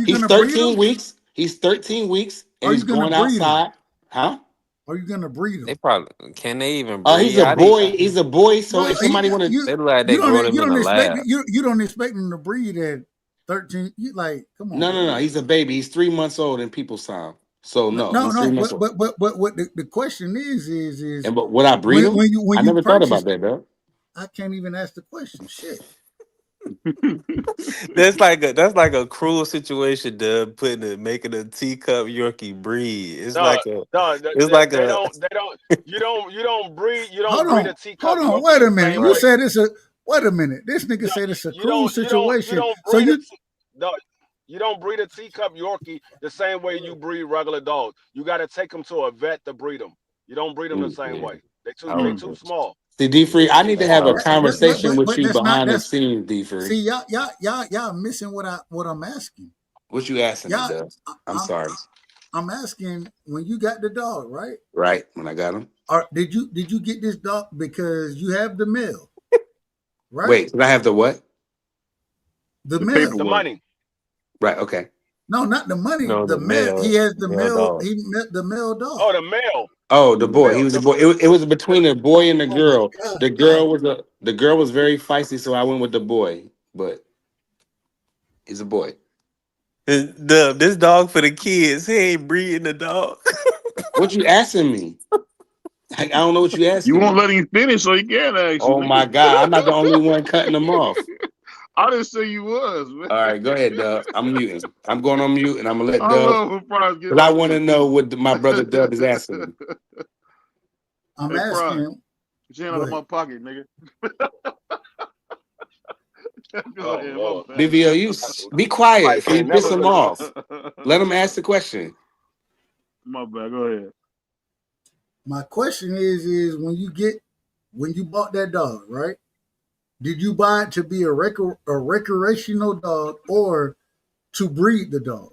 Speaker 6: He's
Speaker 7: gonna
Speaker 6: 13 weeks. He's 13 weeks, and
Speaker 7: Are
Speaker 6: he's
Speaker 7: you gonna
Speaker 6: going
Speaker 7: breed
Speaker 6: outside. Huh?
Speaker 7: Are you gonna breed them?
Speaker 10: They probably can. They even breed.
Speaker 6: He's a boy. He's a boy. So if somebody want to,
Speaker 10: they look like they grow them in the lab.
Speaker 7: You don't expect them to breed at 13. You like, come on.
Speaker 6: No. He's a baby. He's 3 months old in people's time. So no.
Speaker 7: But what the question is
Speaker 6: and but would I breed him?
Speaker 7: When
Speaker 6: I never thought about that, though.
Speaker 7: I can't even ask the question. Shit.
Speaker 10: That's like a cruel situation, Dub. Making a teacup Yorkie breed. It's you
Speaker 12: don't breed a teacup.
Speaker 7: Hold on, wait a minute. You said it's a wait a minute. This nigga said it's a cruel situation.
Speaker 12: You don't breed a teacup Yorkie the same way you breed regular dogs. You got to take them to a vet to breed them. You don't breed them the same way. They too small.
Speaker 6: See, D Free, I need to have a conversation with you behind the scenes, D Free.
Speaker 7: See, y'all missing what I'm asking.
Speaker 6: What you asking me,
Speaker 7: Yeah,
Speaker 6: Doug? I'm sorry.
Speaker 7: I'm asking when you got the dog, right?
Speaker 6: Right, when I got him.
Speaker 7: Or did you get this dog because you have the mail, right?
Speaker 6: Wait, did I have the what?
Speaker 7: The
Speaker 4: The
Speaker 7: mail.
Speaker 12: The
Speaker 4: paperwork.
Speaker 12: money.
Speaker 6: Right, okay.
Speaker 7: No, not the money.
Speaker 14: No,
Speaker 7: The
Speaker 14: the
Speaker 7: mail.
Speaker 14: male,
Speaker 7: He has the
Speaker 14: male
Speaker 7: mail.
Speaker 14: dog.
Speaker 7: He met the mail dog.
Speaker 12: Oh, the mail.
Speaker 6: Oh, the
Speaker 12: The
Speaker 6: boy.
Speaker 12: mail.
Speaker 6: He was a boy. It was between a boy and a
Speaker 7: Oh my
Speaker 6: girl.
Speaker 7: God!
Speaker 6: The girl was very feisty, so I went with the boy. But he's a boy.
Speaker 14: This dog for the kids. He ain't breeding the dog.
Speaker 6: What you asking me? I don't know what you
Speaker 4: You
Speaker 6: asking
Speaker 4: won't
Speaker 6: me.
Speaker 4: let him finish, so he can't ask
Speaker 6: Oh
Speaker 4: you.
Speaker 6: my God, I'm not the only one cutting them off.
Speaker 4: I didn't say you was, man.
Speaker 6: All right, go ahead, Dub. I'm muting. I'm going on mute, and I'm gonna let
Speaker 4: I
Speaker 6: Dub,
Speaker 4: love when Prize get
Speaker 6: because I
Speaker 4: like
Speaker 6: want to
Speaker 4: this.
Speaker 6: know what my brother Dub is asking me.
Speaker 7: I'm
Speaker 4: Hey, Prize,
Speaker 7: asking.
Speaker 4: get your hand out of my pocket, nigga. Go ahead, my bad.
Speaker 6: BVO, you be quiet
Speaker 12: Fight
Speaker 6: before you
Speaker 12: can't
Speaker 6: piss
Speaker 12: never
Speaker 6: him
Speaker 12: lose.
Speaker 6: off. Let him ask the question.
Speaker 4: My bad. Go ahead.
Speaker 7: My question is when you bought that dog, right? Did you buy it to be a recreational dog or to breed the dog?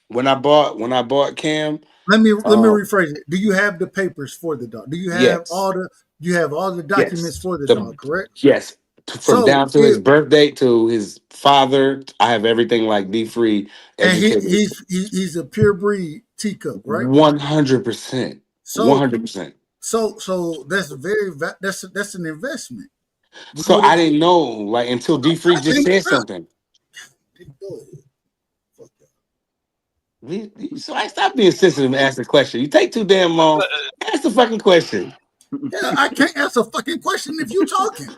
Speaker 6: When I bought Cam,
Speaker 7: Let me rephrase it. Do you have the papers for the dog? Do you have
Speaker 6: yes,
Speaker 7: all the documents
Speaker 6: yes,
Speaker 7: for the dog? Correct.
Speaker 6: yes, from
Speaker 7: So
Speaker 6: down to his birth date to his father, I have everything like D-Free
Speaker 7: and
Speaker 6: educated.
Speaker 7: he's a pure breed teacup, right?
Speaker 6: 100%,
Speaker 7: So
Speaker 6: 100%.
Speaker 7: so that's that's an investment.
Speaker 6: So I didn't know like until D-Free just said something. So I stopped being sensitive and ask the question. You take too damn long. Ask the fucking question.
Speaker 7: Yeah, I can't answer a fucking question if you talking.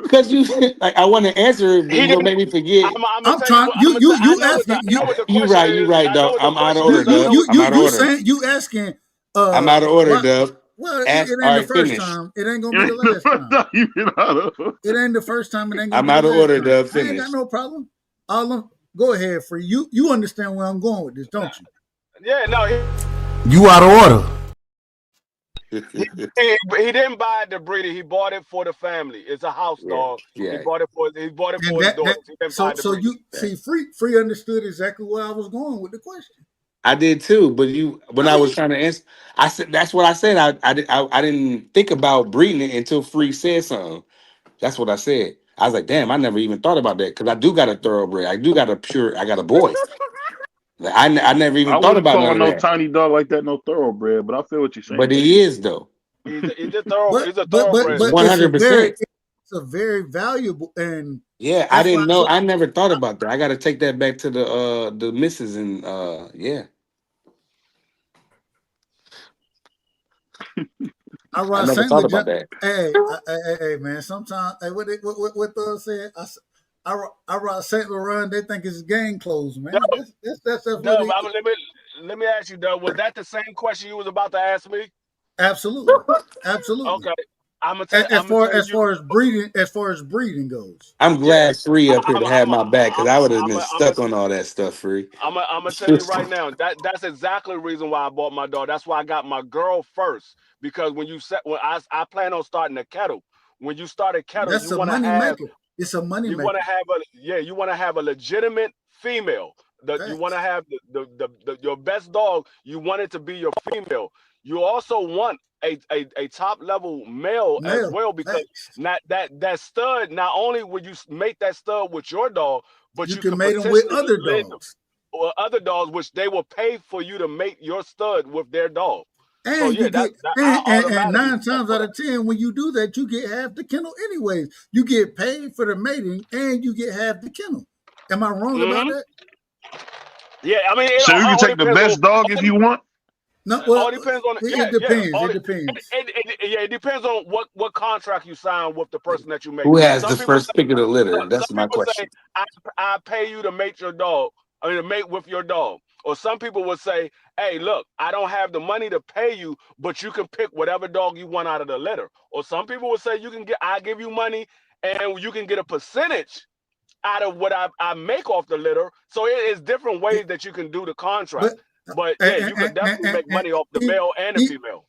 Speaker 6: Because you like I want to answer it, but
Speaker 12: He
Speaker 6: you're gonna
Speaker 12: didn't.
Speaker 6: make me forget.
Speaker 12: I'm gonna
Speaker 7: I'm
Speaker 12: tell you.
Speaker 7: trying.
Speaker 12: I know what the
Speaker 7: Asking you.
Speaker 6: You
Speaker 12: question
Speaker 6: right, you
Speaker 12: is.
Speaker 6: right,
Speaker 12: I know
Speaker 6: dog.
Speaker 12: what the
Speaker 6: I'm out of
Speaker 12: question
Speaker 6: order,
Speaker 12: is. I know.
Speaker 6: dub. I'm out of
Speaker 7: You
Speaker 6: order.
Speaker 7: saying you asking.
Speaker 6: I'm out of order,
Speaker 7: What?
Speaker 6: dub.
Speaker 7: Well,
Speaker 6: Ask,
Speaker 7: it
Speaker 6: all
Speaker 7: ain't the
Speaker 6: right,
Speaker 7: first
Speaker 6: finish.
Speaker 7: time. It ain't gonna be the last time. It ain't the first time. It ain't gonna
Speaker 6: I'm
Speaker 7: be the
Speaker 6: out of
Speaker 7: last
Speaker 6: order,
Speaker 7: time.
Speaker 6: dub.
Speaker 7: I ain't got
Speaker 6: Finish.
Speaker 7: no problem. Go ahead, Free. You understand where I'm going with this, don't you?
Speaker 12: Yeah, no.
Speaker 7: You out of order.
Speaker 12: He didn't buy it to breed it. He bought it for the family. It's a house dog. He
Speaker 6: Yeah.
Speaker 12: bought it for his daughters. He didn't buy it to
Speaker 7: So
Speaker 12: breed
Speaker 7: you
Speaker 12: it.
Speaker 7: see, Free understood exactly where I was going with the question.
Speaker 6: I did too, but when I was trying to answer, I said that's what I said. I didn't think about breeding it until Free said something. That's what I said. I was like, damn, I never even thought about that because I do got a thoroughbred. I got a boy. Like, I never even
Speaker 4: I
Speaker 6: thought
Speaker 4: wouldn't
Speaker 6: about
Speaker 4: call
Speaker 6: none of
Speaker 4: no
Speaker 6: that.
Speaker 4: tiny dog like that no thoroughbred, but I feel what you're
Speaker 6: But
Speaker 4: saying.
Speaker 6: he is though.
Speaker 12: He's a
Speaker 7: But
Speaker 12: thoroughbred.
Speaker 6: 100%.
Speaker 7: it's a very valuable, and
Speaker 6: Yeah, I
Speaker 7: that's why
Speaker 6: didn't know. I never thought about that. I got to take that back to the missus and yeah.
Speaker 7: I
Speaker 6: I
Speaker 7: ride
Speaker 6: never
Speaker 7: Saint
Speaker 6: thought
Speaker 7: Legit.
Speaker 6: about that.
Speaker 7: Hey, man. Sometimes, what Thug said? I ride Saint Laurent. They think it's gang clothes, man. That's
Speaker 12: Dub,
Speaker 7: really
Speaker 12: let me ask you, Dub. Was that the same question you was about to ask me?
Speaker 7: absolutely.
Speaker 12: Okay, I'm gonna
Speaker 7: As
Speaker 12: tell you.
Speaker 7: far as breeding goes.
Speaker 6: I'm
Speaker 12: Yeah,
Speaker 6: glad Free up here to have my back because I would have been
Speaker 12: I'm
Speaker 6: stuck on all that stuff, Free.
Speaker 12: I'm gonna tell you right now that's exactly the reason why I bought my dog. That's why I got my girl first, because when I plan on starting a kettle. When you start a kettle,
Speaker 7: That's
Speaker 12: you
Speaker 7: a
Speaker 12: want to
Speaker 7: money
Speaker 12: have
Speaker 7: maker. It's a money
Speaker 12: you want
Speaker 7: maker.
Speaker 12: to have you want to have a legitimate female. You want
Speaker 7: Facts.
Speaker 12: to have your best dog. You want it to be your female. You also want a top level male as
Speaker 7: Male.
Speaker 12: well, because
Speaker 7: Facts.
Speaker 12: not that stud. Not only would you make that stud with your dog, but
Speaker 7: You
Speaker 12: you
Speaker 7: can
Speaker 12: could
Speaker 7: mate them with
Speaker 12: potentially
Speaker 7: other
Speaker 12: lend
Speaker 7: dogs.
Speaker 12: or other dogs, which they will pay for you to make your stud with their dog. So
Speaker 7: And
Speaker 12: yeah,
Speaker 7: you get
Speaker 12: I
Speaker 7: and
Speaker 12: automatically
Speaker 7: 9 times
Speaker 12: for
Speaker 7: out
Speaker 12: that.
Speaker 7: of 10, when you do that, you get half the kennel anyways. You get paid for the mating and you get half the kennel. Am I wrong about
Speaker 12: Hmm.
Speaker 7: that?
Speaker 12: Yeah, I mean,
Speaker 4: So you can
Speaker 12: all
Speaker 4: take the
Speaker 12: depends on
Speaker 4: best dog if you want.
Speaker 7: No,
Speaker 12: all
Speaker 7: well,
Speaker 12: depends on
Speaker 7: it depends. It depends.
Speaker 12: it depends on what contract you sign with the person that you make.
Speaker 6: Who has
Speaker 12: Some
Speaker 6: the
Speaker 12: people
Speaker 6: first pick of the litter?
Speaker 12: some
Speaker 6: That's my
Speaker 12: people say
Speaker 6: question.
Speaker 12: I pay you to mate your dog. I mean, to mate with your dog. Or some people would say, hey, look, I don't have the money to pay you, but you can pick whatever dog you want out of the litter. Or some people would say I give you money and you can get a percentage out of what I make off the litter. So it is different ways that you can do the
Speaker 7: But
Speaker 12: contract. But yeah,
Speaker 7: and
Speaker 12: you could
Speaker 7: and,
Speaker 12: definitely make
Speaker 7: and,
Speaker 12: money off the
Speaker 7: and,
Speaker 12: male and the
Speaker 7: and,
Speaker 12: female.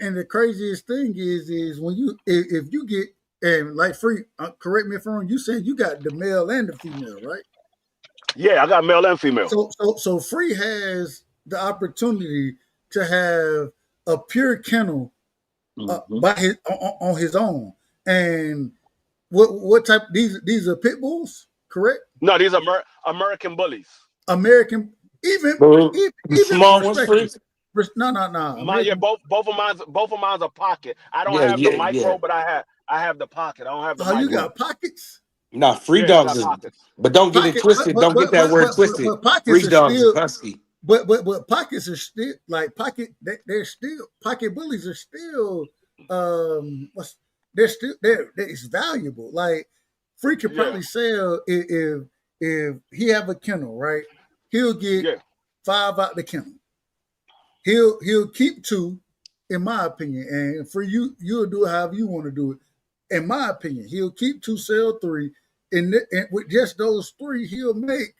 Speaker 7: and the craziest thing is when if you get and like Free, correct me if I'm wrong, you said you got the male and the female, right?
Speaker 12: Yeah, I got male and female.
Speaker 7: So Free has the opportunity to have a pure kennel by his on his own. And what type? These are pit bulls, correct?
Speaker 12: No, these are American bullies.
Speaker 7: American, even
Speaker 6: small ones, Free.
Speaker 7: respected. No.
Speaker 12: Both of mine's a pocket. I don't
Speaker 6: Yeah,
Speaker 12: have the
Speaker 6: yeah,
Speaker 12: micro,
Speaker 6: yeah.
Speaker 12: but I have the pocket. I don't have the micro.
Speaker 7: You got pockets?
Speaker 6: Nah, Free
Speaker 12: Yeah,
Speaker 6: dogs
Speaker 12: got
Speaker 6: is,
Speaker 12: pockets.
Speaker 6: but don't get it twisted. Don't get that word twisted.
Speaker 7: Pockets
Speaker 6: Free
Speaker 7: are
Speaker 6: dogs
Speaker 7: still
Speaker 6: is husky.
Speaker 7: But pockets are still like pocket. They're still pocket bullies are still they're still there. It's valuable. Like Free could probably sell if he have a kennel, right? He'll get 5 out the kennel. He'll keep 2, in my opinion, and for you'll do it however you want to do it. In my opinion, he'll keep 2, sell 3, and with just those 3, he'll make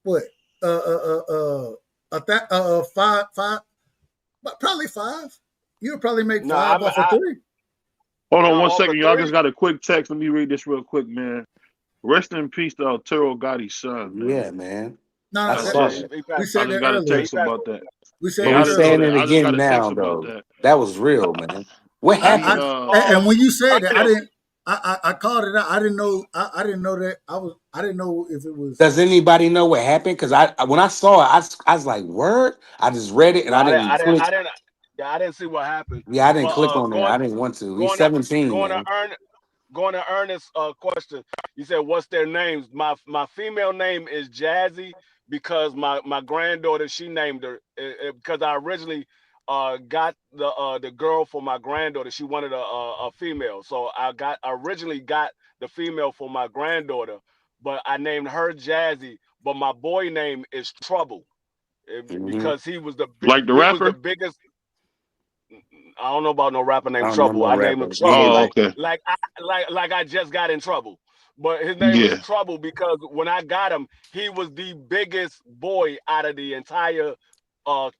Speaker 7: what? Five, probably 5. You'll probably make 5 off of 3.
Speaker 4: Hold on 1 second, y'all. Just got a quick text. Let me read this real quick, man. Rest in peace to Arturo Gotti's son, man.
Speaker 6: Yeah, man.
Speaker 7: No,
Speaker 6: I saw
Speaker 7: we
Speaker 6: that.
Speaker 7: said that
Speaker 4: got a
Speaker 7: earlier.
Speaker 4: text about that.
Speaker 7: We said
Speaker 6: But
Speaker 7: that
Speaker 6: we're saying
Speaker 7: earlier.
Speaker 6: it again now, though. That was real, man. What happened?
Speaker 7: And when you said that, I called it out. I didn't know. I didn't know that. I didn't know if it was.
Speaker 6: Does anybody know what happened? Because when I saw it, I was like, "Word!" I just read it and I didn't click.
Speaker 12: I didn't see what happened.
Speaker 6: Yeah, I didn't click on there. I didn't want to. He's 17, man.
Speaker 12: Going to Ernest's question, you said, "What's their names?" My female name is Jazzy because my granddaughter, she named her because I originally got the girl for my granddaughter. She wanted a female, so I originally got the female for my granddaughter, but I named her Jazzy. But my boy name is Trouble because he was the
Speaker 4: like the rapper.
Speaker 12: Was the biggest. I don't know about no rapper named
Speaker 6: I
Speaker 12: Trouble. I named him Trouble.
Speaker 4: Okay.
Speaker 12: Like I just got in trouble. But his name was Trouble because when I got him, he was the biggest boy out of the entire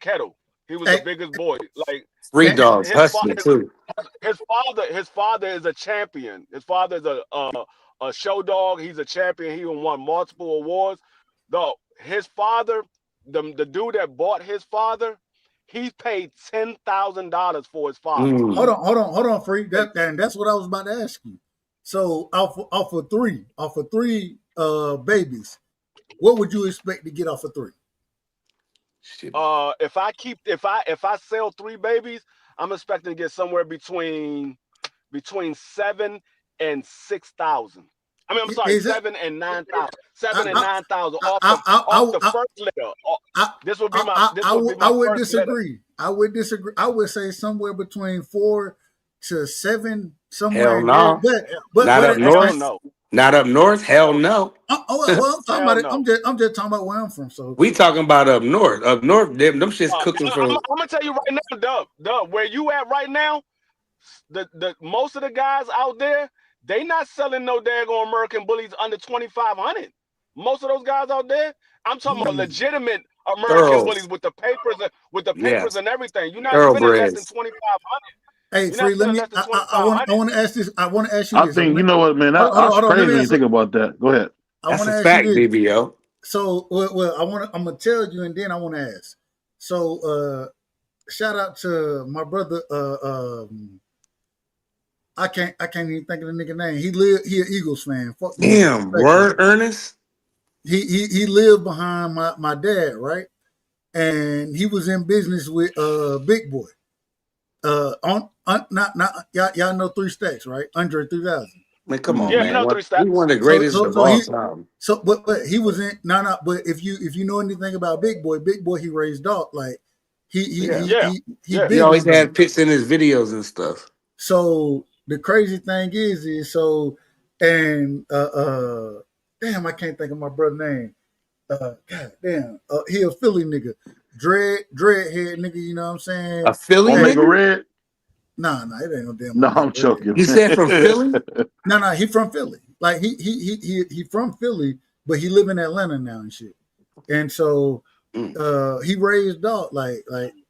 Speaker 12: kettle. He was the biggest boy. Like
Speaker 6: Free dogs, husky too.
Speaker 12: His father is a champion. His father is a show dog. He's a champion. He won multiple awards. Though his father, the dude that bought his father, he paid $10,000 for his father.
Speaker 7: Hold on, Free. That's what I was about to ask you. So off of three babies, what would you expect to get off of 3?
Speaker 12: If I sell 3 babies, I'm expecting to get somewhere between 7 and 6,000. I mean, I'm sorry, 7 and 9,000. 7 and 9,000 off the first litter. This would be my.
Speaker 7: I would disagree. Litter. I would disagree. I would say somewhere between 4 to 7. Somewhere.
Speaker 6: Hell no. But not up north. No. Not up north. Hell no.
Speaker 7: Well, I'm just talking about where I'm from. So
Speaker 6: we talking about up north. Up north, them shit's cooking for.
Speaker 12: I'm gonna tell you right now, Dub, where you at right now, the most of the guys out there, they not selling no daggone American bullies under 2,500. Most of those guys out there, I'm talking about legitimate American bullies with the papers and everything. You're not spending less than 2,500.
Speaker 7: Hey, Free, let me. I want to ask this. I want to ask you.
Speaker 4: I think you know what, man. That's crazy when you think about that. Go ahead.
Speaker 6: That's a fact, BVO.
Speaker 7: So, I'm gonna tell you, and then I want to ask. So, shout out to my brother. I can't even think of the nigga name. He an Eagles fan. Fuck
Speaker 6: damn, word, Ernest.
Speaker 7: He lived behind my dad, right? And he was in business with Big Boy. Y'all know 3 Stacks, right? Andre 3000.
Speaker 6: Man, come on,
Speaker 12: man.
Speaker 6: You know 3 Stacks. He's one of the greatest of all time.
Speaker 7: So, but he was in But if you know anything about Big Boy, he raised dog. Like he
Speaker 6: always had pits in his videos and stuff.
Speaker 7: So the crazy thing is so and damn, I can't think of my brother's name. God damn, he a Philly nigga. Dreadhead nigga, you know what I'm saying?
Speaker 6: A Philly nigga?
Speaker 4: Red?
Speaker 7: Nah, it ain't no damn.
Speaker 4: No, I'm joking.
Speaker 6: You said from Philly?
Speaker 7: No, he from Philly. Like he from Philly, but he live in Atlanta now and shit. And so he raised dog. Like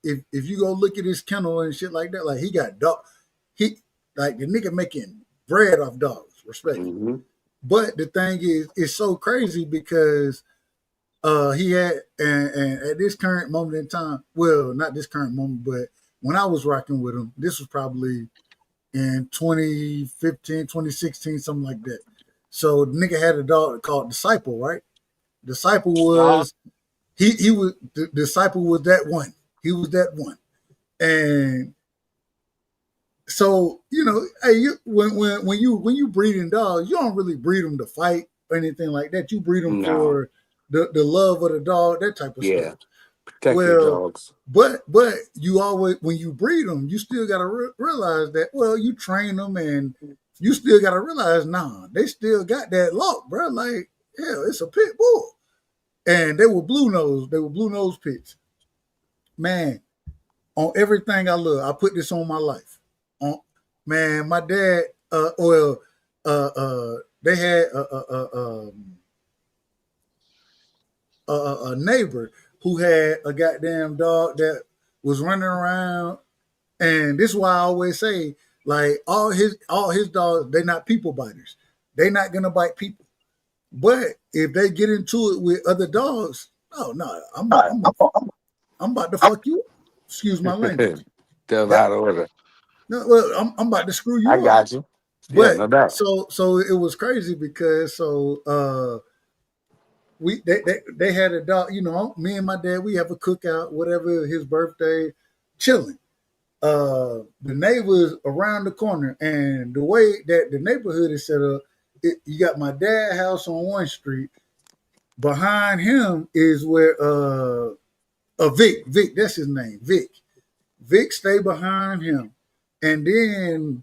Speaker 7: if you go look at his kennel and shit like that, like he got dog. He like the nigga making bread off dogs, respect. But the thing is, it's so crazy because he had and at this current moment in time, well, not this current moment, but when I was rocking with him, this was probably in 2015, 2016, something like that. So the nigga had a dog called Disciple, right? Disciple was he was the Disciple was that one. He was that one. And so, hey, when you breeding dogs, you don't really breed them to fight or anything like that. You breed them
Speaker 6: No.
Speaker 7: for the love of the dog, that type of
Speaker 6: Yeah.
Speaker 7: stuff.
Speaker 6: Protect your
Speaker 7: Well,
Speaker 6: dogs.
Speaker 7: but you always, when you breed them, you still got to realize that, well, you train them and you still got to realize, nah, they still got that lock, bro. Like, hell, it's a pit bull. And they were blue nose pits. Man, on everything I love, I put this on my life. Man, my dad, they had a neighbor who had a goddamn dog that was running around, and this is why I always say, like, all his dogs, they're not people biters. They're not gonna bite people. But if they get into it with other dogs, oh no, I'm about to fuck you up. Excuse my language.
Speaker 6: Tell
Speaker 7: That,
Speaker 6: out of order.
Speaker 7: no, well, I'm about to screw
Speaker 6: I
Speaker 7: you up.
Speaker 6: got you. Yeah,
Speaker 7: But
Speaker 6: no doubt.
Speaker 7: so it was crazy because they had a dog, me and my dad, we have a cookout, whatever, his birthday, chilling. The neighbors around the corner, and the way that the neighborhood is set up, you got my dad's house on one street. Behind him is where Vic, that's his name, Vic stay behind him. And then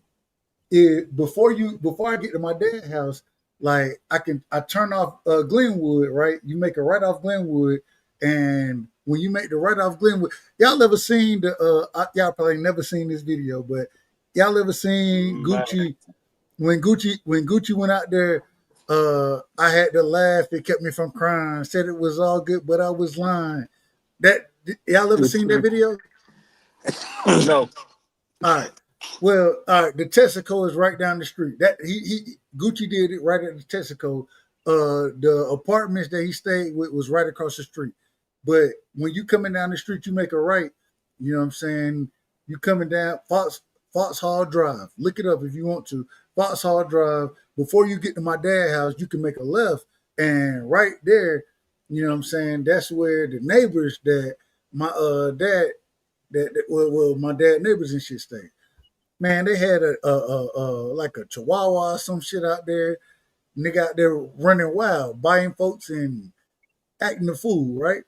Speaker 7: before I get to my dad's house, like I turn off Glenwood, right? You make a right off Glenwood, and when you make the right off Glenwood, y'all ever seen y'all probably never seen this video, but y'all ever seen Gucci when Gucci went out there? I had to laugh. It kept me from crying. Said it was all good, but I was lying. That y'all ever seen that video?
Speaker 12: No.
Speaker 7: All right. Well, all right. The Texaco is right down the street. That he Gucci did it right at the Texaco. The apartments that he stayed with was right across the street. But when you coming down the street, you make a right. You know what I'm saying? You coming down Fox Hall Drive. Look it up if you want to. Fox Hall Drive. Before you get to my dad's house, you can make a left, and right there, you know what I'm saying? That's where the neighbors that my dad well, my dad neighbors and shit stay. Man, they had like a chihuahua or some shit out there. Nigga out there running wild, biting folks and acting the fool, right?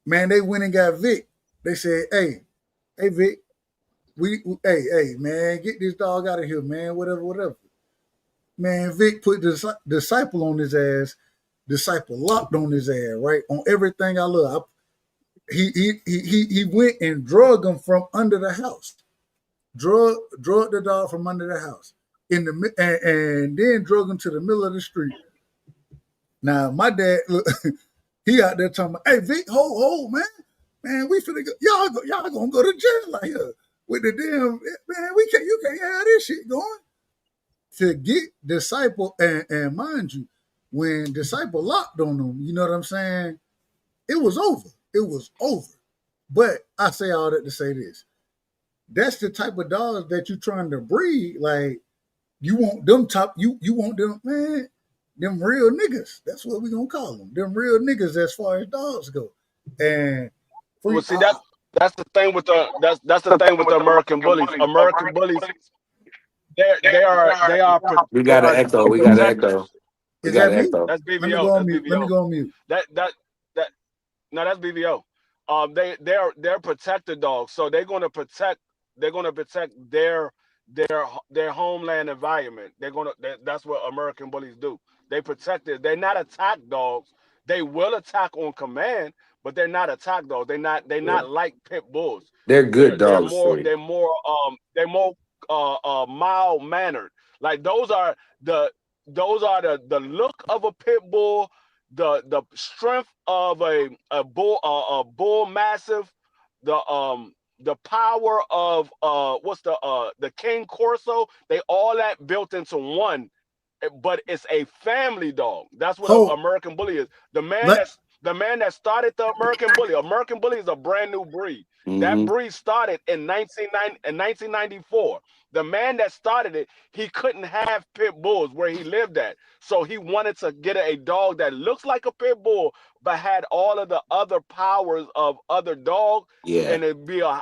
Speaker 7: Man, they went and got Vic. They said, hey Vic, hey man, get this dog out of here, man. Whatever. Man, Vic put the Disciple on his ass. Disciple locked on his ass, right? On everything I love. He went and drug him from under the house. Drug the dog from under the house and then drug him to the middle of the street. Now my dad, look, he out there talking about, hey Vic, hold man, we finna go, y'all gonna go to jail like here with the damn man. You can't have this shit going. To get Disciple, and mind you, when Disciple locked on him, you know what I'm saying? It was over. But I say all that to say this. That's the type of dogs that you're trying to breed. Like, you want them you want them, man, them real niggas. That's what we gonna call them. Them real niggas as far as dogs go. And
Speaker 12: well, see, that's the thing with the American bullies. American bullies, they are.
Speaker 6: We got an echo. We got an echo.
Speaker 7: Is that me?
Speaker 12: That's BVO.
Speaker 7: Let me go on mute. Let me go on mute.
Speaker 12: No, that's BVO. They're protected dogs, so they're gonna protect their homeland environment. That's what American bullies do. They protect it. They're not attack dogs. They will attack on command, but they're not attack dogs. They're not like pit bulls.
Speaker 6: They're good dogs.
Speaker 12: They're more mild mannered. Like those are the look of a pit bull, the strength of a bull massive, the power of what's the King Corso. They all that built into one but it's a family dog. That's what an
Speaker 7: Hold,
Speaker 12: American Bully is.
Speaker 7: let
Speaker 12: The man that started the American Bully. American Bully is a brand new breed. That
Speaker 6: Mm-hmm.
Speaker 12: breed started in 1994. The man that started it, he couldn't have pit bulls where he lived at. So he wanted to get a dog that looks like a pit bull, but had all of the other powers of other dogs,
Speaker 6: Yeah.
Speaker 12: and it'd be a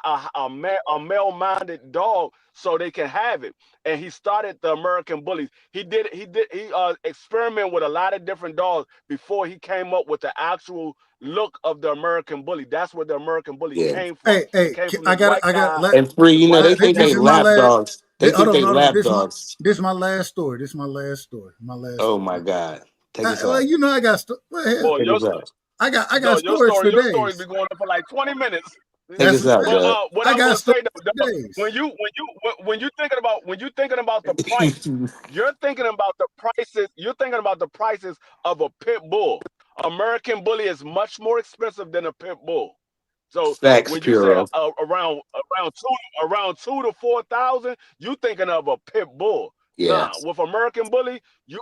Speaker 12: male-minded dog so they can have it. And he started the American Bullies. He experimented with a lot of different dogs before he came up with the actual look of the American Bully. That's where the American Bully
Speaker 6: Yeah.
Speaker 12: came from.
Speaker 7: hey,
Speaker 12: It came from this white guy,
Speaker 6: And free,
Speaker 12: this
Speaker 6: you know,
Speaker 12: white
Speaker 6: they think
Speaker 7: this
Speaker 6: they
Speaker 7: is my
Speaker 6: lap
Speaker 7: last.
Speaker 6: dogs. They think they
Speaker 7: Hold on.
Speaker 6: lap dogs.
Speaker 7: This is my last story. This is my last story. My last
Speaker 6: Oh
Speaker 7: story.
Speaker 6: my God. Take us
Speaker 7: Well,
Speaker 6: out.
Speaker 7: you know, I got well, hell,
Speaker 12: boy.
Speaker 6: Take us out.
Speaker 7: I got
Speaker 12: Your
Speaker 7: stories for
Speaker 12: story be
Speaker 7: days.
Speaker 12: going on for like 20 minutes.
Speaker 6: Take
Speaker 7: That's
Speaker 6: us out,
Speaker 12: But
Speaker 6: Doug.
Speaker 12: what
Speaker 7: I
Speaker 12: I was
Speaker 7: got
Speaker 12: gonna
Speaker 7: stories
Speaker 12: say though,
Speaker 7: for days.
Speaker 12: when you thinking about the price, you're thinking about the prices. You're thinking about the prices of a pit bull. American Bully is much more expensive than a pit bull. So
Speaker 6: Facts,
Speaker 12: when you say
Speaker 6: Puro.
Speaker 12: around 2 to 4,000, you thinking of a pit bull.
Speaker 6: Yeah.
Speaker 12: Nah, with American Bully, you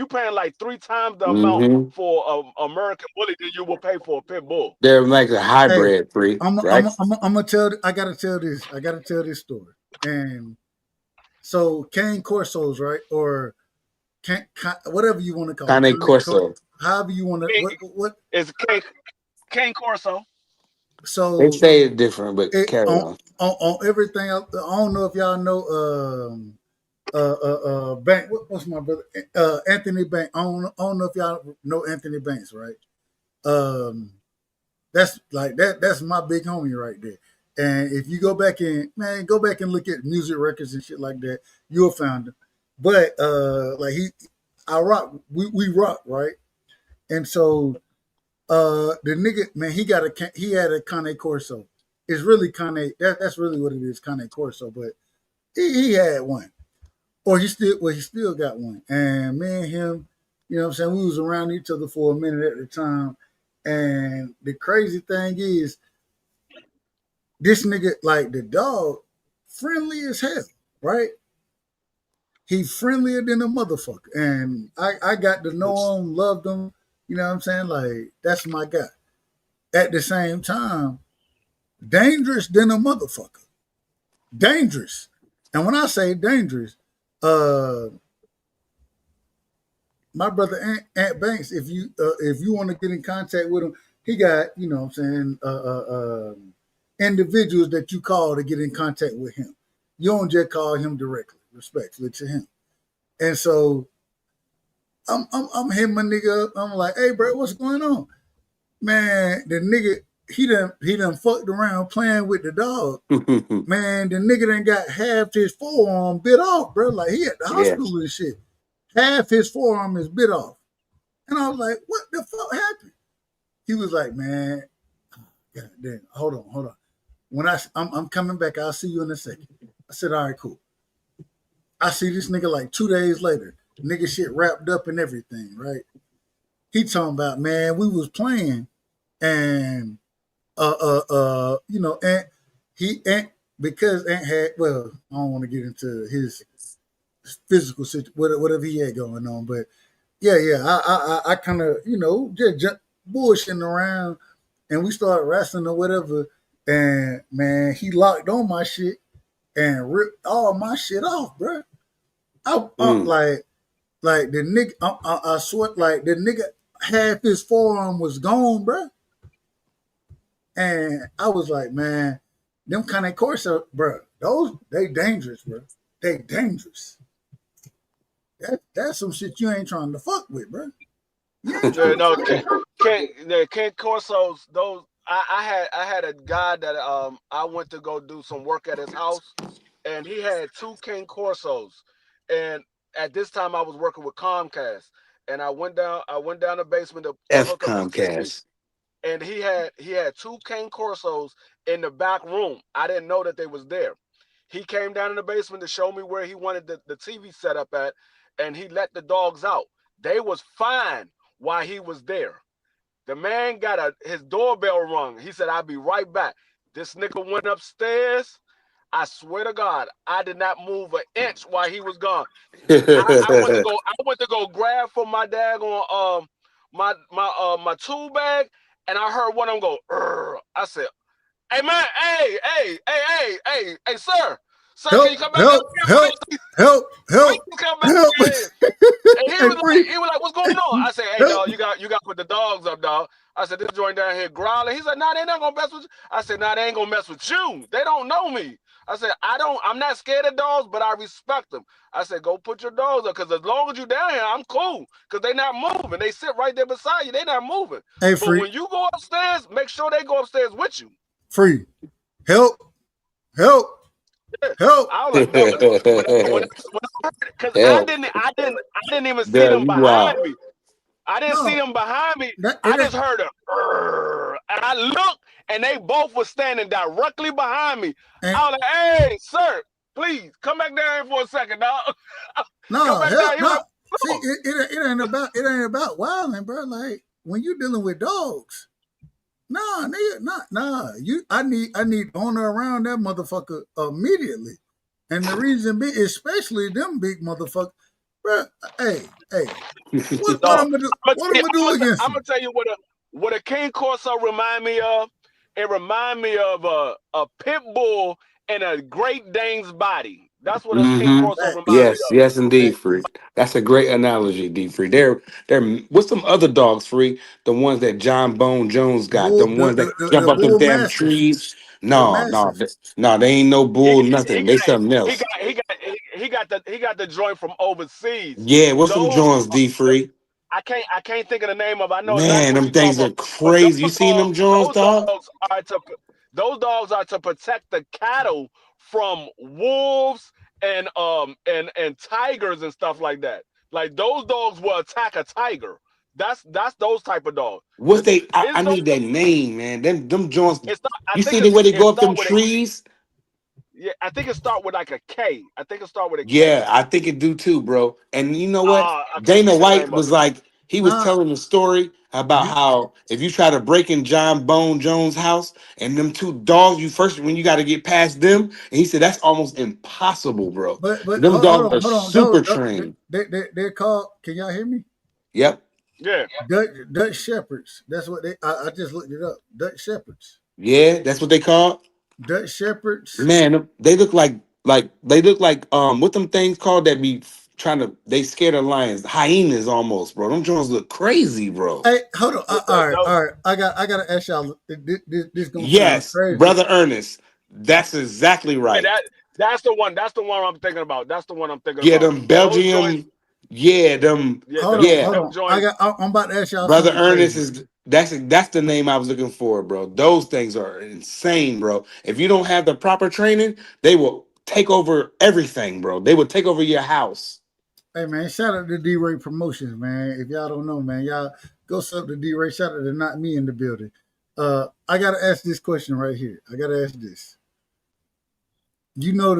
Speaker 12: paying like 3 times the amount
Speaker 6: Mm-hmm.
Speaker 12: for American Bully than you will pay for a pit bull.
Speaker 6: They're like a
Speaker 7: Hey,
Speaker 6: hybrid free, right?
Speaker 7: I'm gonna tell. I gotta tell this. I gotta tell this story. And so, cane corsos, right, or whatever you want to call it,
Speaker 6: Cane Corso.
Speaker 7: however you want to. What?
Speaker 12: It's Cane Corso.
Speaker 6: They
Speaker 7: So
Speaker 6: say it different, but
Speaker 7: it
Speaker 6: carry on.
Speaker 7: on everything. I don't know if y'all know. Bank. What's my brother? Anthony Banks. I don't know if y'all know Anthony Banks, right? That's like that. That's my big homie right there. And if you go back and look at music records and shit like that, you'll find him. But like I rock. We rock, right? And so the nigga, man, he had a Cane Corso. It's really Cane. That's really what it is, Cane Corso. But he had one. Or he still got one. And me and him, you know what I'm saying, we was around each other for a minute at the time. And the crazy thing is, this nigga, like the dog, friendly as hell, right? He friendlier than a motherfucker. And I got to know him, loved him, you know what I'm saying? Like, that's my guy. At the same time, dangerous than a motherfucker. Dangerous. And when I say dangerous, my brother Ant Banks, if you want to get in contact with him, he got, you know what I'm saying, individuals that you call to get in contact with him. You don't just call him directly, respectfully to him. And so I'm hitting my nigga up. I'm like, hey bro, what's going on? Man, the nigga, he done fucked around playing with the dog. Man, the nigga done got half his forearm bit off, bro. Like he at the hospital and shit. Half his forearm is bit off. And I was like, what the fuck happened? He was like, man, God damn, hold on. When I'm coming back, I'll see you in a second. I said, all right, cool. I see this nigga like 2 days later. Nigga shit wrapped up and everything, right? He talking about, man, we was playing and you know, because Ant had, well, I don't want to get into his physical situation, whatever he had going on, but yeah, I kind of, you know, just bullshitting around, and we started wrestling or whatever, and man, he locked on my shit and ripped all my shit off, bro. Like the nigga, I swear, like the nigga, half his forearm was gone, bro. And I was like, man, them kind of courses, bro, they dangerous, bro. They dangerous. That's some shit you ain't trying to fuck with, bro.
Speaker 12: Yeah, no, Ken Corsos, those I had a guy that I went to go do some work at his house, and he had 2 Ken Corsos, and at this time I was working with Comcast, and I went down the basement to
Speaker 6: F
Speaker 12: hook up his TV,
Speaker 6: Comcast.
Speaker 12: and he had 2 Ken Corsos in the back room. I didn't know that they was there. He came down in the basement to show me where he wanted the TV set up at, and he let the dogs out. They was fine while he was there. The man got his doorbell rung. He said, I'll be right back. This nigga went upstairs. I swear to God, I did not move an inch while he was gone.
Speaker 6: yeah,
Speaker 12: I went to go grab for my daggone my tool bag, and I heard one of them go. "Urgh." I said, "Hey man, hey, sir, can you come back up here?
Speaker 7: Help,
Speaker 12: Please come back
Speaker 7: help.
Speaker 12: here." And
Speaker 7: Hey, free.
Speaker 12: he was like, "What's going on?" I said, "Hey,
Speaker 7: Help.
Speaker 12: dog, you got to put the dogs up, dog." I said, "This joint down here growling." He said, "Nah, they not gonna mess with you." I said, "Nah, they ain't gonna mess with you. They don't know me." I said, I'm not scared of dogs, but I respect them. I said, "Go put your dogs up, because as long as you down here, I'm cool. Because they not moving. They sit right there beside you. They not moving.
Speaker 7: Hey,
Speaker 12: But
Speaker 7: free.
Speaker 12: when you go upstairs, make sure they go upstairs with you."
Speaker 7: Free. Help.
Speaker 12: I was like, man, because I
Speaker 6: help.
Speaker 12: didn't even see
Speaker 6: There
Speaker 12: them
Speaker 6: you
Speaker 12: behind
Speaker 6: are.
Speaker 12: me. I didn't see
Speaker 7: No,
Speaker 12: them behind me.
Speaker 7: that
Speaker 12: I
Speaker 7: it
Speaker 12: just
Speaker 7: ain't.
Speaker 12: heard a, "Urgh," and I looked, and they both were standing directly behind me.
Speaker 7: And
Speaker 12: I was like, "Hey, sir, please come back down here for a second, dog." Come
Speaker 7: no,
Speaker 12: back down.
Speaker 7: help,
Speaker 12: He was
Speaker 7: no.
Speaker 12: like,
Speaker 7: See,
Speaker 12: "No."
Speaker 7: it ain't about wilding, bro. Like when you dealing with dogs. Nah, nigga, nah. I need owner around that motherfucker immediately. And the reason be, especially them big motherfuckers, bro. Hey, what
Speaker 12: Dog.
Speaker 7: I'm gonna do?
Speaker 12: I'm
Speaker 7: What I'm gonna do against
Speaker 12: gonna
Speaker 7: them?
Speaker 12: tell you what a King Corso remind me of. It remind me of a pit bull in a Great Dane's body. That's what a King
Speaker 6: Mm-hmm.
Speaker 12: Corso remind me
Speaker 6: Yes,
Speaker 12: of.
Speaker 6: yes,
Speaker 7: Hey,
Speaker 6: indeed, Free. That's a great analogy, D Free. They're what's some other dogs, Free? The ones that John Bone Jones got, the
Speaker 7: bull,
Speaker 6: ones that jump
Speaker 7: the
Speaker 6: up them
Speaker 7: bull
Speaker 6: damn
Speaker 7: mastiffs,
Speaker 6: trees.
Speaker 7: the
Speaker 6: No, no,
Speaker 7: mastiffs.
Speaker 6: no, they ain't no
Speaker 12: He
Speaker 6: bull,
Speaker 12: he
Speaker 6: nothing. They
Speaker 12: got
Speaker 6: something
Speaker 12: he
Speaker 6: else.
Speaker 12: got he got he got the joint from overseas.
Speaker 6: Yeah, what's some
Speaker 12: Those
Speaker 6: Jones, D Free?
Speaker 12: I can't think of the name of. I know exactly
Speaker 6: Man,
Speaker 12: what
Speaker 6: them
Speaker 12: you're talking
Speaker 6: things
Speaker 12: about.
Speaker 6: are
Speaker 12: But
Speaker 6: crazy. You seen them Jones, dog?
Speaker 12: are to those dogs are to protect the cattle from wolves and tigers and stuff like that. Like those dogs will attack a tiger. That's those type of dogs.
Speaker 6: What's they?
Speaker 12: His
Speaker 6: I
Speaker 12: dog,
Speaker 6: need that name, man. Them Jones.
Speaker 12: it's not. I
Speaker 6: You
Speaker 12: think
Speaker 6: see the way they
Speaker 12: it
Speaker 6: go up them
Speaker 12: start with a
Speaker 6: trees?
Speaker 12: yeah. I think it start with like a K. I think it start with a K.
Speaker 6: Yeah, I think it do too, bro. And you know what?
Speaker 12: I can't
Speaker 6: Dana
Speaker 12: think of the
Speaker 6: White
Speaker 12: name of
Speaker 6: was
Speaker 12: it.
Speaker 6: like, he was
Speaker 7: Nah,
Speaker 6: telling the story about
Speaker 7: you.
Speaker 6: how if you try to break in John Bone Jones' house and them two dogs, you first when you got to get past them, and he said that's almost impossible, bro.
Speaker 7: But
Speaker 6: Them dogs are
Speaker 7: hold on.
Speaker 6: super trained.
Speaker 7: They're called. Can y'all hear me?
Speaker 6: Yep.
Speaker 12: Yeah.
Speaker 7: Dutch shepherds. That's what they. I just looked it up. Dutch shepherds.
Speaker 6: Yeah, that's what they call.
Speaker 7: Dutch shepherds.
Speaker 6: Man, they look like they look like what them things called that be trying to they scared of lions, hyenas almost, bro. Them Jones look crazy, bro.
Speaker 7: Hey, hold on.
Speaker 12: Those-
Speaker 7: All right. I gotta ask y'all. This gonna sound
Speaker 6: Yes,
Speaker 7: crazy.
Speaker 6: brother Ernest. That's exactly
Speaker 12: yeah,
Speaker 6: right.
Speaker 12: that's the one. That's the one I'm thinking about. That's the one I'm thinking
Speaker 6: Yeah,
Speaker 12: about.
Speaker 6: them
Speaker 12: Those joints.
Speaker 6: Belgium. Yeah, them.
Speaker 12: Yeah,
Speaker 6: Yeah,
Speaker 7: Hold
Speaker 12: them
Speaker 7: on.
Speaker 12: joints.
Speaker 7: I'm about to ask y'all
Speaker 6: brother
Speaker 7: something
Speaker 6: Ernest
Speaker 7: crazy.
Speaker 6: is that's the name I was looking for, bro. Those things are insane, bro. If you don't have the proper training, they will take over everything, bro. They will take over your house.
Speaker 7: Hey man, shout out to D-Ray Promotions, man. If y'all don't know, man, y'all go sub to D-Ray. Shout out to Not Me in the building. I gotta ask this question right here. I gotta ask this. You know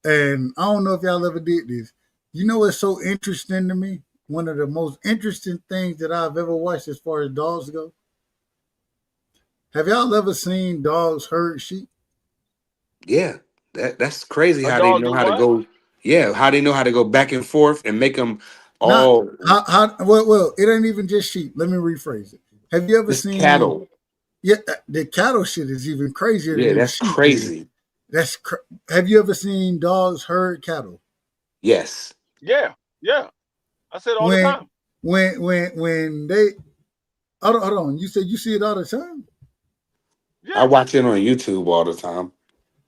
Speaker 7: and I don't know if y'all ever did this. You know what's so interesting to me? One of the most interesting things that I've ever watched as far as dogs go. Have y'all ever seen dogs herd sheep?
Speaker 6: Yeah, that's crazy
Speaker 12: A
Speaker 6: how they
Speaker 12: dog
Speaker 6: know
Speaker 12: do
Speaker 6: how to
Speaker 12: what?
Speaker 6: go. Yeah, how they know how to go back and forth and make them
Speaker 7: Not
Speaker 6: all
Speaker 7: well, it ain't even just sheep. Let me rephrase it. Have you ever
Speaker 6: this
Speaker 7: seen
Speaker 6: cattle.
Speaker 7: yeah, the cattle shit is even crazier
Speaker 6: Yeah,
Speaker 7: than the
Speaker 6: that's
Speaker 7: sheep is.
Speaker 6: crazy.
Speaker 7: Have you ever seen dogs herd cattle?
Speaker 6: Yes,
Speaker 12: Yeah, yeah. I said all the
Speaker 7: When
Speaker 12: time.
Speaker 7: when they hold on, you said you see it all the time?
Speaker 6: I
Speaker 12: Yeah.
Speaker 6: watch it on YouTube all the time.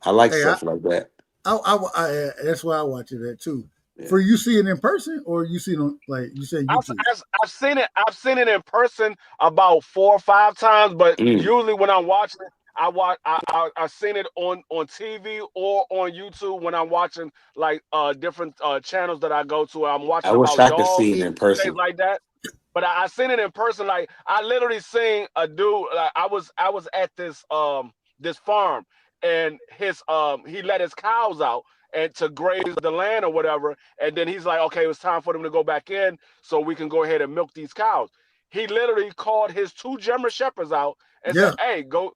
Speaker 6: I like
Speaker 7: Hey,
Speaker 6: stuff like that.
Speaker 7: that's why I watch it at too.
Speaker 6: Yeah.
Speaker 7: For you see it in person or you see it on like you said YouTube?
Speaker 12: I've seen it. I've seen it in person about 4 or 5 times, but
Speaker 6: Mm.
Speaker 12: usually when I'm watching it, I've seen it on TV or on YouTube when I'm watching like different channels that I go to. I'm
Speaker 6: I
Speaker 12: watching
Speaker 6: wish
Speaker 12: about
Speaker 6: I could see it
Speaker 12: dogs,
Speaker 6: in
Speaker 12: things
Speaker 6: person.
Speaker 12: like that. But I seen it in person. Like I literally seen a dude. Like I was at this farm, and his he let his cows out and to graze the land or whatever. And then he's like, okay, it's time for them to go back in so we can go ahead and milk these cows. He literally called his 2 German shepherds out and said,
Speaker 7: Yeah.
Speaker 12: hey, go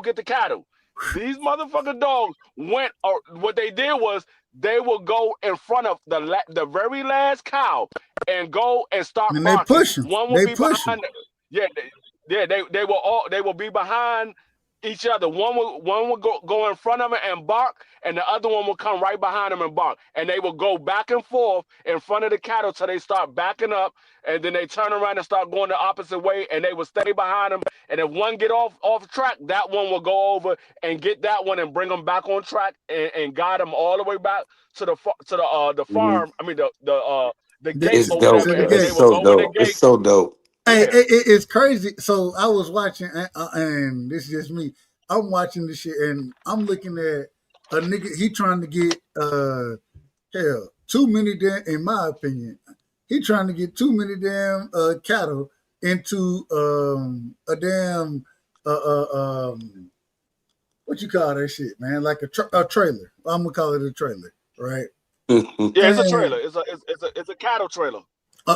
Speaker 12: get the cattle. These motherfucking dogs went, or what they did was they will go in front of the very last cow and go and start
Speaker 7: And they
Speaker 12: barking.
Speaker 7: push him.
Speaker 12: One will
Speaker 7: They
Speaker 12: be
Speaker 7: push him.
Speaker 12: behind. They will be behind each other. One will go in front of him and bark, and the other one will come right behind him and bark. And they will go back and forth in front of the cattle till they start backing up, and then they turn around and start going the opposite way, and they will stay behind them. And if one get off track, that one will go over and get that one and bring them back on track and guide them all the way back to the farm. I mean the gate
Speaker 6: It's
Speaker 12: or
Speaker 6: dope.
Speaker 12: whatever,
Speaker 6: Yo.
Speaker 12: and
Speaker 6: It's
Speaker 12: they will
Speaker 6: so
Speaker 12: go in the
Speaker 6: dope.
Speaker 12: gate.
Speaker 6: It's so dope.
Speaker 7: Hey,
Speaker 12: Yeah.
Speaker 7: it's crazy. So I was watching, and this is just me. I'm watching this shit, and I'm looking at a nigga. He trying to get too many damn. In my opinion, he trying to get too many damn cattle into a damn what you call that shit, man? Like a trailer. I'm gonna call it a trailer, right?
Speaker 12: Yeah, it's a
Speaker 7: And-
Speaker 12: trailer. It's a cattle trailer.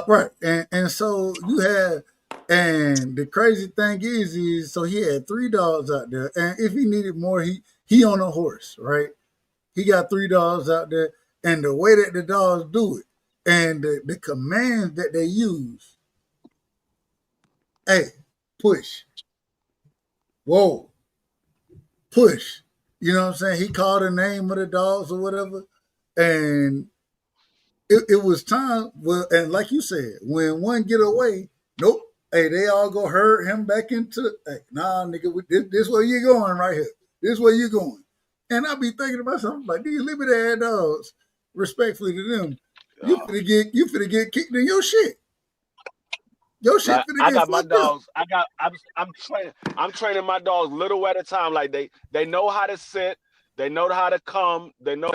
Speaker 7: Right, and so you had, and the crazy thing is so he had 3 dogs out there, and if he needed more, he on a horse, right? He got 3 dogs out there, and the way that the dogs do it, and the commands that they use, hey, push, whoa, push. You know what I'm saying? He called the name of the dogs or whatever, and it was time. Well, and like you said, when one get away, nope. Hey, they all go herd him back into. Hey, nah, nigga, this where you going right here. This where you going. And I be thinking about something like these limited dogs. Respectfully to them, you finna get kicked in your shit. Your shit
Speaker 12: Like,
Speaker 7: finna
Speaker 12: I
Speaker 7: get
Speaker 12: got my
Speaker 7: fucked up.
Speaker 12: dogs. I'm training my dogs little at a time. Like they know how to sit. They know how to come. They know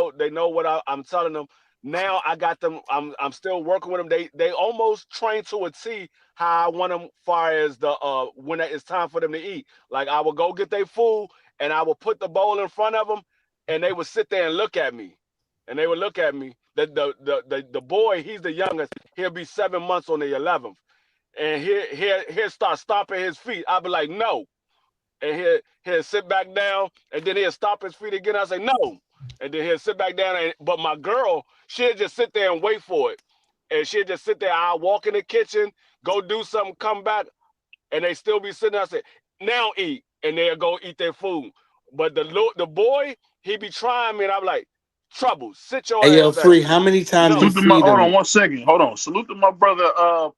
Speaker 12: what I'm telling them. Now I got them. I'm still working with them. They almost train to a T how I want them. Far as the when it's time for them to eat. Like I will go get their food and I will put the bowl in front of them, and they would sit there and look at me, and they would look at me. The boy, he's the youngest. He'll be 7 months on the 11th. And he'll start stomping his feet. I'll be like, no. And he'll sit back down, and then he'll stomp his feet again. I say, no. And then he'll sit back down. But my girl, she'll just sit there and wait for it. And she'll just sit there. I'll walk in the kitchen, go do something, come back, and they still be sitting there. I say, now eat. And they'll go eat their food. But the boy, he be trying me, and I'm like, trouble, sit your
Speaker 6: Hey, yo,
Speaker 12: ass
Speaker 6: Free,
Speaker 12: down.
Speaker 6: how many times
Speaker 12: No.
Speaker 6: you
Speaker 4: Salute to
Speaker 6: feed
Speaker 4: hold on
Speaker 6: them?
Speaker 4: 1 second. Hold on. Salute to my brother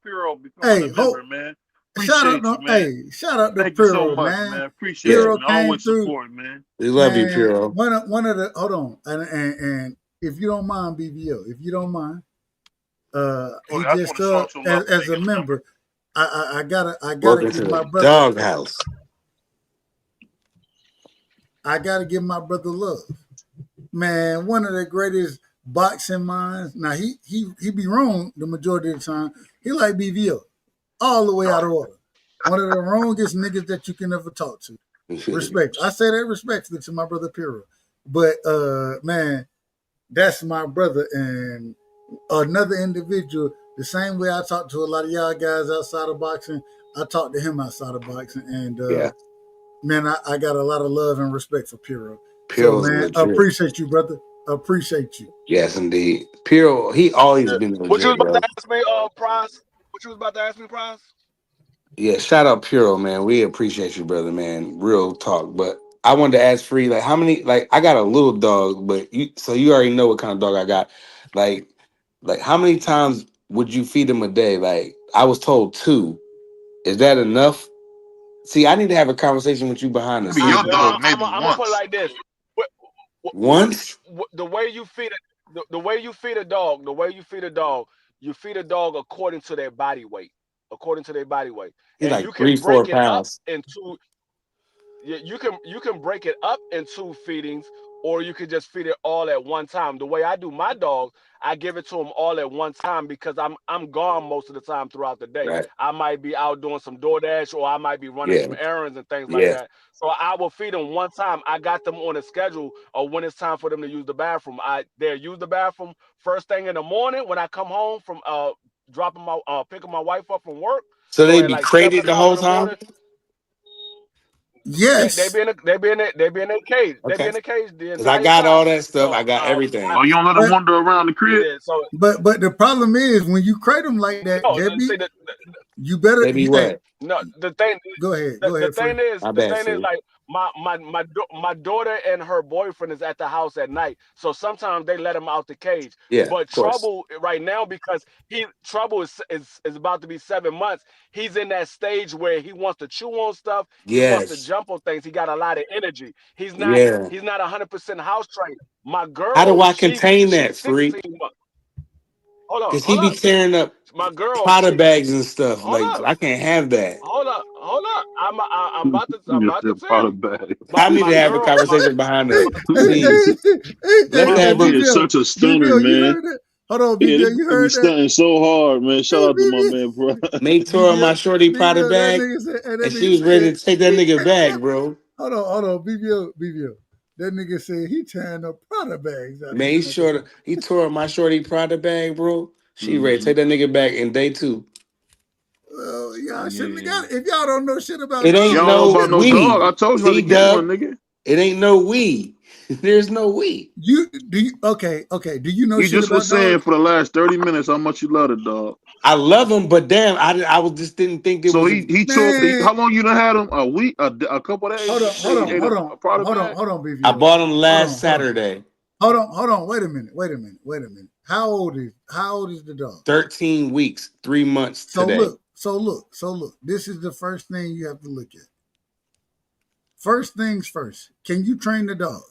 Speaker 4: Piro becoming a member, man.
Speaker 7: Shout
Speaker 4: Appreciate
Speaker 7: out
Speaker 4: you,
Speaker 7: to
Speaker 4: man.
Speaker 7: shout out to
Speaker 4: Thank you so
Speaker 7: Piro,
Speaker 4: much,
Speaker 7: man.
Speaker 4: Appreciate
Speaker 7: Piro
Speaker 4: you, man.
Speaker 7: came
Speaker 4: Always
Speaker 7: through.
Speaker 4: support, man.
Speaker 6: We love you,
Speaker 7: Man,
Speaker 6: Piro.
Speaker 7: one of the hold on, and if you don't mind, BVO, if you don't mind, he
Speaker 4: I
Speaker 7: just
Speaker 4: just want to show him some love.
Speaker 7: as a member. I gotta
Speaker 6: Welcome
Speaker 7: give
Speaker 6: to
Speaker 7: my
Speaker 6: the
Speaker 7: brother.
Speaker 6: doghouse.
Speaker 7: I gotta give my brother love, man. One of the greatest boxing minds. Now he be wrong the majority of the time. He like BVO, all the way out of order. One of the wrongest niggas that you can ever talk to. Respect. I say that respectfully to my brother Piro. But man, that's my brother. And another individual, the same way I talk to a lot of y'all guys outside of boxing, I talk to him outside of boxing. And man, I got a lot of love and respect for Piro. So
Speaker 6: Piro's
Speaker 7: man,
Speaker 6: legit.
Speaker 7: appreciate you, brother. Appreciate you.
Speaker 6: Yes, indeed. Piro, he always been
Speaker 12: What you was
Speaker 6: legit,
Speaker 12: about
Speaker 6: yo.
Speaker 12: to ask me, Prize? What you was about to ask me, Prize?
Speaker 6: Yeah, shout out Piro, man. We appreciate you, brother, man. Real talk. But I wanted to ask Free, like, how many? Like, I got a little dog, but you already know what kind of dog I got. Like how many times would you feed him a day? Like, I was told 2. Is that enough? See, I need to have a conversation with you behind the
Speaker 4: Maybe
Speaker 6: scenes.
Speaker 4: your dog,
Speaker 12: I'm
Speaker 4: maybe
Speaker 12: gonna put it
Speaker 4: once.
Speaker 12: like this.
Speaker 6: Once?
Speaker 12: The way you feed it, the way you feed a dog, you feed a dog according to their body weight,
Speaker 6: He's
Speaker 12: and
Speaker 6: like
Speaker 12: you can
Speaker 6: 3-4
Speaker 12: break it up
Speaker 6: pounds.
Speaker 12: into. Yeah, you can break it up into feedings, or you can just feed it all at one time. The way I do my dogs, I give it to them all at one time because I'm gone most of the time throughout the day.
Speaker 6: Right.
Speaker 12: I might be out doing some DoorDash, or I might be running
Speaker 6: Yeah.
Speaker 12: some errands and things like
Speaker 6: Yeah.
Speaker 12: that. So I will feed them one time. I got them on a schedule of when it's time for them to use the bathroom. They'll use the bathroom first thing in the morning when I come home from picking my wife up from work.
Speaker 6: So
Speaker 12: So
Speaker 6: they
Speaker 12: at
Speaker 6: be
Speaker 12: like 7
Speaker 6: crated the
Speaker 12: o'clock
Speaker 6: whole
Speaker 12: in the
Speaker 6: time?
Speaker 12: morning. They
Speaker 7: Yes,
Speaker 12: be in a, they be in their cage. They be
Speaker 6: Okay.
Speaker 12: in the cage the
Speaker 6: Because I
Speaker 12: entire
Speaker 6: got
Speaker 12: time.
Speaker 6: all that stuff.
Speaker 12: So
Speaker 6: I got
Speaker 4: Oh,
Speaker 6: everything.
Speaker 4: you don't let them
Speaker 7: but
Speaker 4: wander around the crib?
Speaker 12: yeah. So
Speaker 7: but the problem is when you crate them like that,
Speaker 12: no,
Speaker 7: JB,
Speaker 12: see
Speaker 7: you better.
Speaker 6: Maybe
Speaker 7: Hey,
Speaker 6: what?
Speaker 12: no, the thing,
Speaker 7: go ahead, free.
Speaker 6: My
Speaker 12: the
Speaker 6: bad,
Speaker 12: thing is
Speaker 6: free.
Speaker 12: like my daughter and her boyfriend is at the house at night, so sometimes they let him out the cage.
Speaker 6: Yeah,
Speaker 12: But
Speaker 6: of course.
Speaker 12: Trouble right now because Trouble is about to be 7 months. He's in that stage where he wants to chew on stuff. He wants to
Speaker 6: Yes.
Speaker 12: jump on things. He got a lot of energy.
Speaker 6: Yeah.
Speaker 12: He's not 100% house trained. My
Speaker 6: How do
Speaker 12: girl,
Speaker 6: I contain
Speaker 12: she's
Speaker 6: that, free?
Speaker 12: 16 months. Hold on,
Speaker 6: Because he
Speaker 12: hold
Speaker 6: be
Speaker 12: up.
Speaker 6: tearing up
Speaker 12: My girl,
Speaker 6: Prada bags and stuff.
Speaker 12: hold
Speaker 6: Like,
Speaker 12: up.
Speaker 6: I can't have that.
Speaker 12: Hold up. I'm
Speaker 4: You
Speaker 12: about to
Speaker 4: said
Speaker 12: tell
Speaker 4: Potter
Speaker 12: you.
Speaker 4: bag.
Speaker 6: I need to
Speaker 12: My
Speaker 6: have a
Speaker 12: girl,
Speaker 6: conversation behind
Speaker 7: Hey,
Speaker 6: the scenes. Let's
Speaker 4: That
Speaker 12: my
Speaker 7: hey,
Speaker 6: have
Speaker 4: nigga
Speaker 6: a
Speaker 4: is
Speaker 7: BBL,
Speaker 4: such a stunner,
Speaker 7: BBL, you
Speaker 4: man.
Speaker 7: heard that? Hold on,
Speaker 4: Yeah, this
Speaker 7: BBL, you
Speaker 4: boy be
Speaker 7: heard that?
Speaker 4: stunting so hard, man. Shout
Speaker 7: Hey,
Speaker 4: out to my
Speaker 7: BBL,
Speaker 4: man, bro.
Speaker 6: May tore
Speaker 7: BBL,
Speaker 6: my shorty Prada
Speaker 7: BBL, that
Speaker 6: bag,
Speaker 7: nigga said, hey, that
Speaker 6: and she
Speaker 7: nigga
Speaker 6: was ready
Speaker 7: said,
Speaker 6: to take that nigga back, bro.
Speaker 7: hold on, BBL. That nigga said he tearing up Prada bags out
Speaker 6: May
Speaker 7: this
Speaker 6: sure
Speaker 7: motherfucker.
Speaker 6: he tore up my shorty Prada bag, bro. She ready to
Speaker 4: hmm
Speaker 6: take that nigga back in day 2.
Speaker 7: Well, y'all shouldn't have
Speaker 4: Yeah.
Speaker 7: got it. If y'all don't know shit about
Speaker 6: It ain't
Speaker 4: Y'all
Speaker 7: dogs,
Speaker 4: don't know
Speaker 6: no
Speaker 4: about no dog. I
Speaker 6: we.
Speaker 4: told you not to
Speaker 6: See,
Speaker 4: get one,
Speaker 6: Dub,
Speaker 4: nigga.
Speaker 6: it ain't no we. There's no we.
Speaker 7: okay. Do you know
Speaker 4: You
Speaker 7: shit
Speaker 4: just was
Speaker 7: about
Speaker 4: saying
Speaker 7: dogs?
Speaker 4: for the last 30 minutes how much you love the dog.
Speaker 6: I love him, but damn, I was just didn't think it
Speaker 4: So
Speaker 6: was a.
Speaker 4: he tore.
Speaker 7: Man,
Speaker 4: How long you done had him? A week? A couple of days?
Speaker 7: hold
Speaker 4: You
Speaker 7: on,
Speaker 4: say he ate a Prada bag?
Speaker 7: hold on,
Speaker 6: I
Speaker 7: BBL.
Speaker 6: bought him
Speaker 7: Hold
Speaker 6: last
Speaker 7: on, hold on.
Speaker 6: Saturday.
Speaker 7: Hold on. Wait a minute. How old is the dog?
Speaker 6: 13 weeks, 3 months today.
Speaker 7: So look. This is the first thing you have to look at. First things first. Can you train the dog?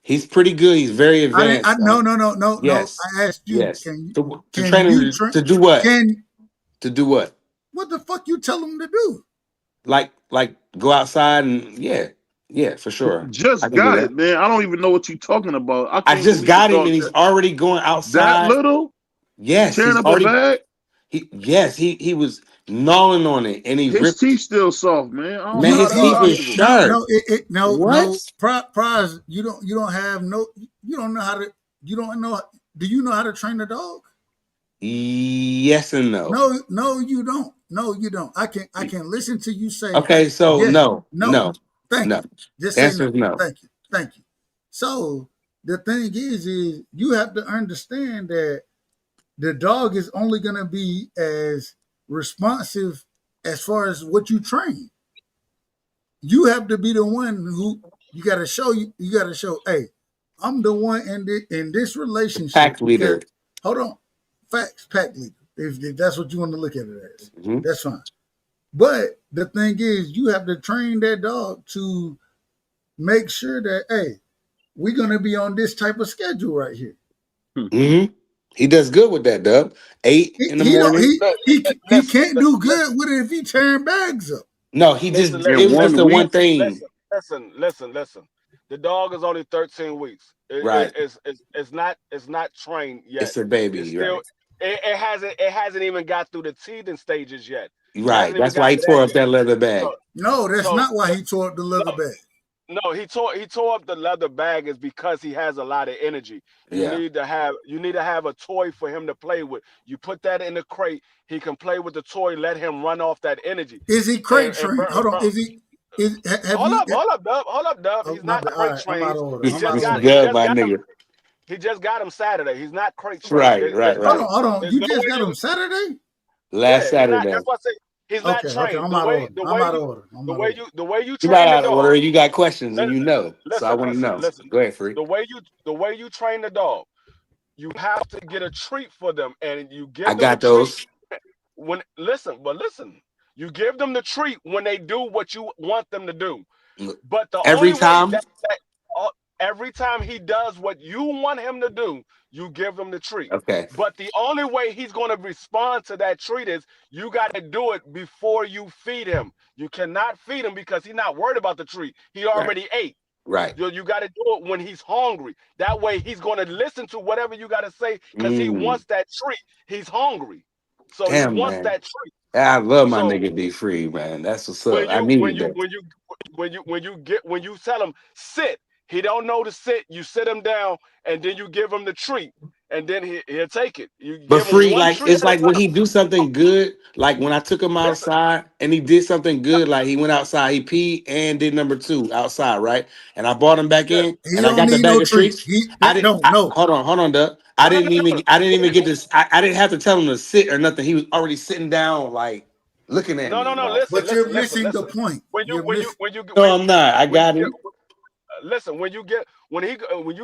Speaker 6: He's pretty good. He's very advanced.
Speaker 7: No.
Speaker 6: Yes,
Speaker 7: I asked you.
Speaker 6: yes.
Speaker 7: Can
Speaker 6: To train
Speaker 7: you
Speaker 6: him
Speaker 7: train?
Speaker 6: to do what?
Speaker 7: Can
Speaker 6: To do what?
Speaker 7: what the fuck you tell him to do?
Speaker 6: Like go outside and yeah, for sure. I
Speaker 4: Just
Speaker 6: can do
Speaker 4: got
Speaker 6: that.
Speaker 4: it, man. I don't even know what you're talking about. I
Speaker 6: I
Speaker 4: can't
Speaker 6: just
Speaker 4: believe the
Speaker 6: got him and
Speaker 4: dog
Speaker 6: he's already going
Speaker 4: that
Speaker 6: outside.
Speaker 4: little
Speaker 6: Yes,
Speaker 4: tearing
Speaker 6: he's
Speaker 4: up a
Speaker 6: already
Speaker 4: bag.
Speaker 6: he was gnawing on it and he
Speaker 4: His
Speaker 6: ripped.
Speaker 4: teeth still soft, man. I don't know
Speaker 6: Man,
Speaker 4: how
Speaker 6: his
Speaker 4: that's
Speaker 6: teeth is
Speaker 4: possible.
Speaker 6: sharp.
Speaker 7: No.
Speaker 6: What?
Speaker 7: Prize. You don't have no. You don't know how to. You don't know. Do you know how to train a dog?
Speaker 6: Yes and no.
Speaker 7: No, you don't. No, you don't. I can listen to you say
Speaker 6: Okay, so
Speaker 7: yes, no.
Speaker 6: no.
Speaker 7: Thank
Speaker 6: The
Speaker 7: you. Just say
Speaker 6: answer
Speaker 7: no.
Speaker 6: is no.
Speaker 7: Thank you. So the thing is you have to understand that the dog is only going to be as responsive as far as what you train. You have to be the one who you got to show. You got to show. Hey, I'm the one in this relationship
Speaker 6: Pack
Speaker 7: because
Speaker 6: leader.
Speaker 7: hold on, facts, pack leader. If that's what you want to look at it as,
Speaker 6: Mhm.
Speaker 7: that's fine. But the thing is, you have to train that dog to make sure that hey, we're gonna be on this type of schedule right here.
Speaker 6: Mm-hmm. He does good with that, Dub. 8 in the
Speaker 7: He don't
Speaker 6: morning.
Speaker 7: he
Speaker 12: Listen,
Speaker 7: can't do
Speaker 12: listen,
Speaker 7: good with it if he tearing bags up.
Speaker 6: No, he
Speaker 12: listen,
Speaker 6: just
Speaker 4: In
Speaker 6: it was just
Speaker 4: one
Speaker 6: the one
Speaker 4: week,
Speaker 6: thing.
Speaker 12: listen. The dog is only 13 weeks.
Speaker 6: Right.
Speaker 12: It's not trained yet.
Speaker 6: It's a
Speaker 12: It's
Speaker 6: baby,
Speaker 12: still
Speaker 6: right.
Speaker 12: it hasn't even got through the teething stages yet. It
Speaker 6: Right.
Speaker 12: hasn't even
Speaker 6: That's
Speaker 12: got
Speaker 6: why he
Speaker 12: to that
Speaker 6: tore up
Speaker 12: yet.
Speaker 6: that leather
Speaker 12: So
Speaker 6: bag.
Speaker 7: No, that's
Speaker 12: so
Speaker 7: not why he tore up the leather
Speaker 12: no,
Speaker 7: bag.
Speaker 12: no, he tore up the leather bag is because he has a lot of energy.
Speaker 6: Yeah.
Speaker 12: You need to have a toy for him to play with. You put that in the crate, he can play with the toy, let him run off that energy.
Speaker 7: Is he crate trained? Hold on. Is he? Have you?
Speaker 12: Hold up, Dub.
Speaker 7: Oh,
Speaker 12: He's
Speaker 7: my
Speaker 12: not
Speaker 7: bad. All
Speaker 12: crate
Speaker 7: right, I'm out
Speaker 12: trained.
Speaker 7: of order.
Speaker 6: This
Speaker 7: I'm out of order.
Speaker 6: Dub, my nigga.
Speaker 12: He just got him Saturday. He's not crate trained.
Speaker 6: Right, right, right.
Speaker 7: Hold on.
Speaker 12: There's
Speaker 7: You
Speaker 12: no
Speaker 7: just
Speaker 12: way
Speaker 7: got him Saturday?
Speaker 6: Last
Speaker 12: yeah, he's not.
Speaker 6: Saturday.
Speaker 12: That's why I say he's not
Speaker 7: Okay.
Speaker 12: trained.
Speaker 7: I'm out of order. I'm out of order.
Speaker 12: The way you
Speaker 6: You're not
Speaker 12: train the
Speaker 6: out of
Speaker 12: dog.
Speaker 6: order. You got questions and
Speaker 12: Let,
Speaker 6: you know. So I want to know.
Speaker 12: listen.
Speaker 6: Go ahead, Free.
Speaker 12: The way you train the dog, you have to get a treat for them, and you
Speaker 6: I
Speaker 12: give them the
Speaker 6: got
Speaker 12: treat
Speaker 6: those
Speaker 12: when listen. You give them the treat when they do what you want them to do. But the
Speaker 6: every
Speaker 12: only way
Speaker 6: time.
Speaker 12: uh, every time he does what you want him to do, you give him the treat.
Speaker 6: Okay.
Speaker 12: But the only way he's going to respond to that treat is you got to do it before you feed him. You cannot feed him because he's not worried about the treat. He
Speaker 6: Right.
Speaker 12: already ate.
Speaker 6: Right.
Speaker 12: You got to do it when he's hungry. That way he's going to listen to whatever you got to say because he wants that treat. He's hungry. So he
Speaker 6: Damn,
Speaker 12: wants
Speaker 6: man.
Speaker 12: that treat.
Speaker 6: I love my
Speaker 12: So
Speaker 6: nigga D Free, man. That's what's up. I needed that.
Speaker 12: when you tell him sit, he don't know to sit. You sit him down and then you give him the treat. and then he'll take it. You
Speaker 6: But
Speaker 12: give him
Speaker 6: free,
Speaker 12: one
Speaker 6: like
Speaker 12: treat
Speaker 6: it's
Speaker 12: at a
Speaker 6: like when
Speaker 12: time.
Speaker 6: he do something good, like when I took him
Speaker 12: Listen,
Speaker 6: outside and he did something good, like he went outside, he peed and did number 2 outside, right? And I brought him back
Speaker 12: yeah.
Speaker 6: in
Speaker 7: He
Speaker 6: and I
Speaker 7: don't
Speaker 6: got the
Speaker 7: need
Speaker 6: bag
Speaker 7: no
Speaker 6: of
Speaker 7: treat.
Speaker 6: treats.
Speaker 7: He
Speaker 6: I didn't
Speaker 7: no.
Speaker 6: hold on, Doug.
Speaker 12: No, no, no, no.
Speaker 6: I didn't even get this. I didn't have to tell him to sit or nothing. He was already sitting down, like looking at
Speaker 12: No,
Speaker 6: me.
Speaker 12: no, no.
Speaker 6: Like,
Speaker 12: Listen,
Speaker 7: But you're
Speaker 12: listen, listen,
Speaker 7: missing the
Speaker 12: listen.
Speaker 7: point.
Speaker 12: When you
Speaker 7: You're missing.
Speaker 6: no, I'm not. I
Speaker 12: when you
Speaker 6: got
Speaker 12: get
Speaker 6: him.
Speaker 12: listen, when you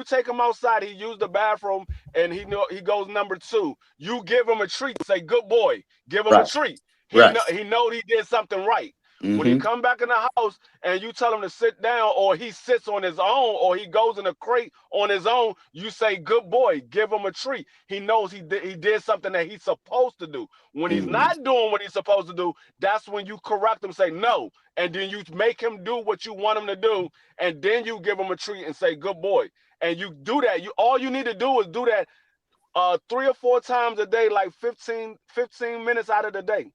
Speaker 12: take him outside, he used the bathroom and he goes number 2. You give him a treat. Say good boy. Give him a
Speaker 6: Right,
Speaker 12: treat.
Speaker 6: right.
Speaker 12: He know he did something right. When he
Speaker 6: Mm-hmm.
Speaker 12: come back in the house and you tell him to sit down, or he sits on his own, or he goes in a crate on his own, you say good boy. Give him a treat. He knows he did something that he's supposed to do. When he's
Speaker 6: Mm-hmm.
Speaker 12: not doing what he's supposed to do, that's when you correct him. Say no, and then you make him do what you want him to do, and then you give him a treat and say good boy. And you do that. All you need to do is do that 3 or 4 times a day, like 15 minutes out of the day,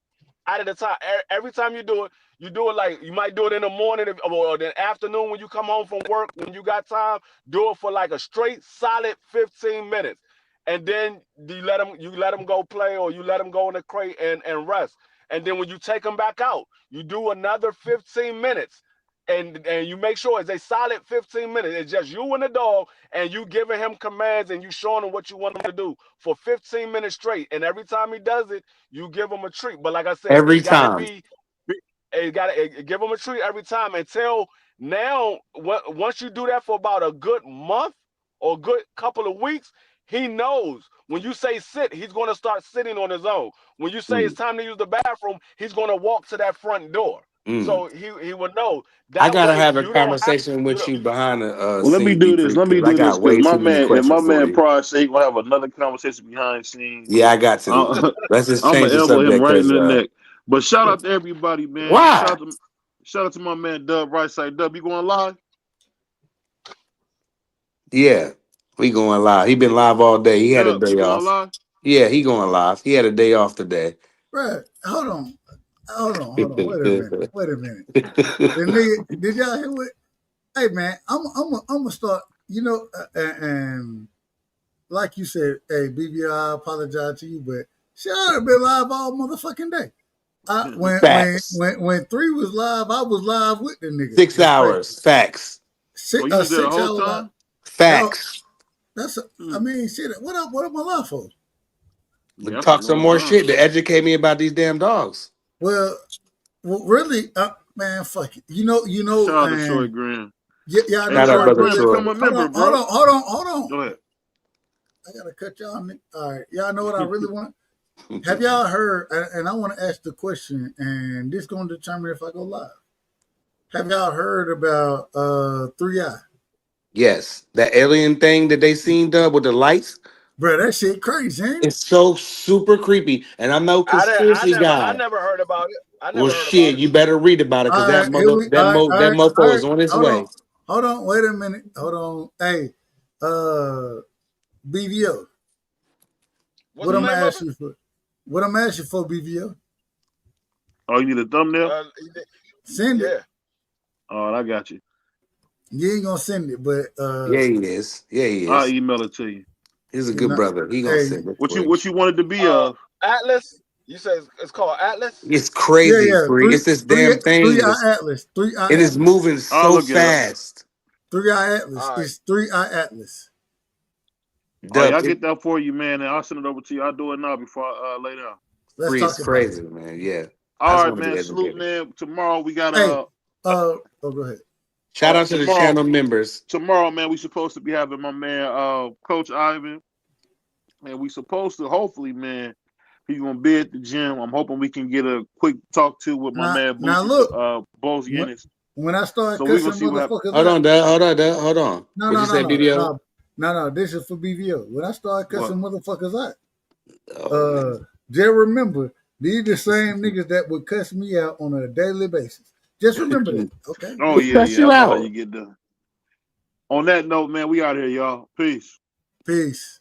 Speaker 12: out of the time. Every time you do it like you might do it in the morning or the afternoon when you come home from work. When you got time, do it for like a straight solid 15 minutes, and then you let him go play, or you let him go in the crate and rest. And then when you take him back out, you do another 15 minutes. And you make sure it's a solid 15 minutes. It's just you and the dog, and you giving him commands and you showing him what you want him to do for 15 minutes straight. And every time he does it, you give him a treat. But like I said,
Speaker 6: Every time.
Speaker 12: give him a treat every time until now. Once you do that for about a good month or a good couple of weeks, he knows when you say sit, he's going to start sitting on his own. When you say it's time to use the bathroom, he's going to walk to that front door. So he would know.
Speaker 6: I
Speaker 12: That
Speaker 6: gotta
Speaker 12: way
Speaker 6: have a
Speaker 12: you don't have
Speaker 6: conversation
Speaker 12: you
Speaker 6: with
Speaker 12: don't,
Speaker 6: you behind the
Speaker 4: Well, let me
Speaker 6: scene,
Speaker 4: do this.
Speaker 6: B3,
Speaker 4: Let me
Speaker 6: because I
Speaker 4: do this
Speaker 6: got
Speaker 4: because
Speaker 6: way too many
Speaker 4: my
Speaker 6: questions for
Speaker 4: man
Speaker 6: you.
Speaker 4: probably say he gonna have another conversation behind the scenes.
Speaker 6: Yeah, I got to.
Speaker 4: I'm
Speaker 6: Let's just
Speaker 4: gonna
Speaker 6: change the
Speaker 4: elbow him
Speaker 6: subject
Speaker 4: right in
Speaker 6: because
Speaker 4: the neck. But shout out to everybody, man.
Speaker 6: why?
Speaker 4: Shout out to my man Dub Right Side. Dub, you going live?
Speaker 6: Yeah, we going live. He been live all day. He had a
Speaker 4: Dub, you
Speaker 6: day
Speaker 4: going
Speaker 6: off.
Speaker 4: live?
Speaker 6: Yeah, he going live. He had a day off today.
Speaker 7: Bruh, hold on. Wait a minute. The nigga, did y'all hear what? Hey man, I'm gonna start. You know, and like you said, hey BVO, I apologize to you, but shit, I'd have been live all motherfucking day.
Speaker 6: Facts.
Speaker 7: When 3 was live, I was live with the nigga.
Speaker 6: 6 hours. Facts.
Speaker 4: Oh, you was there the
Speaker 7: 6
Speaker 4: whole
Speaker 7: hour live.
Speaker 4: time?
Speaker 6: Facts.
Speaker 7: I mean, shit. What am I live for?
Speaker 4: Yeah, that's a
Speaker 6: Talk some
Speaker 4: long
Speaker 6: more
Speaker 4: time.
Speaker 6: shit to educate me about these damn dogs.
Speaker 7: Well, really, man, fuck it. You know,
Speaker 4: Shout out to Troy
Speaker 7: and
Speaker 4: Graham.
Speaker 7: yeah, I
Speaker 4: Hey,
Speaker 7: know.
Speaker 6: Shout out,
Speaker 4: Troy
Speaker 6: brother
Speaker 4: Graham,
Speaker 6: Troy.
Speaker 4: become a member, bro.
Speaker 7: Hold on.
Speaker 4: Go ahead.
Speaker 7: I gotta cut y'all. All right, y'all know what I really want. Have y'all heard? And I want to ask the question, and this gonna determine if I go live. Have y'all heard about 3i?
Speaker 6: Yes, that alien thing that they seen done with the lights.
Speaker 7: Bro, that shit crazy, ain't it?
Speaker 6: It's so super creepy, and I'm no conspiracy
Speaker 12: I
Speaker 6: guy.
Speaker 12: never heard about it. I
Speaker 6: Well,
Speaker 12: never heard about
Speaker 6: shit,
Speaker 12: it.
Speaker 6: you better read about it because
Speaker 7: All right, here we.
Speaker 6: that mofo
Speaker 7: All
Speaker 6: is
Speaker 7: right.
Speaker 6: on its way.
Speaker 7: Hold on. Wait a minute. Hold on. Hey, BVO.
Speaker 12: What's
Speaker 7: What
Speaker 12: the
Speaker 7: I'm
Speaker 12: name of it?
Speaker 7: asking for? What I'm asking for, BVO?
Speaker 4: Oh, you need a thumbnail?
Speaker 7: Send it.
Speaker 12: Yeah.
Speaker 4: Oh, I got you.
Speaker 7: You ain't gonna send it, but
Speaker 6: Yeah, he is. Yeah, he
Speaker 4: I'll
Speaker 6: is.
Speaker 4: email it to you.
Speaker 6: He's a
Speaker 7: you
Speaker 6: good
Speaker 7: know,
Speaker 6: brother. He gonna
Speaker 7: hey,
Speaker 6: send it
Speaker 4: What
Speaker 6: for
Speaker 4: you
Speaker 6: you.
Speaker 4: what you wanted to be of?
Speaker 12: Atlas. You say it's called Atlas?
Speaker 6: It's crazy, free. It's this damn thing.
Speaker 7: 3i Atlas. 3i
Speaker 6: It is
Speaker 7: Atlas.
Speaker 6: moving
Speaker 4: I'll
Speaker 6: so
Speaker 4: look it up.
Speaker 6: fast.
Speaker 7: 3i Atlas.
Speaker 12: All right.
Speaker 7: It's 3i Atlas.
Speaker 4: Oh, yeah,
Speaker 6: Dub,
Speaker 4: I'll get that for you, man, and I'll send it over to you. I'll do it now before I lay down.
Speaker 7: Let's
Speaker 6: free is
Speaker 7: talk about it.
Speaker 6: crazy, man. Yeah. I
Speaker 4: All
Speaker 6: just
Speaker 4: right,
Speaker 6: want to be
Speaker 4: man. Salute,
Speaker 6: educated.
Speaker 4: man. Tomorrow we got
Speaker 7: Hey, oh, go ahead.
Speaker 6: Shout out to the channel members.
Speaker 4: Tomorrow, man, we supposed to be having my man Coach Ivan. And we supposed to, hopefully, man, he's gonna be at the gym. I'm hoping we can get a quick talk to with my man
Speaker 7: Now
Speaker 4: Boosie,
Speaker 7: look,
Speaker 4: Bose Yennis.
Speaker 7: when I start
Speaker 4: So we're gonna
Speaker 7: cussing
Speaker 4: see what happens.
Speaker 7: motherfuckers
Speaker 6: Hold
Speaker 7: out.
Speaker 6: on, Dub. Hold on.
Speaker 7: No,
Speaker 6: What'd you say, video?
Speaker 7: No. This is for BVO. When I start cussing
Speaker 4: What?
Speaker 7: motherfuckers out,
Speaker 6: Oh,
Speaker 7: just remember these the same niggas that would cuss me out on a daily basis. Just remember that, okay?
Speaker 4: Oh
Speaker 6: Who cussed
Speaker 4: yeah.
Speaker 6: you
Speaker 4: I know how
Speaker 6: out?
Speaker 4: you get done. On that note, man, we out here, y'all. Peace.
Speaker 7: Peace.